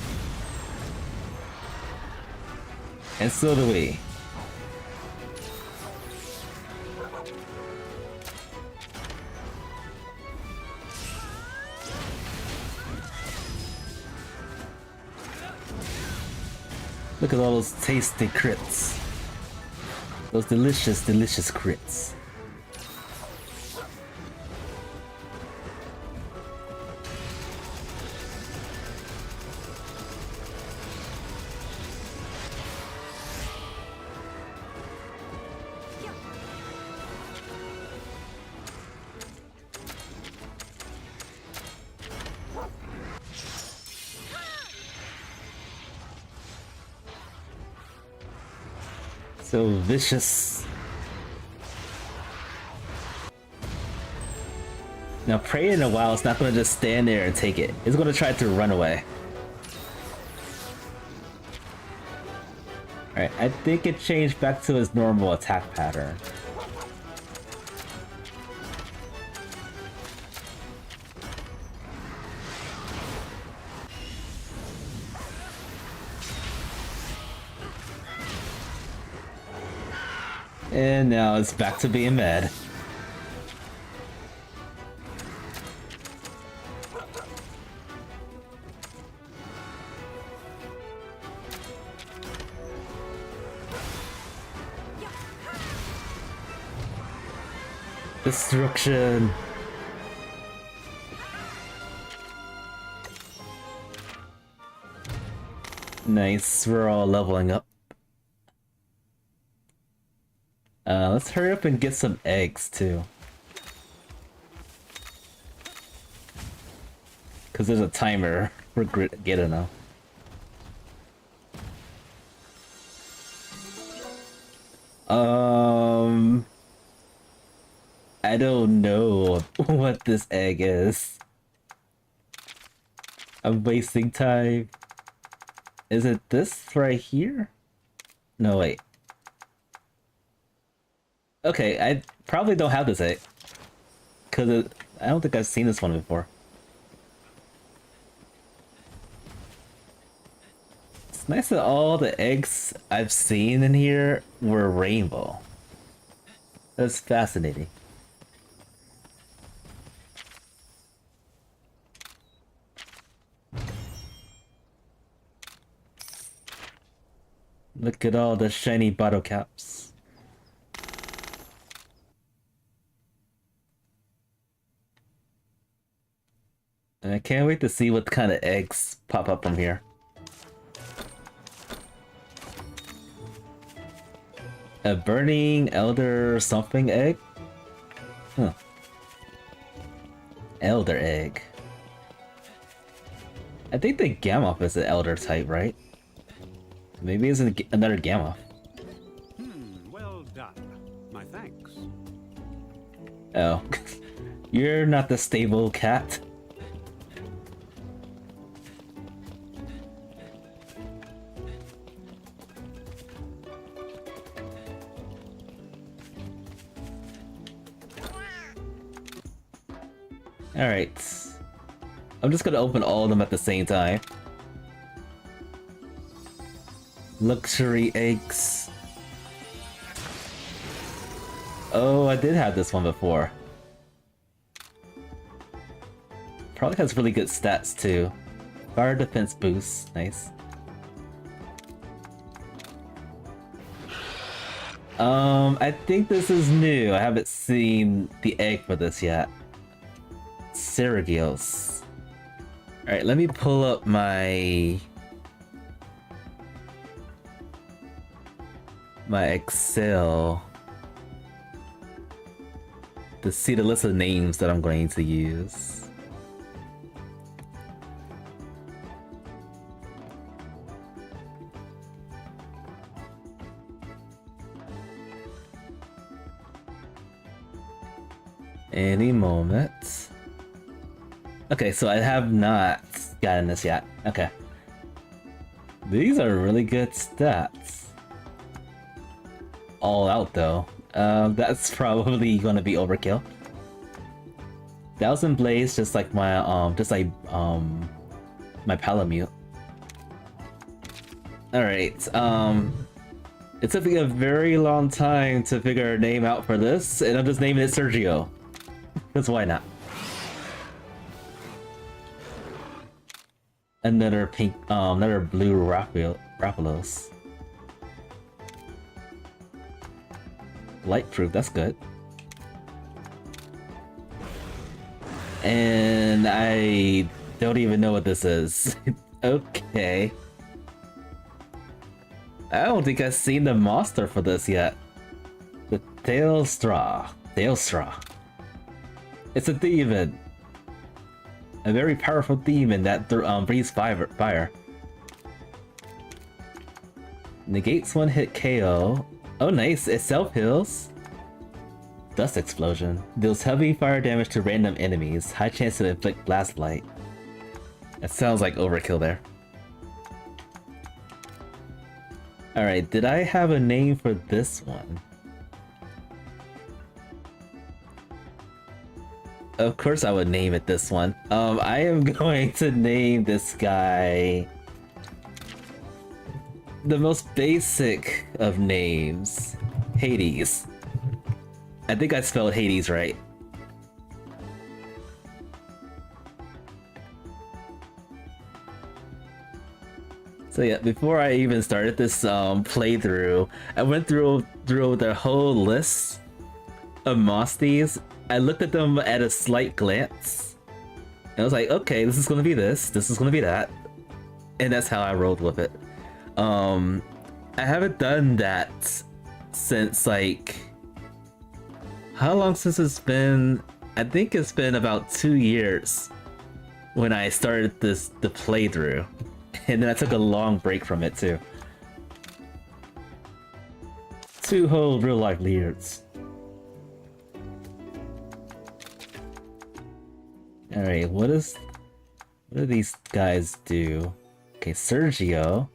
And so do we. Look at all those tasty crits. Those delicious, delicious crits. So vicious. Now Prey in a while is not gonna just stand there and take it. It's gonna try to run away. Alright, I think it changed back to its normal attack pattern. And now it's back to being mad. Destruction. Nice, we're all leveling up. Let's hurry up and get some eggs too. Cause there's a timer for getting them. I don't know what this egg is. I'm wasting time. Is it this right here? No, wait. Okay, I probably don't have this egg. Cause I don't think I've seen this one before. It's nice that all the eggs I've seen in here were rainbow. That's fascinating. Look at all the shiny bottle caps. And I can't wait to see what kind of eggs pop up from here. A burning elder something egg? Huh. Elder egg. I think the Gammoth is an elder type, right? Maybe it's another Gamma. Well done. My thanks. Oh. You're not the stable cat. Alright. I'm just gonna open all of them at the same time. Luxury eggs. Oh, I did have this one before. Probably has really good stats too. Fire defense boost, nice. I think this is new. I haven't seen the egg for this yet. Seragios. Alright, let me pull up my Excel to see the list of names that I'm going to use. Any moment. Okay, so I have not gotten this yet. Okay. These are really good stats. All out though. That's probably gonna be overkill. Thousand Blaze, just like my my Palamute. Alright, it took me a very long time to figure a name out for this, and I'm just naming it Sergio. Because why not? Another pink, another blue Raphalos. Lightproof, that's good. And I don't even know what this is. Okay. I don't think I've seen the monster for this yet. The Tailstraw. It's a demon. A very powerful demon that breathes fire. Negates one hit KO. Oh nice, it self-heals. Dust explosion. Deals heavy fire damage to random enemies. High chance to inflict blast light. That sounds like overkill there. Alright, did I have a name for this one? Of course I would name it this one. I am going to name this guy the most basic of names. Hades. I think I spelled Hades right. So yeah, before I even started this playthrough, I went through the whole list of monsties. I looked at them at a slight glance, and I was like, okay, this is gonna be this is gonna be that, and that's how I rolled with it. I haven't done that since like, how long since it's been? I think it's been about 2 years when I started the playthrough, and then I took a long break from it too. 2 whole real life years. Alright, what do these guys do? Okay, Sergio.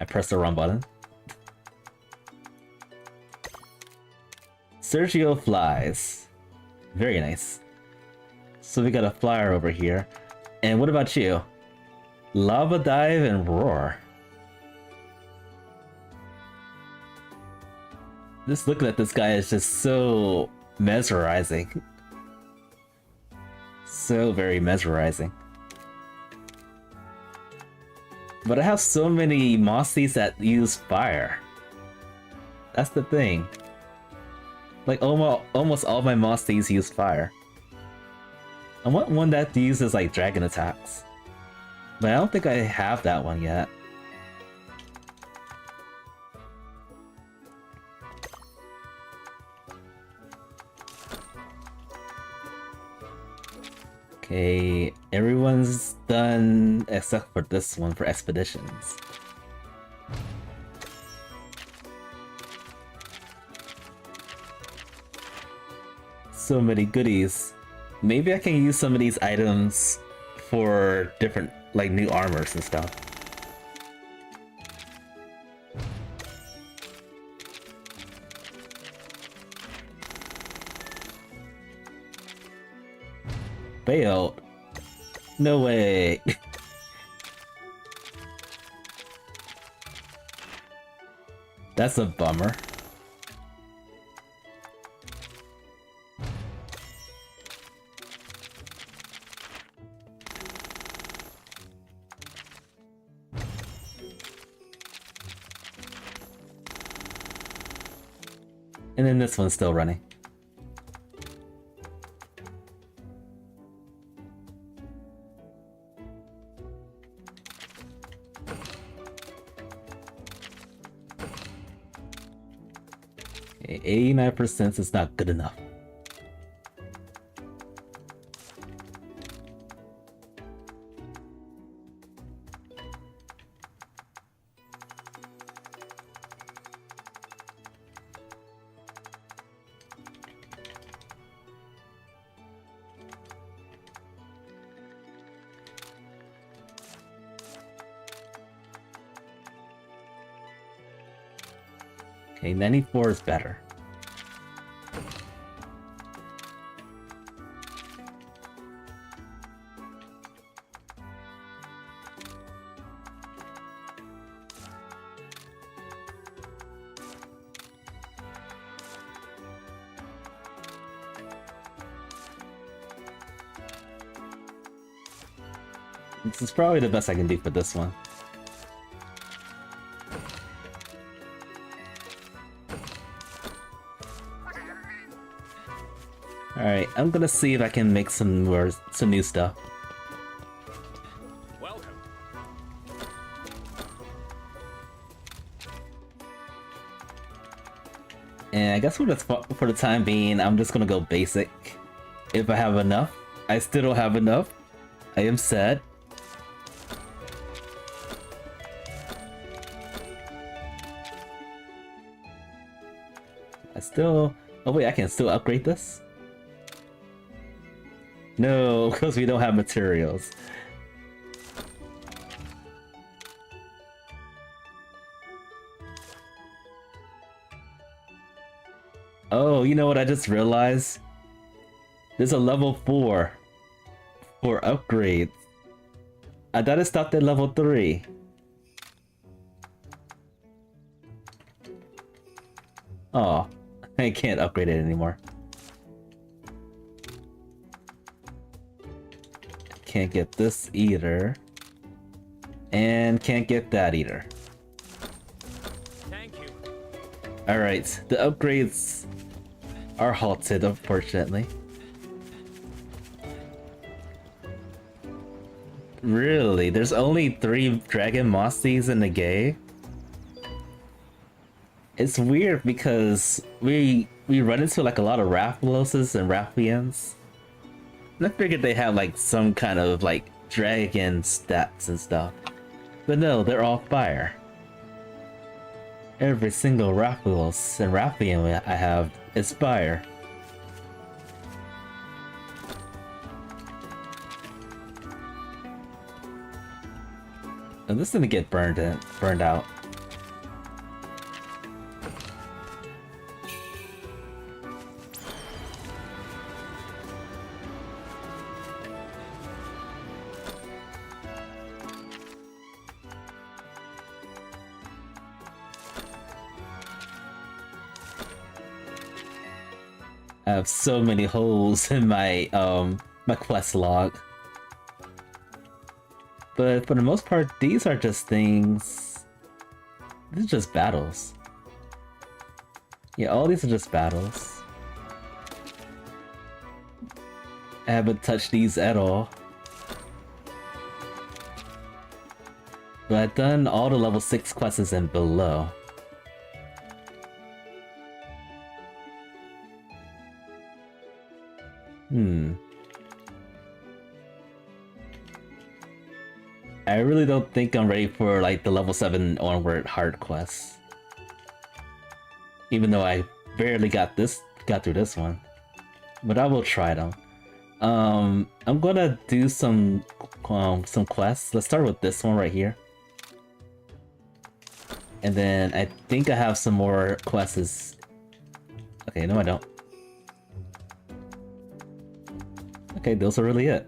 I pressed the wrong button. Sergio flies. Very nice. So we got a flyer over here. And what about you? Lava dive and roar. Just looking at this guy is just so mesmerizing. So very mesmerizing. But I have so many monsties that use fire. That's the thing. Like almost all my monsties use fire. I want one that uses like dragon attacks. But I don't think I have that one yet. Okay, everyone's done except for this one for expeditions. So many goodies. Maybe I can use some of these items for different, like, new armors and stuff. Failed. No way. That's a bummer. And then this one's still running. Okay, 89% is not good enough. Okay, 94 is better. This is probably the best I can do for this one. Alright, I'm gonna see if I can make some new stuff. Welcome. And I guess for the time being, I'm just gonna go basic. If I have enough. I still don't have enough. I am sad. I still... Oh wait, I can still upgrade this? No, because we don't have materials. Oh, you know what I just realized? There's a level 4 for upgrades. I thought it stopped at level 3. Oh, I can't upgrade it anymore. Can't get this either. And can't get that either. Thank you. Alright, the upgrades are halted, unfortunately. Really? There's only 3 dragon monsties in the game? It's weird because we run into like a lot of Rathaloses and Rathians. And I figured they have like some kind of like dragon stats and stuff. But no, they're all fire. Every single Rathalos and Rathian I have is fire. And this didn't get burned out. I have so many holes in my my quest log. But for the most part, these are just things. These are just battles. Yeah, all these are just battles. I haven't touched these at all. But I've done all the level 6 quests and below. I really don't think I'm ready for like the level 7 onward hard quests. Even though I barely got through this one. But I will try them. I'm gonna do some quests. Let's start with this one right here. And then I think I have some more quests. Okay, no I don't. Okay, those are really it.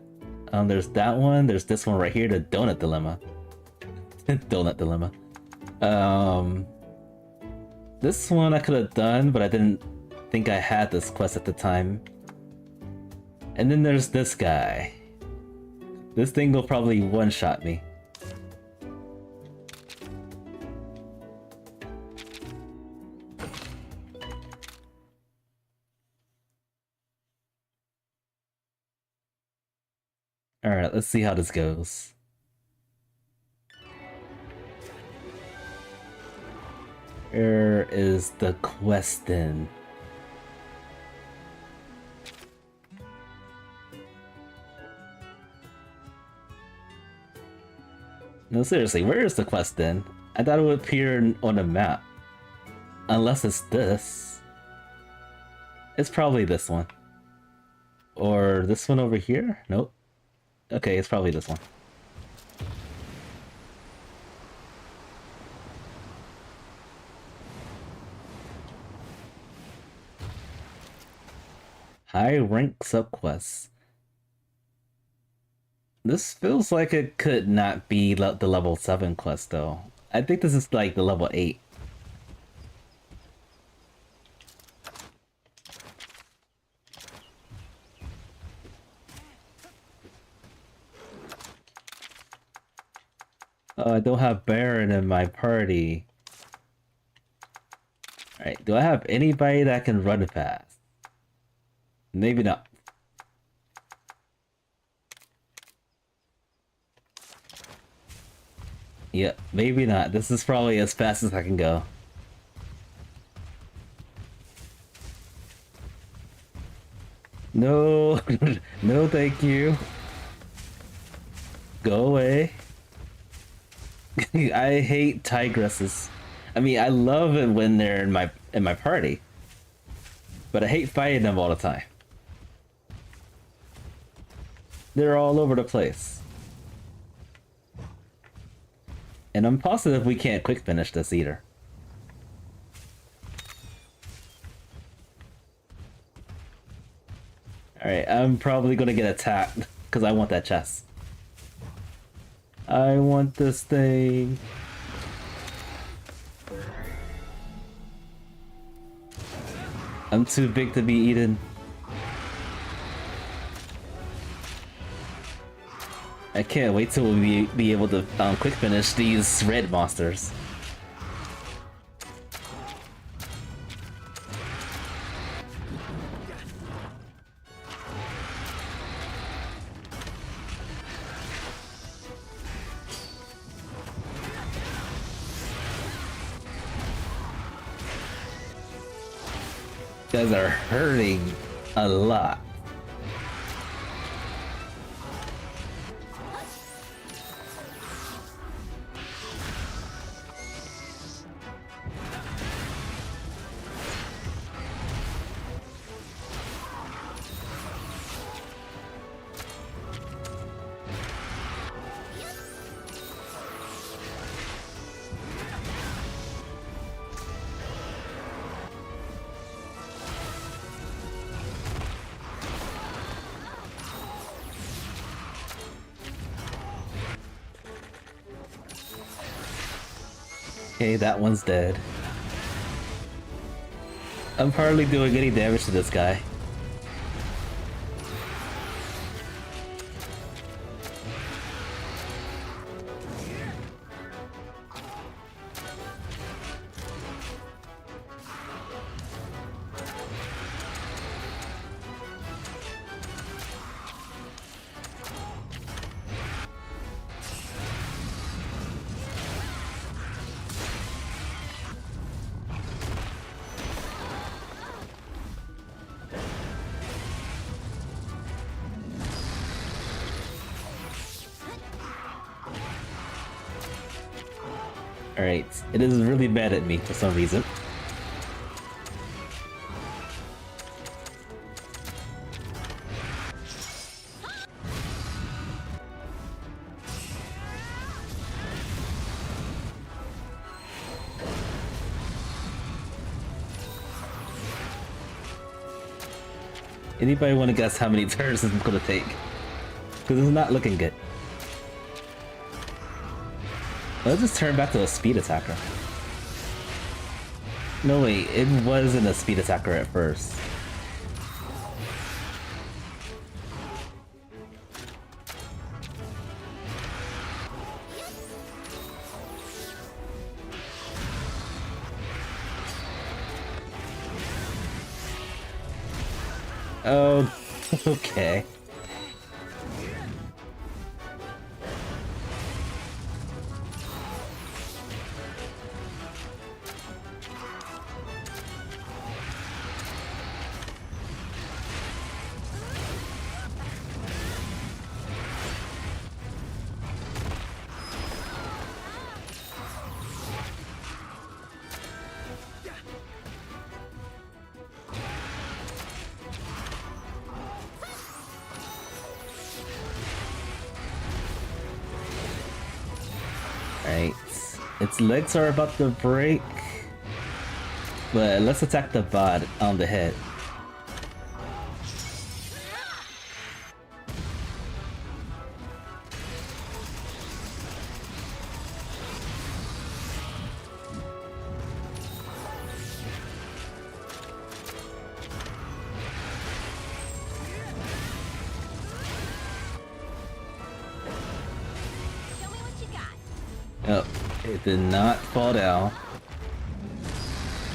There's that one, there's this one right here, the Donut Dilemma. Donut Dilemma. This one I could have done, but I didn't think I had this quest at the time. And then there's this guy. This thing will probably one-shot me. Alright, let's see how this goes. Where is the quest then? No, seriously, where is the quest then? I thought it would appear on the map. Unless it's this. It's probably this one. Or this one over here? Nope. Okay, it's probably this one. High rank subquests. This feels like it could not be the level 7 quest though. I think this is like the level 8. Oh, I don't have Baron in my party. Alright, do I have anybody that can run fast? Maybe not. Yeah, maybe not. This is probably as fast as I can go. No, no thank you. Go away. I hate tigresses. I mean, I love it when they're in my party. But I hate fighting them all the time. They're all over the place. And I'm positive we can't quick finish this either. Alright, I'm probably gonna get attacked because I want that chest. I want this thing. I'm too big to be eaten. I can't wait till we be able to quick finish these red monsters. You guys are hurting a lot. Okay, that one's dead. I'm hardly doing any damage to this guy. Alright, it is really mad at me for some reason. Anybody want to guess how many turns this is gonna take? Because it's not looking good. Let's just turn back to a speed attacker. No wait, it wasn't a speed attacker at first. Oh, okay. Right, its legs are about to break, but let's attack the bot on the head. Oh, it did not fall down.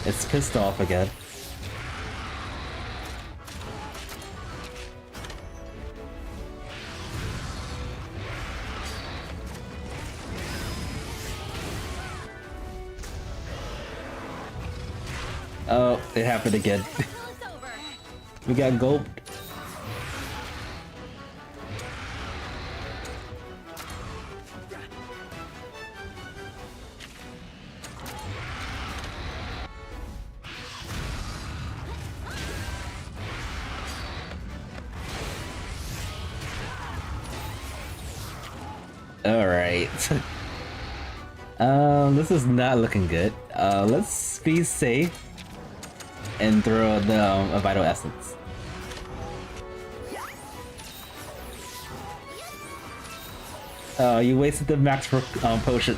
It's pissed off again. Oh, it happened again. We got gulped. Alright. This is not looking good. Let's be safe and throw a vital essence. You wasted the max for potion.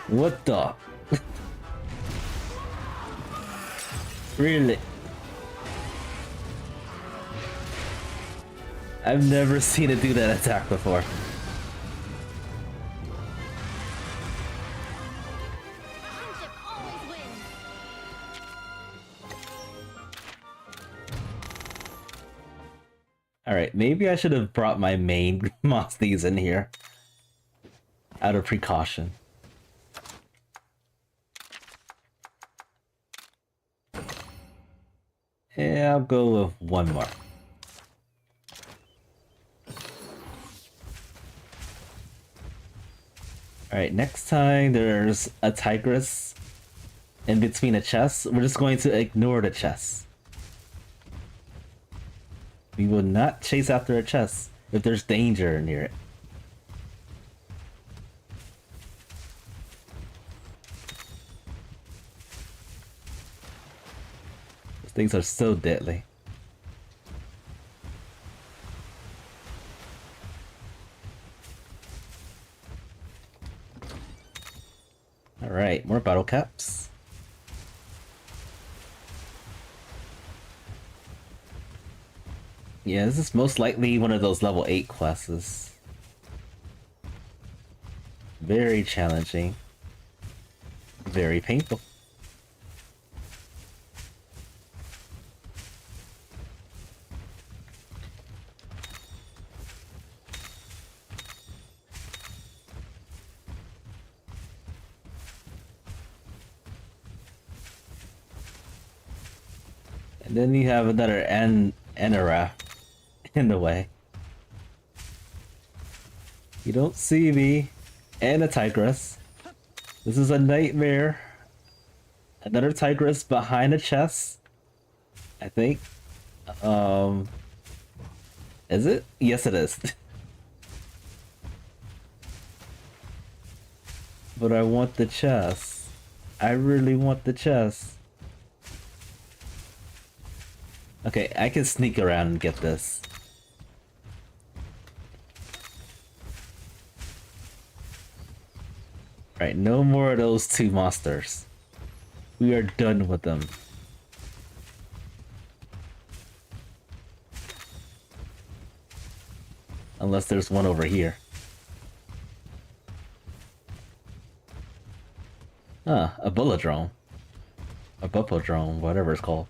What the? Really? I've never seen it do that attack before. Friendship always wins. Alright, maybe I should have brought my main monsties in here. Out of precaution. Yeah, I'll go with one more. Alright, next time there's a tigress in between a chest, we're just going to ignore the chest. We will not chase after a chest if there's danger near it. Those things are so deadly. Alright, more battle caps. Yeah, this is most likely one of those level 8 classes. Very challenging. Very painful. And then you have another Anaraf in the way. You don't see me. And a tigress. This is a nightmare. Another tigress behind a chest. I think. Is it? Yes, it is. But I want the chest. I really want the chest. Okay, I can sneak around and get this. Right, no more of those two monsters. We are done with them. Unless there's one over here. Ah, a bullet drone. A buppo drone, whatever it's called.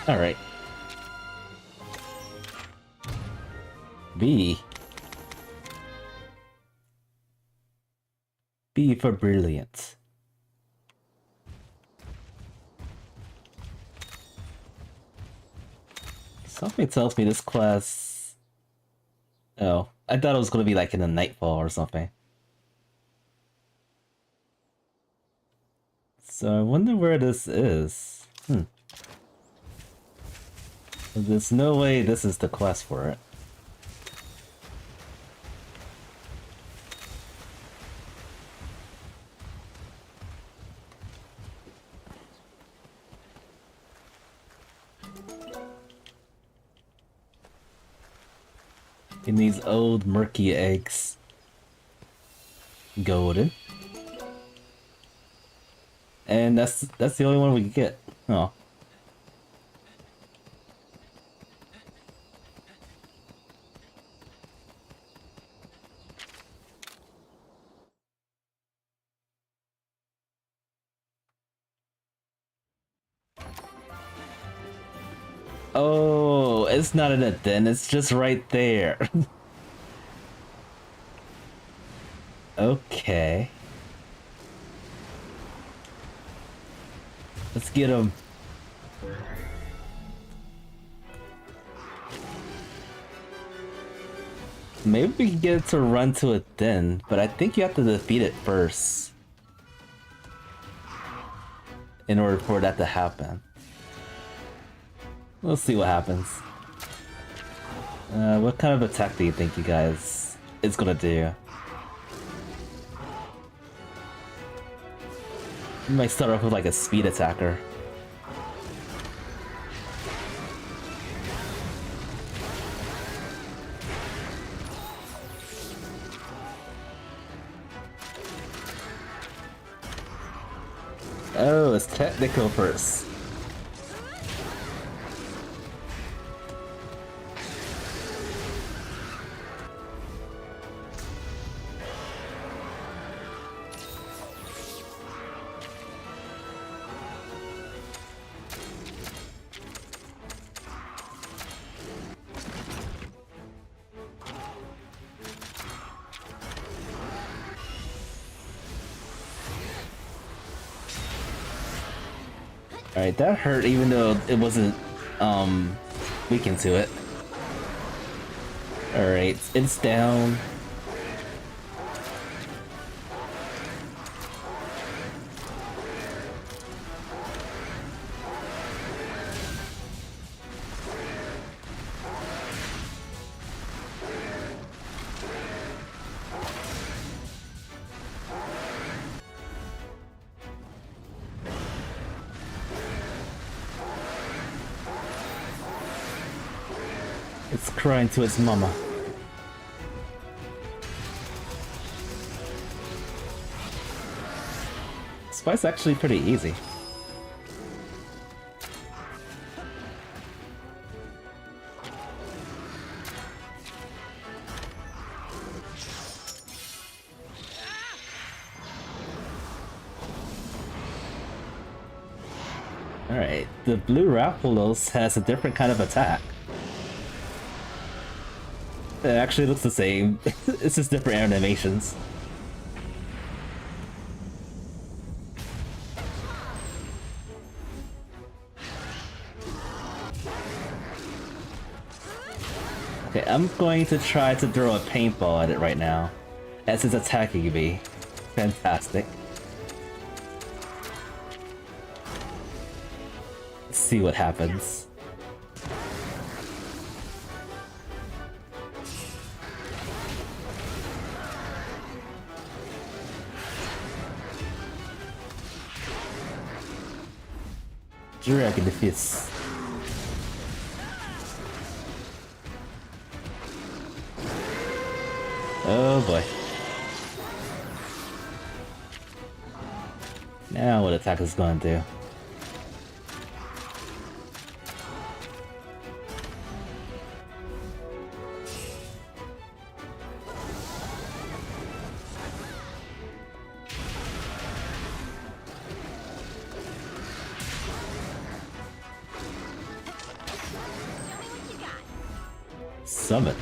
Alright. B. B for brilliant. Something tells me this class... Oh, I thought it was gonna be like in a nightfall or something. So I wonder where this is. There's no way this is the quest for it. In these old murky eggs. Golden. And that's the only one we can get. Oh. Oh, it's not in it then, it's just right there. Okay. Let's get him. Maybe we can get it to run to it then, but I think you have to defeat it first. In order for that to happen. Let's see what happens. What kind of attack do you think you guys it's gonna do? You might start off with like a speed attacker. Oh, it's technical first. Alright, that hurt even though it wasn't weakened to it. Alright, it's down. It's crying to its mama. This fight's actually pretty easy. Alright, the blue Raphalos has a different kind of attack. It actually looks the same. It's just different animations. Okay, I'm going to try to throw a paintball at it right now, as it's attacking me. Fantastic. Let's see what happens. Dragon Fist. Oh boy. Now what attack is going to do? Summon.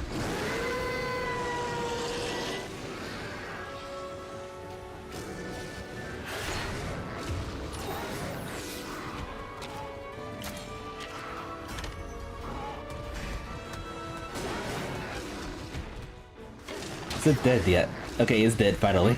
Is it dead yet? Okay, it's dead finally.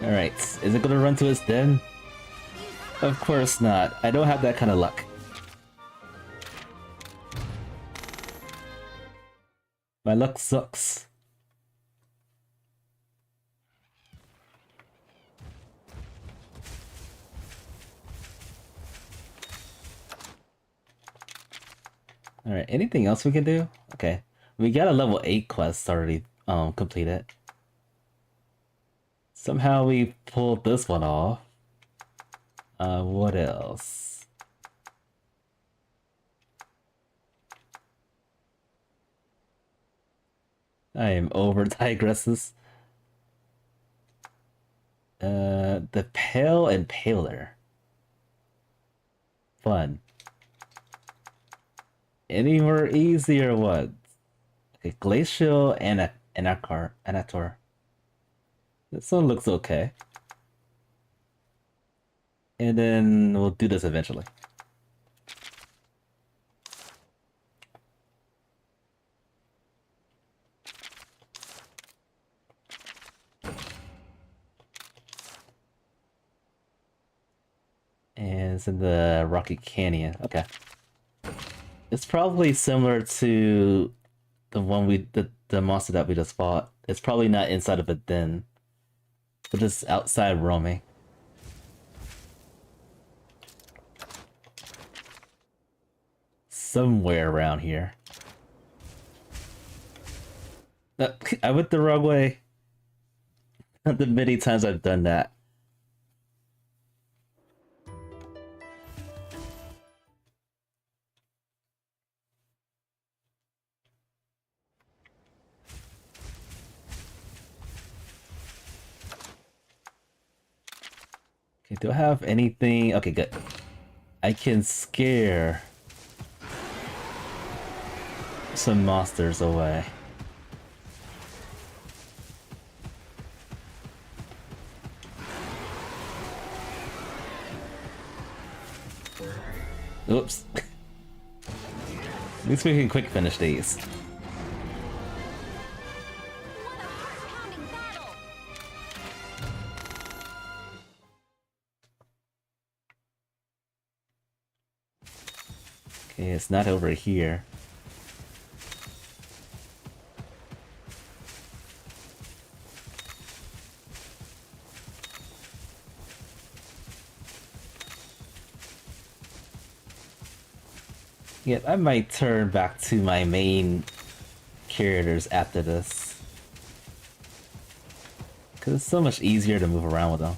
Alright, is it gonna run to its den? Of course not. I don't have that kind of luck. My luck sucks. Alright, anything else we can do? Okay. We got a level 8 quest already completed. Somehow we pulled this one off. What else? I am over digresses. The Pale and Paler. Fun. Any more easier ones? Okay, Glacial and Anator. This one looks okay. And then we'll do this eventually. And it's in the Rocky Canyon. Okay. It's probably similar to the one the monster that we just fought. It's probably not inside of a den, but just outside roaming. Somewhere around here. I went the wrong way. The many times I've done that. Okay, do I have anything? Okay, good. I can scare some monsters away. Oops. At least we can quick finish these. Okay, it's not over here. Yeah, I might turn back to my main characters after this. Because it's so much easier to move around with them.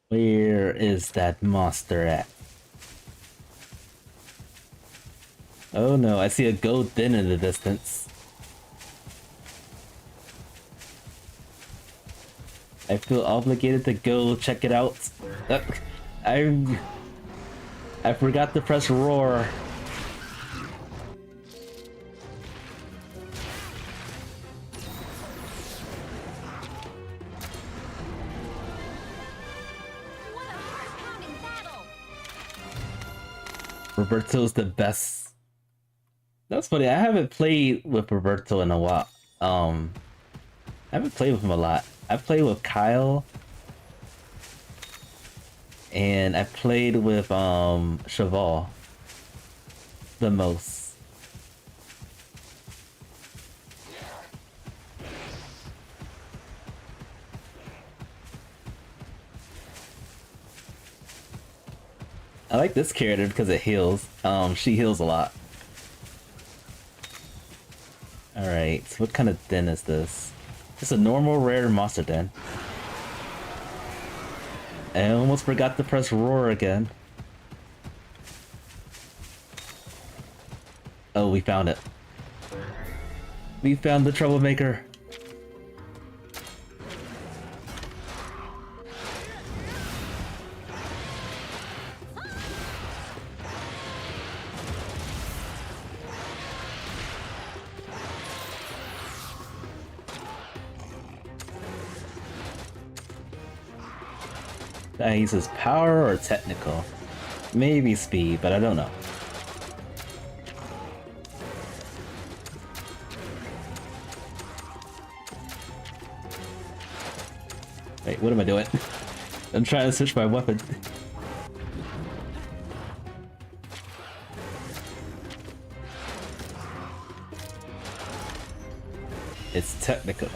Where is that monster at? Oh no, I see a gold den in the distance. I feel obligated to go check it out. I forgot to press roar. Roberto's the best. That's funny. I haven't played with Roberto in a while. I haven't played with him a lot. I played with Kyle, and I played with Cheval the most. I like this character because it heals. She heals a lot. Alright, so what kind of den is this? It's a normal rare monster den. I almost forgot to press roar again. Oh, we found it. We found the troublemaker. That uses power or technical. Maybe speed, but I don't know. Wait, what am I doing? I'm trying to switch my weapon. It's technical.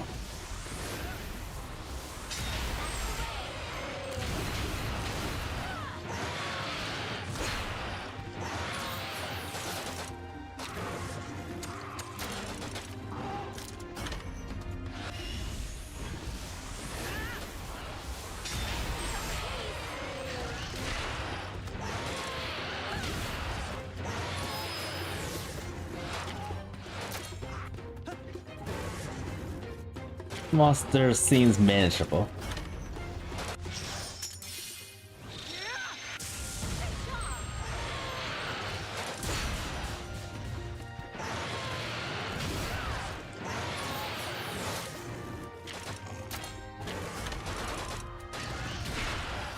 Monster seems manageable.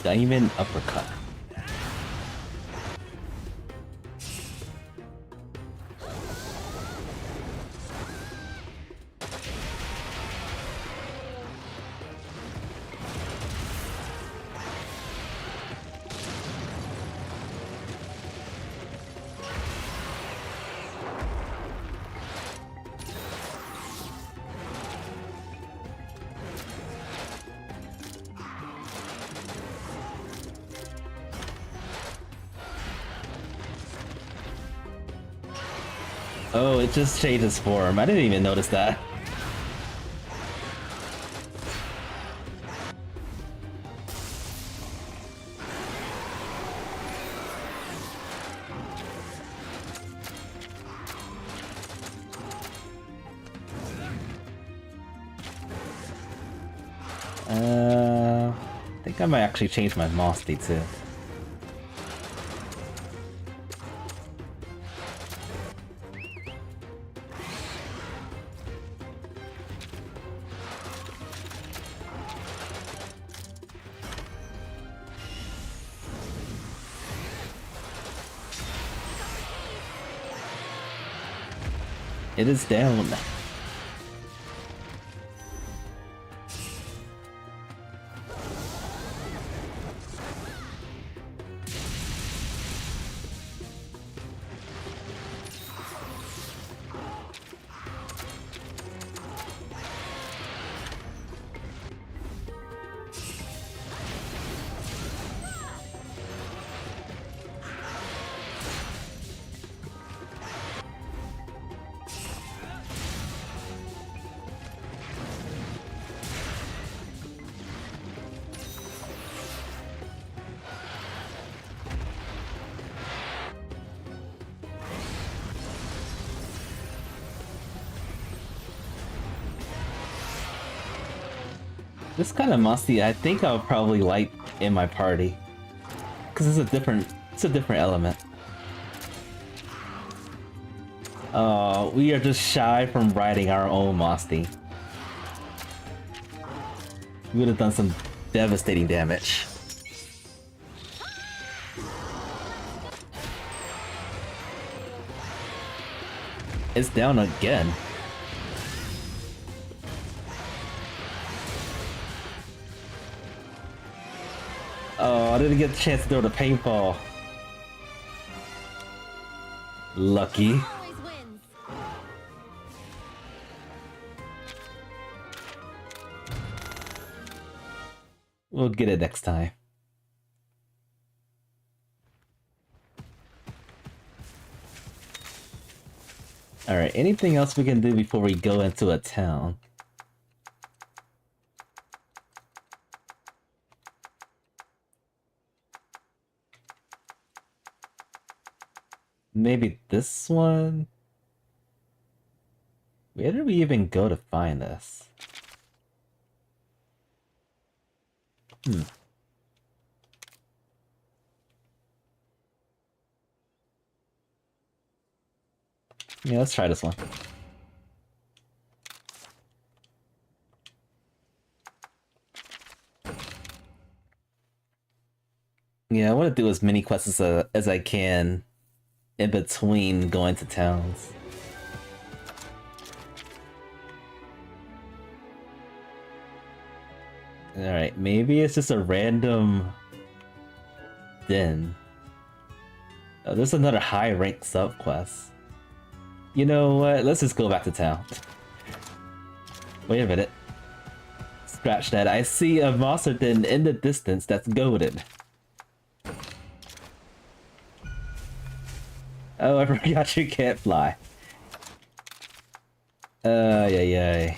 Diamond uppercut. Oh, it just changed its form. I didn't even notice that. I think I might actually change my monstie too. It is down. This kind of monstie, I think I would probably like in my party, because it's a different element. We are just shy from riding our own monstie. We would have done some devastating damage. It's down again. Oh, I didn't get the chance to throw the paintball. Lucky. Always wins. We'll get it next time. Alright, anything else we can do before we go into a town? Maybe this one? Where did we even go to find this? Yeah, let's try this one. Yeah, I want to do as many quests as I can in between going to towns. Alright, maybe it's just a random den. Oh, there's another high rank sub quest. You know what? Let's just go back to town. Wait a minute. Scratch that. I see a monster den in the distance that's goaded. Oh, I forgot you can't fly. Yeah.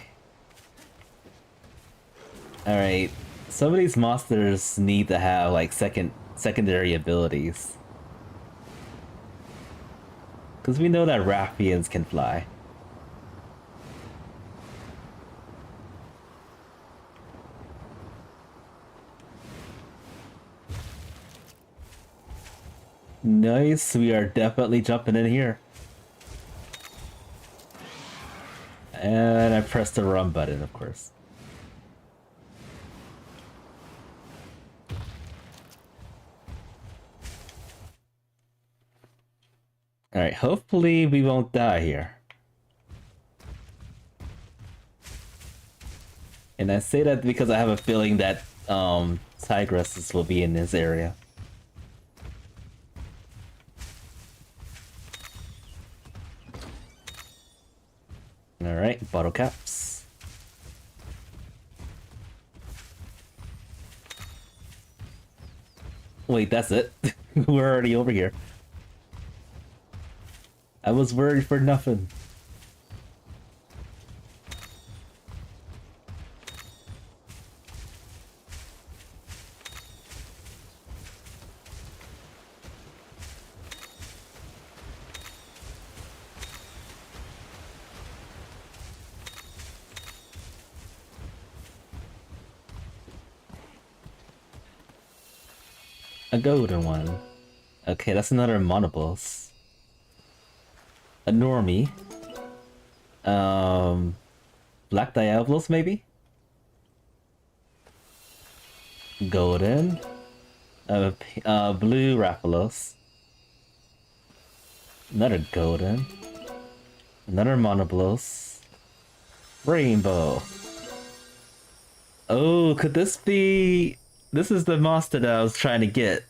Alright. Some of these monsters need to have like secondary abilities. Because we know that Raffians can fly. Nice, we are definitely jumping in here. And I pressed the run button, of course. Alright, hopefully we won't die here. And I say that because I have a feeling that tigresses will be in this area. Alright, bottle caps. Wait, that's it? We're already over here. I was worried for nothing. A golden one. Okay, that's another monoboss. A normie. Black Diablos, maybe? Golden. Blue Raphalos. Another golden. Another monoblos. Rainbow. Oh, could this be... This is the monster that I was trying to get.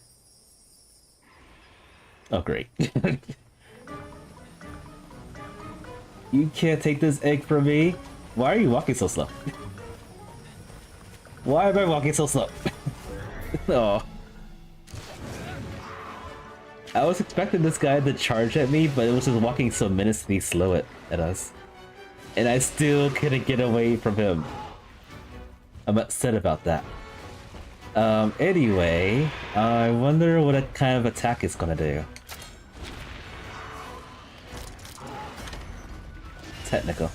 Oh, great. You can't take this egg from me. Why are you walking so slow? Why am I walking so slow? Oh. I was expecting this guy to charge at me, but it was just walking so menacingly slow at us. And I still couldn't get away from him. I'm upset about that. Anyway, I wonder what kind of attack it's gonna do. Technical.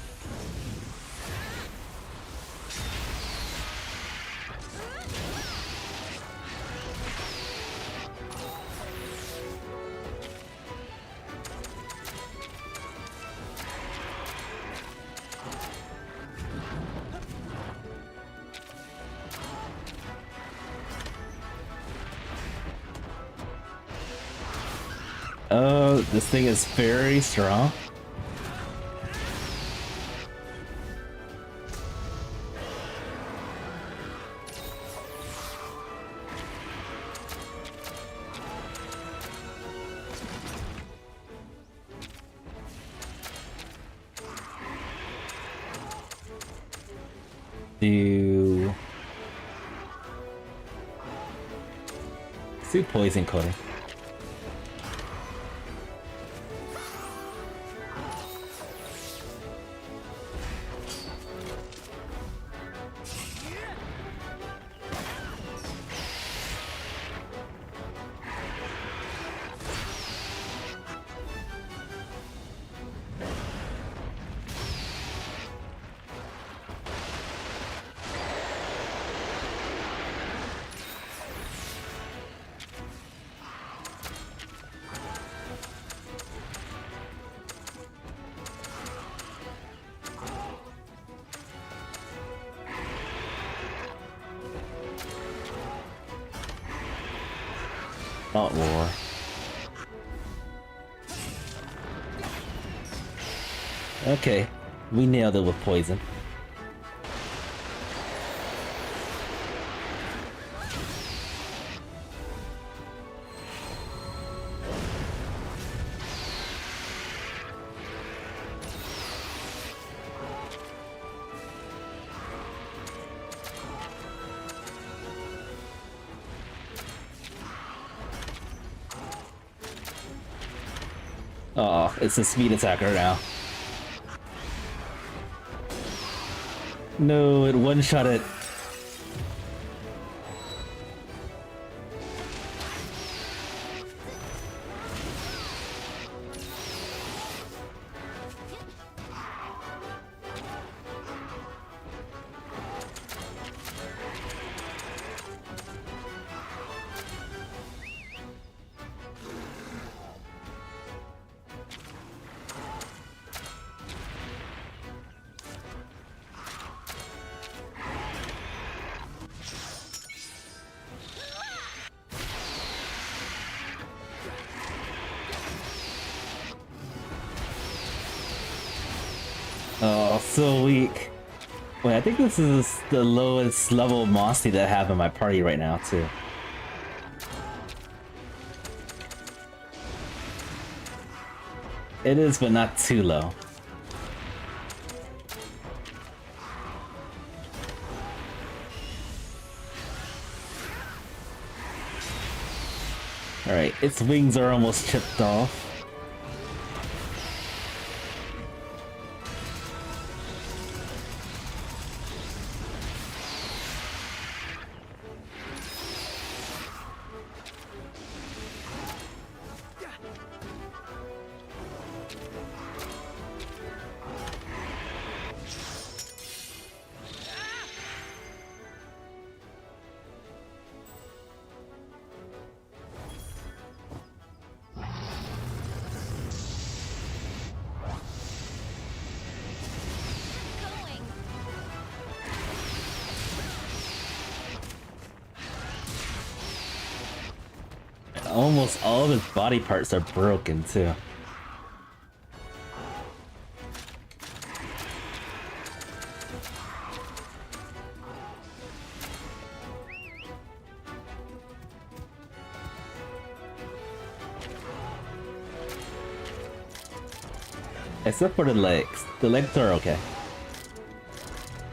Oh, this thing is very strong. Do poison coating. Oh, war. Okay, we nailed it with poison. Oh, it's a speed attacker now. No, it one-shot it. Oh, so weak. Wait, I think this is the lowest level monstie that I have in my party right now, too. It is, but not too low. Alright, its wings are almost chipped off. Almost all of his body parts are broken, too. Except for the legs. The legs are okay.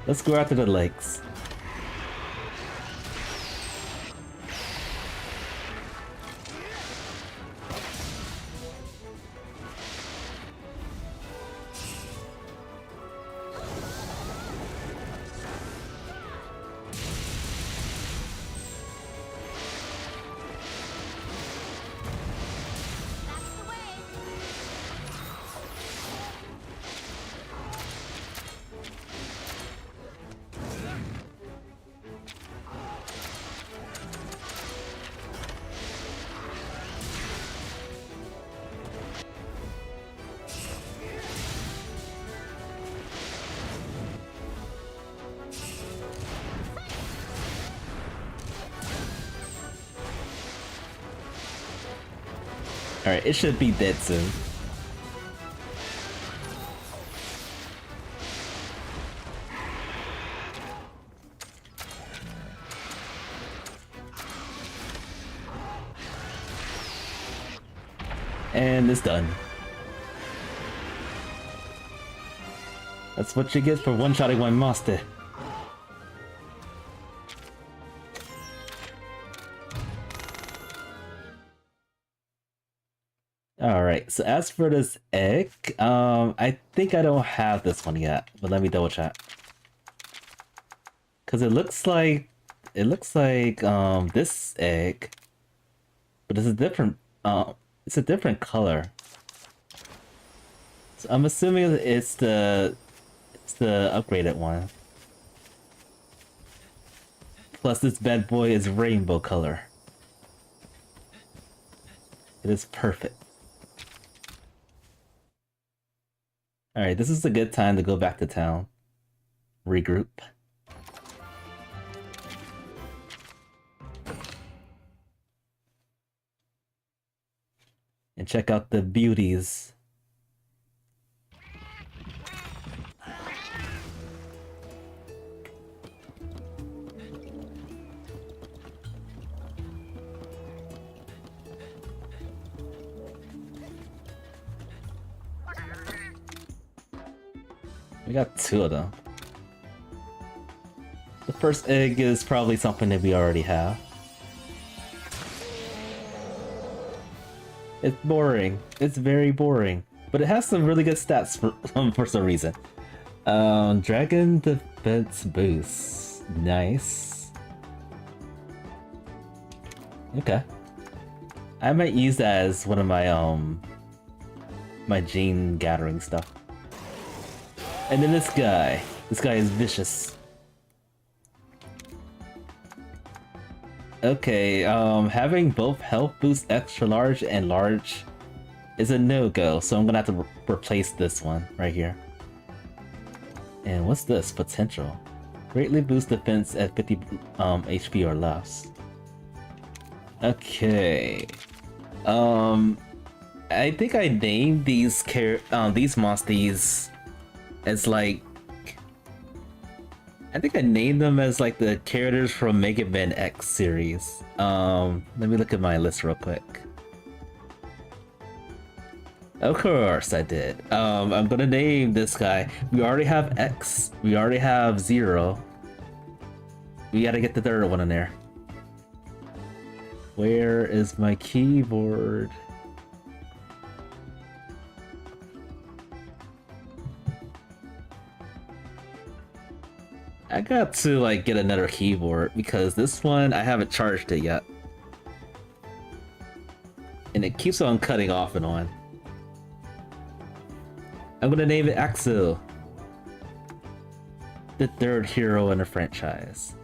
Let's go after the legs. Alright, it should be dead soon. And it's done. That's what you get for one-shotting one master. Alright, so as for this egg, I think I don't have this one yet, but let me double check. Cause it looks like this egg, but it's a different color. So I'm assuming it's the upgraded one. Plus this bad boy is rainbow color. It is perfect. Alright, this is a good time to go back to town. Regroup. and check out the beauties. We got 2 of them. The first egg is probably something that we already have. It's boring. It's very boring. But it has some really good stats for some reason. Dragon defense boost. Nice. Okay. I might use that as one of my my gene gathering stuff. And then this guy. This guy is vicious. Okay, having both health boost extra large and large is a no-go, so I'm gonna have to replace this one right here. And what's this? Potential. Greatly boost defense at 50 HP or less. Okay. I think I named these monsties as like, I think I named them as like the characters from Mega Man X series. Let me look at my list real quick. Of course I did. I'm gonna name this guy. We already have X. We already have 0. We gotta get the 3rd one in there. Where is my keyboard? I got to like get another keyboard because this one I haven't charged it yet. And it keeps on cutting off and on. I'm gonna name it Axel. The 3rd hero in the franchise.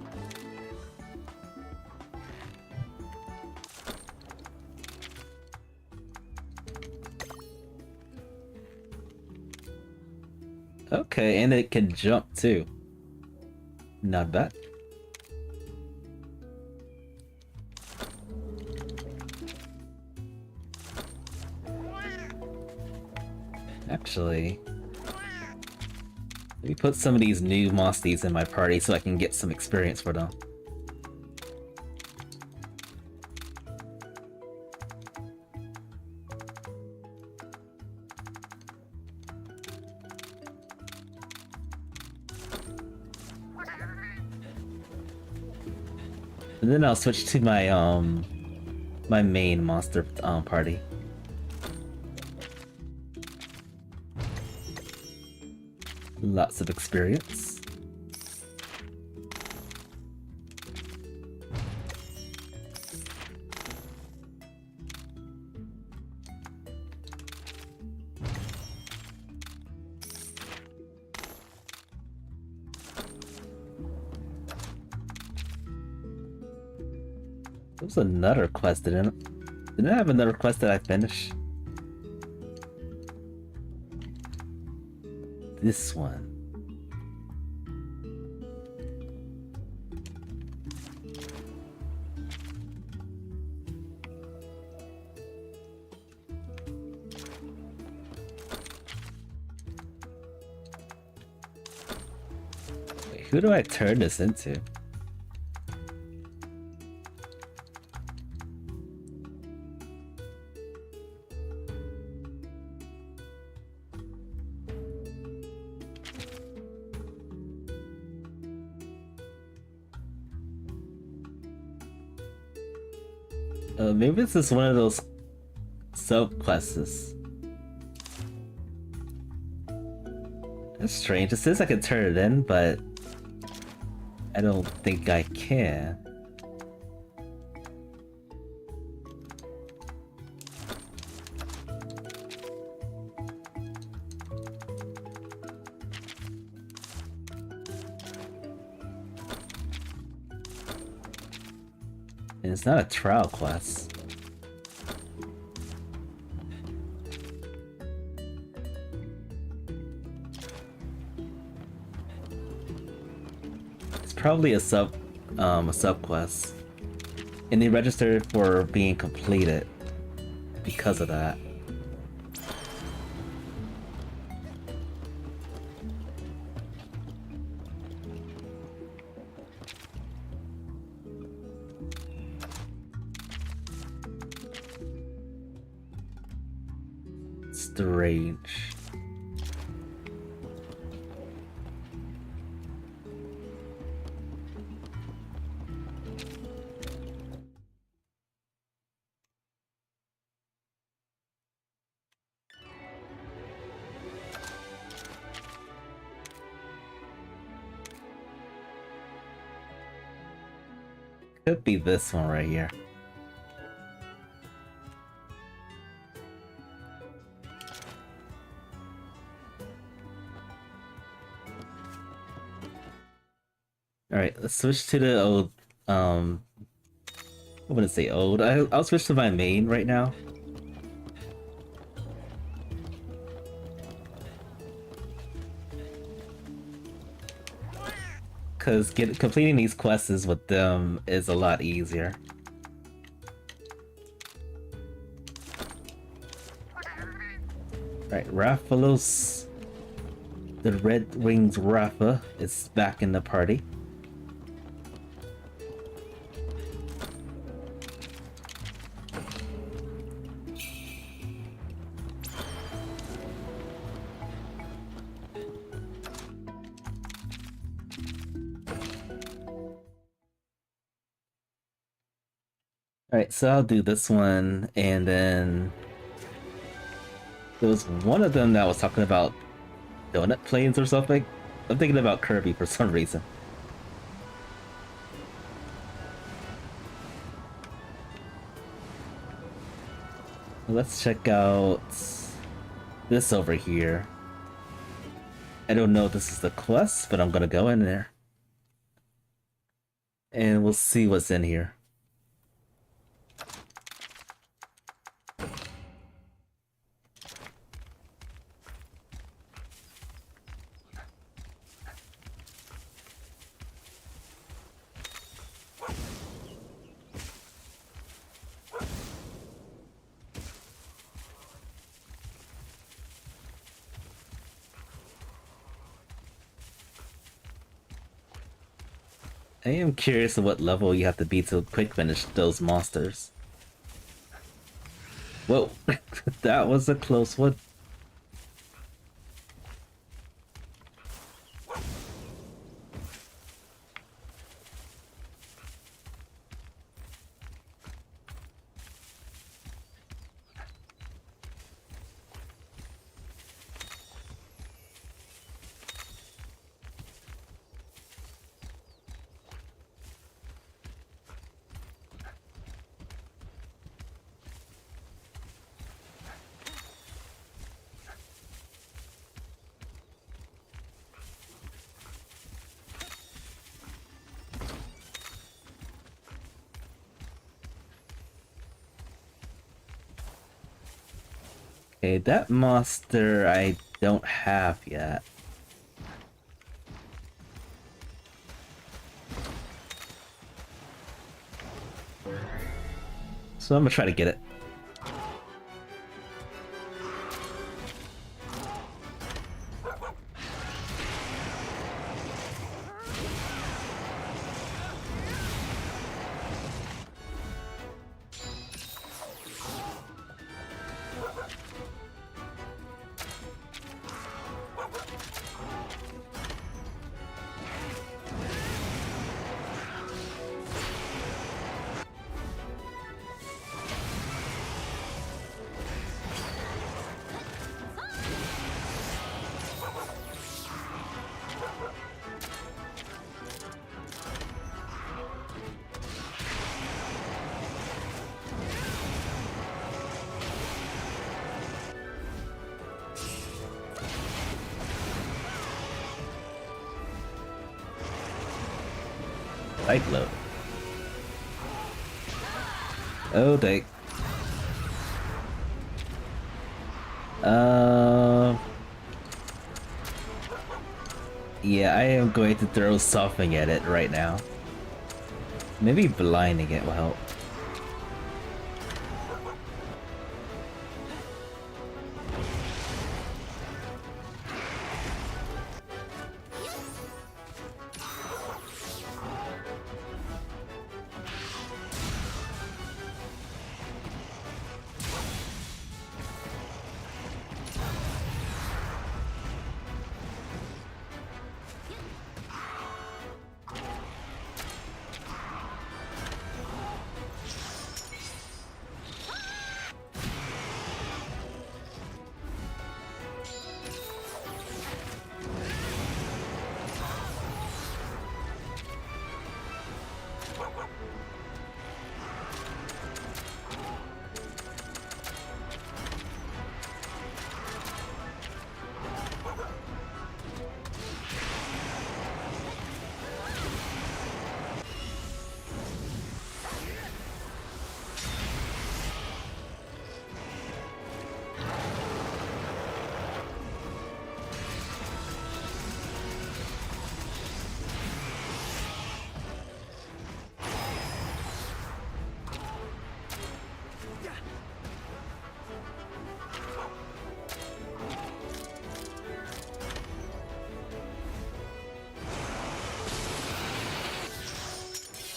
Okay, and it can jump too. Not bad. Actually, let me put some of these new monsties in my party so I can get some experience for them. And then I'll switch to my my main monster party. Lots of experience. There was another quest, didn't I have another quest that I finished? This one. Wait, who do I turn this into? Maybe this is one of those subclasses. That's strange. It says I can turn it in, but I don't think I can. And it's not a trial quest. It's probably a subquest. And they registered for being completed because of that. Strange. Could be this one right here. Alright, let's switch to the old, I wouldn't say old. I'll switch to my main right now. Because completing these quests with them is a lot easier. Right, Raphalos, the Red Wings Rapha, is back in the party. Alright, so I'll do this one, and then there was one of them that was talking about donut planes or something. I'm thinking about Kirby for some reason. Let's check out this over here. I don't know if this is the quest, but I'm gonna go in there. And we'll see what's in here. I am curious of what level you have to be to quick finish those monsters. Whoa, that was a close one. Okay, that monster I don't have yet. So I'm gonna try to get it. Light load. Oh, dang. Yeah, I am going to throw something at it right now. Maybe blinding it will help.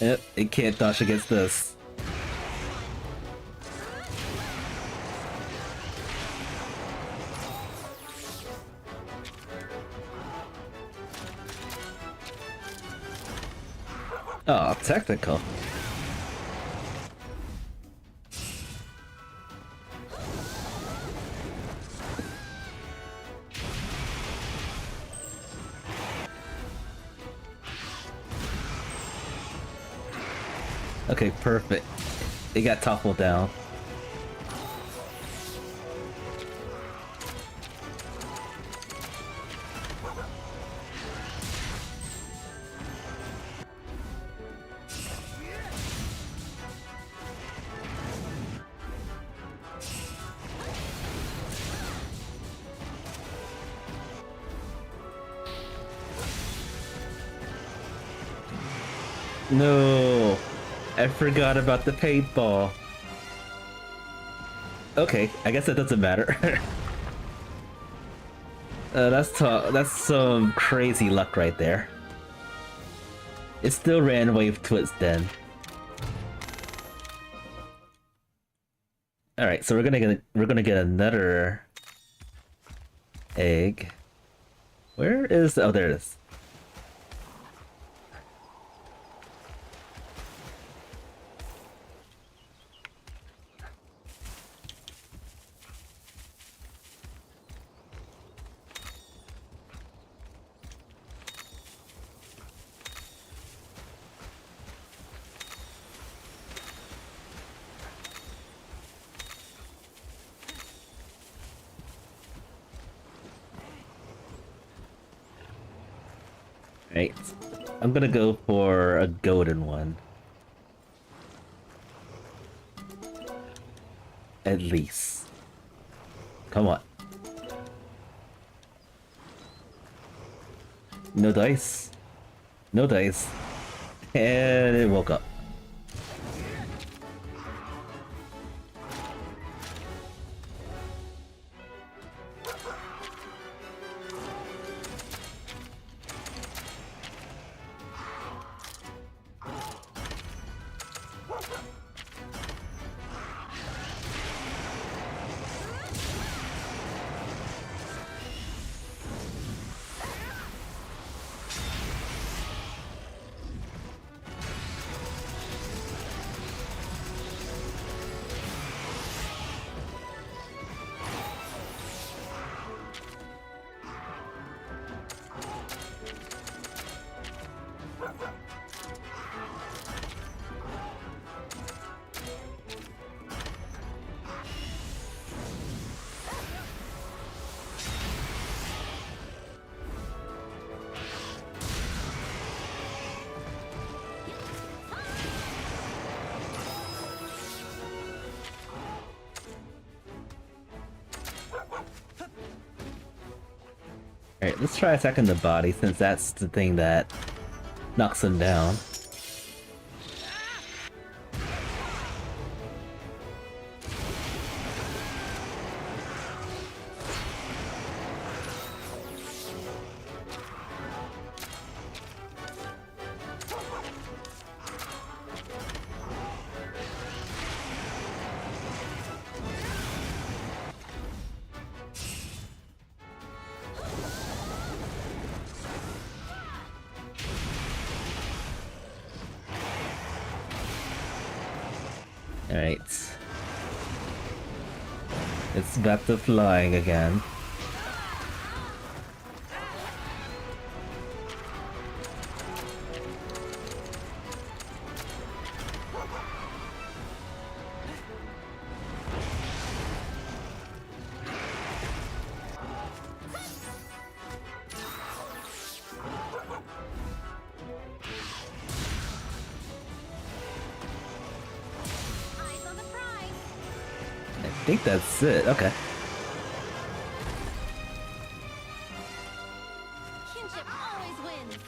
Yep, it can't dodge against this. Oh, technical. Okay, perfect. It got toppled down. No, I forgot about the paintball. Okay, I guess it doesn't matter. That's some crazy luck right there. It still ran wave to its den. All right, so we're gonna get another egg. Where is? Oh, there it is. Right, I'm gonna go for a golden one. At least. Come on. No dice. No dice. And it woke up. Alright, let's try attacking the body since that's the thing that knocks him down. Alright. It's back to flying again. Eyes on the prize. I think that's it. Okay. Kinship always wins.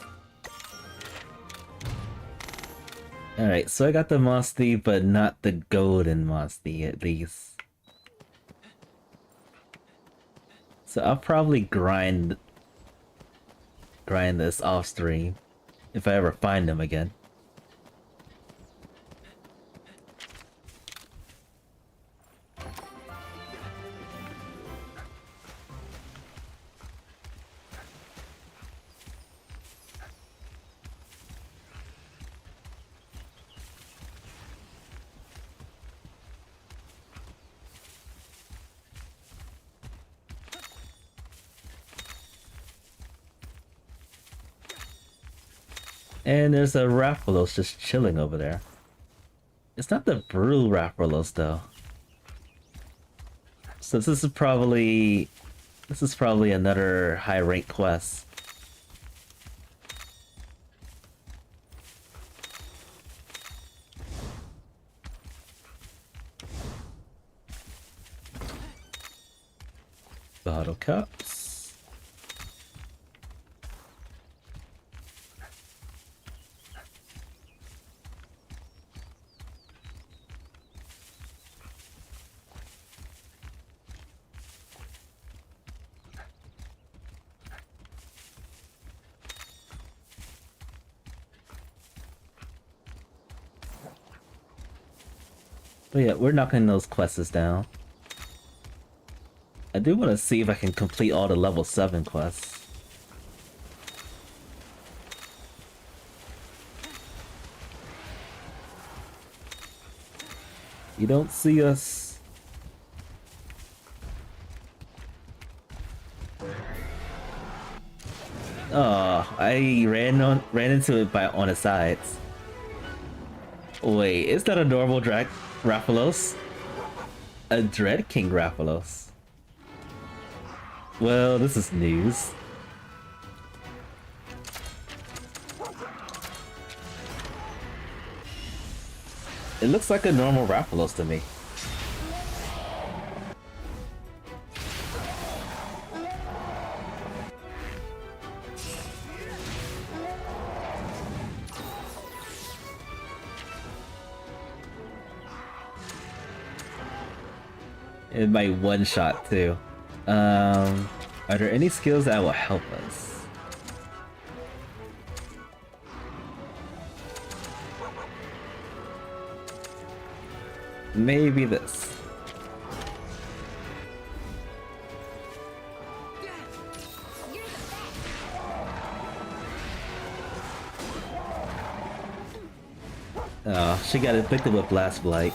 Alright, so I got the monstie, but not the golden monstie, at least. So I'll probably grind this off stream if I ever find them again. And there's a Rathalos just chilling over there. It's not the Brew Rathalos though. So this is probably another high rank quest. Bottle cups. But yeah, we're knocking those quests down. I do want to see if I can complete all the level 7 quests. You don't see us. Oh, I ran into it on the sides. Wait, is that a normal Rathalos? A Dread King Rathalos. Well, this is news. It looks like a normal Rathalos to me. It might one-shot too. Are there any skills that will help us? Maybe this. Oh, she got inflicted with Blast Blight.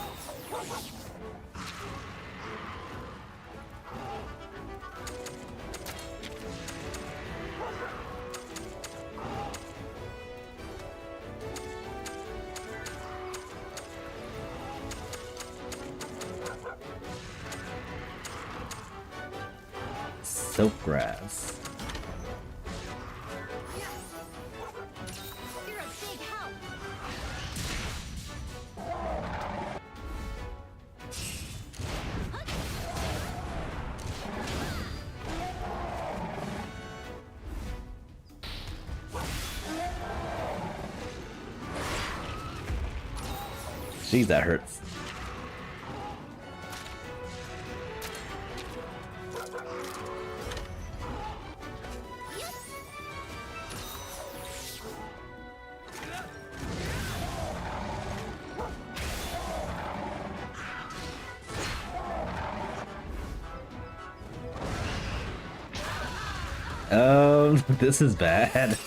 Silkgrass. You're a big help. Jeez, that hurts. This is bad.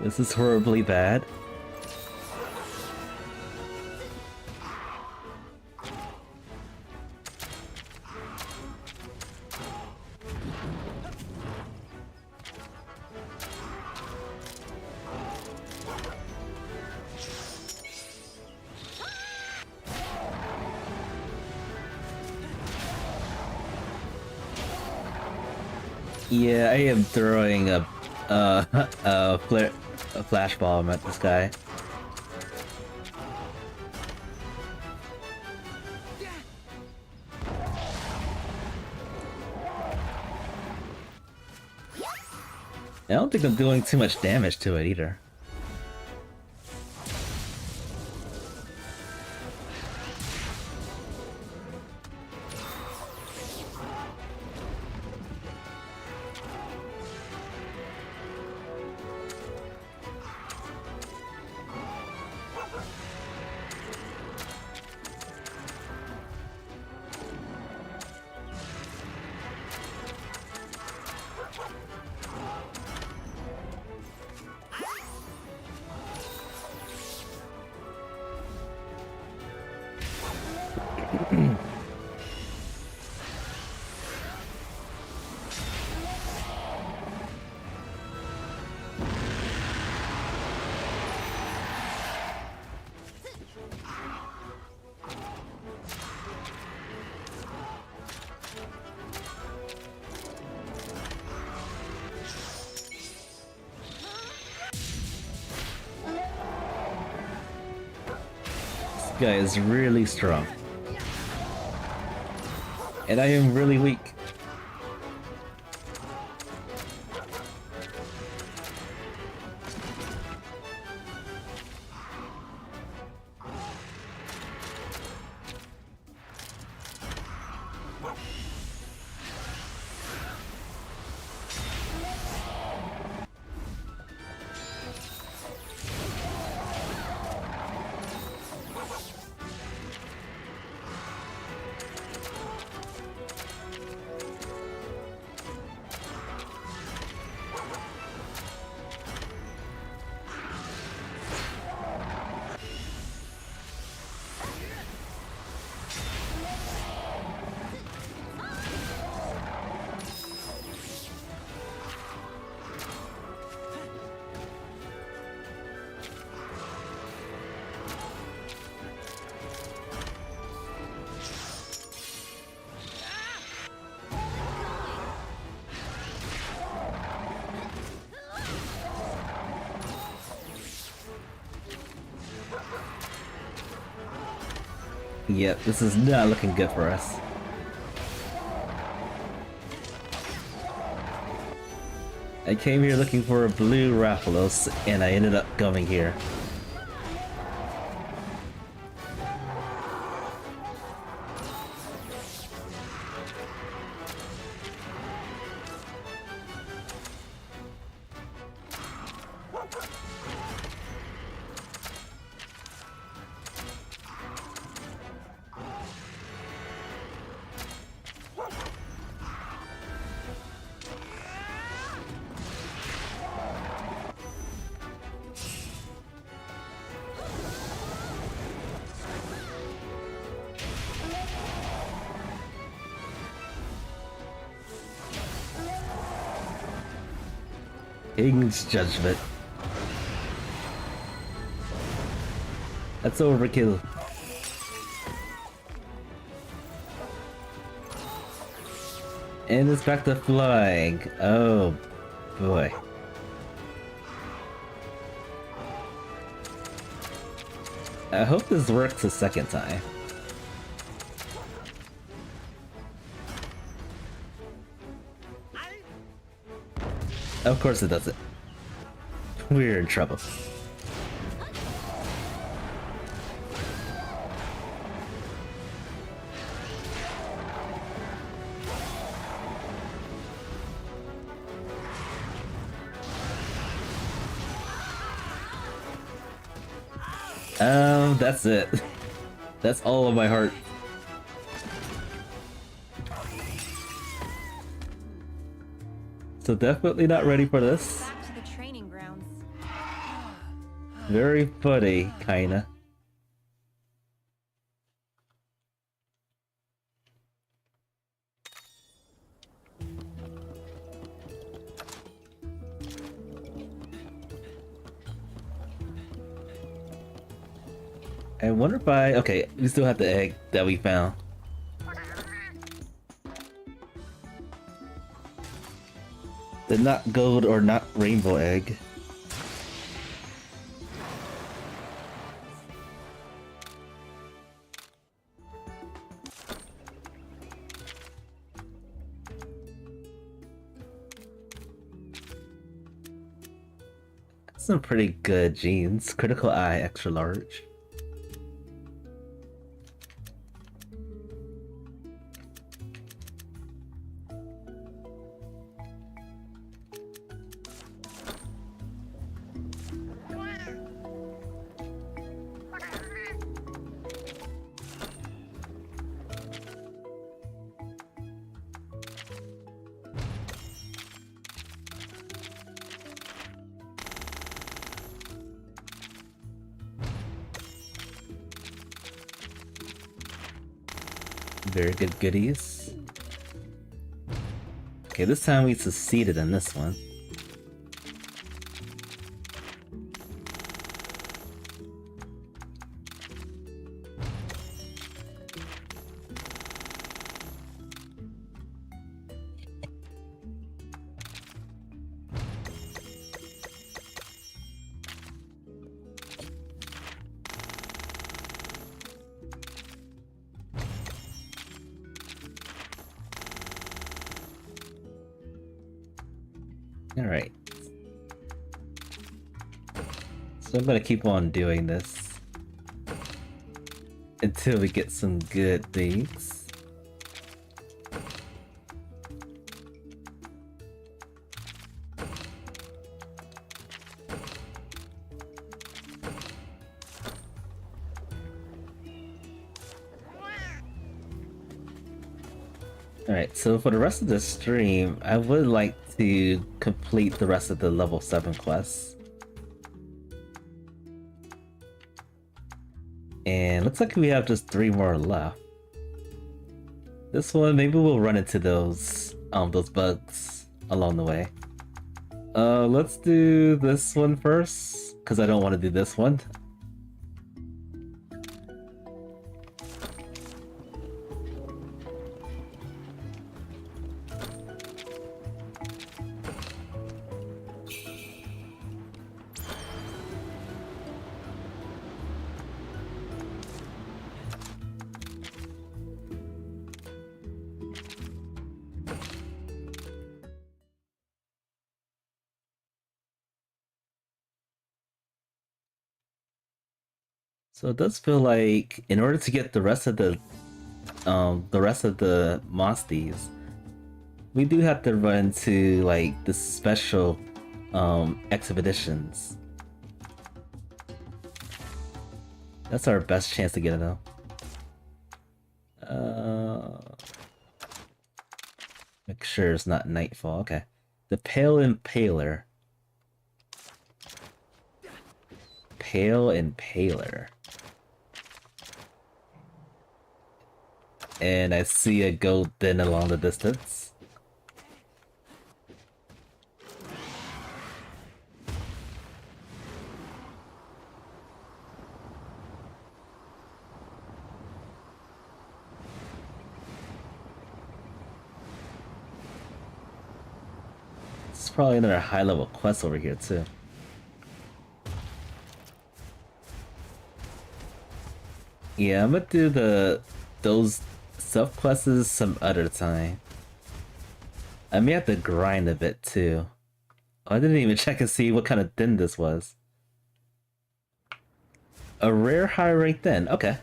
This is horribly bad. Yeah, I am throwing a flash bomb at this guy. I don't think I'm doing too much damage to it either. guy is really strong. And I am really weak. Yep, this is not looking good for us. I came here looking for a blue Rathalos, and I ended up going here. King's Judgment. That's overkill. And it's back to flying. Oh boy. I hope this works a second time. Of course it doesn't. We're in trouble. That's it. That's all of my heart. So definitely not ready for this. Back to the training grounds. Very funny, kinda. I wonder if okay, we still have the egg that we found. The not gold or not rainbow egg. Some pretty good genes. Critical eye, extra large. Very good goodies. Okay, this time we succeeded in this one. Alright. So I'm gonna keep on doing this until we get some good things. Alright, so for the rest of the stream, I would like to complete the rest of the level 7 quests. And looks like we have just 3 more left. This one, maybe we'll run into those bugs along the way. Let's do this one first, because I don't want to do this one. So it does feel like in order to get the rest of the monsties, we do have to run to like the special expeditions. That's our best chance to get it though. Make sure it's not nightfall. Okay. The Pale Impaler. Pale Impaler. And I see a goat thin along the distance. It's probably another high level quest over here too. Yeah, I'm gonna do those sub-quests some other time. I may have to grind a bit too. Oh, I didn't even check and see what kind of thin this was. A rare high rank thin, okay.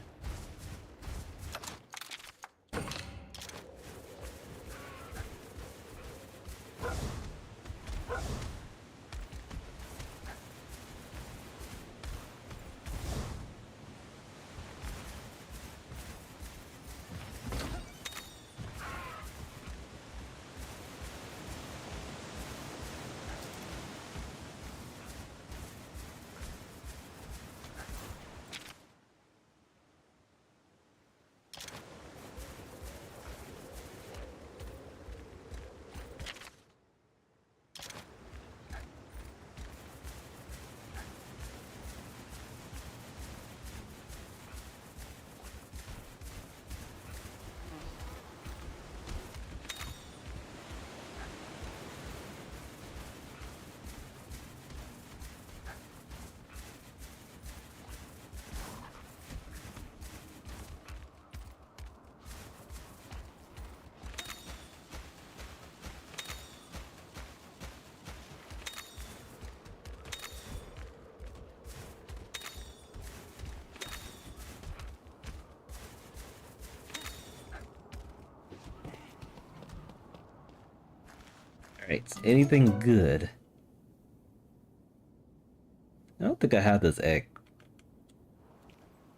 Alright, anything good? I don't think I have this egg.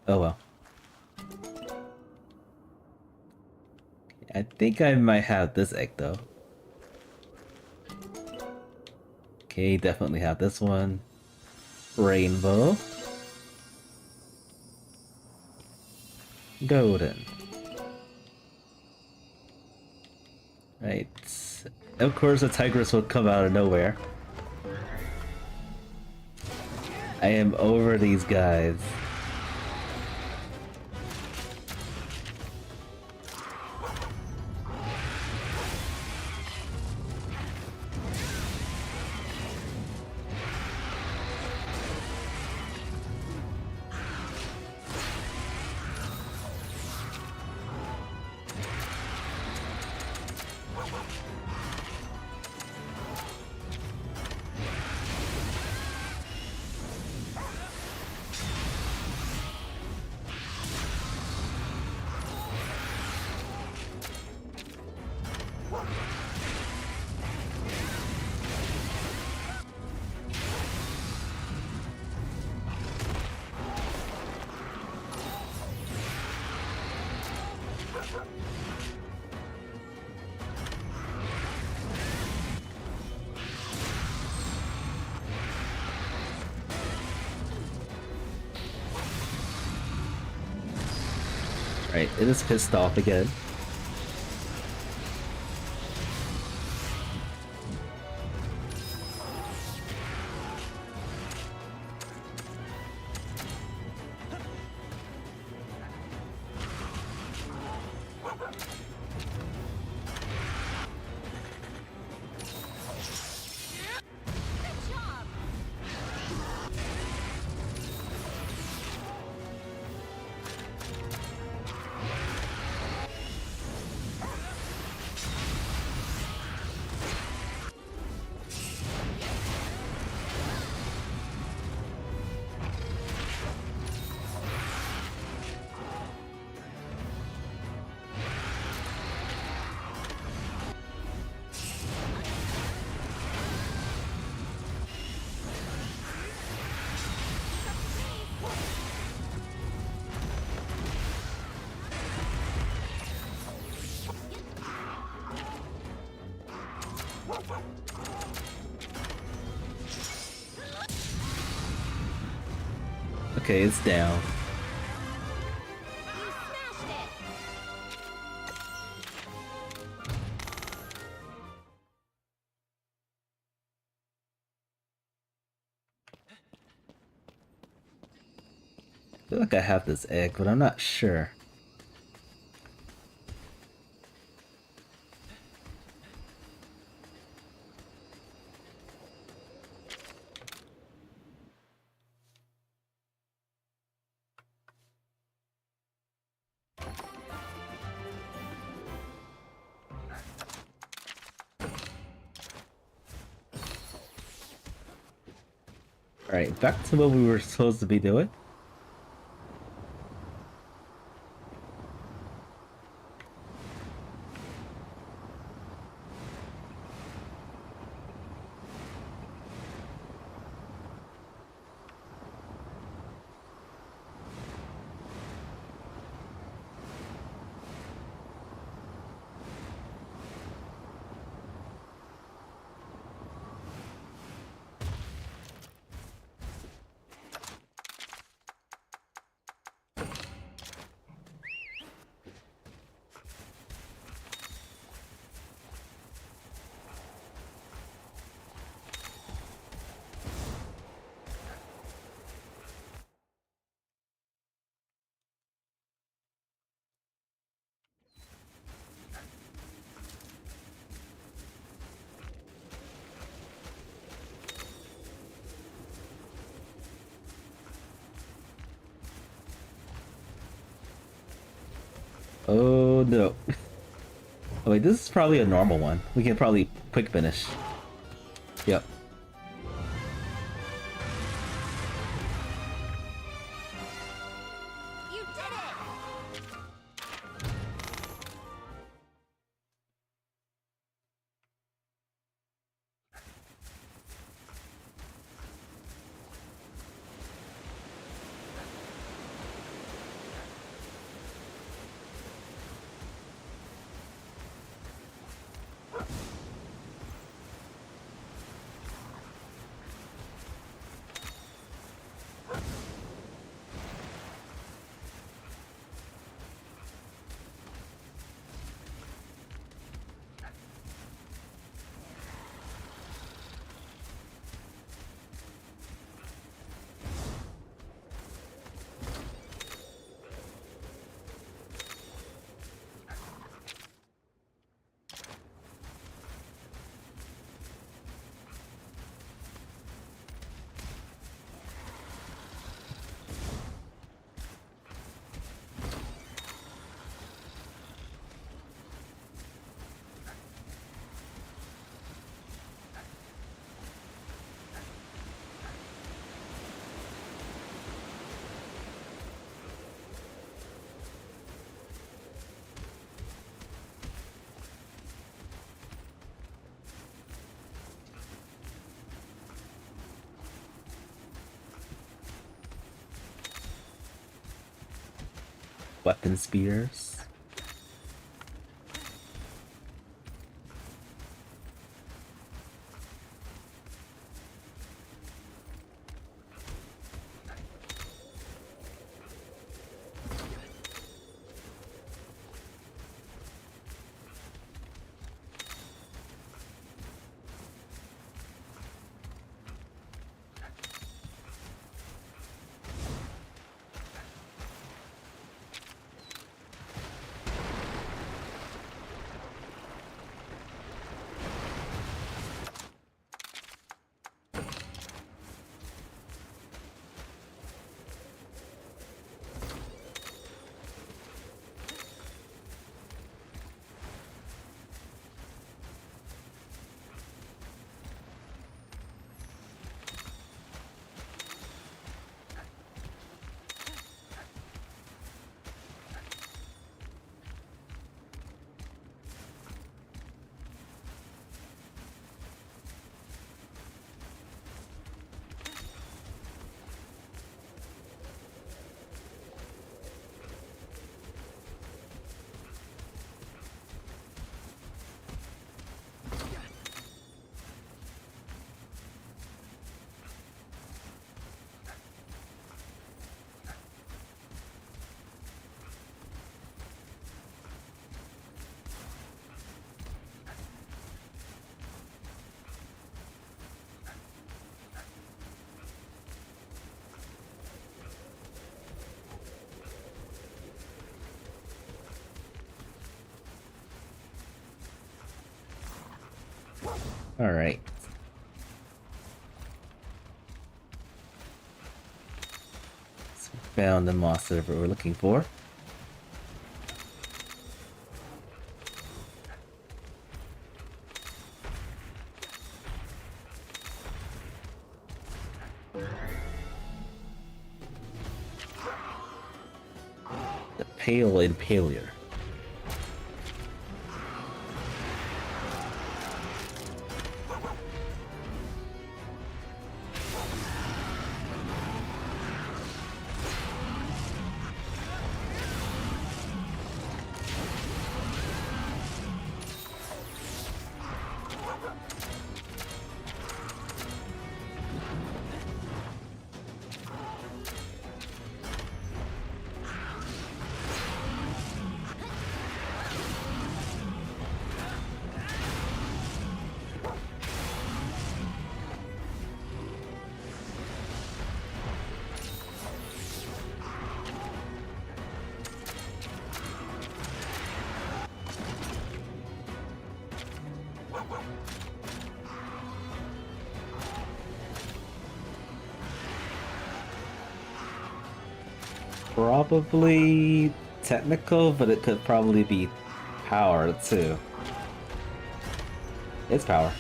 Oh well. I think I might have this egg though. Okay, definitely have this one. Rainbow. Golden. Right. Of course, a tigress will come out of nowhere. I am over these guys. Right, it is pissed off again. Good job! Okay, it's down. You smashed it! I feel like I have this egg, but I'm not sure. Alright, back to what we were supposed to be doing. Oh no. Oh wait, this is probably a normal one. We can probably quick finish. Yep. You did it! Weapon spears. Alright. So we found the monster that we're looking for. The Pale Impaler. Probably technical, but it could probably be power too. It's power.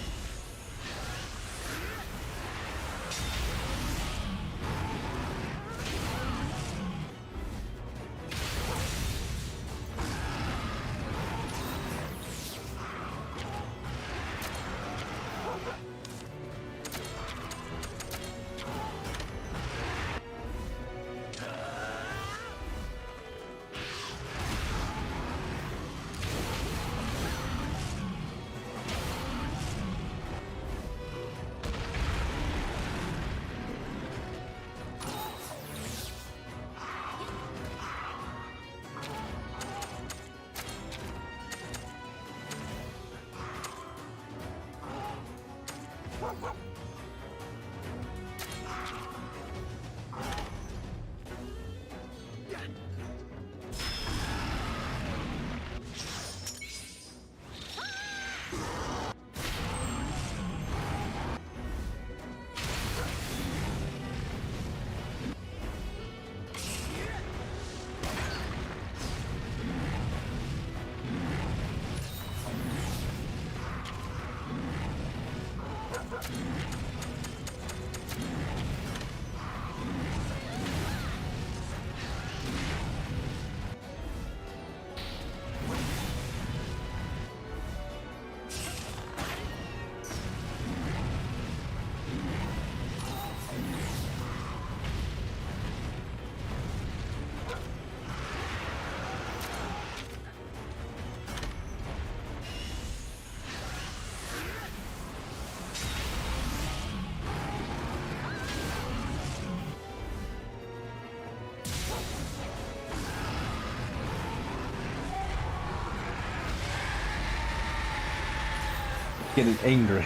Getting angry.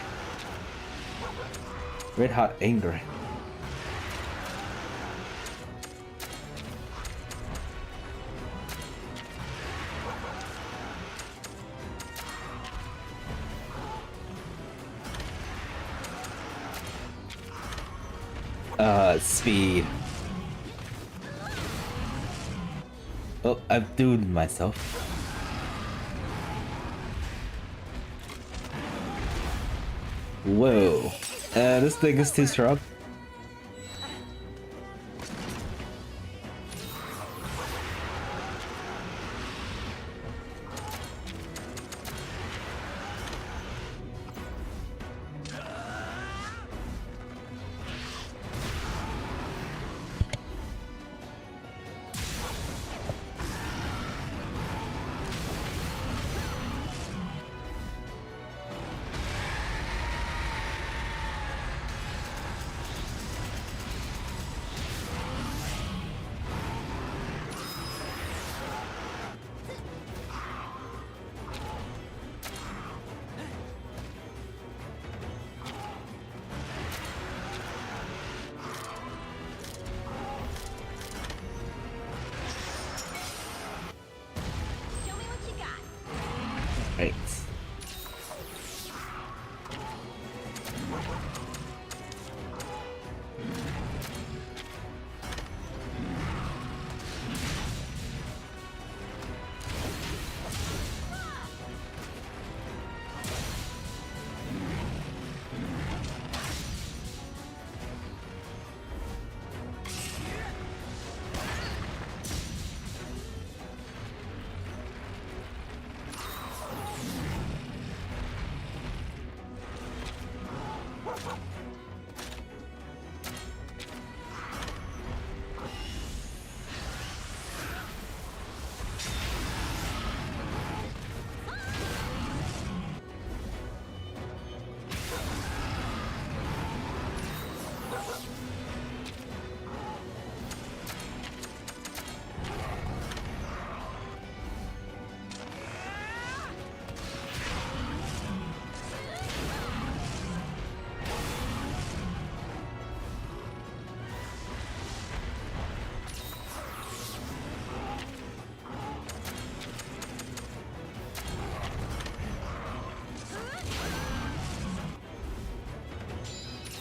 Red hot angry. Speed. Oh, I've doomed myself. Whoa. This thing is too strong. Right.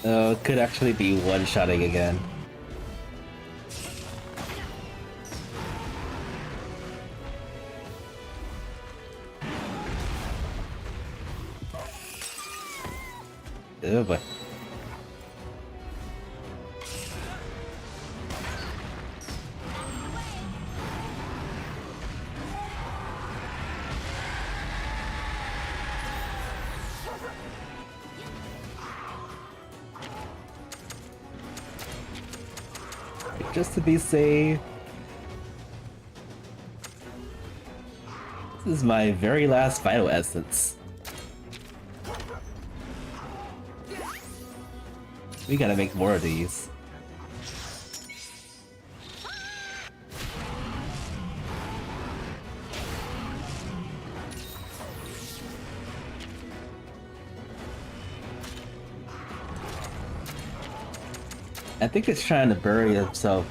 Could actually be one-shotting again. Oh boy. Just to be safe. This is my very last Vital Essence. We gotta make more of these. I think it's trying to bury itself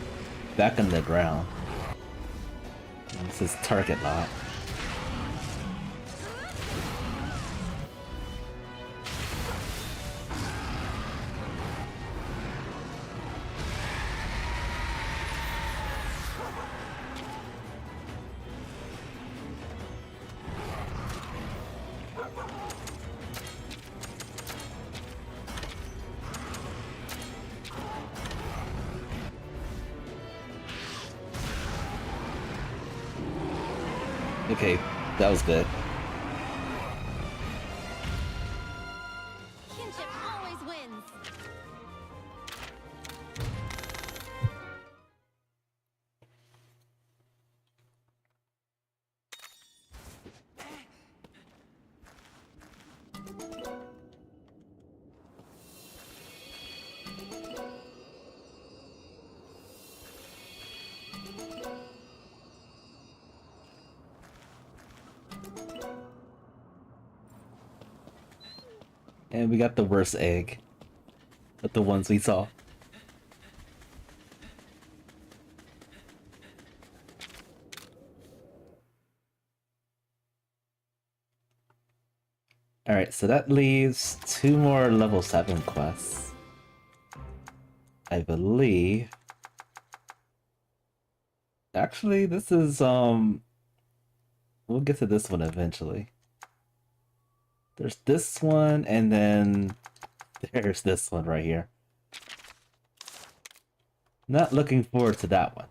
back in the ground. This is target lock. Okay, that was good. Kinship always wins. And we got the worst egg of the ones we saw. Alright, so that leaves 2 more level 7 quests. I believe. Actually, this is, we'll get to this one eventually. There's this one, and then there's this one right here. Not looking forward to that one.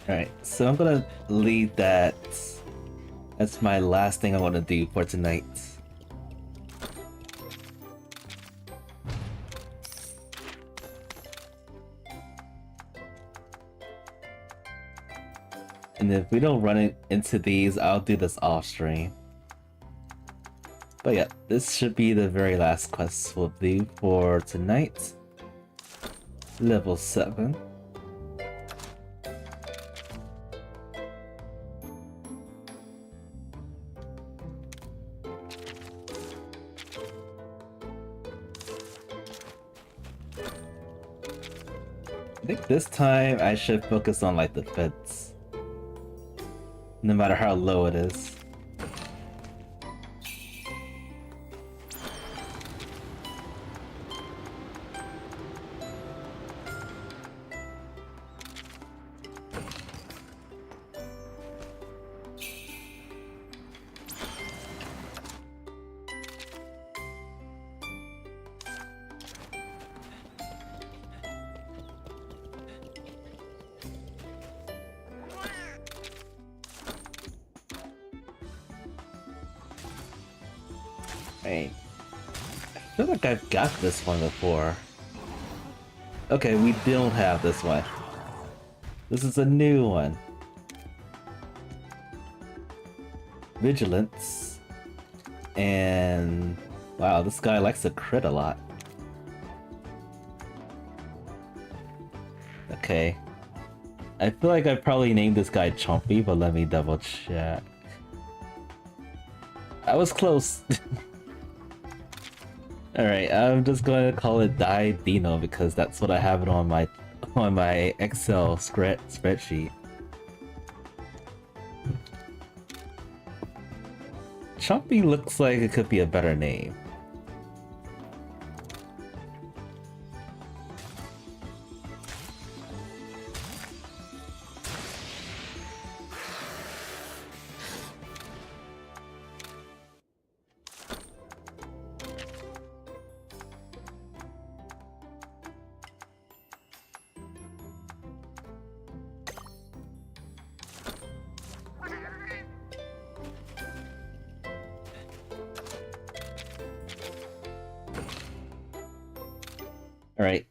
Alright, so I'm gonna leave that as my last thing I want to do for tonight. And if we don't run into these, I'll do this off stream. But yeah, this should be the very last quest we'll do for tonight. Level 7. I think this time I should focus on like the fence. No matter how low it is. Hey, I feel like I've got this one before. Okay, we don't have this one. This is a new one. Vigilance. And wow, this guy likes to crit a lot. I feel like I probably named this guy Chompy, but let me double check. I was close. Alright, I'm just going to call it Die Dino because that's what I have it on my Excel spreadsheet. Chompy looks like it could be a better name. Alright.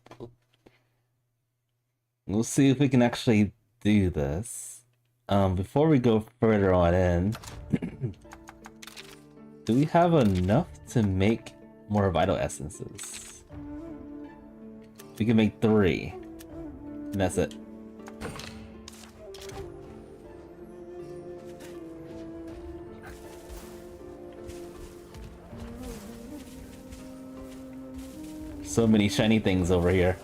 We'll see if we can actually do this. Before we go further on in, do we have enough to make more vital essences? We can make 3. And that's it. So many shiny things over here.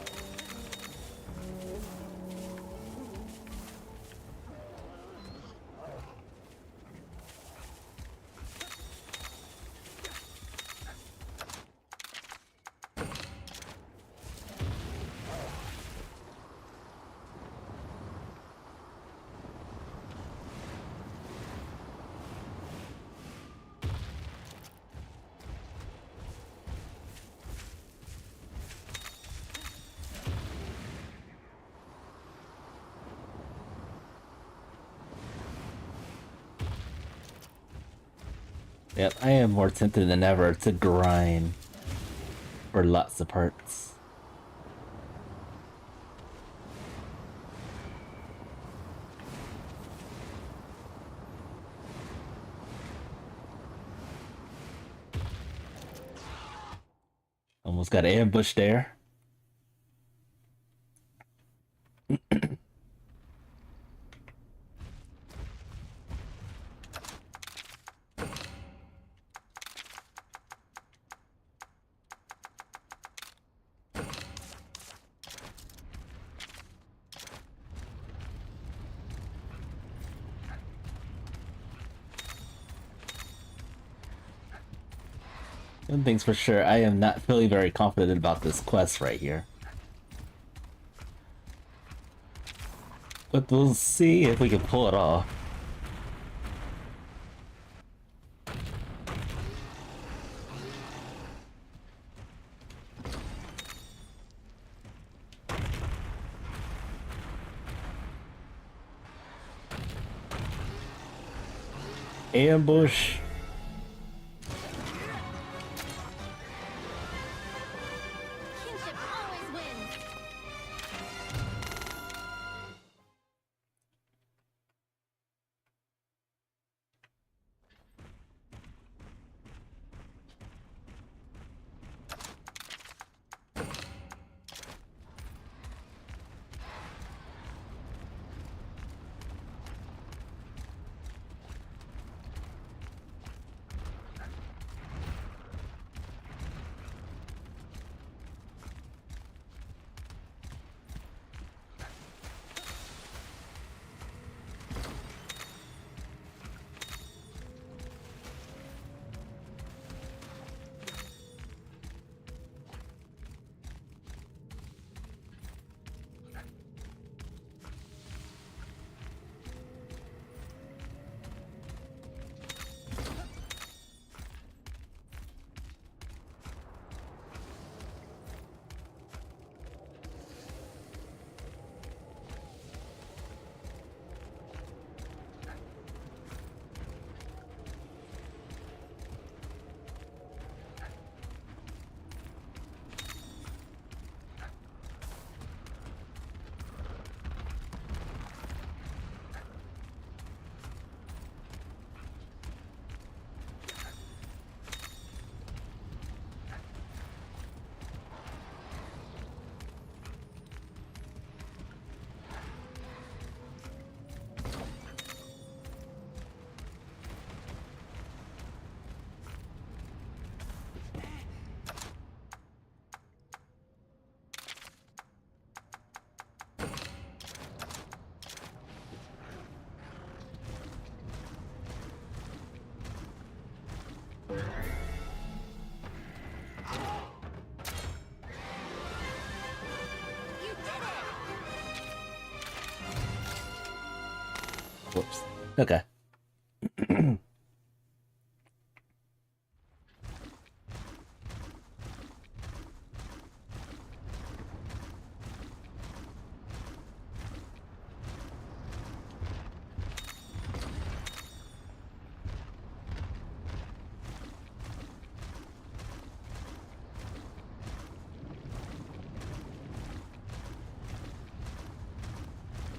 Yep, I am more tempted than ever to grind for lots of parts. Almost got ambushed there. One thing's for sure, I am not feeling very confident about this quest right here. But we'll see if we can pull it off. Ambush. Kinship always wins. Whoops. Okay.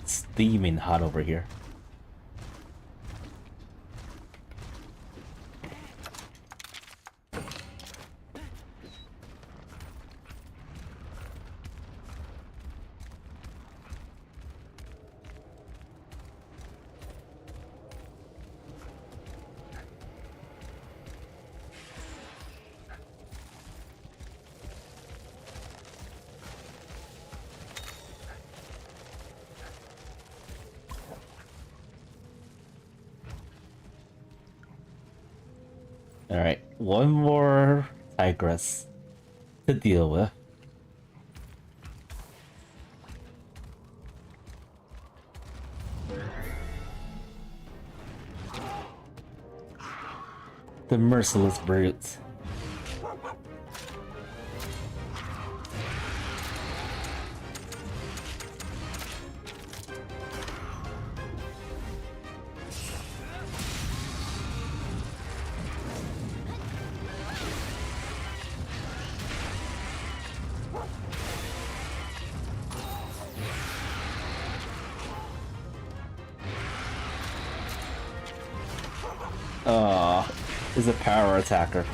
Steaming hot over here. Alright, one more tigress to deal with. The merciless brutes. Is a power attacker.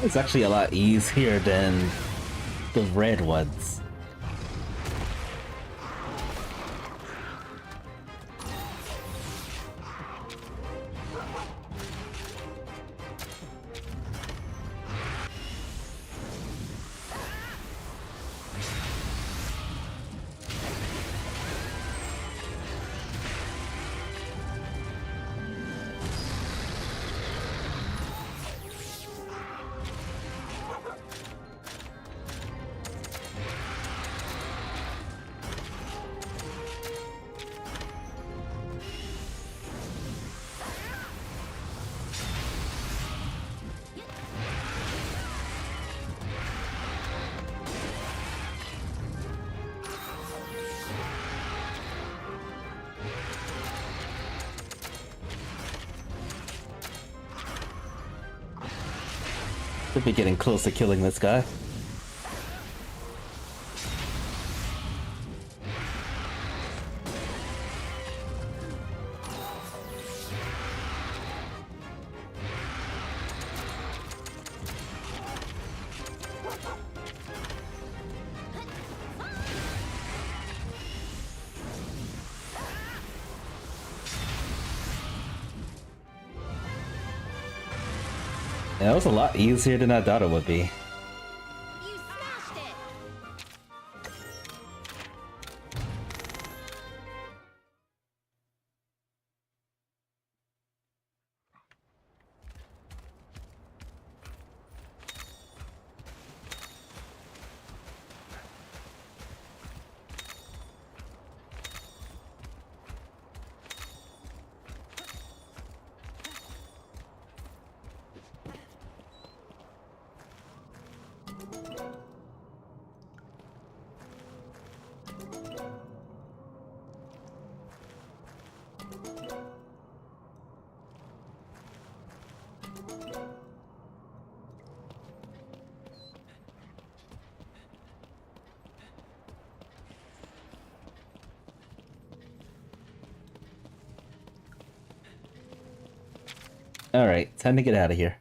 It's actually a lot easier than the red ones. Should be getting close to killing this guy. Yeah, that was a lot easier than I thought it would be. You smashed it! Alright, time to get out of here.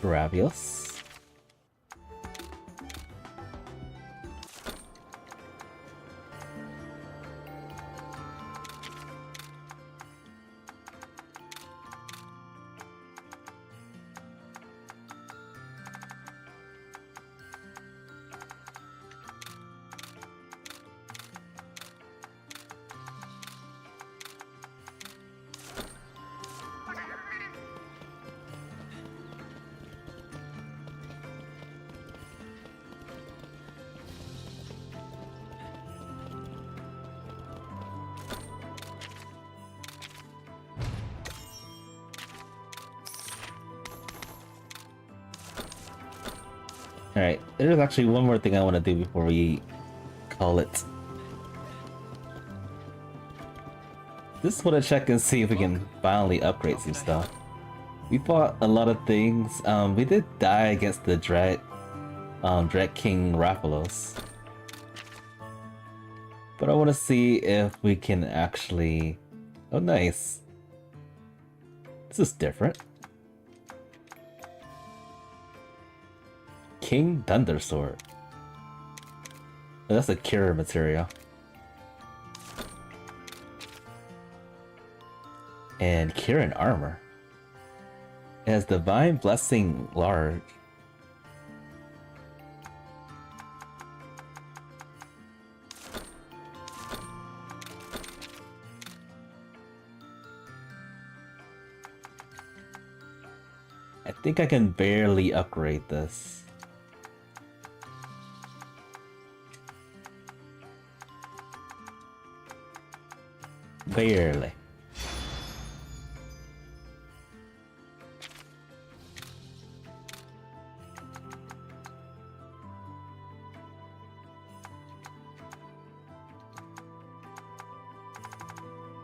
Gravios. Alright, there's actually one more thing I want to do before we call it. Just want to check and see if we can finally upgrade some stuff. We fought a lot of things. We did die against the Dread King Raphalos. But I want to see if we can actually... Oh, nice. This is different. King Thundersword. Oh, that's a cure material. And cure and armor. It has Divine Blessing large. I think I can barely upgrade this. Barely.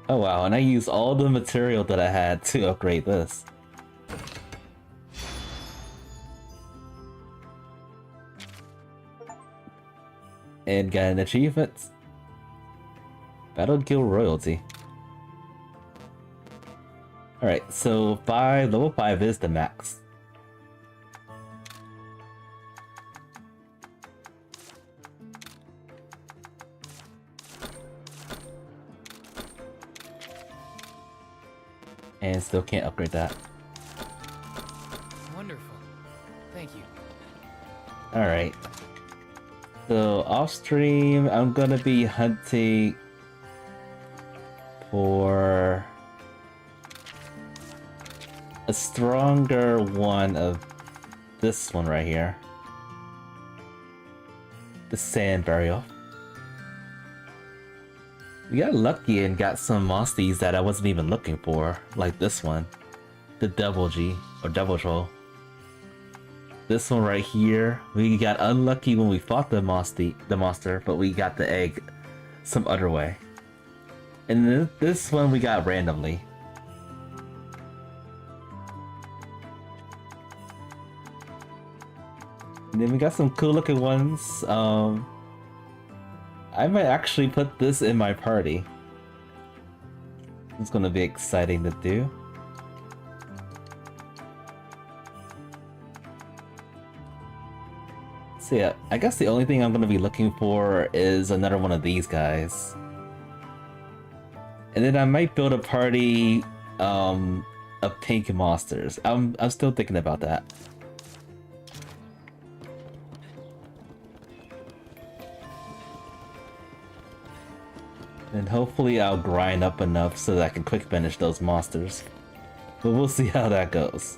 Oh wow, and I used all the material that I had to upgrade this. And got an achievement. Battle Guild Royalty. Alright, so level 5 is the max. And still can't upgrade that. Thank you. Alright. So off stream, I'm gonna be hunting for a stronger one of this one right here. The sand burial. We got lucky and got some monsties that I wasn't even looking for, like this one. The Devil G, or Devil Troll. This one right here, we got unlucky when we fought the monster, but we got the egg some other way. And then this one we got randomly. And then we got some cool looking ones. I might actually put this in my party. It's gonna be exciting to do. So yeah, I guess the only thing I'm gonna be looking for is another one of these guys. And then I might build a party of pink monsters. I'm still thinking about that. And hopefully I'll grind up enough so that I can quick finish those monsters. But we'll see how that goes.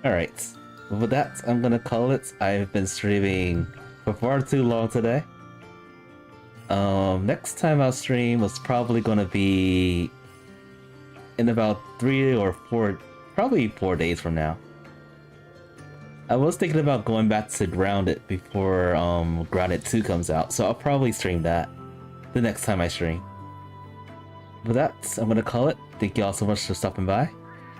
Alright, with that, I'm gonna call it. I've been streaming for far too long today. Next time I'll stream was probably gonna be in about 3 or 4, probably 4 days from now. I was thinking about going back to Grounded before Grounded 2 comes out, so I'll probably stream that the next time I stream. With that, I'm gonna call it. Thank you all so much for stopping by.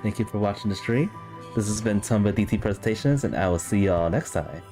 Thank you for watching the stream. This has been Tumba DT Presentations, and I will see y'all next time.